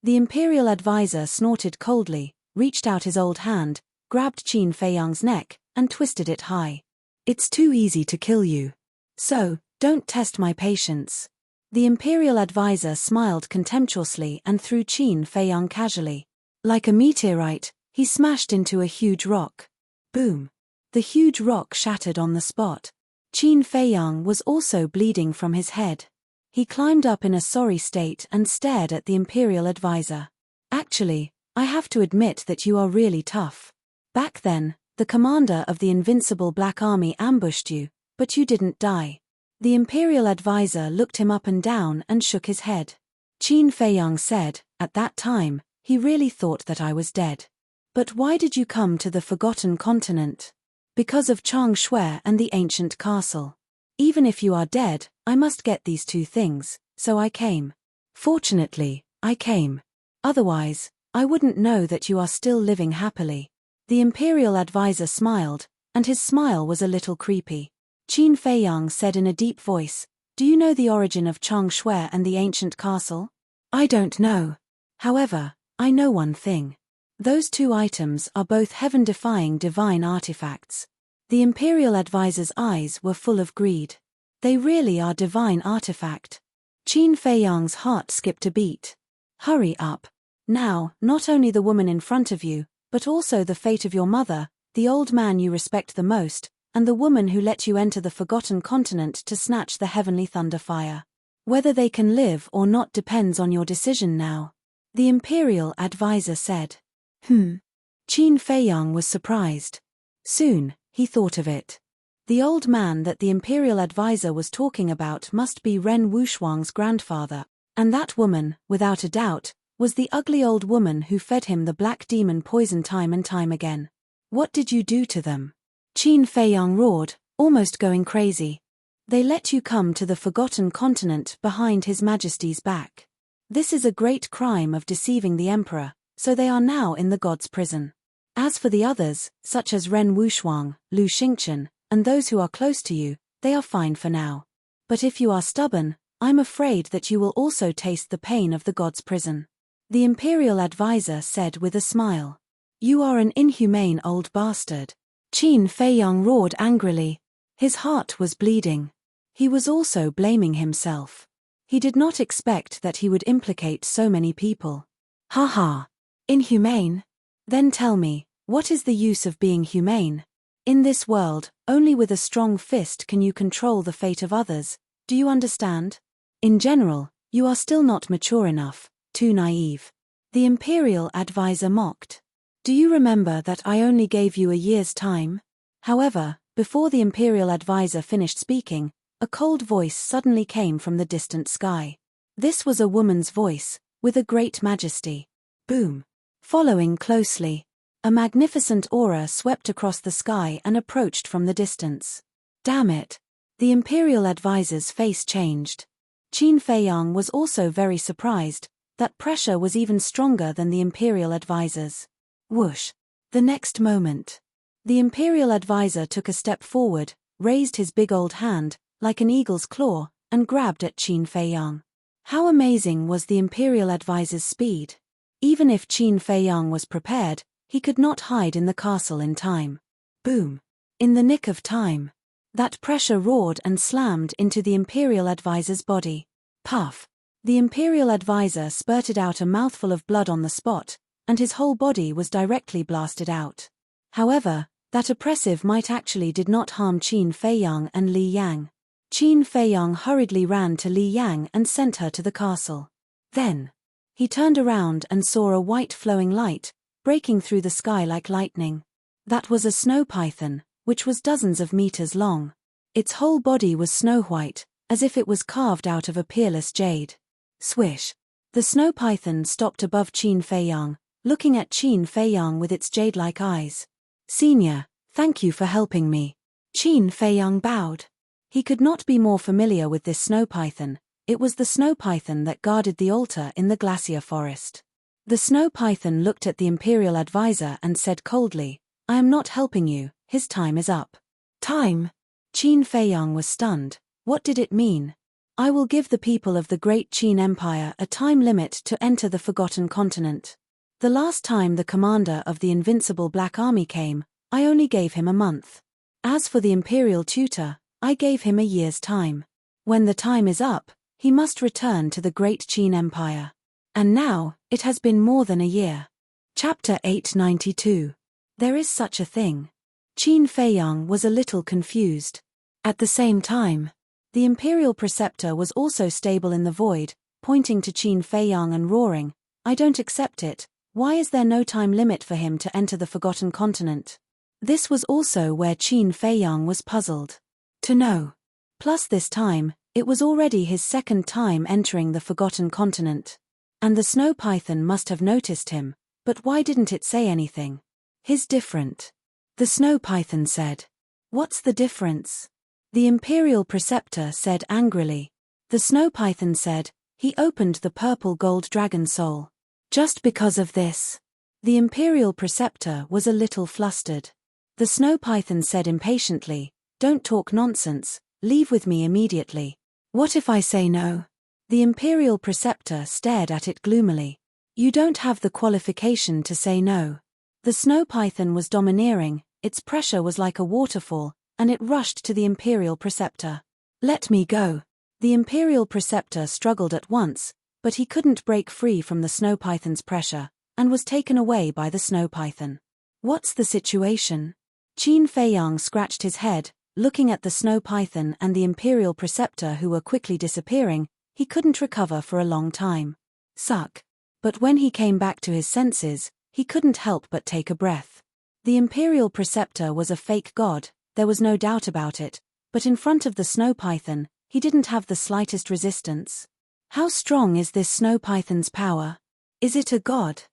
The imperial advisor snorted coldly, reached out his old hand, grabbed Qin Feiyang's neck, and twisted it high. It's too easy to kill you. So, don't test my patience. The imperial advisor smiled contemptuously and threw Qin Feiyang casually. Like a meteorite, he smashed into a huge rock. Boom. The huge rock shattered on the spot. Qin Feiyang was also bleeding from his head. He climbed up in a sorry state and stared at the imperial advisor. Actually, I have to admit that you are really tough. Back then, the commander of the invincible Black Army ambushed you, but you didn't die. The imperial advisor looked him up and down and shook his head. Qin Feiyang said, At that time, he really thought that I was dead. But why did you come to the Forgotten Continent? Because of Chang Shui and the ancient castle. Even if you are dead, I must get these two things, so I came. Fortunately, I came. Otherwise, I wouldn't know that you are still living happily. The imperial advisor smiled, and his smile was a little creepy. Qin Feiyang said in a deep voice, Do you know the origin of Chang Shui and the ancient castle? I don't know. However, I know one thing. Those two items are both heaven-defying divine artifacts. The imperial advisor's eyes were full of greed. They really are divine artifact. Qin Feiyang's heart skipped a beat. Hurry up. Now, not only the woman in front of you, but also the fate of your mother, the old man you respect the most, and the woman who let you enter the Forgotten Continent to snatch the heavenly thunder fire. Whether they can live or not depends on your decision now. The imperial advisor said. Qin Feiyang was surprised. Soon, he thought of it. The old man that the imperial advisor was talking about must be Ren Wushuang's grandfather, and that woman, without a doubt, was the ugly old woman who fed him the black demon poison time and time again. What did you do to them? Qin Feiyang roared, almost going crazy. They let you come to the Forgotten Continent behind His Majesty's back. This is a great crime of deceiving the emperor, so they are now in the god's prison. As for the others, such as Ren Wushuang, Lu Xingchen, and those who are close to you, they are fine for now. But if you are stubborn, I'm afraid that you will also taste the pain of the god's prison. The imperial advisor said with a smile. You are an inhumane old bastard. Qin Feiyang roared angrily. His heart was bleeding. He was also blaming himself. He did not expect that he would implicate so many people. Ha ha. Inhumane? Then tell me, what is the use of being humane? In this world, only with a strong fist can you control the fate of others, do you understand? In general, you are still not mature enough, too naive. The imperial advisor mocked. Do you remember that I only gave you a year's time? However, before the imperial advisor finished speaking, a cold voice suddenly came from the distant sky. This was a woman's voice, with a great majesty. Boom. Following closely, a magnificent aura swept across the sky and approached from the distance. Damn it. The imperial advisor's face changed. Qin Feiyang was also very surprised, That pressure was even stronger than the Imperial advisor's. Whoosh! The next moment, the Imperial advisor took a step forward, raised his big old hand, like an eagle's claw, and grabbed at Qin Feiyang. How amazing was the Imperial advisor's speed! Even if Qin Feiyang was prepared, he could not hide in the castle in time. Boom! In the nick of time. That pressure roared and slammed into the Imperial advisor's body. Puff! The Imperial advisor spurted out a mouthful of blood on the spot, and his whole body was directly blasted out. However, that oppressive might actually did not harm Qin Feiyang and Li Yang. Qin Feiyang hurriedly ran to Li Yang and sent her to the castle. Then, he turned around and saw a white flowing light, breaking through the sky like lightning. That was a snow python, which was dozens of meters long. Its whole body was snow white, as if it was carved out of a peerless jade. Swish! The snow python stopped above Qin Feiyang, looking at Qin Feiyang with its jade-like eyes. "Senior, thank you for helping me." Qin Feiyang bowed. He could not be more familiar with this snow python. It was the snow python that guarded the altar in the glacier forest. The snow python looked at the Imperial advisor and said coldly, "I am not helping you, his time is up." Time? Qin Feiyang was stunned. What did it mean? "I will give the people of the Great Qin Empire a time limit to enter the Forgotten Continent. The last time the commander of the Invincible Black Army came, I only gave him a month. As for the Imperial tutor, I gave him a year's time. When the time is up, he must return to the Great Qin Empire. And now, it has been more than a year." Chapter 892. There is such a thing. Qin Feiyang was a little confused. At the same time, the Imperial Preceptor was also stable in the void, pointing to Qin Feiyang and roaring, "I don't accept it. Why is there no time limit for him to enter the Forgotten Continent?" This was also where Qin Feiyang was puzzled to know. Plus this time, it was already his second time entering the Forgotten Continent. And the snow python must have noticed him, but why didn't it say anything? "He's different." The snow python said. "What's the difference?" The Imperial Preceptor said angrily. The snow python said, "He opened the purple gold dragon soul. Just because of this." The Imperial Preceptor was a little flustered. The snow python said impatiently, "Don't talk nonsense, leave with me immediately." "What if I say no?" The Imperial Preceptor stared at it gloomily. "You don't have the qualification to say no." The snow python was domineering, its pressure was like a waterfall, and it rushed to the Imperial Preceptor. "Let me go." The Imperial Preceptor struggled at once, but he couldn't break free from the snow python's pressure, and was taken away by the snow python. "What's the situation?" Qin Feiyang scratched his head, looking at the snow python and the Imperial Preceptor who were quickly disappearing. He couldn't recover for a long time. Suck. But when he came back to his senses, he couldn't help but take a breath. The Imperial Preceptor was a fake god, there was no doubt about it, but in front of the snow python, he didn't have the slightest resistance. How strong is this snow python's power? Is it a god?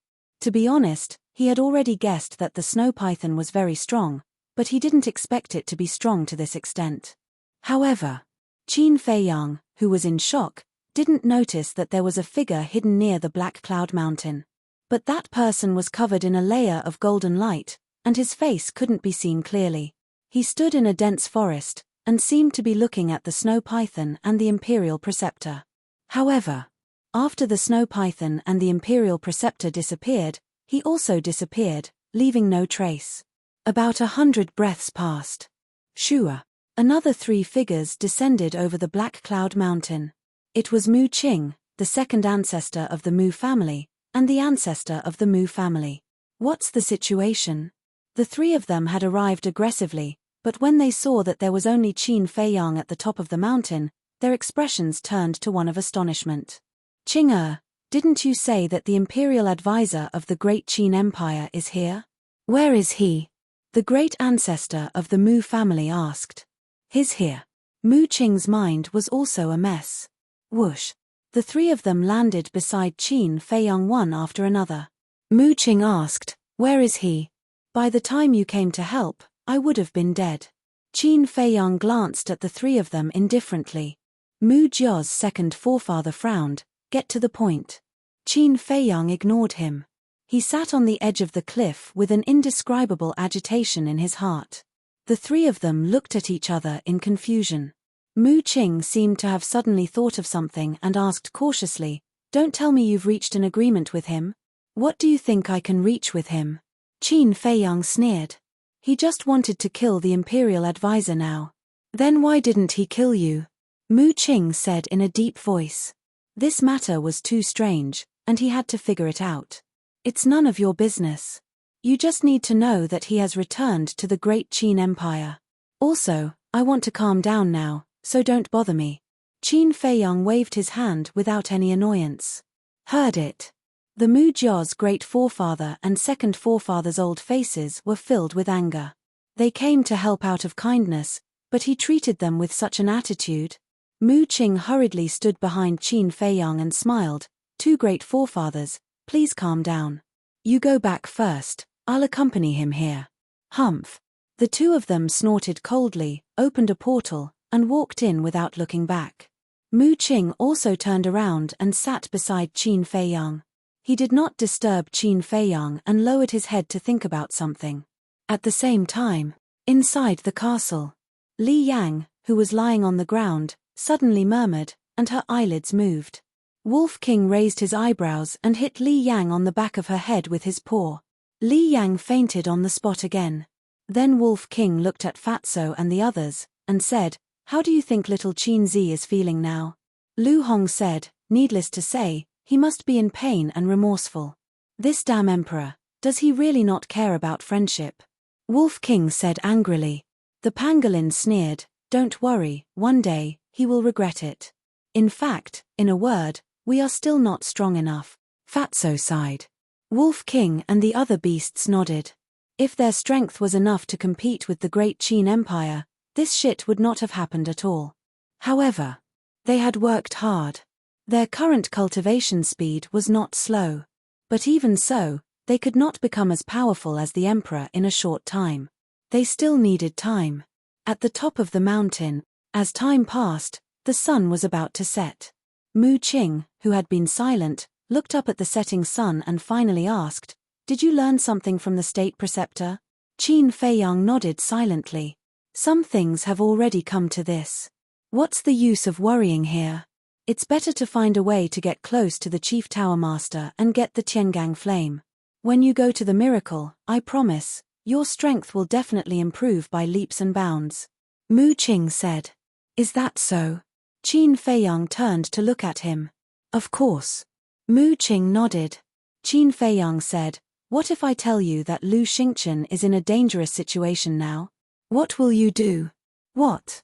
To be honest, he had already guessed that the snow python was very strong, but he didn't expect it to be strong to this extent. However, Qin Feiyang, who was in shock, didn't notice that there was a figure hidden near the Black Cloud Mountain. But that person was covered in a layer of golden light, and his face couldn't be seen clearly. He stood in a dense forest, and seemed to be looking at the snow python and the Imperial Preceptor. However, after the snow python and the Imperial Preceptor disappeared, he also disappeared, leaving no trace. About 100 breaths passed. Shua. Another 3 figures descended over the Black Cloud Mountain. It was Mu Qing, the second ancestor of the Mu family, and the ancestor of the Mu family. "What's the situation?" The 3 of them had arrived aggressively, but when they saw that there was only Qin Feiyang at the top of the mountain, their expressions turned to one of astonishment. "Qing, didn't you say that the Imperial Advisor of the Great Qin Empire is here? Where is he?" The great ancestor of the Mu family asked. "He's here." Mu Qing's mind was also a mess. Whoosh! The 3 of them landed beside Qin Feiyang one after another. Mu Qing asked, "Where is he? By the time you came to help, I would have been dead." Qin Feiyang glanced at the 3 of them indifferently. Mu Jia's second forefather frowned. "Get to the point." Qin Feiyang ignored him. He sat on the edge of the cliff with an indescribable agitation in his heart. The three of them looked at each other in confusion. Mu Qing seemed to have suddenly thought of something and asked cautiously, "Don't tell me you've reached an agreement with him? What do you think I can reach with him?" Qin Feiyang sneered. "He just wanted to kill the imperial advisor now." "Then why didn't he kill you?" Mu Qing said in a deep voice. This matter was too strange, and he had to figure it out. "It's none of your business. You just need to know that he has returned to the great Qin Empire. Also, I want to calm down now, so don't bother me." Qin Feiyang waved his hand without any annoyance. "Heard it." The Mu Jia's great forefather and second forefather's old faces were filled with anger. They came to help out of kindness, but he treated them with such an attitude. Mu Qing hurriedly stood behind Qin Feiyang and smiled. "Two great forefathers, please calm down. You go back first, I'll accompany him here." "Humph." The two of them snorted coldly, opened a portal, and walked in without looking back. Mu Qing also turned around and sat beside Qin Feiyang. He did not disturb Qin Feiyang and lowered his head to think about something. At the same time, inside the castle, Li Yang, who was lying on the ground, suddenly murmured, and her eyelids moved. Wolf King raised his eyebrows and hit Li Yang on the back of her head with his paw. Li Yang fainted on the spot again. Then Wolf King looked at Fatso and the others, and said, "How do you think little Qin Zi is feeling now?" Lu Hong said, "Needless to say, he must be in pain and remorseful. This damn emperor, does he really not care about friendship?" Wolf King said angrily. The pangolin sneered, "Don't worry, one day, he will regret it. In fact, in a word, we are still not strong enough." Fatso sighed. Wolf King and the other beasts nodded. If their strength was enough to compete with the great Qin Empire, this shit would not have happened at all. However, they had worked hard. Their current cultivation speed was not slow. But even so, they could not become as powerful as the emperor in a short time. They still needed time. At the top of the mountain, as time passed, the sun was about to set. Mu Qing, who had been silent, looked up at the setting sun and finally asked, "Did you learn something from the state preceptor?" Qin Feiyang nodded silently. "Some things have already come to this. What's the use of worrying here? It's better to find a way to get close to the Chief Tower Master and get the Tiangang flame. When you go to the miracle, I promise, your strength will definitely improve by leaps and bounds." Mu Qing said. "Is that so?" Qin Feiyang turned to look at him. "Of course." Mu Qing nodded. Qin Feiyang said, "What if I tell you that Lu Xingchen is in a dangerous situation now? What will you do?" "What?"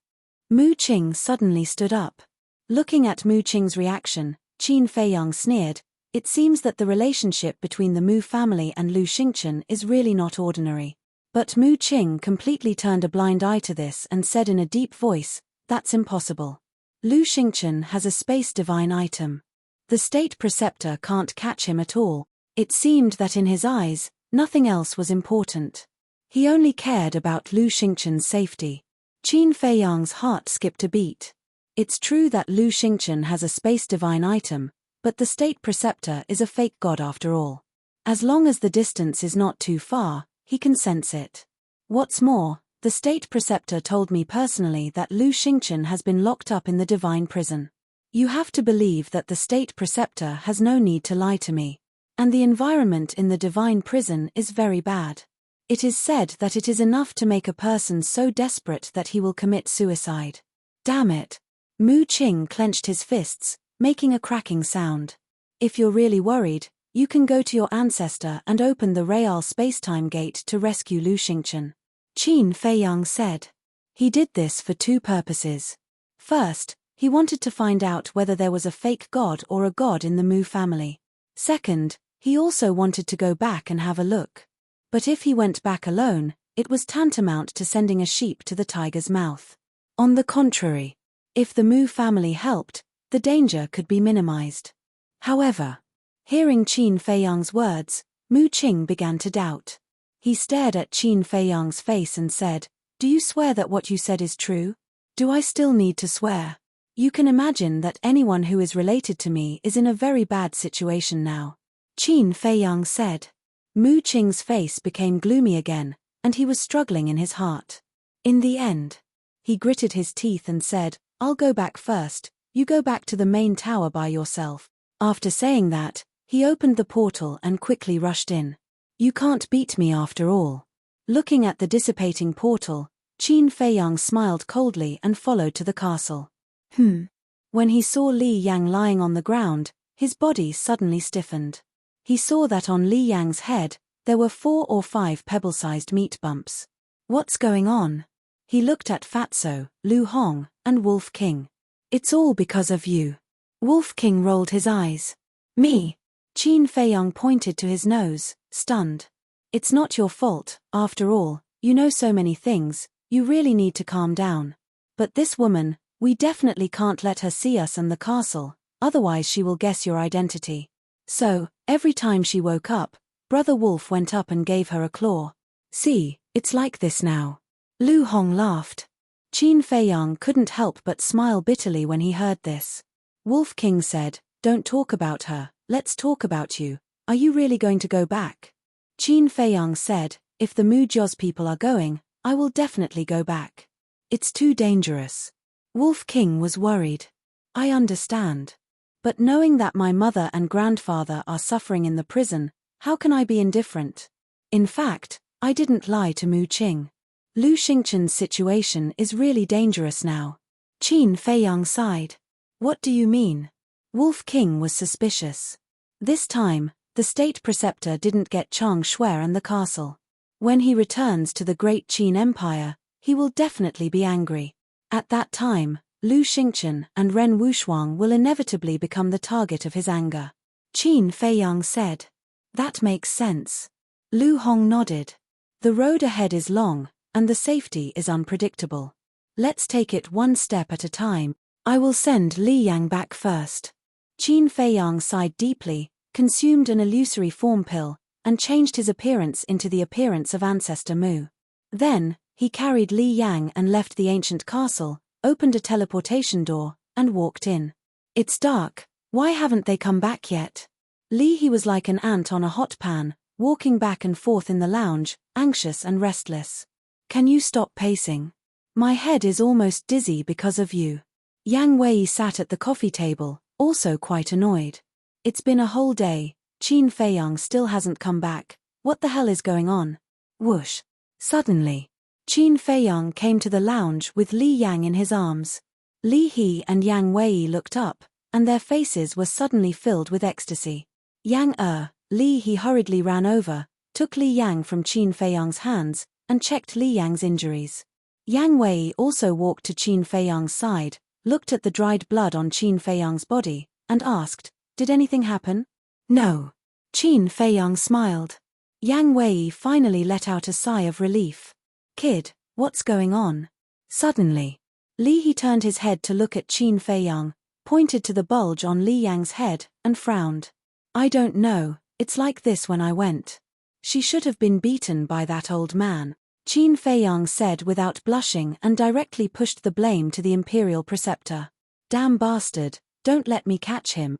Mu Qing suddenly stood up. Looking at Mu Qing's reaction, Qin Feiyang sneered, "It seems that the relationship between the Mu family and Lu Xingchen is really not ordinary." But Mu Qing completely turned a blind eye to this and said in a deep voice, "That's impossible. Lu Xingchen has a space divine item. The state preceptor can't catch him at all." It seemed that in his eyes, nothing else was important. He only cared about Lu Xingchen's safety. Qin Feiyang's heart skipped a beat. It's true that Lu Xingchen has a space divine item, but the state preceptor is a fake god after all. As long as the distance is not too far, he can sense it. What's more, the state preceptor told me personally that Lu Xingchen has been locked up in the divine prison. You have to believe that the state preceptor has no need to lie to me. And the environment in the divine prison is very bad. It is said that it is enough to make a person so desperate that he will commit suicide. Damn it. Mu Qing clenched his fists, making a cracking sound. If you're really worried, you can go to your ancestor and open the Real Spacetime Gate to rescue Lu Xingchen. Qin Feiyang said. He did this for two purposes. First, he wanted to find out whether there was a fake god or a god in the Mu family. Second, he also wanted to go back and have a look. But if he went back alone, it was tantamount to sending a sheep to the tiger's mouth. On the contrary, if the Mu family helped, the danger could be minimized. However, hearing Qin Feiyang's words, Mu Qing began to doubt. He stared at Qin Feiyang's face and said, "Do you swear that what you said is true?" "Do I still need to swear?" You can imagine that anyone who is related to me is in a very bad situation now. Qin Feiyang said. Mu Qing's face became gloomy again, and he was struggling in his heart. In the end, he gritted his teeth and said, I'll go back first, you go back to the main tower by yourself. After saying that, he opened the portal and quickly rushed in. You can't beat me after all. Looking at the dissipating portal, Qin Feiyang smiled coldly and followed to the castle. When he saw Li Yang lying on the ground, his body suddenly stiffened. He saw that on Li Yang's head, there were 4 or 5 pebble-sized meat bumps. What's going on? He looked at Fatso, Lu Hong, and Wolf King. It's all because of you. Wolf King rolled his eyes. Me? Qin Feiyang pointed to his nose, stunned. It's not your fault, after all, you know so many things, you really need to calm down. But this woman, we definitely can't let her see us and the castle, otherwise she will guess your identity. So, every time she woke up, Brother Wolf went up and gave her a claw. See, it's like this now. Lu Hong laughed. Qin Feiyang couldn't help but smile bitterly when he heard this. Wolf King said, Don't talk about her, let's talk about you. Are you really going to go back? Qin Feiyang said, If the Mu Jiao's people are going, I will definitely go back. It's too dangerous. Wolf King was worried. I understand. But knowing that my mother and grandfather are suffering in the prison, how can I be indifferent? In fact, I didn't lie to Mu Qing. Lu Xingchen's situation is really dangerous now. Qin Feiyang sighed. What do you mean? Wolf King was suspicious. This time, the state preceptor didn't get Chang Shui and the castle. When he returns to the Great Qin Empire, he will definitely be angry. At that time, Lu Xingchen and Ren Wushuang will inevitably become the target of his anger. Qin Feiyang said. That makes sense. Lu Hong nodded. The road ahead is long, and the safety is unpredictable. Let's take it one step at a time. I will send Li Yang back first. Qin Feiyang sighed deeply, consumed an illusory form pill, and changed his appearance into the appearance of Ancestor Mu. Then, he carried Li Yang and left the ancient castle, opened a teleportation door, and walked in. It's dark, why haven't they come back yet? He was like an ant on a hot pan, walking back and forth in the lounge, anxious and restless. Can you stop pacing? My head is almost dizzy because of you. Yang Wei sat at the coffee table, also quite annoyed. It's been a whole day, Qin Feiyang still hasn't come back, what the hell is going on? Whoosh. Suddenly, Qin Feiyang came to the lounge with Li Yang in his arms. Li He and Yang Wei looked up, and their faces were suddenly filled with ecstasy. Li He hurriedly ran over, took Li Yang from Qin Feiyang's hands, and checked Li Yang's injuries. Yang Wei also walked to Qin Feiyang's side, looked at the dried blood on Qin Feiyang's body, and asked, Did anything happen? No. Qin Feiyang smiled. Yang Wei finally let out a sigh of relief. Kid, what's going on? Suddenly, Li He turned his head to look at Qin Feiyang, pointed to the bulge on Li Yang's head, and frowned. I don't know, it's like this when I went. She should have been beaten by that old man, Qin Feiyang said without blushing and directly pushed the blame to the imperial preceptor. Damn bastard, don't let me catch him.